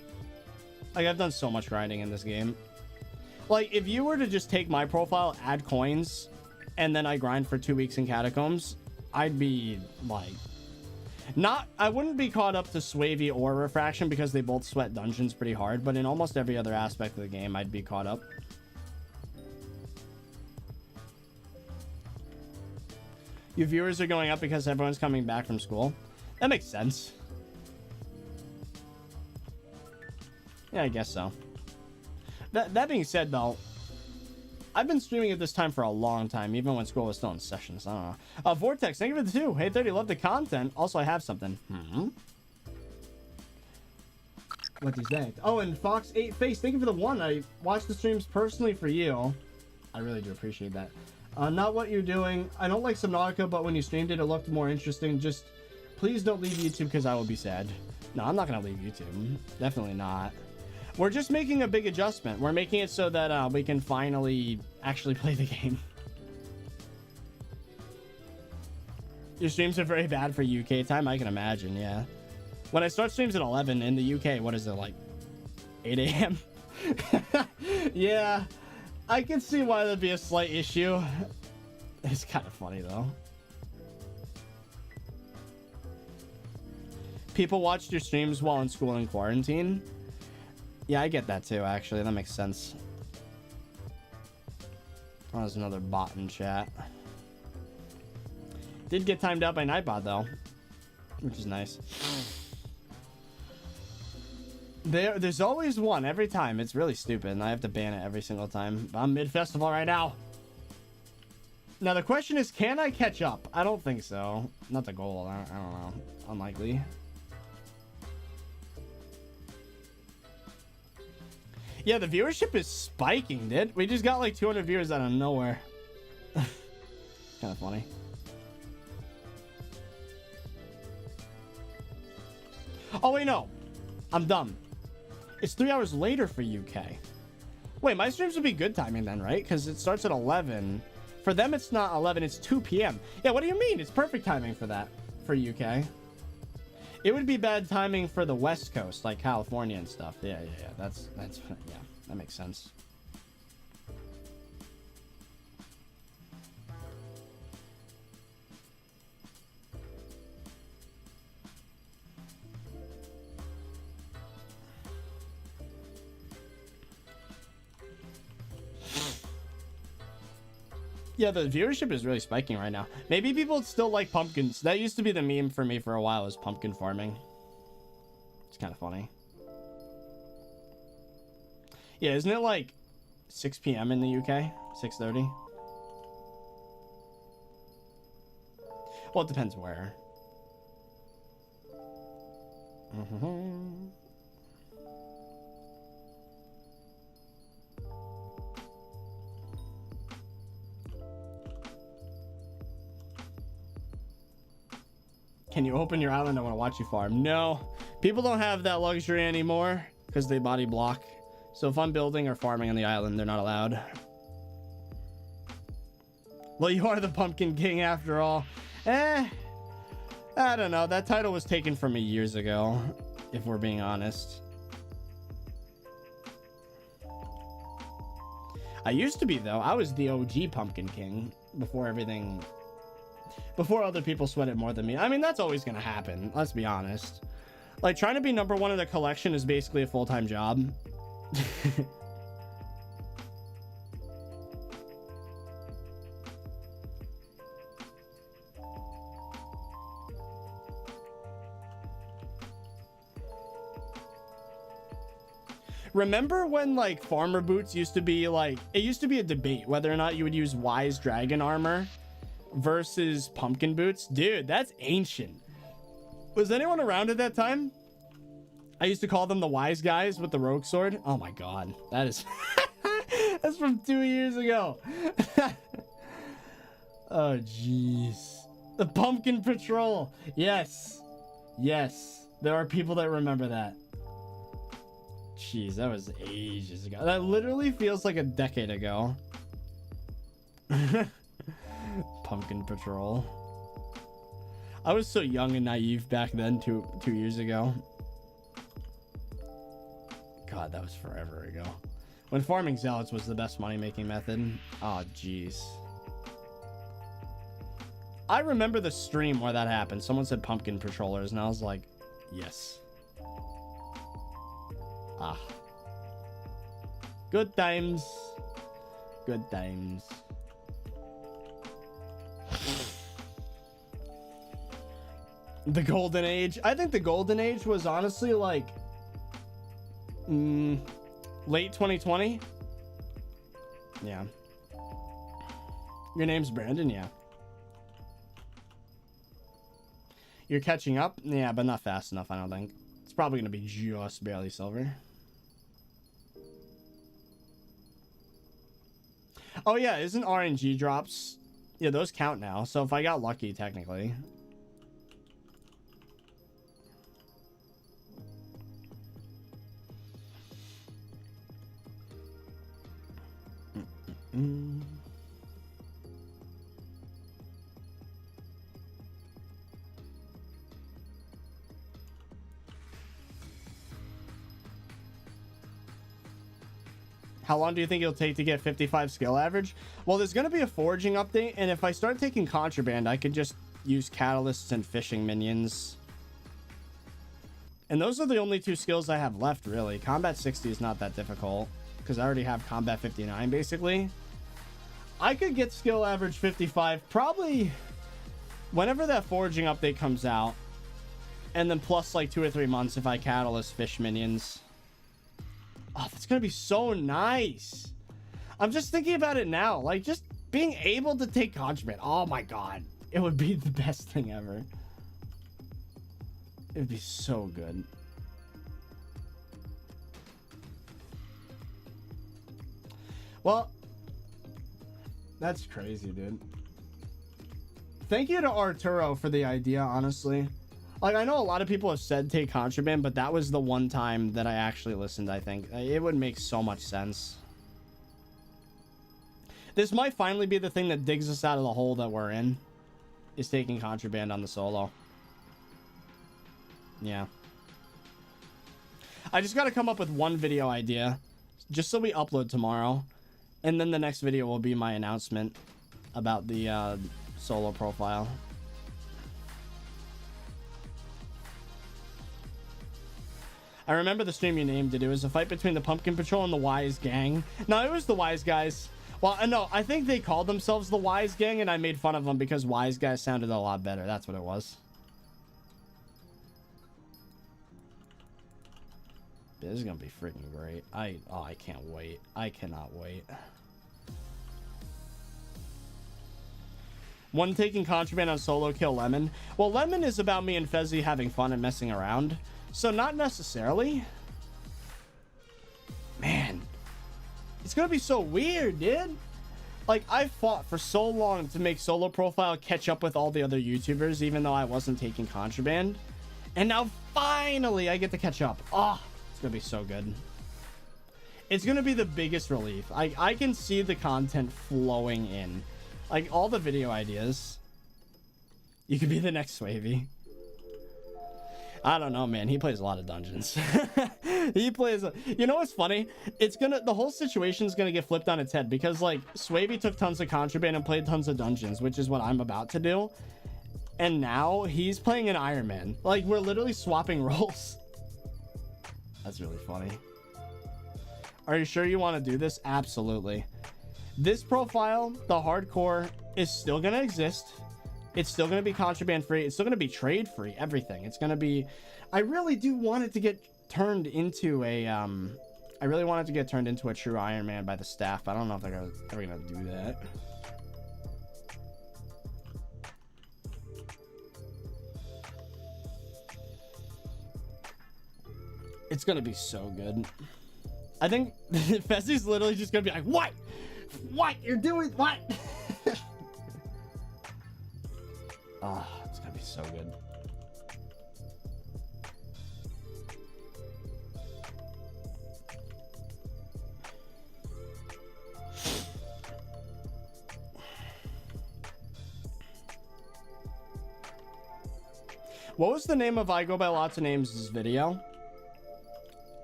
Like, I've done so much grinding in this game. Like, if you were to just take my profile, add coins, and then I grind for 2 weeks in Catacombs, I'd be, like... I wouldn't be caught up to Swavey or Refraction because they both sweat dungeons pretty hard, but in almost every other aspect of the game, I'd be caught up. Your viewers are going up because everyone's coming back from school. That makes sense. Yeah, I guess so. That being said, though, I've been streaming at this time for a long time, even when school was still in sessions. I don't know. Vortex, thank you for the 2. Hey, 30, love the content. Also, I have something. What is that? Oh, and Fox 8 Face, thank you for the 1. I watch the streams personally for you. I really do appreciate that. Not what you're doing. I don't like Subnautica, but when you streamed it, it looked more interesting. Just please don't leave YouTube because I will be sad. No, I'm not going to leave YouTube. Definitely not. We're just making a big adjustment. We're making it so that we can finally actually play the game. Your streams are very bad for UK time, I can imagine, yeah. When I start streams at 11 in the UK, what is it, like 8 a.m.? Yeah, I can see why there'd be a slight issue. It's kind of funny, though. People watched your streams while in school and quarantine. Yeah, I get that too, actually. That makes sense. Oh, there's another bot in chat. Did get timed out by Nightbot though, which is nice. There's always one every time. It's really stupid, and I have to ban it every single time. But I'm mid-festival right now. Now the question is, can I catch up? I don't think so. Not the goal. I don't know. Unlikely. Yeah, the viewership is spiking, dude. We just got like 200 viewers out of nowhere. Kind of funny. Oh, wait, no. I'm dumb. It's 3 hours later for UK. Wait, my streams would be good timing then, right? Because it starts at 11. For them, it's not 11. It's 2 p.m. Yeah, what do you mean? It's perfect timing for that, for UK. It would be bad timing for the West Coast, like California and stuff. Yeah. That's yeah, that makes sense. Yeah, the viewership is really spiking right now. Maybe people still like pumpkins. That used to be the meme for me for a while, was pumpkin farming. It's kind of funny. Yeah, isn't it like 6 p.m. in the UK? 6:30? Well, it depends where. Can you open your island? I want to watch you farm. No, people don't have that luxury anymore because they body block. So if I'm building or farming on the island, they're not allowed. Well, you are the Pumpkin King after all. I don't know. That title was taken from me years ago, if we're being honest. I used to be, though. I was the OG Pumpkin King before everything... Before other people sweat it more than me. I mean, that's always going to happen. Let's be honest. Like, trying to be #1 in the collection is basically a full-time job. Remember when, like, farmer boots used to be, like... It used to be a debate whether or not you would use Wise Dragon armor versus pumpkin boots. Dude, that's ancient. Was anyone around at that time? I used to call them the wise guys with the rogue sword. Oh my god, that is that's from 2 years ago. Oh jeez, the pumpkin patrol. Yes, there are people that remember that. Jeez, that was ages ago. That literally feels like a decade ago. Pumpkin patrol. I was so young and naive back then, two years ago. God, that was forever ago. When farming zealots was the best money-making method. Oh, jeez. I remember the stream where that happened. Someone said pumpkin patrollers, and I was like, yes. Ah. Good times. Good times. The golden age. I think the golden age was honestly like late 2020. Yeah. Your name's Brandon. Yeah. You're catching up. Yeah, but not fast enough, I don't think. It's probably gonna be just barely silver. Oh yeah, isn't RNG drops? Yeah, those count now. So if I got lucky, technically. How long do you think it'll take to get 55 skill average? Well, there's going to be a foraging update, and if I start taking contraband, I could just use catalysts and fishing minions. And those are the only two skills I have left, really. Combat 60 is not that difficult, because I already have combat 59, basically. I could get skill average 55 probably whenever that foraging update comes out, and then plus like 2 or 3 months if I catalyst fish minions. Oh, that's gonna be so nice. I'm just thinking about it now, like just being able to take Contraband. Oh my god, it would be the best thing ever. It would be so good. Well, that's crazy, dude. Thank you to Arturo for the idea, honestly. Like, I know a lot of people have said take Contraband, but that was the one time that I actually listened, I think. It would make so much sense. This might finally be the thing that digs us out of the hole that we're in, is taking Contraband on the solo. Yeah. I just got to come up with one video idea, just so we upload tomorrow. And then the next video will be my announcement about the solo profile. I remember the stream you named it. It was a fight between the Pumpkin Patrol and the Wise Gang. No, it was the Wise Guys. Well, no, I think they called themselves the Wise Gang, and I made fun of them because Wise Guys sounded a lot better. That's what it was. This is gonna be freaking great. I can't wait. I cannot wait. One taking Contraband on solo kill Lemon. Well, Lemon is about me and Fezzy having fun and messing around, so not necessarily. Man, it's gonna be so weird, dude. Like, I fought for so long to make solo profile catch up with all the other YouTubers, even though I wasn't taking Contraband, and now finally I get to catch up. Oh, it's gonna be so good. It's gonna be the biggest relief. I can see the content flowing in, like all the video ideas. You could be the next Swavey. I don't know, man. He plays a lot of dungeons. He plays, you know what's funny? The whole situation's gonna get flipped on its head, because like Swavey took tons of Contraband and played tons of dungeons, which is what I'm about to do. And now he's playing an Iron Man. Like, we're literally swapping roles. That's really funny. Are you sure you want to do this? Absolutely. This profile, the hardcore, is still going to exist. It's still going to be Contraband free. It's still going to be trade free. Everything. It's going to be... I really do want it to get turned into a... I really want it to get turned into a true Iron Man by the staff. I don't know if they're ever going to do that. It's gonna be so good. I think Fezzy's literally just gonna be like, what? What? You're doing what? Ah, oh, it's gonna be so good. What was the name of I Go By Lots of Names' video?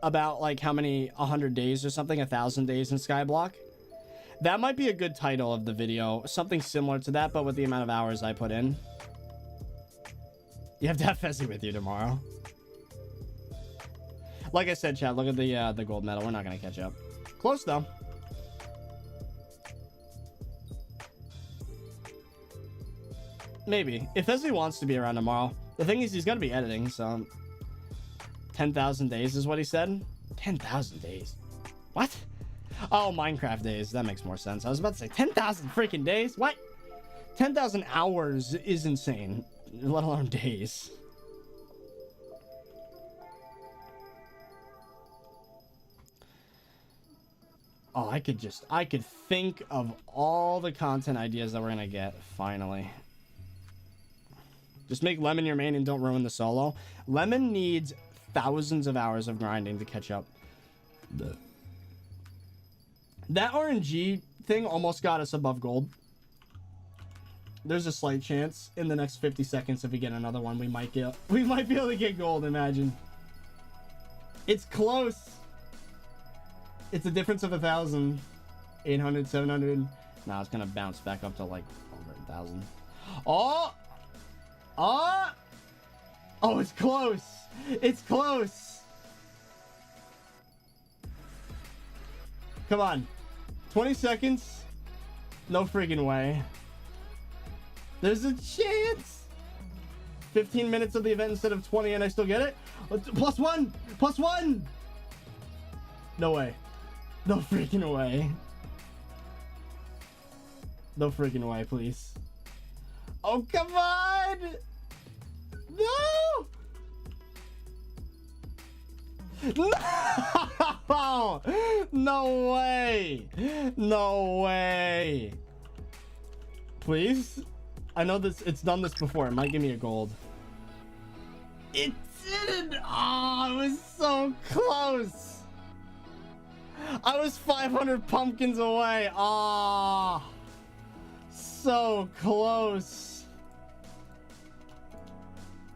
About like how many 100 days or something, 1,000 days in Skyblock. That might be a good title of the video, something similar to that, but with the amount of hours I put in. You have to have Fezzy with you tomorrow. Like I said, chat, look at the gold medal. We're not gonna catch up. Close though. Maybe if Fezzy wants to be around tomorrow. The thing is, he's gonna be editing, so 10,000 days is what he said. 10,000 days. What? Oh, Minecraft days. That makes more sense. I was about to say 10,000 freaking days. What? 10,000 hours is insane, let alone days. Oh, I could think of all the content ideas that we're gonna get finally. Just make Lemon your main and don't ruin the solo. Lemon needs thousands of hours of grinding to catch up. That RNG thing almost got us above gold. There's a slight chance in the next 50 seconds if we get another one, we might be able to get gold, imagine. It's close. It's a difference of 1,000. 800, 700. Nah, it's gonna bounce back up to like over 1,000. Oh! Oh! Oh, it's close. It's close. Come on. 20 seconds. No freaking way. There's a chance. 15 minutes of the event instead of 20 and I still get it? Plus one! Plus one! No way. No freaking way. No freaking way, please. Oh, come on! No! No! No way! No way! Please? I know this, it's done this before. It might give me a gold. It didn't! Oh, it was so close! I was 500 pumpkins away. Ah, oh, so close.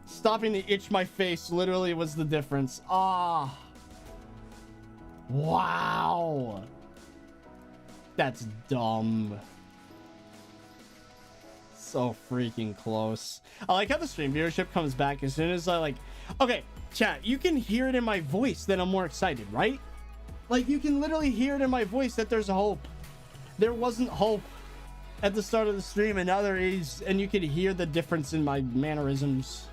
Stopping to itch my face literally was the difference. Ah, oh. Wow. That's dumb. So freaking close. I like how the stream viewership comes back as soon as I like. Okay, chat, you can hear it in my voice that I'm more excited, right? Like, you can literally hear it in my voice that there's hope. There wasn't hope at the start of the stream, and now there is, and you can hear the difference in my mannerisms.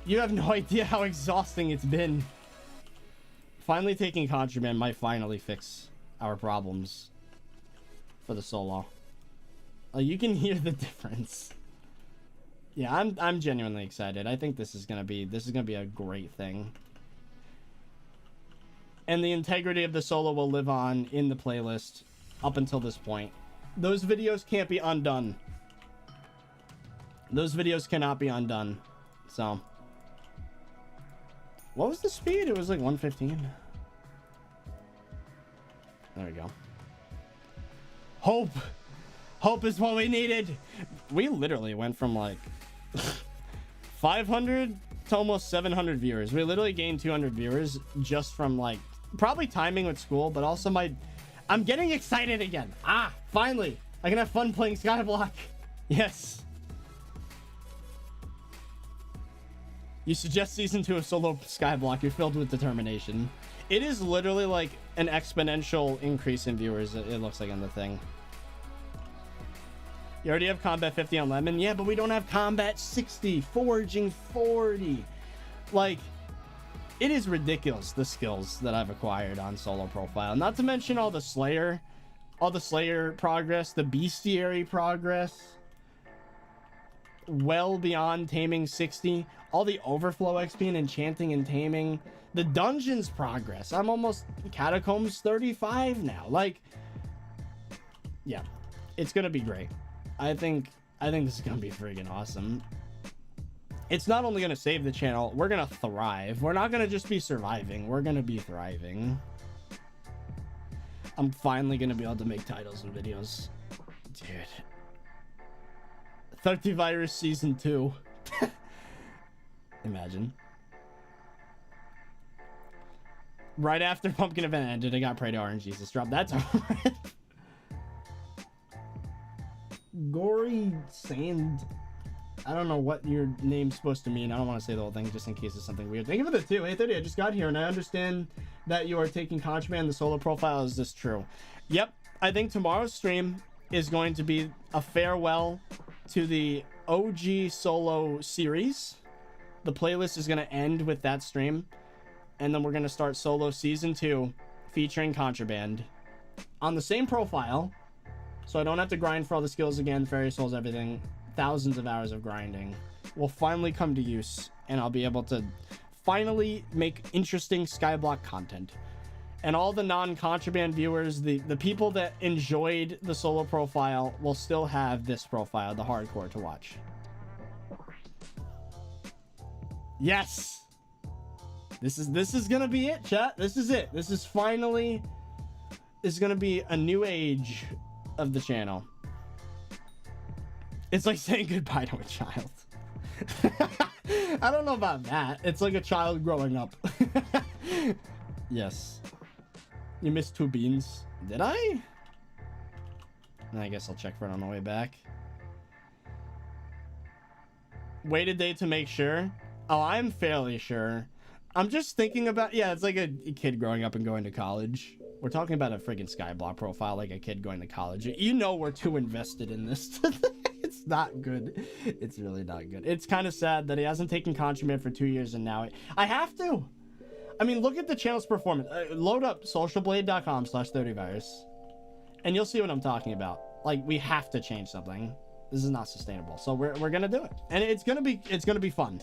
You have no idea how exhausting it's been. Finally taking Contraband might finally fix our problems for the solo. You can hear the difference. Yeah, I'm genuinely excited. I think this is gonna be a great thing. And the integrity of the solo will live on in the playlist up until this point. Those videos can't be undone. Those videos cannot be undone. So, what was the speed? It was like 115. There we go. Hope. Hope is what we needed. We literally went from like 500 to almost 700 viewers. We literally gained 200 viewers just from like probably timing with school, but also I'm getting excited again. Ah, finally I can have fun playing Skyblock. Yes. You suggest season 2 of solo Skyblock. You're filled with determination. It is literally like an exponential increase in viewers. It looks like in the thing. You already have combat 50 on Lemon. Yeah, but we don't have combat 60, foraging 40. Like, it is ridiculous, the skills that I've acquired on solo profile. Not to mention all the Slayer progress, the Bestiary progress, well beyond taming 60, all the overflow XP and enchanting and taming, the dungeons progress. I'm almost Catacombs 35 now. Like, yeah, it's gonna be great. I think this is gonna be freaking awesome. It's not only gonna save the channel, we're gonna thrive. We're not gonna just be surviving, we're gonna be thriving. I'm finally gonna be able to make titles and videos. Dude. ThirtyVirus Season 2. Imagine. Right after Pumpkin Event ended, I got Pray to Orange Jesus drop. That's alright. Gory Sand. I don't know what your name's supposed to mean. I don't want to say the whole thing just in case it's something weird. Thank you for the 2. Hey, 30, I just got here and I understand that you are taking Contraband, the solo profile. Is this true? Yep. I think tomorrow's stream is going to be a farewell to the OG solo series. The playlist is going to end with that stream. And then we're going to start solo season 2 featuring Contraband on the same profile. So I don't have to grind for all the skills again, fairy souls, everything. Thousands of hours of grinding will finally come to use, and I'll be able to finally make interesting Skyblock content. And all the non-Contraband viewers, the people that enjoyed the solo profile, will still have this profile, the hardcore, to watch. Yes! This is gonna be it, chat. This is it. This is finally... This is gonna be a new age of the channel. It's like saying goodbye to a child. I don't know about that. It's like a child growing up. Yes. You missed 2 beans. Did I? I guess I'll check for it on the way back. Wait a day to make sure. Oh, I'm fairly sure. I'm just thinking about... Yeah, it's like a kid growing up and going to college. We're talking about a friggin' SkyBlock profile like a kid going to college. You know we're too invested in this. It's not good. It's really not good. It's kind of sad that he hasn't taken Contraband for 2 years and now I have to. I mean, look at the channel's performance. Load up socialblade.com/30virus and you'll see what I'm talking about. Like, we have to change something. This is not sustainable. So we're gonna do it. And it's gonna be fun.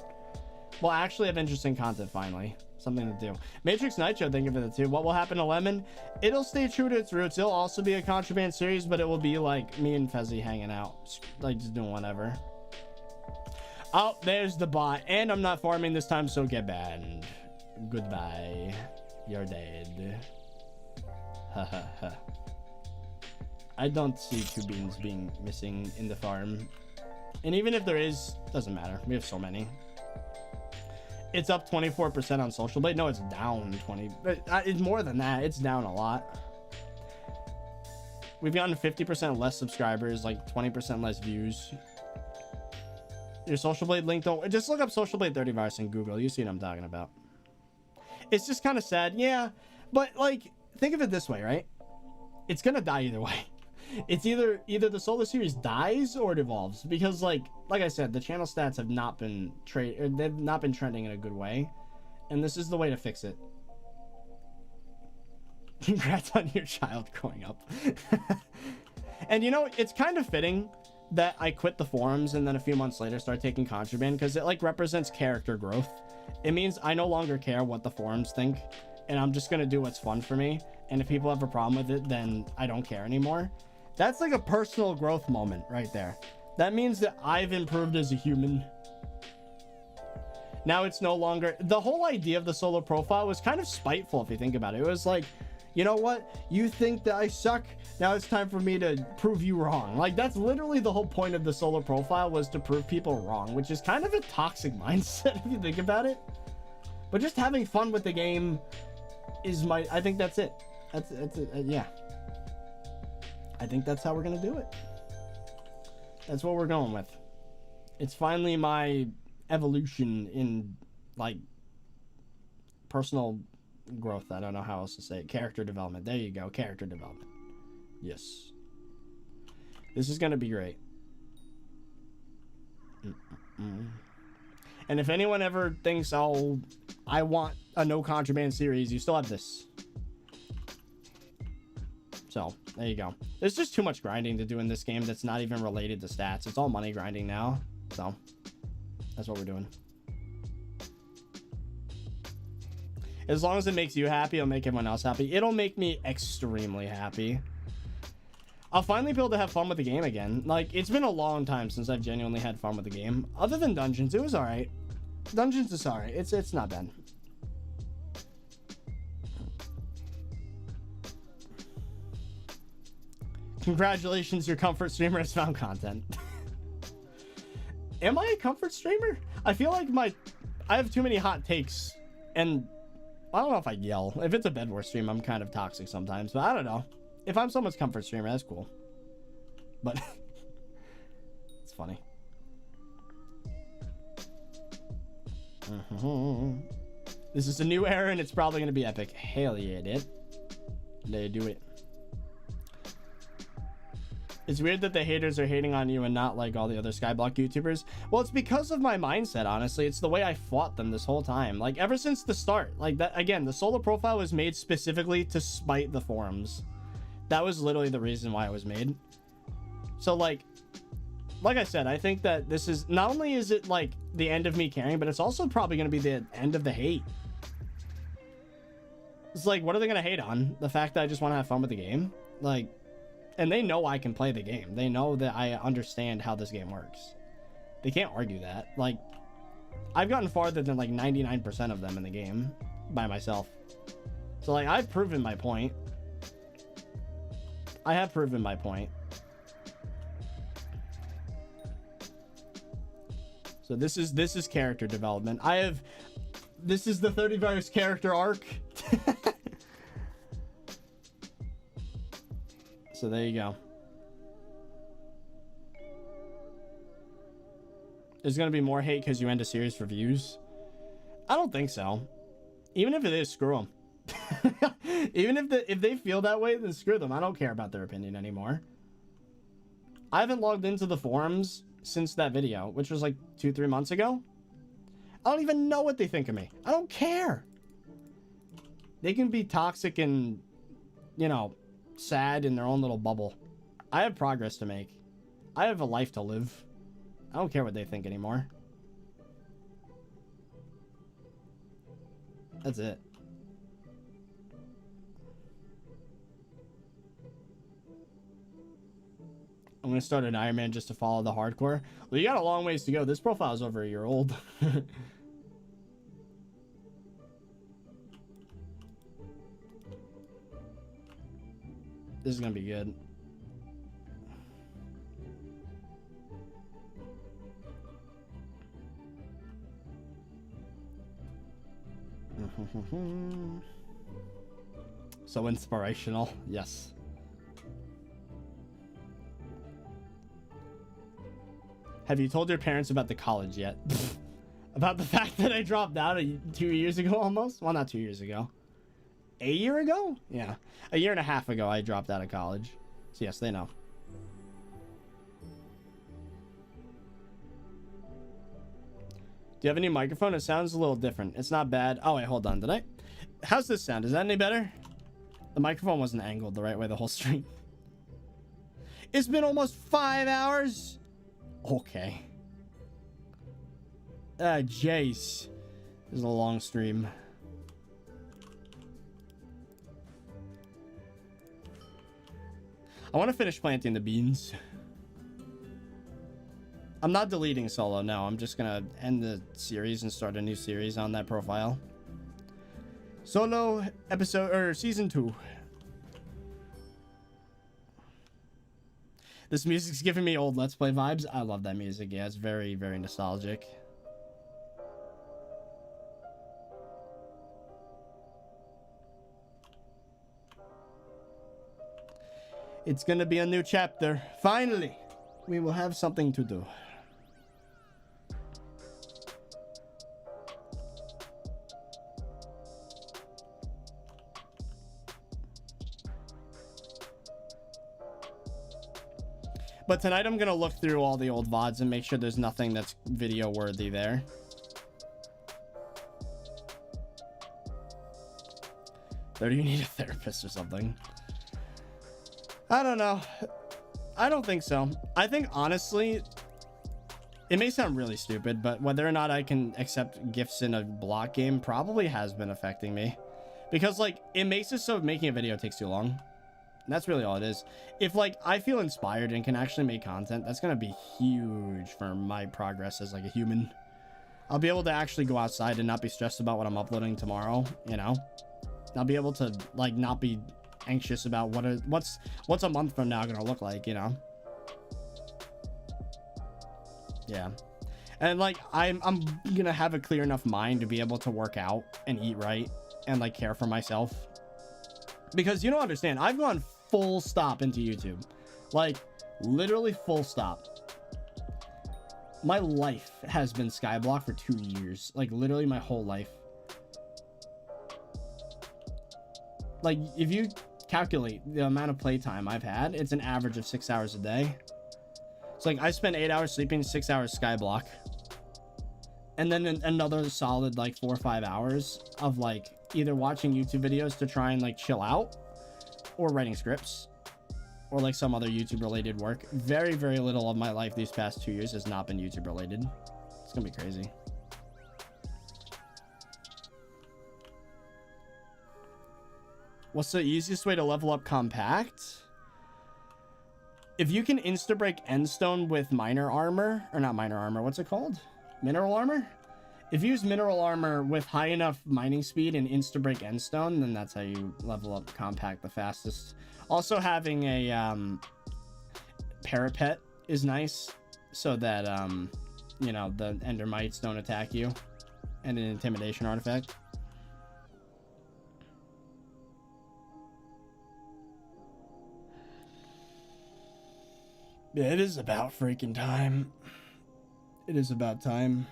We'll actually have interesting content finally. Something to do. Matrix Nitro, thank you for the 2. What will happen to Lemon? It'll stay true to its roots. It'll also be a Contraband series, but it will be like me and Fezzy hanging out, like just doing whatever. Oh, there's the bot, and I'm not farming this time, so get banned. Goodbye. You're dead. Ha ha ha. I don't see 2 beans being missing in the farm, and even if there is, doesn't matter. We have so many. It's up 24% on Social Blade. No, it's down 20. It's more than that. It's down a lot. We've gotten 50% less subscribers, like 20% less views. Your Social Blade link, don't just look up Social Blade 30virus in Google. You see what I'm talking about. It's just kind of sad. Yeah, but like, think of it this way, right? It's gonna die either way. It's either the solo series dies or it evolves, because like I said, the channel stats have not been they've not been trending in a good way, and this is the way to fix it. Congrats on your child growing up. And you know, it's kind of fitting that I quit the forums and then a few months later start taking Contraband, because it like represents character growth. It means I no longer care what the forums think, and I'm just gonna do what's fun for me, and if people have a problem with it, then I don't care anymore. That's like a personal growth moment right there. That means that I've improved as a human. Now it's no longer... The whole idea of the solo profile was kind of spiteful if you think about it. It was like, you know what? You think that I suck? Now it's time for me to prove you wrong. Like, that's literally the whole point of the solo profile, was to prove people wrong, which is kind of a toxic mindset if you think about it. But just having fun with the game is my... I think that's it. That's it. Yeah. I think that's how we're gonna do it. That's what we're going with. It's finally my evolution in like personal growth. I don't know how else to say it. Character development. There you go. Character development. Yes. This is gonna be great. And if anyone ever thinks, oh, I want a no Contraband series, you still have this. So there you go. There's just too much grinding to do in this game that's not even related to stats. It's all money grinding now. So that's what we're doing. As long as it makes you happy, it'll make everyone else happy. It'll make me extremely happy. I'll finally be able to have fun with the game again. Like, it's been a long time since I've genuinely had fun with the game. Other than Dungeons, it was alright. Dungeons is alright. It's not bad. Congratulations, your comfort streamer has found content. Am I a comfort streamer? I feel like I have too many hot takes, and I don't know if I yell. If it's a Bed Wars stream, I'm kind of toxic sometimes, but I don't know. If I'm someone's comfort streamer, that's cool. But it's funny. This is a new era, and it's probably going to be epic. Hell yeah, dude. Let's do it. It's weird that the haters are hating on you and not like all the other SkyBlock YouTubers. Well, it's because of my mindset, honestly. It's the way I fought them this whole time. Like, ever since the start. Like, that again, the solo profile was made specifically to spite the forums. That was literally the reason why it was made. So, like I said, I think that this is... Not only is it, like, the end of me caring, but it's also probably going to be the end of the hate. It's like, what are they going to hate on? The fact that I just want to have fun with the game? Like... And they know I can play the game. They know that I understand how this game works. They can't argue that. Like, I've gotten farther than like 99% of them in the game by myself. So like, I've proven my point. I have proven my point. So this is character development. This is the 30virus character arc. So there you go. There's gonna be more hate because you end a series for views. I don't think so. Even if it is, screw them. Even if they feel that way, then screw them. I don't care about their opinion anymore. I haven't logged into the forums since that video, which was like 2-3 months ago. I don't even know what they think of me. I don't care. They can be toxic and, you know, sad in their own little bubble. I have progress to make. I have a life to live. I don't care what they think anymore. That's it. I'm gonna start an Iron Man just to follow the hardcore. Well, you got a long ways to go. This profile is over a year old. This is gonna be good. So inspirational, yes. Have you told your parents about the college yet? About the fact that I dropped out 2 years ago almost? Well, not 2 years ago. A year ago? Yeah. A year and a half ago, I dropped out of college. So yes, they know. Do you have a new microphone? It sounds a little different. It's not bad. Oh, wait, hold on. Did I? How's this sound? Is that any better? The microphone wasn't angled the right way the whole stream. It's been almost 5 hours. Okay. Jace. This is a long stream. I want to finish planting the beans. I'm not deleting solo, no. I'm just gonna end the series and start a new series on that profile. Solo episode, or season 2. This music's giving me old Let's Play vibes. I love that music. Yeah, it's very, very nostalgic. It's gonna be a new chapter. Finally, we will have something to do. But tonight I'm gonna look through all the old VODs and make sure there's nothing that's video worthy there. Or do you need a therapist or something? I don't know. I don't think so. I think honestly, it may sound really stupid, but whether or not I can accept gifts in a block game probably has been affecting me. Because like, it makes it so making a video takes too long. And that's really all it is. If like I feel inspired and can actually make content, that's gonna be huge for my progress as like a human. I'll be able to actually go outside and not be stressed about what I'm uploading tomorrow, you know? I'll be able to like not be anxious about what's a month from now gonna look like, you know? Yeah. And like I'm gonna have a clear enough mind to be able to work out and eat right and like care for myself. Because you don't understand, I've gone full stop into YouTube. Like, literally full stop. My life has been SkyBlock for 2 years. Like, literally my whole life. Like, if you calculate the amount of playtime I've had, it's an average of 6 hours a day. So, like, I spend 8 hours sleeping, 6 hours SkyBlock. And then another solid, like, 4 or 5 hours of, like, either watching YouTube videos to try and, like, chill out, or writing scripts, or like some other YouTube related work. Very, very little of my life these past 2 years has not been YouTube related. It's gonna be crazy. What's the easiest way to level up compact? If you can insta break endstone with minor armor, or not minor armor, what's it called? Mineral armor? If you use mineral armor with high enough mining speed and insta break endstone, then that's how you level up compact the fastest. Also, having a parapet is nice, so that you know, the ender mites don't attack you, and an intimidation artifact. Yeah, it is about freaking time. It is about time.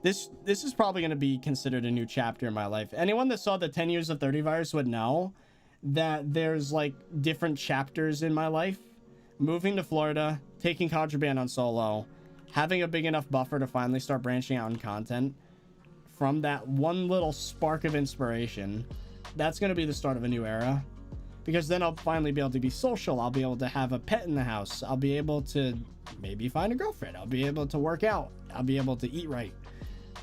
This is probably going to be considered a new chapter in my life. Anyone that saw the 10 years of ThirtyVirus would know that there's like different chapters in my life. Moving to Florida, taking Contraband on solo, having a big enough buffer to finally start branching out in content. From that one little spark of inspiration, that's going to be the start of a new era. Because then I'll finally be able to be social. I'll be able to have a pet in the house. I'll be able to maybe find a girlfriend. I'll be able to work out. I'll be able to eat right.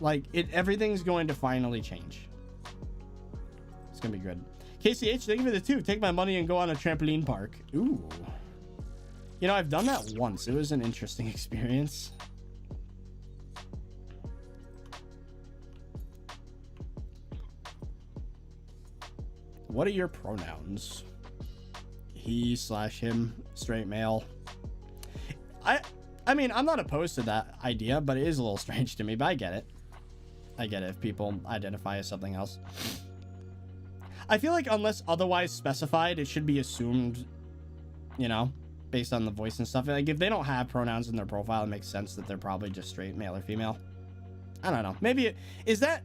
Like, everything's going to finally change. It's going to be good. KCH, thank you for the 2. Take my money and go on a trampoline park. Ooh. You know, I've done that once. It was an interesting experience. What are your pronouns? He/him, straight male. I mean, I'm not opposed to that idea, but it is a little strange to me, but I get it. I get it if people identify as something else. I feel like unless otherwise specified, it should be assumed, you know, based on the voice and stuff. Like, if they don't have pronouns in their profile, it makes sense that they're probably just straight male or female. I don't know. Maybe is that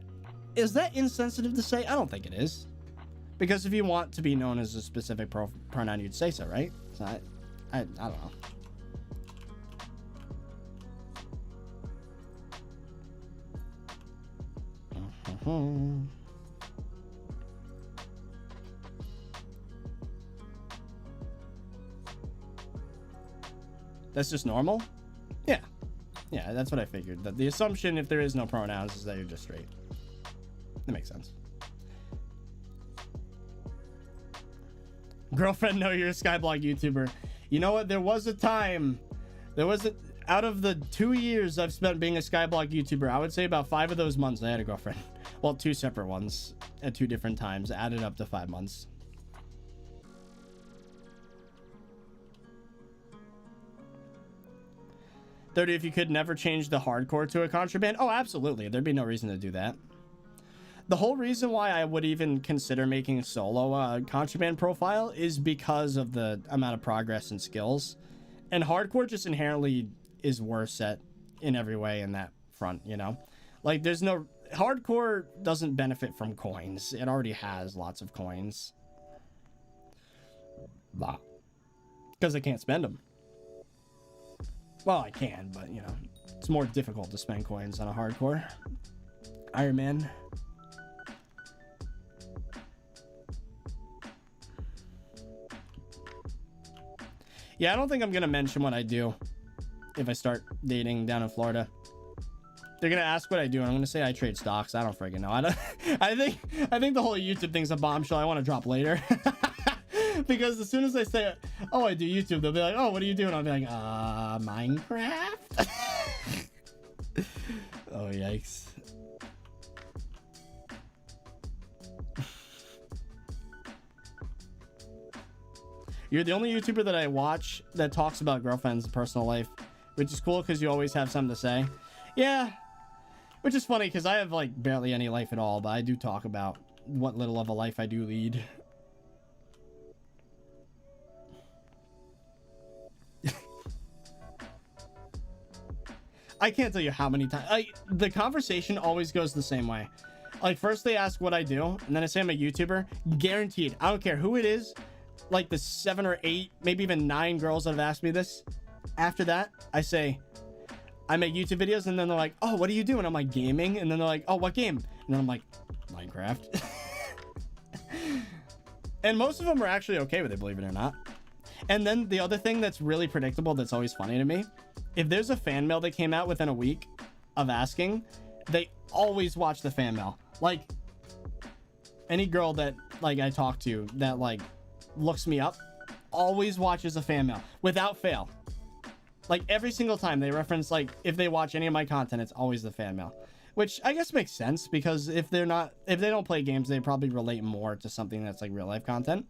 insensitive to say? I don't think it is. Because if you want to be known as a specific pronoun, you'd say so, right? So I don't know. That's just normal? Yeah. Yeah, that's what I figured. That the assumption, if there is no pronouns, is that you're just straight. That makes sense. Girlfriend, no, you're a SkyBlock YouTuber. You know what? There was a time. Out of the 2 years I've spent being a SkyBlock YouTuber, I would say about 5 of those months I had a girlfriend. Well, 2 separate ones at 2 different times, added up to 5 months. $30, if you could never change the hardcore to a contraband. Oh, absolutely. There'd be no reason to do that. The whole reason why I would even consider making a solo contraband profile is because of the amount of progress and skills. And hardcore just inherently is worse in every way in that front, you know? Like, there's no... Hardcore doesn't benefit from coins. It already has lots of coins. Because I can't spend them. Well, I can, but, you know, it's more difficult to spend coins on a hardcore. Iron Man. Yeah, I don't think I'm going to mention what I do if I start dating down in Florida. They're going to ask what I do, and I'm going to say I trade stocks. I don't friggin' know. I think the whole YouTube thing's a bombshell I want to drop later. Because as soon as I say, oh, I do YouTube, they'll be like, oh, what are you doing? I'll be like, Minecraft? Oh, yikes. You're the only YouTuber that I watch that talks about girlfriends' personal life, which is cool because you always have something to say. Yeah, which is funny because I have like barely any life at all, but I do talk about what little of a life I do lead. I can't tell you how many times. The conversation always goes the same way. Like, first they ask what I do, and then I say I'm a YouTuber. Guaranteed. I don't care who it is. Like the 7 or 8, maybe even 9 girls that have asked me this. After that, I say, I make YouTube videos, and then they're like, oh, what do you do? And I'm like, gaming. And then they're like, oh, what game? And then I'm like, Minecraft. And most of them are actually okay with it, believe it or not. And then the other thing that's really predictable that's always funny to me, if there's a fan mail that came out within a week of asking, they always watch the fan mail. Like, any girl that, like, I talk to that, like, looks me up always watches a fan mail without fail. Like, every single time they reference, like, if they watch any of my content, it's always the fan mail, which I guess makes sense because if they don't play games, they probably relate more to something that's like real life content.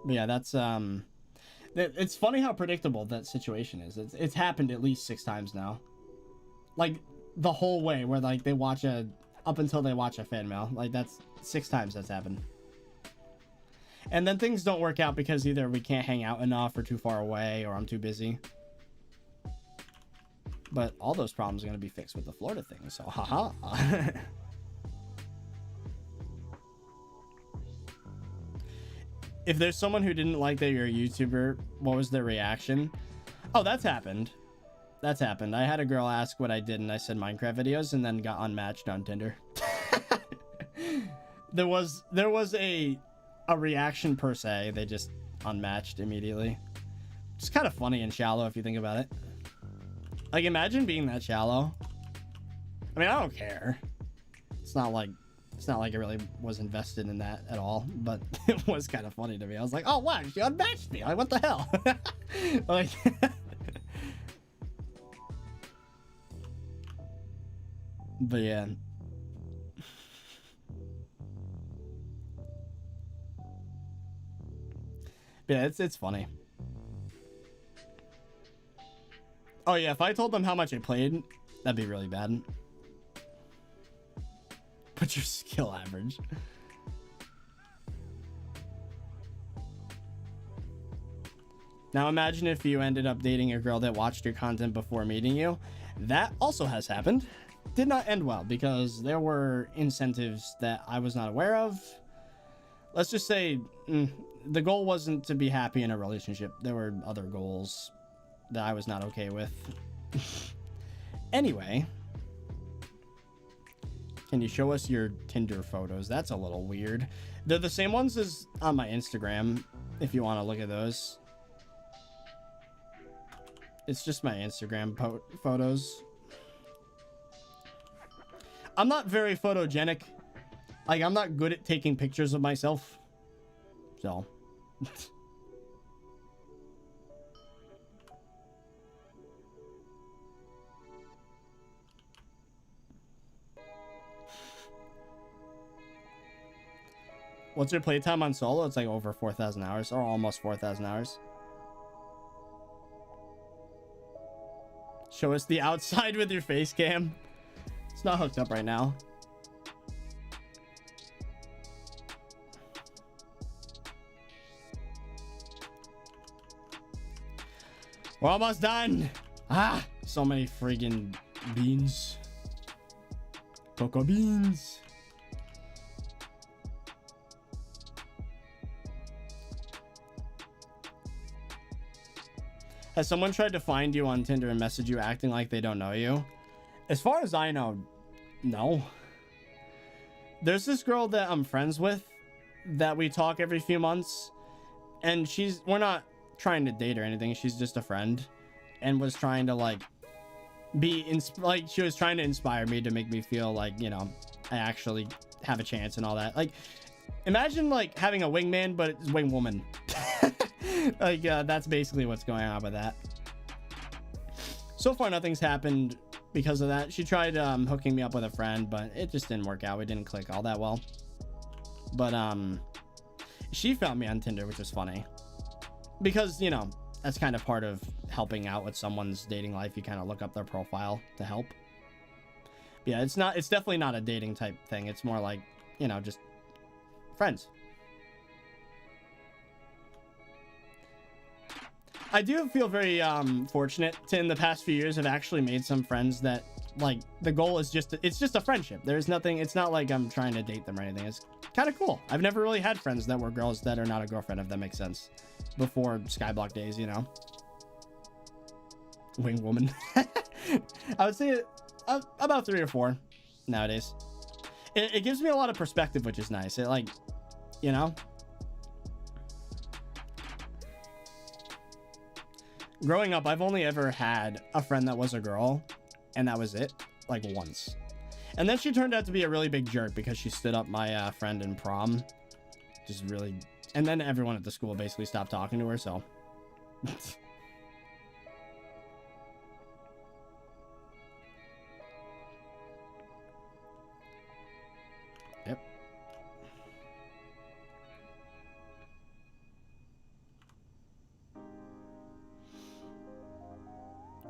But yeah, that's it's funny how predictable that situation is. It's happened at least 6 times now, like the whole way where like they watch up until they watch a fan mail. Like, that's 6 times that's happened. And then things don't work out because either we can't hang out enough or too far away or I'm too busy. But all those problems are going to be fixed with the Florida thing, so haha. If there's someone who didn't like that you're a YouTuber, what was their reaction? Oh, that's happened. That's happened. I had a girl ask what I did, and I said Minecraft videos, and then got unmatched on Tinder. there was a reaction per se. They just unmatched immediately. It's kind of funny and shallow if you think about it. Like, imagine being that shallow. I mean, I don't care. It's not like I really was invested in that at all, but it was kind of funny to me. I was like, oh wow, she unmatched me. Like, what the hell? Like, but yeah. Yeah, it's funny. Oh yeah, if I told them how much I played, that'd be really bad. What's your skill average? Now imagine if you ended up dating a girl that watched your content before meeting you. That also has happened. Did not end well because there were incentives that I was not aware of. Let's just say the goal wasn't to be happy in a relationship. There were other goals that I was not okay with. Anyway, can you show us your Tinder photos? That's a little weird. They're the same ones as on my Instagram, if you want to look at those. It's just my Instagram photos. I'm not very photogenic. Like, I'm not good at taking pictures of myself. So. What's your playtime on solo? It's like over 4,000 hours, or almost 4,000 hours. Show us the outside with your face cam. It's not hooked up right now. We're almost done. Ah, so many friggin' beans. Cocoa beans. Has someone tried to find you on Tinder and message you acting like they don't know you? As far as I know, no. There's this girl that I'm friends with that we talk every few months, and we're not trying to date or anything. She's just a friend, and was trying to like she was trying to inspire me to make me feel like, you know, I actually have a chance and all that. Like, imagine like having a wingman, but it's wing woman. Like, that's basically what's going on with that. So far, nothing's happened because of that. She tried hooking me up with a friend, but it just didn't work out. We didn't click all that well. But she found me on Tinder, which was funny. Because, you know, that's kind of part of helping out with someone's dating life. You kind of look up their profile to help. But yeah, it's definitely not a dating type thing. It's more like, you know, just friends. I do feel very fortunate to, in the past few years, have actually made some friends that, like, the goal is it's just a friendship. There's nothing, it's not like I'm trying to date them or anything. It's kind of cool. I've never really had friends that were girls that are not a girlfriend, if that makes sense. Before Skyblock days, you know. Wing woman. I would say about 3 or 4 nowadays. It gives me a lot of perspective, which is nice. It, like, you know. Growing up, I've only ever had a friend that was a girl, and that was it, like, once. And then she turned out to be a really big jerk because she stood up my friend in prom. Just really... And then everyone at the school basically stopped talking to her, so... Yep.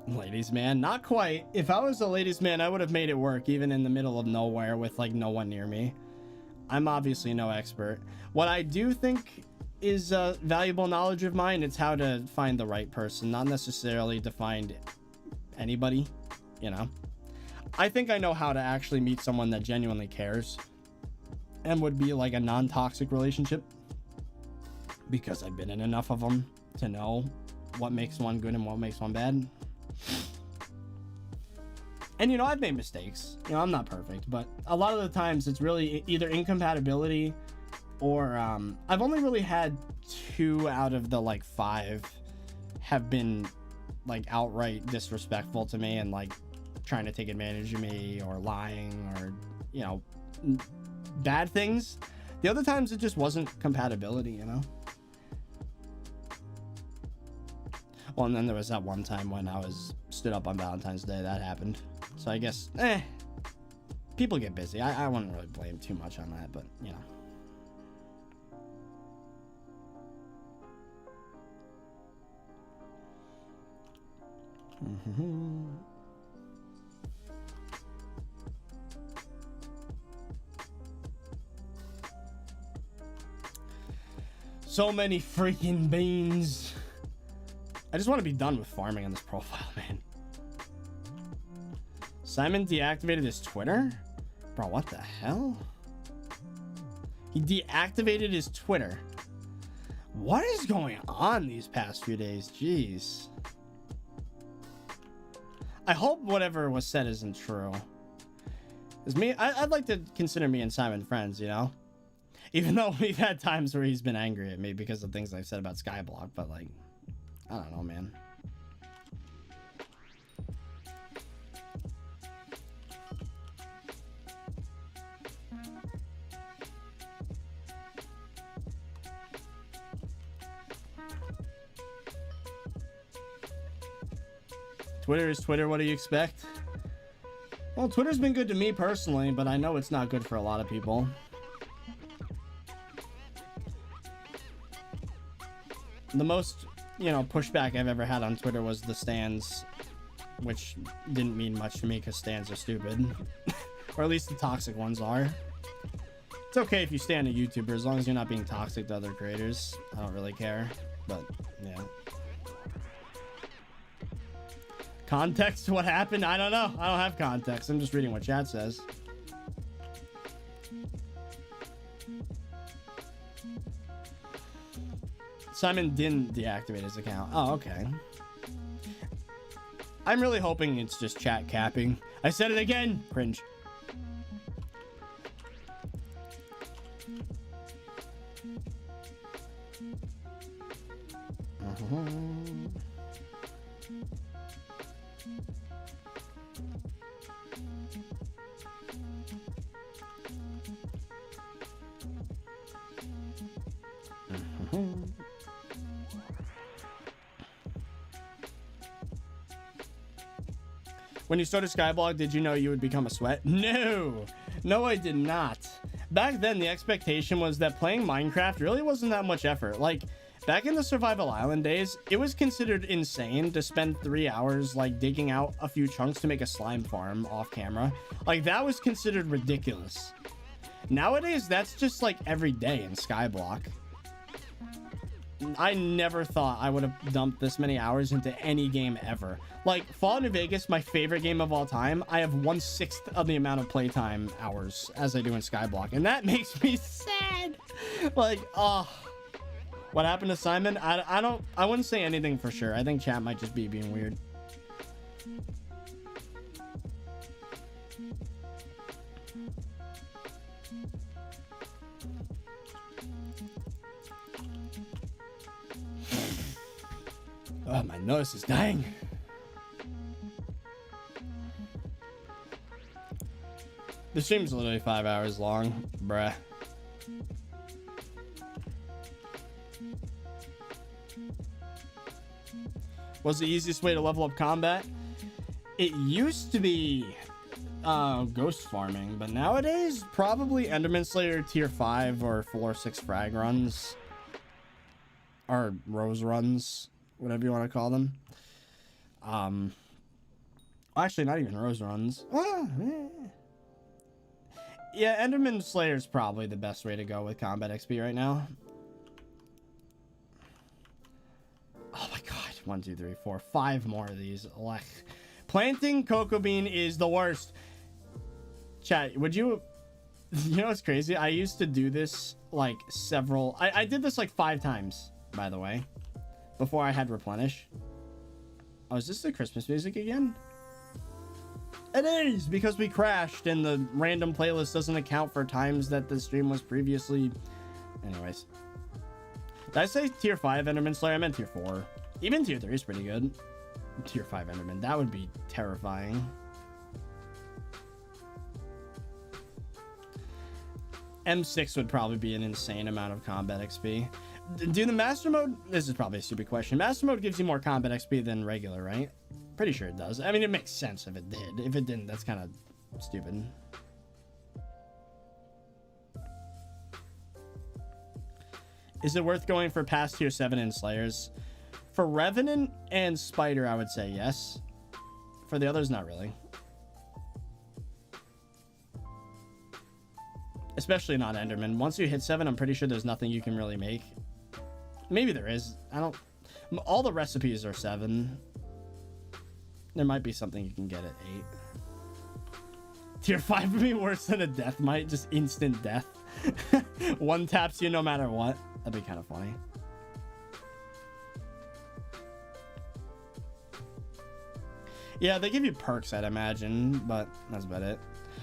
Ladies man, not quite. If I was a ladies man, I would have made it work, even in the middle of nowhere with like no one near me. I'm obviously no expert. What I do think is valuable knowledge of mine, it's how to find the right person, not necessarily to find anybody, you know. I think I know how to actually meet someone that genuinely cares and would be like a non-toxic relationship, because I've been in enough of them to know what makes one good and what makes one bad. And, you know, I've made mistakes. You know, I'm not perfect, but a lot of the times it's really either incompatibility or I've only really had 2 out of the like 5 have been like outright disrespectful to me and like trying to take advantage of me or lying or, you know, bad things. The other times it just wasn't compatibility, you know. Well, and then there was that one time when I was stood up on Valentine's Day. That happened. So I guess, people get busy. I wouldn't really blame too much on that, but, you know. So many freaking beans. I just want to be done with farming on this profile, man. Simon deactivated his Twitter? Bro, what the hell? He deactivated his Twitter. What is going on these past few days? Jeez. I hope whatever was said isn't true. Is me? I'd like to consider me and Simon friends, you know? Even though we've had times where he's been angry at me because of things I've said about Skyblock, but like, I don't know, man. Twitter is Twitter. What do you expect? Well, Twitter's been good to me personally, but I know it's not good for a lot of people. The most, you know, pushback I've ever had on Twitter was the stans, which didn't mean much to me because stans are stupid. Or at least the toxic ones are. It's okay if you stand a YouTuber as long as you're not being toxic to other creators. I don't really care, but yeah. Context to what happened? I don't know. I don't have context. I'm just reading what chat says. Simon didn't deactivate his account. Oh, okay. I'm really hoping it's just chat capping. I said it again. Cringe. When you started Skyblock, did you know you would become a sweat? No, I did not. Back then, the expectation was that playing Minecraft really wasn't that much effort. Like, back in the Survival Island days, it was considered insane to spend 3 hours, like, digging out a few chunks to make a slime farm off camera. Like, that was considered ridiculous. Nowadays, that's just, like, every day in Skyblock. I never thought I would have dumped this many hours into any game ever. Like, Fallout New Vegas, my favorite game of all time, I have 1/6 of the amount of playtime hours as I do in Skyblock, and that makes me sad. Like, oh, what happened to Simon? I wouldn't say anything for sure. I think chat might just be being weird. Oh, my nose is dying. The stream's literally 5 hours long, bruh. What's the easiest way to level up combat? It used to be ghost farming, but nowadays probably Enderman Slayer tier 5 or 4 or 6 frag runs. Or rose runs, whatever you want to call them. Actually, not even rose runs. Yeah, Enderman Slayer is probably the best way to go with combat XP right now. Oh my god. 1, 2, 3, 4, 5 more of these. Like, Planting cocoa bean is the worst. Chat, would you... You know what's crazy? I used to do this like several... I did this like 5 times, by the way, before I had replenish. Oh, is this the Christmas music again? It is, because we crashed and the random playlist doesn't account for times that the stream was previously... Anyways. Did I say tier 5 Enderman Slayer? I meant tier 4. Even tier 3 is pretty good. Tier 5 Enderman. That would be terrifying. M6 would probably be an insane amount of combat XP. Do the master mode... This is probably a stupid question. Master mode gives you more combat XP than regular, right? Pretty sure it does. I mean, it makes sense if it did. If it didn't, that's kind of stupid. Is it worth going for past tier 7 in Slayers? For Revenant and Spider, I would say yes. For the others, not really. Especially not Enderman. Once you hit 7, I'm pretty sure there's nothing you can really make. Maybe there is. I don't... All the recipes are 7. There might be something you can get at 8. Tier 5 would be worse than a death might. Just instant death. One taps you no matter what. That'd be kind of funny. Yeah, they give you perks, I'd imagine, but that's about it.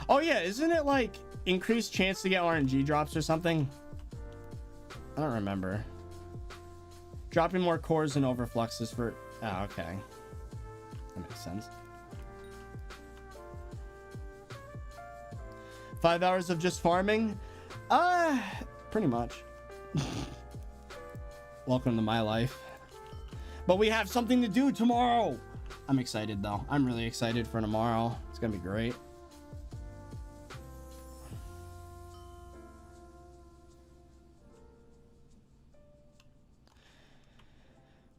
Oh yeah, isn't it like increased chance to get RNG drops or something? I don't remember. Dropping more cores and overfluxes for... Oh, okay. That makes sense. 5 hours of just farming? Pretty much. Welcome to my life. But we have something to do tomorrow. I'm excited though. I'm really excited for tomorrow. It's gonna be great.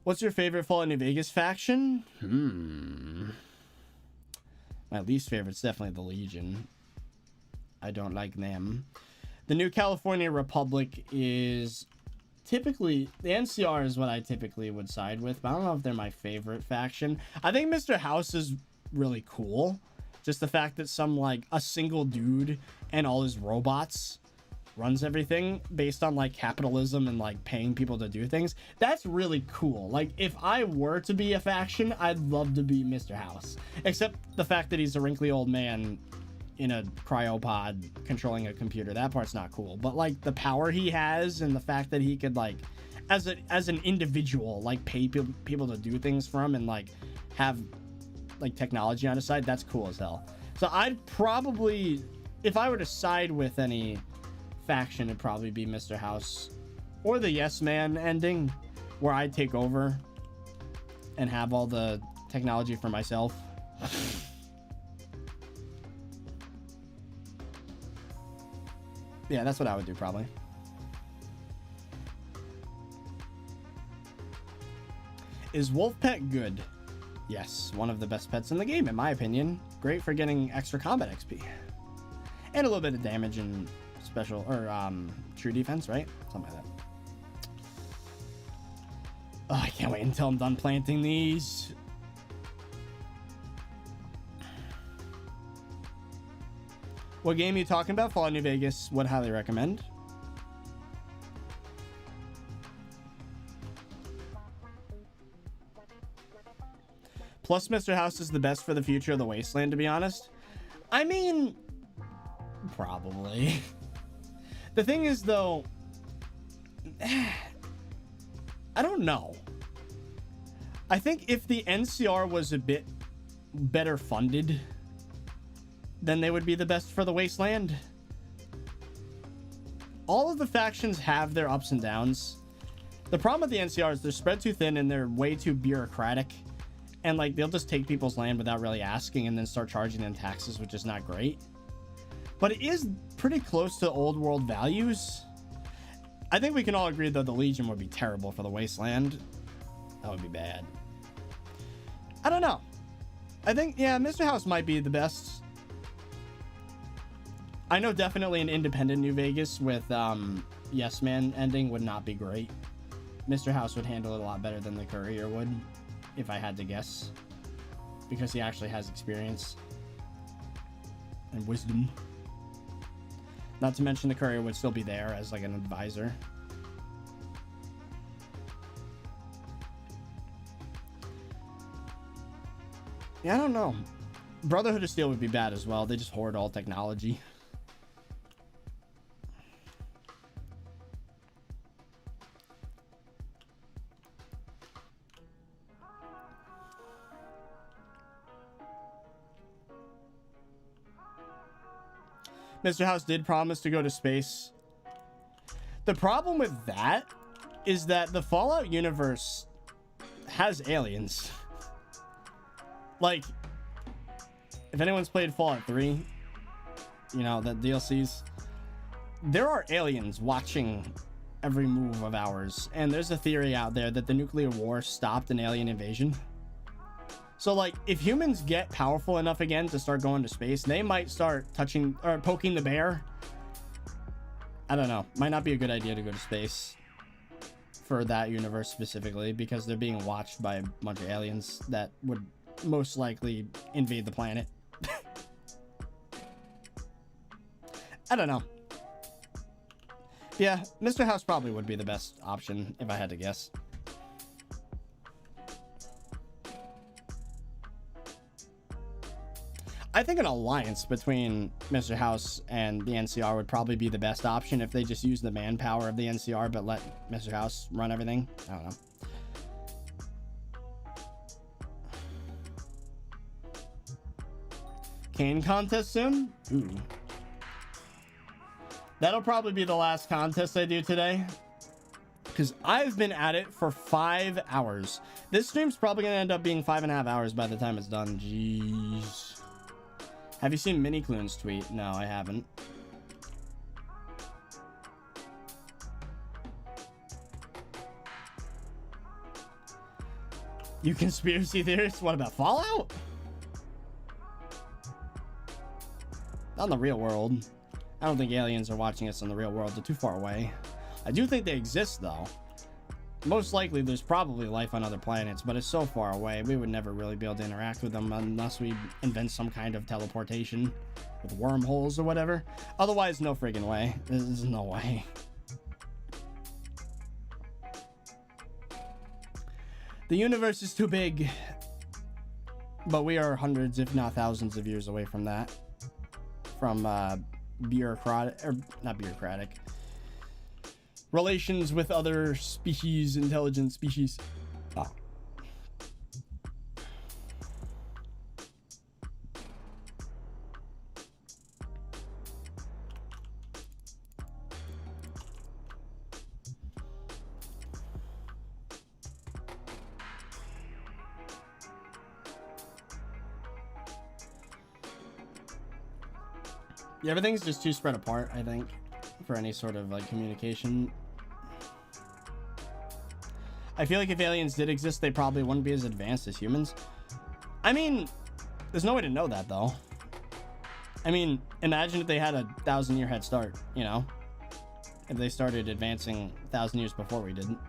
What's your favorite Fallout New Vegas faction? My least favorite's definitely the Legion. I don't like them. The New California Republic is typically... The NCR is what I typically would side with, but I don't know if they're my favorite faction. I think Mr. House is really cool. Just the fact that a single dude and all his robots runs everything based on like capitalism and like paying people to do things. That's really cool. Like if I were to be a faction, I'd love to be Mr. House, except the fact that he's a wrinkly old man in a cryopod controlling a computer. That part's not cool, but like the power he has and the fact that he could like as an individual like pay people to do things for him and like have like technology on his side, that's cool as hell. So I'd probably, if I were to side with any faction, it'd probably be Mr. House or the Yes Man ending, where I take over and have all the technology for myself. Yeah, that's what I would do probably. Is wolf pet good? Yes, one of the best pets in the game in my opinion. Great for getting extra combat XP and a little bit of damage and special or true defense, right? Something like that. Oh, I can't wait until I'm done planting these. What game are you talking about? Fallout New Vegas. Would highly recommend. Plus, Mr. House is the best for the future of the Wasteland, to be honest. I mean, probably. The thing is, though, I don't know. I think if the NCR was a bit better funded, then they would be the best for the Wasteland. All of the factions have their ups and downs. The problem with the NCR is they're spread too thin and they're way too bureaucratic. And like they'll just take people's land without really asking and then start charging them taxes, which is not great. But it is pretty close to old world values. I think we can all agree that the Legion would be terrible for the Wasteland. That would be bad. I don't know. I think, yeah, Mr. House might be the best. I know definitely an independent New Vegas with Yes Man ending would not be great. Mr. House would handle it a lot better than the Courier would, if I had to guess. because he actually has experience and wisdom. Not to mention the courier would still be there as like an advisor. Yeah, I don't know. Brotherhood of Steel would be bad as well. They just hoard all technology. Mr. House did promise to go to space. The problem with that is that the Fallout universe has aliens. Like, if anyone's played Fallout 3, you know, the DLCs, there are aliens watching every move of ours. And there's a theory out there that the nuclear war stopped an alien invasion. So, like, if humans get powerful enough again to start going to space, they might start touching or poking the bear. I don't know. Might not be a good idea to go to space for that universe specifically, because they're being watched by a bunch of aliens that would most likely invade the planet. I don't know. Yeah, Mr. House probably would be the best option if I had to guess. I think an alliance between Mr. House and the NCR would probably be the best option if they just use the manpower of the NCR but let Mr. House run everything. I don't know. Kane contest soon? Ooh. That'll probably be the last contest I do today, because I've been at it for 5 hours. This stream's probably going to end up being 5.5 hours by the time it's done. Jeez. Have you seen Mini Clune's tweet? No, I haven't. You conspiracy theorists? What about Fallout? Not in the real world. I don't think aliens are watching us in the real world. They're too far away. I do think they exist, though. Most likely, there's probably life on other planets, but it's so far away, we would never really be able to interact with them unless we invent some kind of teleportation with wormholes or whatever. Otherwise, no friggin' way. There's no way. The universe is too big, but we are hundreds, if not thousands of years away from that. From, bureaucratic, or not bureaucratic, relations with other species, intelligent species. Ah. Yeah, everything's just too spread apart, I think, for any sort of like communication. I feel like if aliens did exist, they probably wouldn't be as advanced as humans. I mean, there's no way to know that, though. I mean, imagine if they had a 1,000-year head start, you know? If they started advancing 1,000 years before we didn't.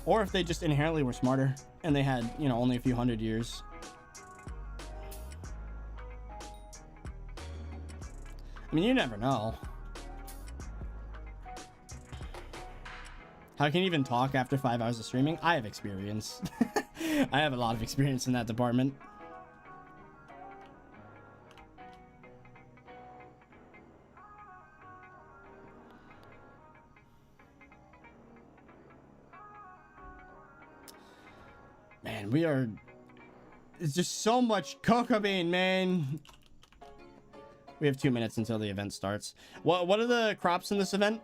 Or if they just inherently were smarter and they had, you know, only a few hundred years. I mean, you never know. How can you even talk after 5 hours of streaming? I have experience. I have a lot of experience in that department. Man, we are... It's just so much cocoa bean, man. We have 2 minutes until the event starts. What are the crops in this event?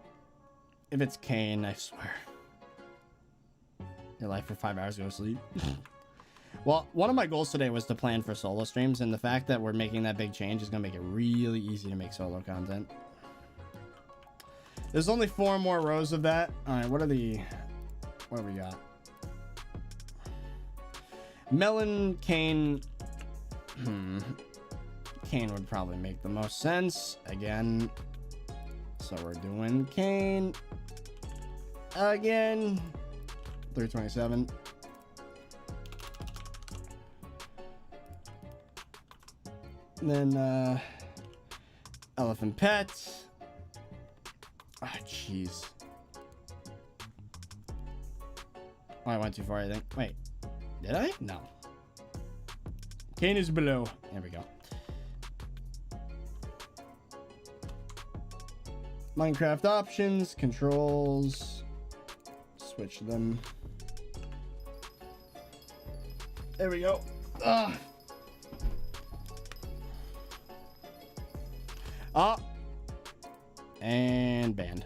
If it's cane, I swear. Your life for 5 hours, go to sleep. Well, one of my goals today was to plan for solo streams, and the fact that we're making that big change is going to make it really easy to make solo content. There's only 4 more rows of that. All right, what do we got? Melon, cane. Cane would probably make the most sense. Again. So we're doing cane. Again. 327. And then, elephant pet. Ah, jeez. Oh, I went too far, I think. Wait. Did I? No. Cane is below. There we go. Minecraft options, controls. Switch them. There we go. Ugh. Oh. And banned.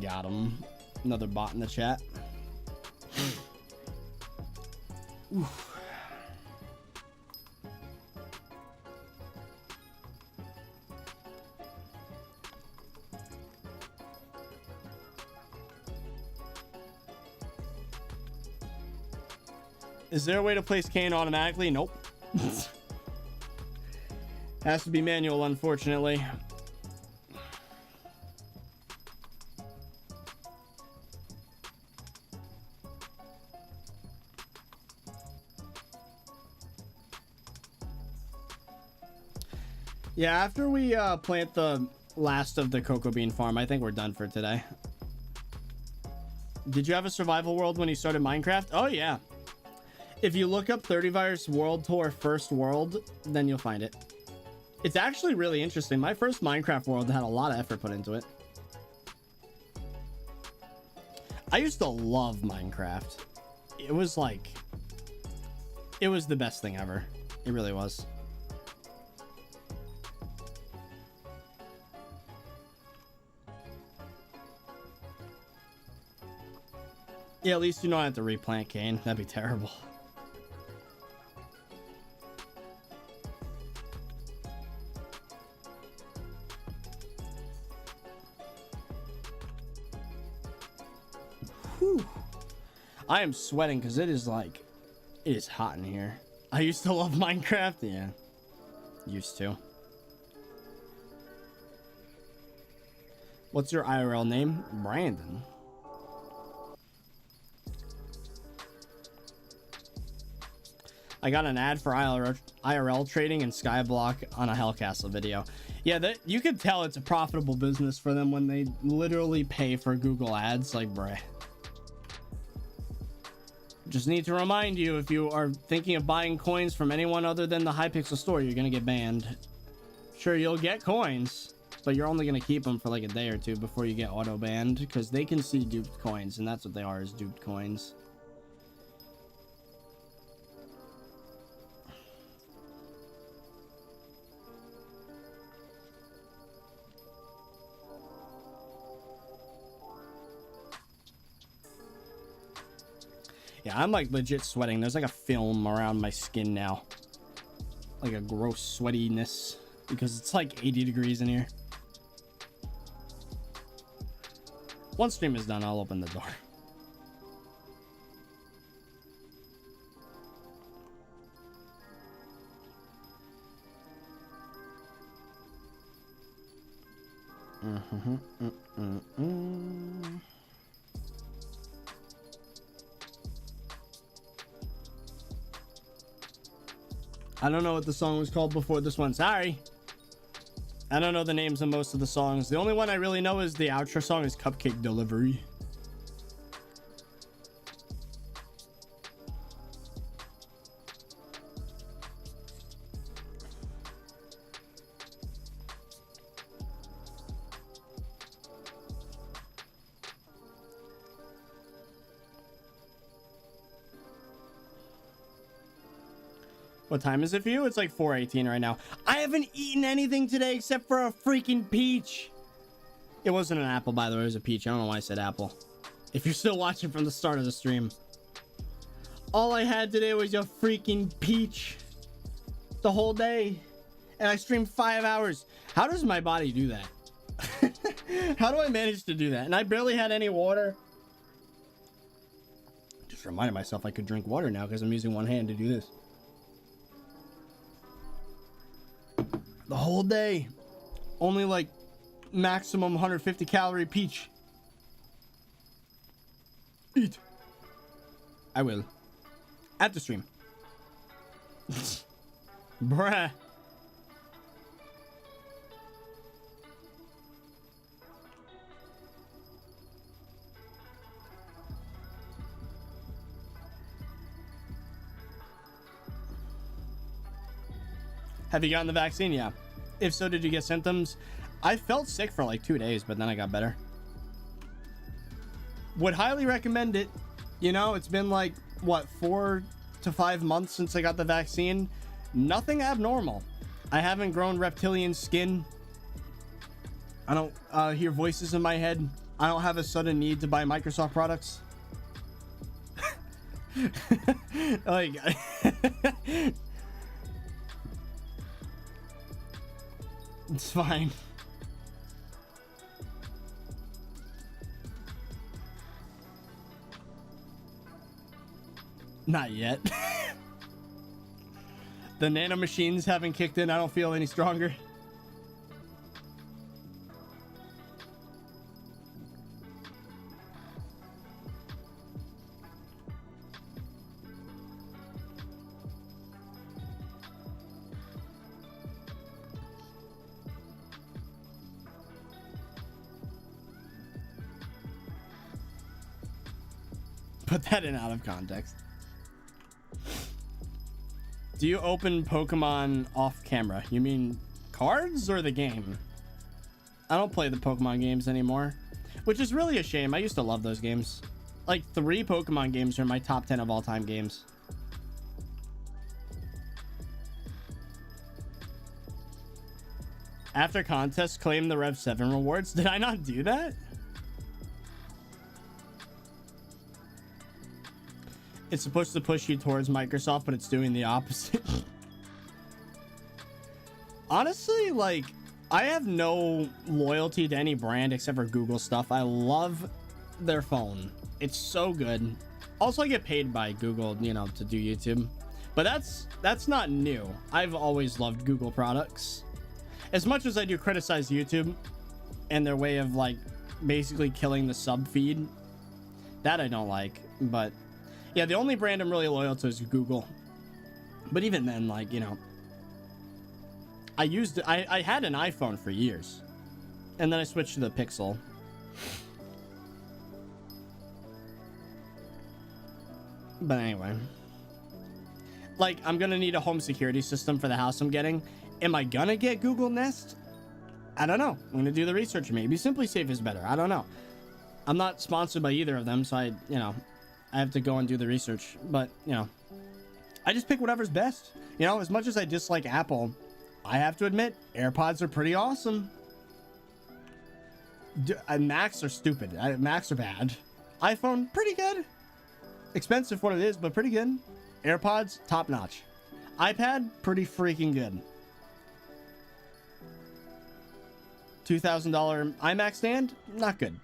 Got him. Another bot in the chat. Oof. Is there a way to place cane automatically? Nope. Has to be manual, unfortunately. Yeah, after we plant the last of the cocoa bean farm, I think we're done for today. Did you have a survival world when you started Minecraft? Oh, yeah. If you look up ThirtyVirus World Tour First World, then you'll find it. It's actually really interesting. My first Minecraft world had a lot of effort put into it. I used to love Minecraft. It was like... It was the best thing ever. It really was. Yeah, at least you don't have to replant cane. That'd be terrible. Whew. I am sweating because it is like, it is hot in here. I used to love Minecraft. Yeah, used to. What's your IRL name? Brandon. I got an ad for IRL trading and SkyBlock on a Hellcastle video. Yeah, that you could tell it's a profitable business for them when they literally pay for Google ads. Like, bruh. Just need to remind you, if you are thinking of buying coins from anyone other than the Hypixel store, you're gonna get banned. Sure, you'll get coins, but you're only gonna keep them for like a day or two before you get auto banned, because they can see duped coins, and that's what they are, is duped coins. Yeah, I'm like legit sweating. There's like a film around my skin now. Like a gross sweatiness. Because it's like 80 degrees in here. Once stream is done, I'll open the door. I don't know what the song was called before this one. Sorry. I don't know the names of most of the songs. The only one I really know is the outro song is Cupcake Delivery. What time is it for you? It's like 4:18 right now. I haven't eaten anything today except for a freaking peach. It wasn't an apple, by the way. It was a peach. I don't know why I said apple. If you're still watching from the start of the stream. All I had today was a freaking peach. The whole day. And I streamed 5 hours. How does my body do that? How do I manage to do that? And I barely had any water. Just reminded myself I could drink water now because I'm using one hand to do this. The whole day. Only like maximum 150 calorie peach. Eat. I will. At the stream. Bruh. Have you gotten the vaccine? Yeah. If so, did you get symptoms? I felt sick for like 2 days, but then I got better. Would highly recommend it. You know, it's been like, what, 4 to 5 months since I got the vaccine. Nothing abnormal. I haven't grown reptilian skin. I don't hear voices in my head. I don't have a sudden need to buy Microsoft products. Like, it's fine. Not yet. The nano machines haven't kicked in. I don't feel any stronger. Put that in out of context. Do you open Pokemon off camera? You mean cards or the game? I don't play the Pokemon games anymore, which is really a shame. I used to love those games. Like 3 Pokemon games are in my top 10 of all time games. After contest, claim the Rev 7 rewards. Did I not do that? It's supposed to push you towards Microsoft, but it's doing the opposite. Honestly, like, I have no loyalty to any brand except for Google stuff. I love their phone. It's so good. Also, I get paid by Google, you know, to do YouTube. But that's not new. I've always loved Google products. As much as I do criticize YouTube and their way of, like, basically killing the sub feed, that I don't like. But yeah, the only brand I'm really loyal to is Google. But even then, like, you know, I had an iPhone for years. And then I switched to the Pixel. But anyway. Like, I'm gonna need a home security system for the house I'm getting. Am I gonna get Google Nest? I don't know. I'm gonna do the research. Maybe Simply Safe is better. I don't know. I'm not sponsored by either of them, so I have to go and do the research. But, you know, I just pick whatever's best. You know, as much as I dislike Apple, I have to admit, AirPods are pretty awesome. Macs are stupid. Macs are bad. iPhone, pretty good. Expensive for what it is, but pretty good. AirPods, top notch. iPad, pretty freaking good. $2,000 iMac stand, not good.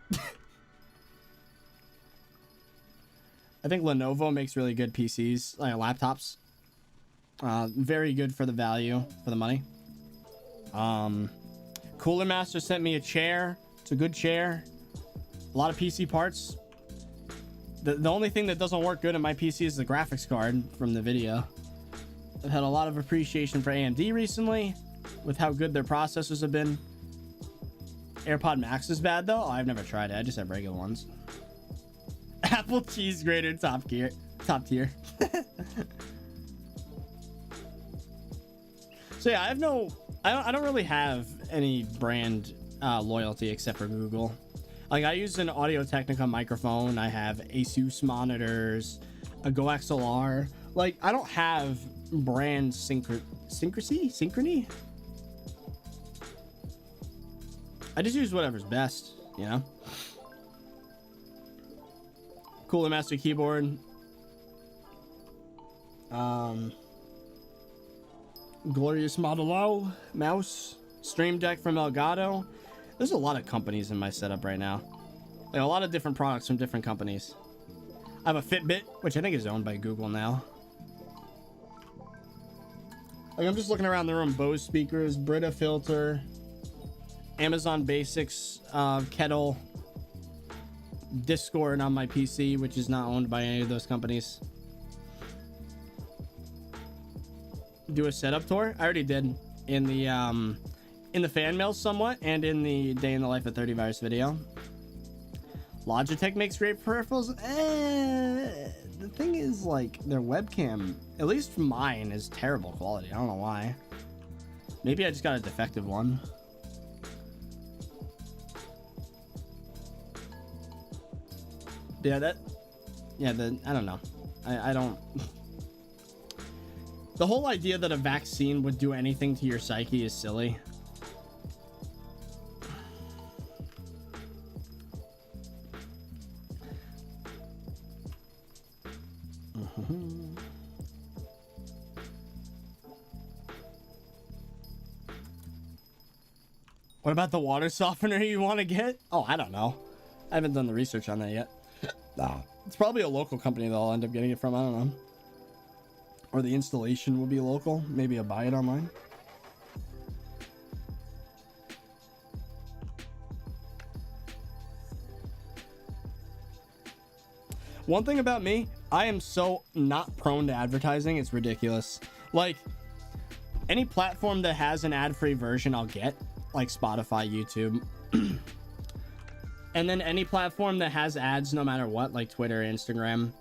I think Lenovo makes really good PCs, like laptops. Very good for the value, for the money. Cooler Master sent me a chair. It's a good chair. A lot of PC parts. The only thing that doesn't work good in my PC is the graphics card from the video. I've had a lot of appreciation for AMD recently with how good their processors have been. AirPod Max is bad though. Oh, I've never tried it. I just have regular ones. Apple cheese grater top tier. So yeah, I don't really have any brand loyalty except for Google. Like, I use an Audio-Technica microphone. I have Asus monitors, a Go XLR. Like, I don't have brand synchrony. I just use whatever's best, you know. Cooler Master keyboard. Glorious Modelo mouse. Stream Deck from Elgato. There's a lot of companies in my setup right now. Like, a lot of different products from different companies. I have a Fitbit, which I think is owned by Google now. Like, I'm just looking around the room. Bose speakers, Brita filter, Amazon Basics, kettle, Discord on my PC, which is not owned by any of those companies. Do a setup tour? I already did in the fan mail somewhat, and in the day in the life of ThirtyVirus video. Logitech makes great peripherals. The thing is, like, their webcam, at least mine, is terrible quality. I don't know why. Maybe I just got a defective one. Yeah, I don't know. I don't. The whole idea that a vaccine would do anything to your psyche is silly. What about the water softener you want to get? Oh, I don't know. I haven't done the research on that yet. No. It's probably a local company that I'll end up getting it from. I don't know. Or the installation will be local. Maybe I'll buy it online. One thing about me, I am so not prone to advertising. It's ridiculous. Like, any platform that has an ad-free version, I'll get. Like Spotify, YouTube. And then any platform that has ads, no matter what, like Twitter, Instagram.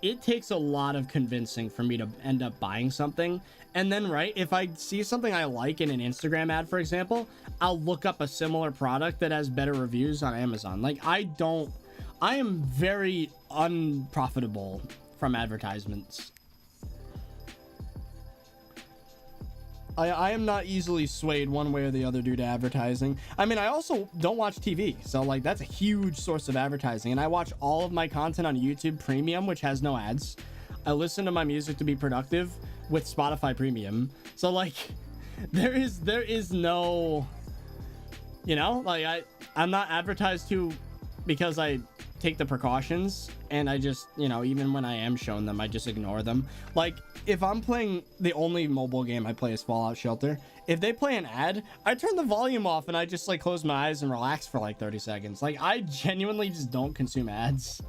It takes a lot of convincing for me to end up buying something. And then, right, if I see something I like in an Instagram ad, for example, I'll look up a similar product that has better reviews on Amazon. Like, I am very unprofitable from advertisements. I am not easily swayed one way or the other due to advertising. I mean, I also don't watch TV, so like that's a huge source of advertising. And I watch all of my content on YouTube Premium, which has no ads. I listen to my music to be productive with Spotify Premium. So like, there is no, you know, like I'm not advertised to because I take the precautions, and I just, you know, even when I am shown them, I just ignore them. Like, if I'm playing, the only mobile game I play is Fallout Shelter. If they play an ad, I turn the volume off and I just like close my eyes and relax for like 30 seconds. Like, I genuinely just don't consume ads.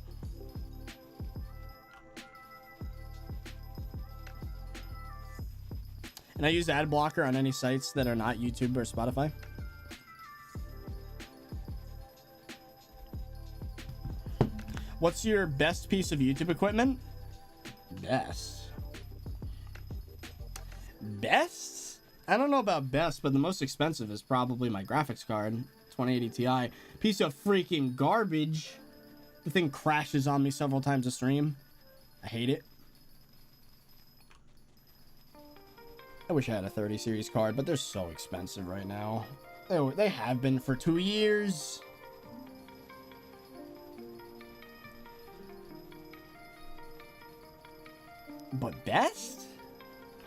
And I use ad blocker on any sites that are not YouTube or Spotify. What's your best piece of YouTube equipment? Best? I don't know about best, but the most expensive is probably my graphics card, 2080 Ti. Piece of freaking garbage. The thing crashes on me several times a stream. I hate it. I wish I had a 30 series card, but they're so expensive right now. They have been for 2 years. But best?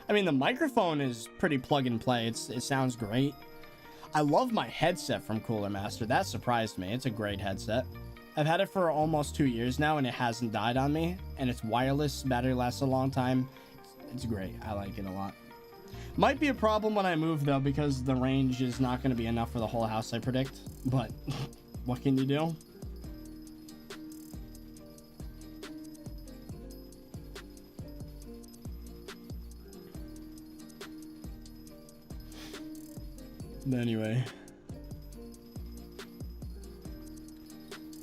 I mean, the microphone is pretty plug and play. It sounds great. I love my headset from Cooler Master. That surprised me. It's a great headset. I've had it for almost 2 years now, and it hasn't died on me. And it's wireless. Battery lasts a long time. It's great. I like it a lot. Might be a problem when I move, though, because the range is not going to be enough for the whole house, I predict. But what can you do? Anyway.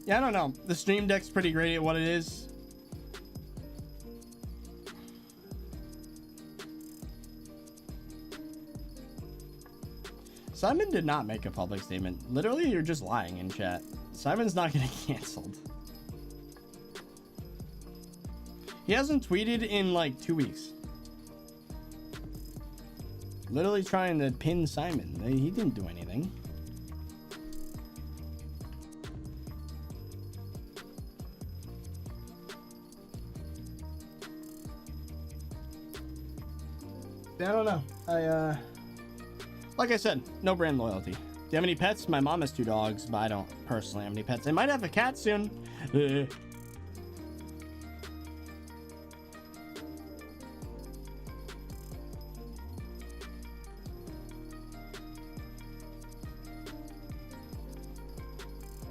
Yeah, I don't know. The Stream Deck's pretty great at what it is. Simon did not make a public statement. Literally, you're just lying in chat. Simon's not getting canceled. He hasn't tweeted in like 2 weeks. Literally trying to pin Simon. He didn't do anything. I don't know. Like I said, no brand loyalty. Do you have any pets? My mom has 2 dogs, but I don't personally have any pets. I might have a cat soon.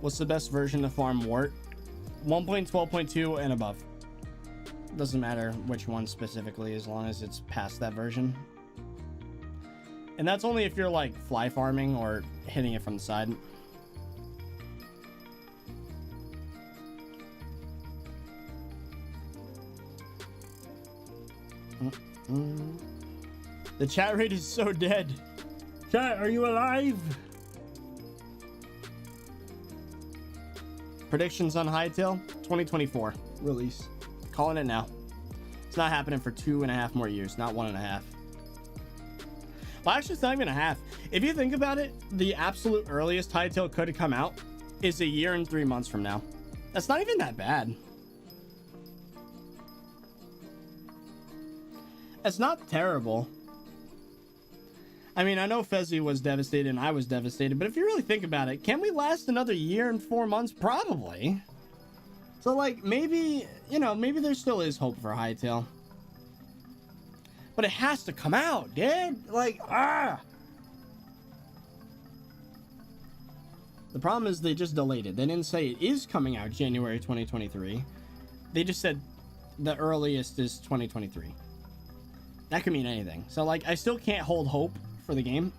What's the best version of Farm Wart? 1.12.2 and above. Doesn't matter which one specifically, as long as it's past that version. And that's only if you're like fly farming or hitting it from the side. The chat rate is so dead. Chat, are you alive? Predictions on Hytale 2024 release. Calling it now. It's not happening for 2.5 more years, not 1.5. Well, actually, it's not even a half. If you think about it, the absolute earliest Hytale could have come out is 1 year and 3 months from now. That's not even that bad. It's not terrible. I mean, I know Fezzi was devastated and I was devastated, but if you really think about it, can we last another 1 year and 4 months? Probably. So, like, maybe, you know, maybe there still is hope for Hytale. But it has to come out, dude. Like, The problem is they just delayed it. They didn't say it is coming out January 2023. They just said the earliest is 2023. That could mean anything. So, like, I still can't hold hope for the game.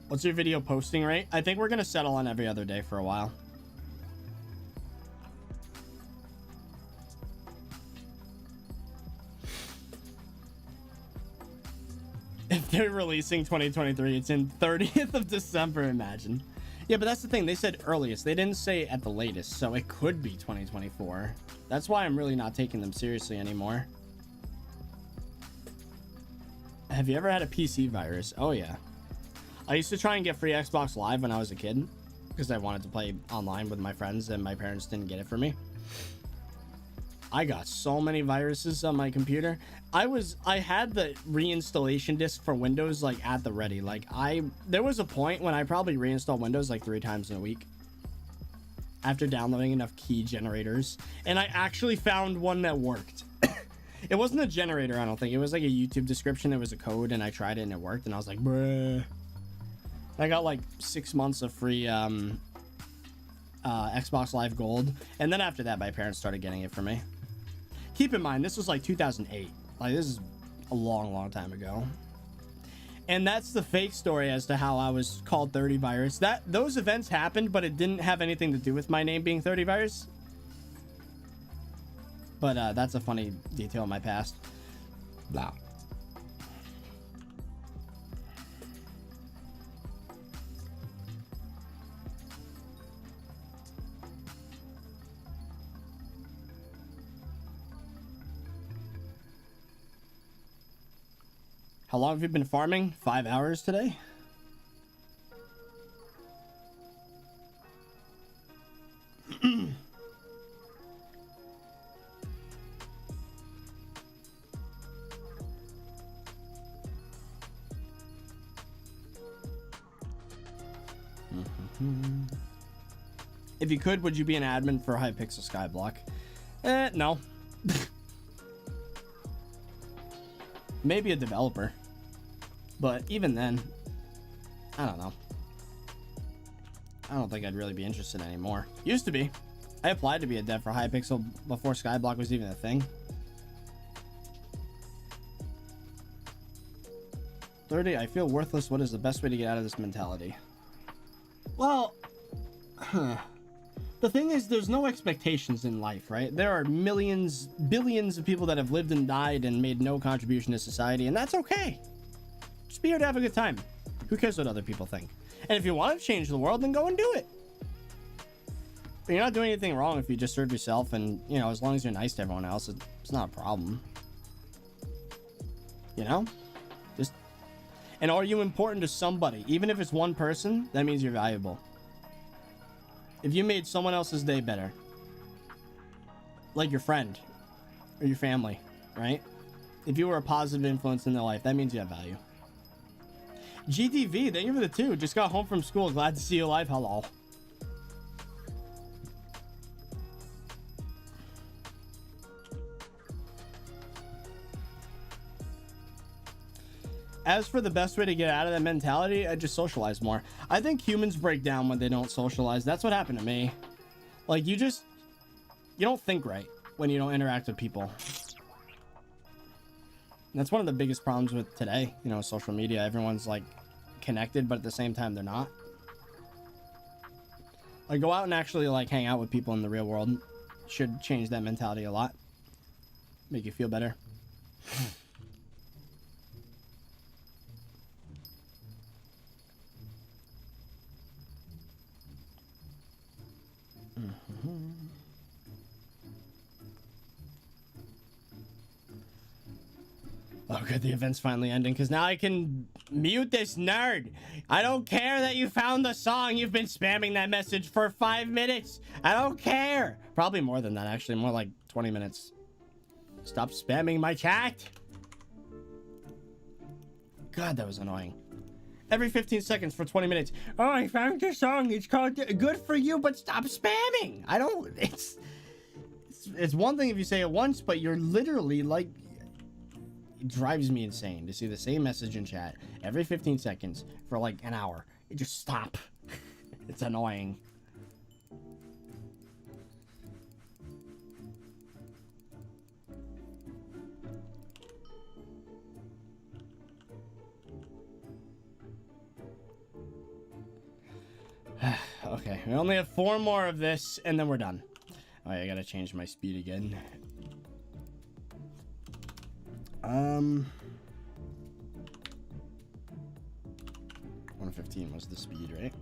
What's your video posting rate? I think we're going to settle on every other day for a while. If they're releasing 2023, it's in 30th of December, imagine. Yeah, but that's the thing. They said earliest. They didn't say at the latest, so it could be 2024. That's why I'm really not taking them seriously anymore. Have you ever had a PC virus? Oh, yeah. I used to try and get free Xbox Live when I was a kid because I wanted to play online with my friends and my parents didn't get it for me. I got so many viruses on my computer. I had the reinstallation disk for Windows like at the ready. Like there was a point when I probably reinstalled Windows like 3 times in a week after downloading enough key generators, and I actually found one that worked. It wasn't a generator, I don't think. It was like a YouTube description. It was a code, and I tried it and it worked, and I was like, bruh. I got like 6 months of free Xbox Live Gold, and then after that my parents started getting it for me. Keep in mind, this was like 2008. Like, this is a long time ago. And that's the fake story as to how I was called ThirtyVirus. Those events happened, but it didn't have anything to do with my name being ThirtyVirus. But that's a funny detail in my past. Blah. How long have you been farming? 5 hours today? If you could, would you be an admin for Hypixel SkyBlock? No. Maybe a developer. But even then, I don't know. I don't think I'd really be interested anymore. Used to be. I applied to be a dev for Hypixel before SkyBlock was even a thing. 30, I feel worthless. What is the best way to get out of this mentality? Well, the thing is, there's no expectations in life, right? There are millions, billions of people that have lived and died and made no contribution to society, and that's okay. Just be here to have a good time. Who cares what other people think? And if you want to change the world, then go and do it. But you're not doing anything wrong if you just serve yourself, and, you know, as long as you're nice to everyone else, it's not a problem. You know? And are you important to somebody? Even if it's one person, that means you're valuable. If you made someone else's day better, like your friend or your family, right? If you were a positive influence in their life, that means you have value. GTV, thank you for the 2. Just got home from school. Glad to see you live. Hello. As for the best way to get out of that mentality, I just socialize more. I think humans break down when they don't socialize. That's what happened to me. Like, you don't think right when you don't interact with people. And that's one of the biggest problems with today, you know, social media. Everyone's like connected, but at the same time, they're not. Like, go out and actually like hang out with people in the real world. Should change that mentality a lot. Make you feel better. Oh, good, the event's finally ending, because now I can mute this nerd. I don't care that you found the song. You've been spamming that message for 5 minutes. I don't care. Probably more than that, actually. More like 20 minutes. Stop spamming my chat. God, that was annoying. Every 15 seconds for 20 minutes. Oh, I found this song. It's called Good For You, but stop spamming. I don't... It's one thing if you say it once, but you're literally like... It drives me insane to see the same message in chat every 15 seconds for like an hour. It just stop. It's annoying. Okay, we only have 4 more of this and then we're done. Oh, yeah, I gotta change my speed again. 115 was the speed, right?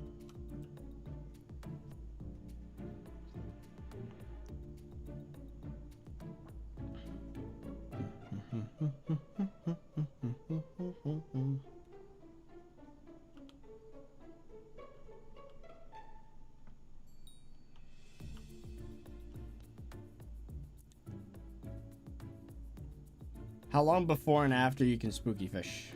How long before and after you can spooky fish?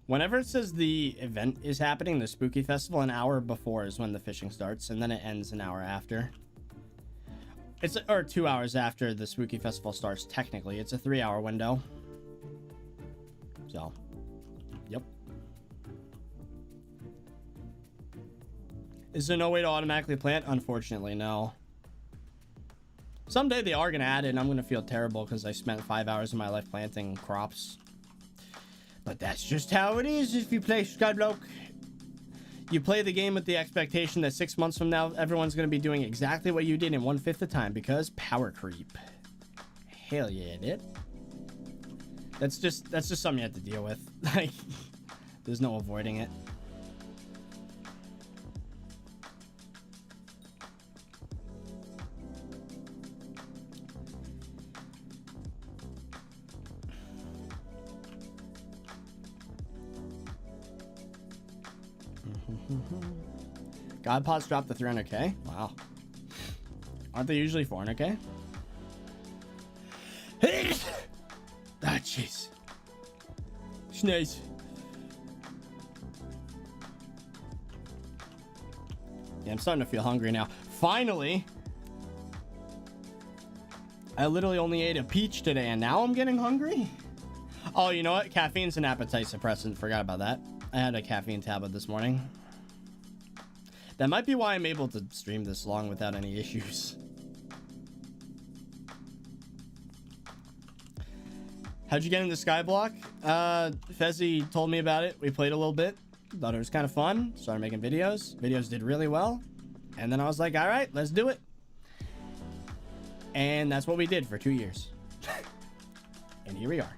Whenever it says the event is happening, the spooky festival, an hour before is when the fishing starts, and then it ends an hour after. Or 2 hours after the spooky festival starts, technically. It's a 3-hour window. So, yep. Is there no way to automatically plant? Unfortunately, no. Someday they are going to add it, and I'm going to feel terrible because I spent 5 hours of my life planting crops. But that's just how it is if you play SkyBlock. You play the game with the expectation that 6 months from now, everyone's going to be doing exactly what you did in 1/5 the time because power creep. Hell yeah, dude. That's just something you have to deal with. Like, there's no avoiding it. God pots dropped the 300k. Wow. Aren't they usually 400k? Ah, jeez. Sneeze. Yeah, I'm starting to feel hungry now. Finally. I literally only ate a peach today and now I'm getting hungry. Oh, you know what? Caffeine's an appetite suppressant. Forgot about that. I had a caffeine tablet this morning. That might be why I'm able to stream this long without any issues. How'd you get into SkyBlock? Fezzy told me about it. We played a little bit. Thought it was kind of fun. Started making videos. Videos did really well. And then I was like, all right, let's do it. And that's what we did for 2 years. And here we are.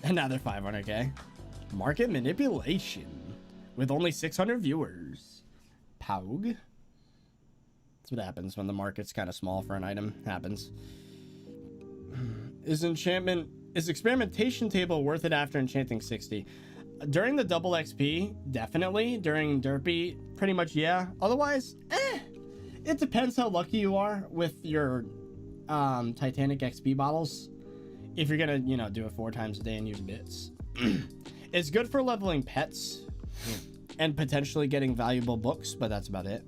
Another 500k. Market manipulation with only 600 viewers. Poug. That's what happens when the market's kind of small for an item. Happens. Is experimentation table worth it after enchanting 60? During the double XP, definitely. During derpy, pretty much, yeah. Otherwise, it depends how lucky you are with your Titanic XP bottles. If you're gonna, you know, do it 4 times a day and use bits. It's good for leveling pets and potentially getting valuable books, but that's about it.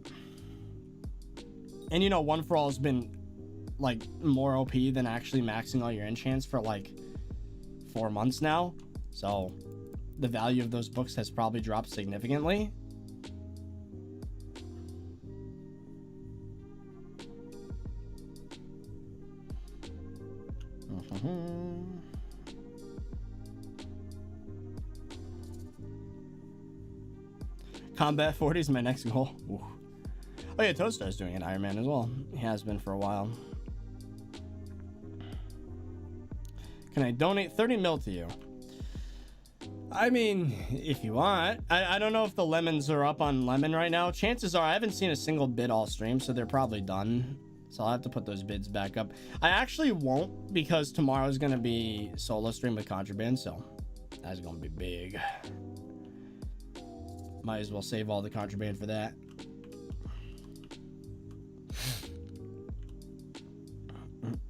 And you know, One for All has been like more OP than actually maxing all your enchants for like 4 months now. So the value of those books has probably dropped significantly. Combat 40 is my next goal. Ooh. Oh yeah, Toadstar's doing an Iron Man as well. He has been for a while. Can I donate 30 mil to you? I mean, if you want. I don't know if the lemons are up on lemon right now. Chances are I haven't seen a single bid all stream, so they're probably done. So I'll have to put those bids back up. I actually won't, because tomorrow's going to be solo stream with Contraband, so that's going to be big. Might as well save all the Contraband for that.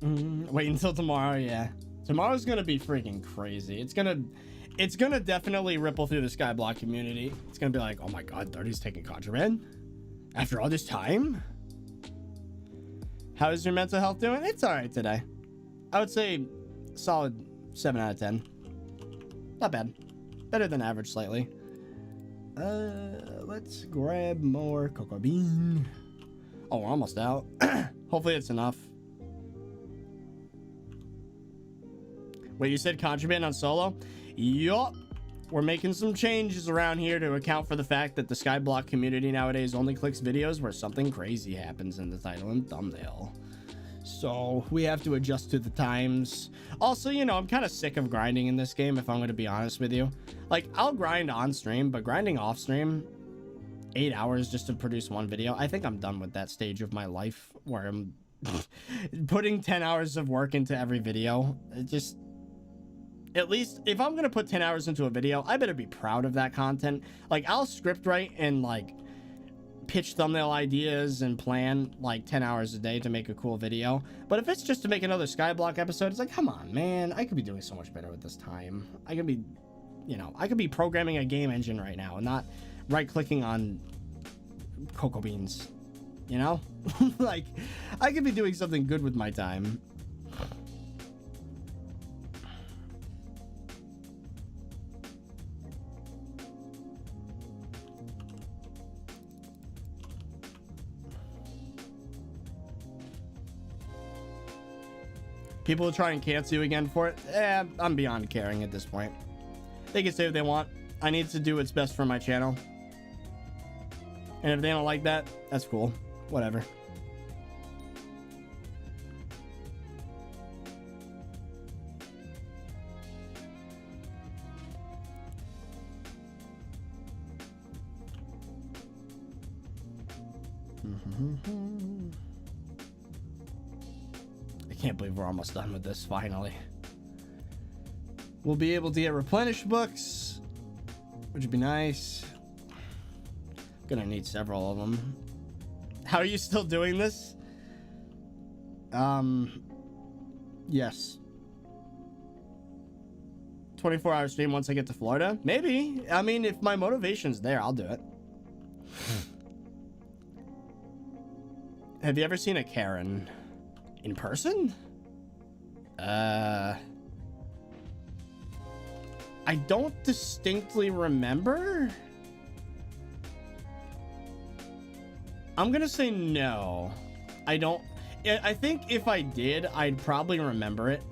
Wait until tomorrow, yeah. Tomorrow's going to be freaking crazy. It's gonna definitely ripple through the SkyBlock community. It's gonna be like, oh my god, 30's taking Contraband after all this time. How is your mental health doing? It's all right today. I would say solid 7 out of 10. Not bad. Better than average slightly. Let's grab more cocoa bean. Oh, we're almost out. Hopefully it's enough. Wait, you said Contraband on solo? Yup. We're making some changes around here to account for the fact that the SkyBlock community nowadays only clicks videos where something crazy happens in the title and thumbnail. So we have to adjust to the times. Also, you know, I'm kind of sick of grinding in this game, if I'm going to be honest with you. Like, I'll grind on stream, but grinding off stream, 8 hours just to produce one video, I think I'm done with that stage of my life where I'm putting 10 hours of work into every video. It just... At least if I'm gonna put 10 hours into a video, I better be proud of that content. Like, I'll script write and like pitch thumbnail ideas and plan like 10 hours a day to make a cool video. But if it's just to make another SkyBlock episode, it's like, come on, man, I could be doing so much better with this time. I could be, you know, I could be programming a game engine right now and not right clicking on cocoa beans, you know? Like, I could be doing something good with my time. People will try and cancel you again for it. I'm beyond caring at this point. They can say what they want. I need to do what's best for my channel. And if they don't like that, that's cool. Whatever. I can't believe we're almost done with this, finally. We'll be able to get replenished books, which would be nice. Gonna need several of them. How are you still doing this? Yes. 24-hour stream once I get to Florida? Maybe. I mean, if my motivation's there, I'll do it. Have you ever seen a Karen in person? I don't distinctly remember. I'm gonna say no. I don't. I think if I did, I'd probably remember it.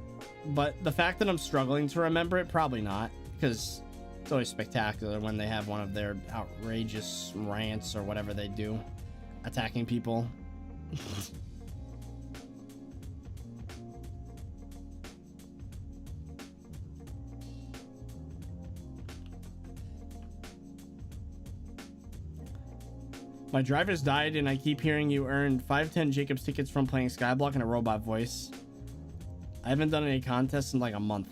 But the fact that I'm struggling to remember it, probably not. Because it's always spectacular when they have one of their outrageous rants or whatever they do, attacking people. My driver's died and I keep hearing you earned 510 Jacobs tickets from playing SkyBlock in a robot voice. I haven't done any contests in like a month.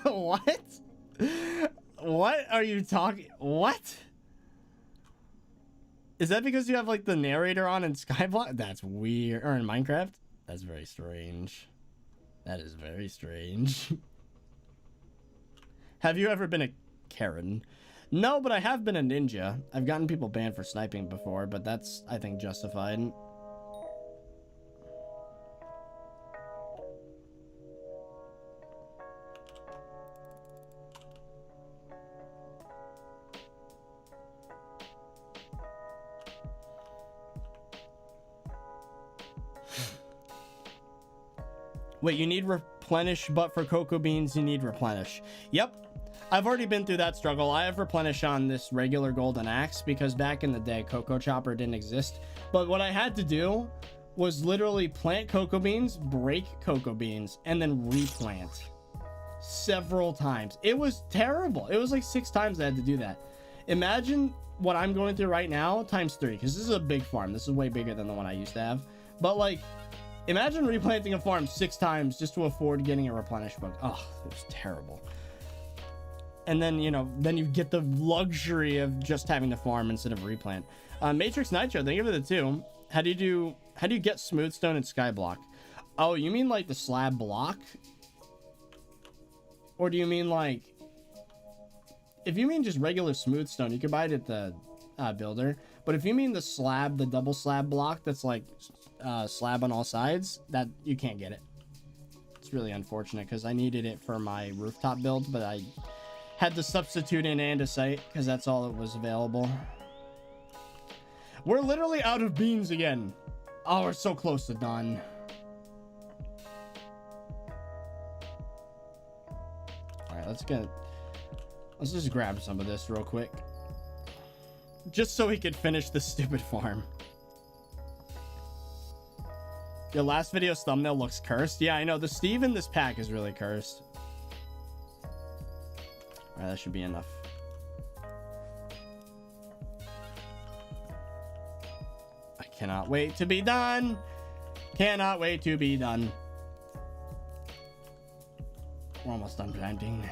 What? What are you talking? What? Is that because you have like the narrator on in SkyBlock? That's weird. Or in Minecraft? That's very strange. That is very strange. Have you ever been a Karen? No, but I have been a ninja. I've gotten people banned for sniping before, but that's, I think, justified. Wait, you need replenish, but for cocoa beans, you need replenish. Yep. I've already been through that struggle. I have replenish on this regular golden axe because back in the day, cocoa chopper didn't exist. But what I had to do was literally plant cocoa beans, break cocoa beans, and then replant. several times. It was terrible. It was like 6 times I had to do that. Imagine what I'm going through right now times 3, because this is a big farm. This is way bigger than the one I used to have. But like, imagine replanting a farm 6 times just to afford getting a replenish book. Oh, it was terrible. And then, you know, then you get the luxury of just having to farm instead of replant. Matrix Nitro, thank you for the 2. How do you get smooth stone and skyblock? Oh, you mean like the slab block? Or do you mean like, if you mean just regular smooth stone, you can buy it at the builder. But if you mean the slab, the double slab block that's like slab on all sides, that you can't get it. It's really unfortunate because I needed it for my rooftop build, but I had to substitute in andesite because that's all that was available. We're literally out of beans again. Oh, we're so close to done. All right, let's just grab some of this real quick. Just so he could finish the stupid farm. Your last video's thumbnail looks cursed. Yeah, I know. The Steve in this pack is really cursed. All right, that should be enough. I cannot wait to be done. Cannot wait to be done. We're almost done planting.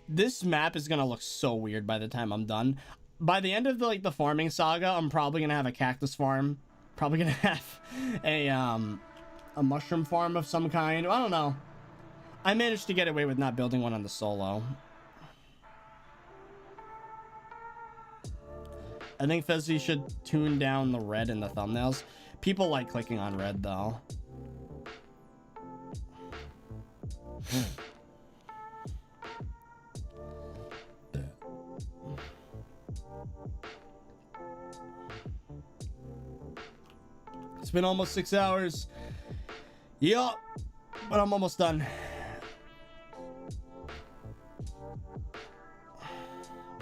This map is gonna look so weird by the time I'm done. By the end of the farming saga, I'm probably gonna have a cactus farm. Probably gonna have a mushroom farm of some kind. I don't know. I managed to get away with not building one on the solo. I think Fezzy should tune down the red in the thumbnails. People like clicking on red though. It's been almost 6 hours. Yup, but I'm almost done.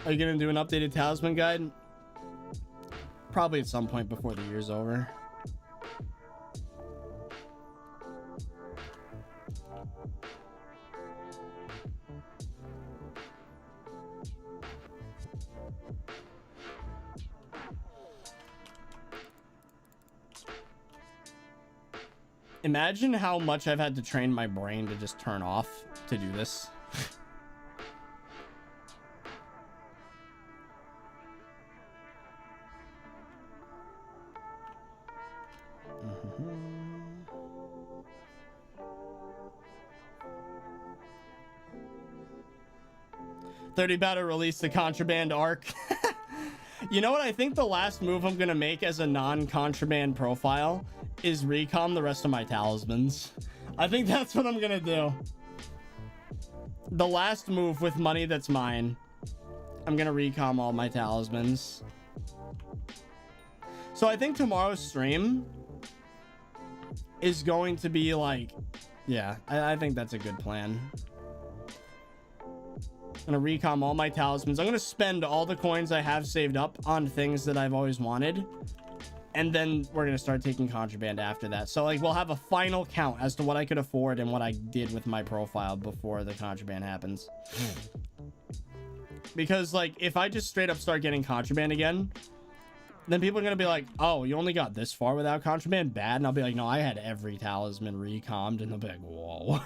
Are you gonna do an updated talisman guide? Probably at some point before the year's over. Imagine how much I've had to train my brain to just turn off to do this. about to release the Contraband arc. You know what? I think the last move I'm gonna make as a non-contraband profile is recom the rest of my talismans. I think that's what I'm gonna do. The last move with money that's mine, I'm gonna recom all my talismans. So I think tomorrow's stream is going to be like, yeah, I think that's a good plan. I'm gonna recom all my talismans. I'm gonna spend all the coins I have saved up on things that I've always wanted, and then we're gonna start taking contraband after that. So like, we'll have a final count as to what I could afford and what I did with my profile before the contraband happens. Because like, if I just straight up start getting contraband again, then people are gonna be like, oh, you only got this far without contraband? Bad. And I'll be like, no, I had every talisman recommed. And they'll be like, whoa.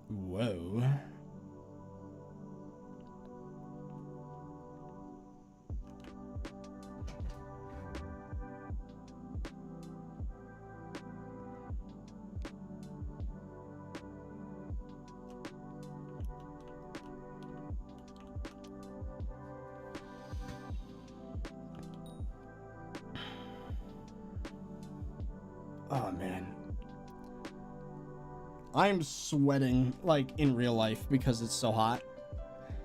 Whoa. Oh man, I'm sweating like in real life because it's so hot.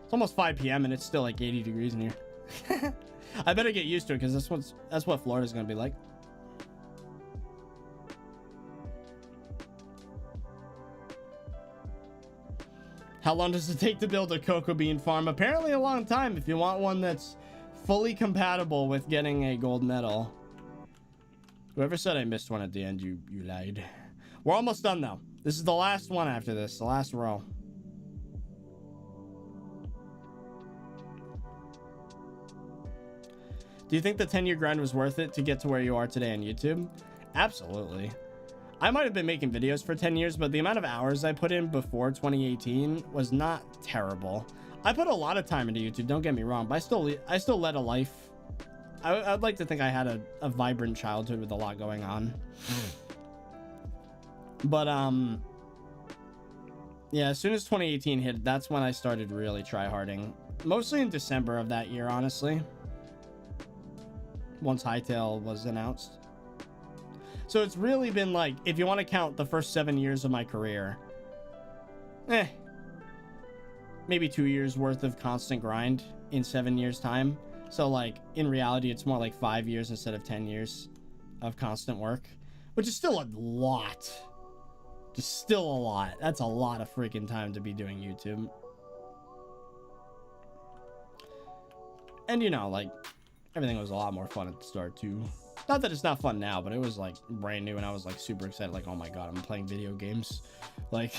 It's almost 5 p.m. and it's still like 80 degrees in here. I better get used to it because that's what Florida's gonna be like. How long does it take to build a cocoa bean farm? Apparently a long time if you want one that's fully compatible with getting a gold medal. Whoever said I missed one at the end, you lied. We're almost done though. This is the last one after this, the last row. Do you think the 10-year grind was worth it to get to where you are today on YouTube? Absolutely. I might have been making videos for 10 years, but the amount of hours I put in before 2018 was not terrible. I put a lot of time into YouTube, don't get me wrong, but I still led a life. I'd like to think I had a vibrant childhood with a lot going on. But, yeah, as soon as 2018 hit, that's when I started really tryharding. Mostly in December of that year, honestly. Once Hytale was announced. So it's really been like, if you want to count the first 7 years of my career, maybe 2 years worth of constant grind in 7 years time. So like in reality, it's more like 5 years instead of 10 years of constant work, which is still a lot. Just still a lot. That's a lot of freaking time to be doing YouTube. And you know, like everything was a lot more fun at the start too. Not that it's not fun now, but it was like brand new and I was like super excited. Like, oh my God, I'm playing video games. Like,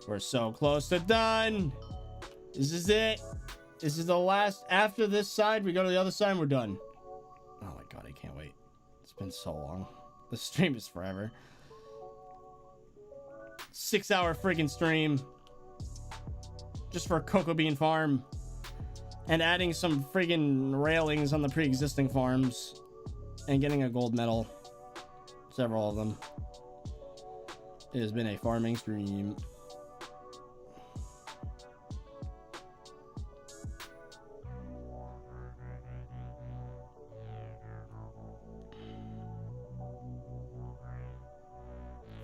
we're so close to done. This is it. This is the last. After this side, we go to the other side and we're done. Oh my God, I can't wait. It's been so long. The stream is forever. 6 hour freaking stream. Just for a cocoa bean farm. And adding some friggin' railings on the pre-existing farms. And getting a gold medal. Several of them. It has been a farming stream.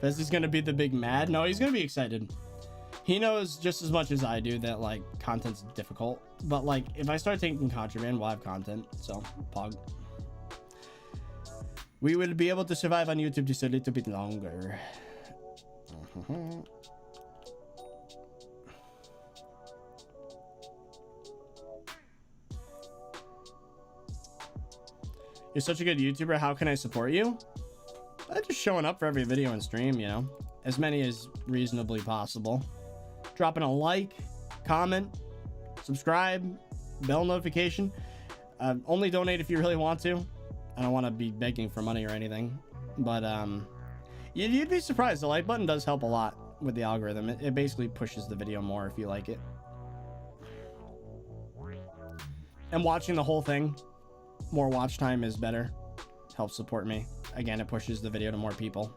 Fez is gonna be the big mad. No, he's gonna be excited. He knows just as much as I do that like content's difficult. But like if I start taking Contraband, we'll have content. So pog. We will be able to survive on YouTube just a little bit longer. You're such a good YouTuber. How can I support you? Just showing up for every video and stream, you know, as many as reasonably possible. Dropping a like, comment, subscribe, bell notification. Only donate if you really want to. I don't want to be begging for money or anything, but you'd be surprised. The like button does help a lot with the algorithm. It basically pushes the video more if you like it. And watching the whole thing, more watch time is better. Helps support me. Again, it pushes the video to more people.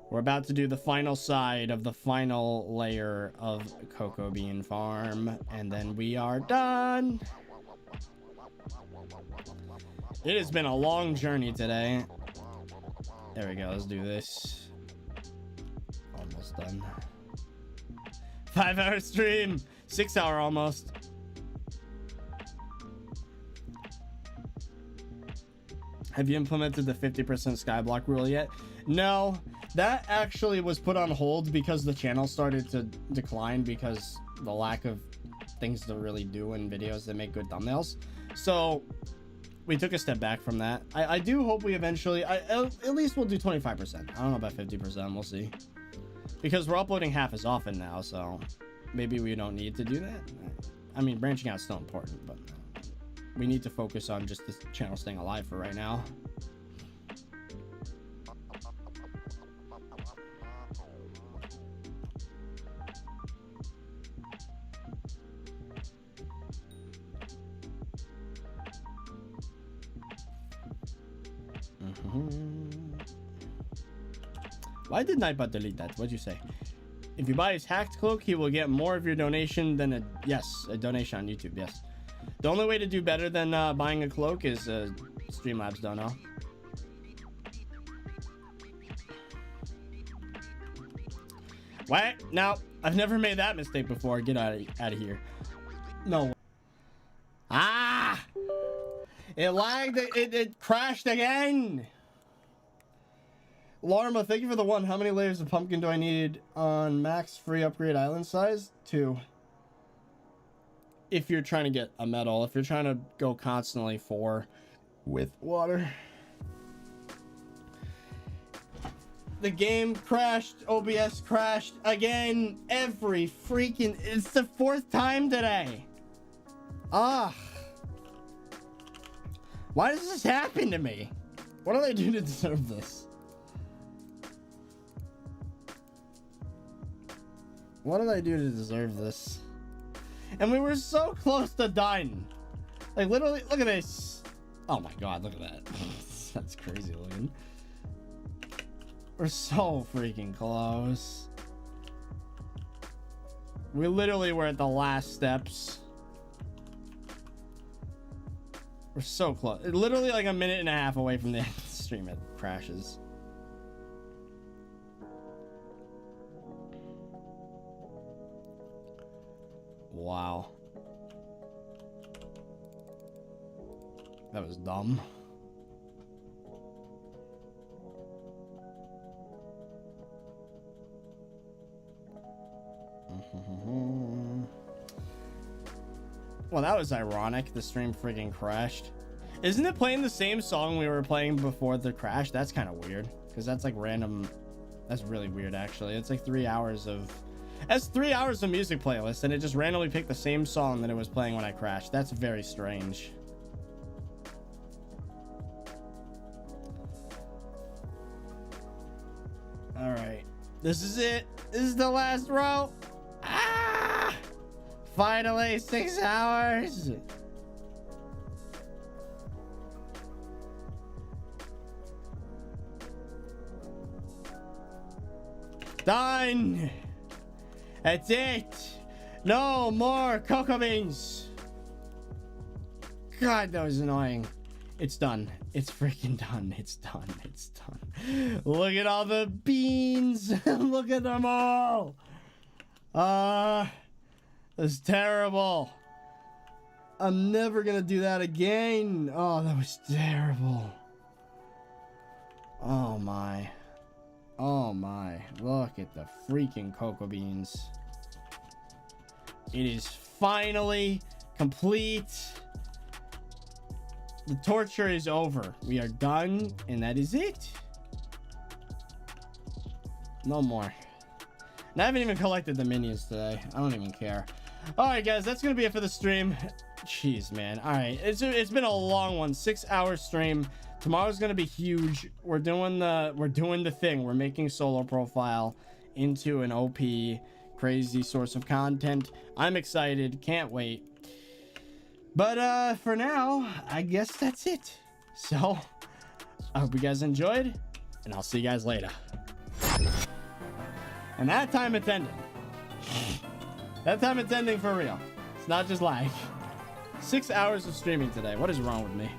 We're about to do the final side of the final layer of cocoa bean farm, and then we are done. It has been a long journey today. There we go. Let's do this. Almost done. 5 hour stream. 6 hour almost. Have you implemented the 50% skyblock rule yet? No, that actually was put on hold because the channel started to decline because the lack of things to really do in videos that make good thumbnails. So we took a step back from that. I do hope we eventually, at least we'll do 25%. I don't know about 50%, we'll see. Because we're uploading half as often now, so maybe we don't need to do that. I mean, branching out is still important, but we need to focus on just this channel staying alive for right now. Why did Nightbot delete that? What'd you say? If you buy his hacked cloak, he will get more of your donation than a donation on YouTube. Yes. The only way to do better than buying a cloak is Streamlabs Dono. What? No, I've never made that mistake before. Get out of here. No. Ah! It lagged. It crashed again. Larma, thank you for the one. How many layers of pumpkin do I need on max free upgrade island size? 2. If you're trying to get a medal. If you're trying to go constantly 4 with water. The game crashed. OBS crashed again. Every freaking... It's the 4th time today. Ah. Why does this happen to me? What do I do to deserve this? What did I do to deserve this? And we were so close to done. Like, literally, look at this. Oh my god, look at that. That's crazy looking. We're so freaking close. We literally were at the last steps. We're so close. Literally like a minute and a half away from the end of the stream. It crashes. Wow. That was dumb. Well, that was ironic. The stream freaking crashed. Isn't it playing the same song we were playing before the crash? That's kind of weird. Because that's like random. That's really weird, actually. It's like 3 hours of... That's 3 hours of music playlist. And it just randomly picked the same song that it was playing when I crashed. That's very strange. Alright. This is it. This is the last row. Ah! Finally, 6 hours. Done. That's it. No more cocoa beans. God, that was annoying. It's done. It's freaking done. It's done. It's done. Look at all the beans. Look at them all. That's terrible. I'm never gonna do that again. Oh, that was terrible. Oh my. Oh my. Look at the freaking cocoa beans. It is finally complete. The torture is over. We are done, and that is it. No more. And I haven't even collected the minions today. I don't even care. All right, guys, that's gonna be it for the stream. Jeez, man. All right, it's been a long one. 6 hour stream. Tomorrow's gonna be huge. We're doing the thing. We're making solo profile into an OP crazy source of content. I'm excited. Can't wait. But for now, I guess that's it. So I hope you guys enjoyed, and I'll see you guys later. And that time it's ending. That time it's ending for real. It's not just lag. 6 hours of streaming today. What is wrong with me?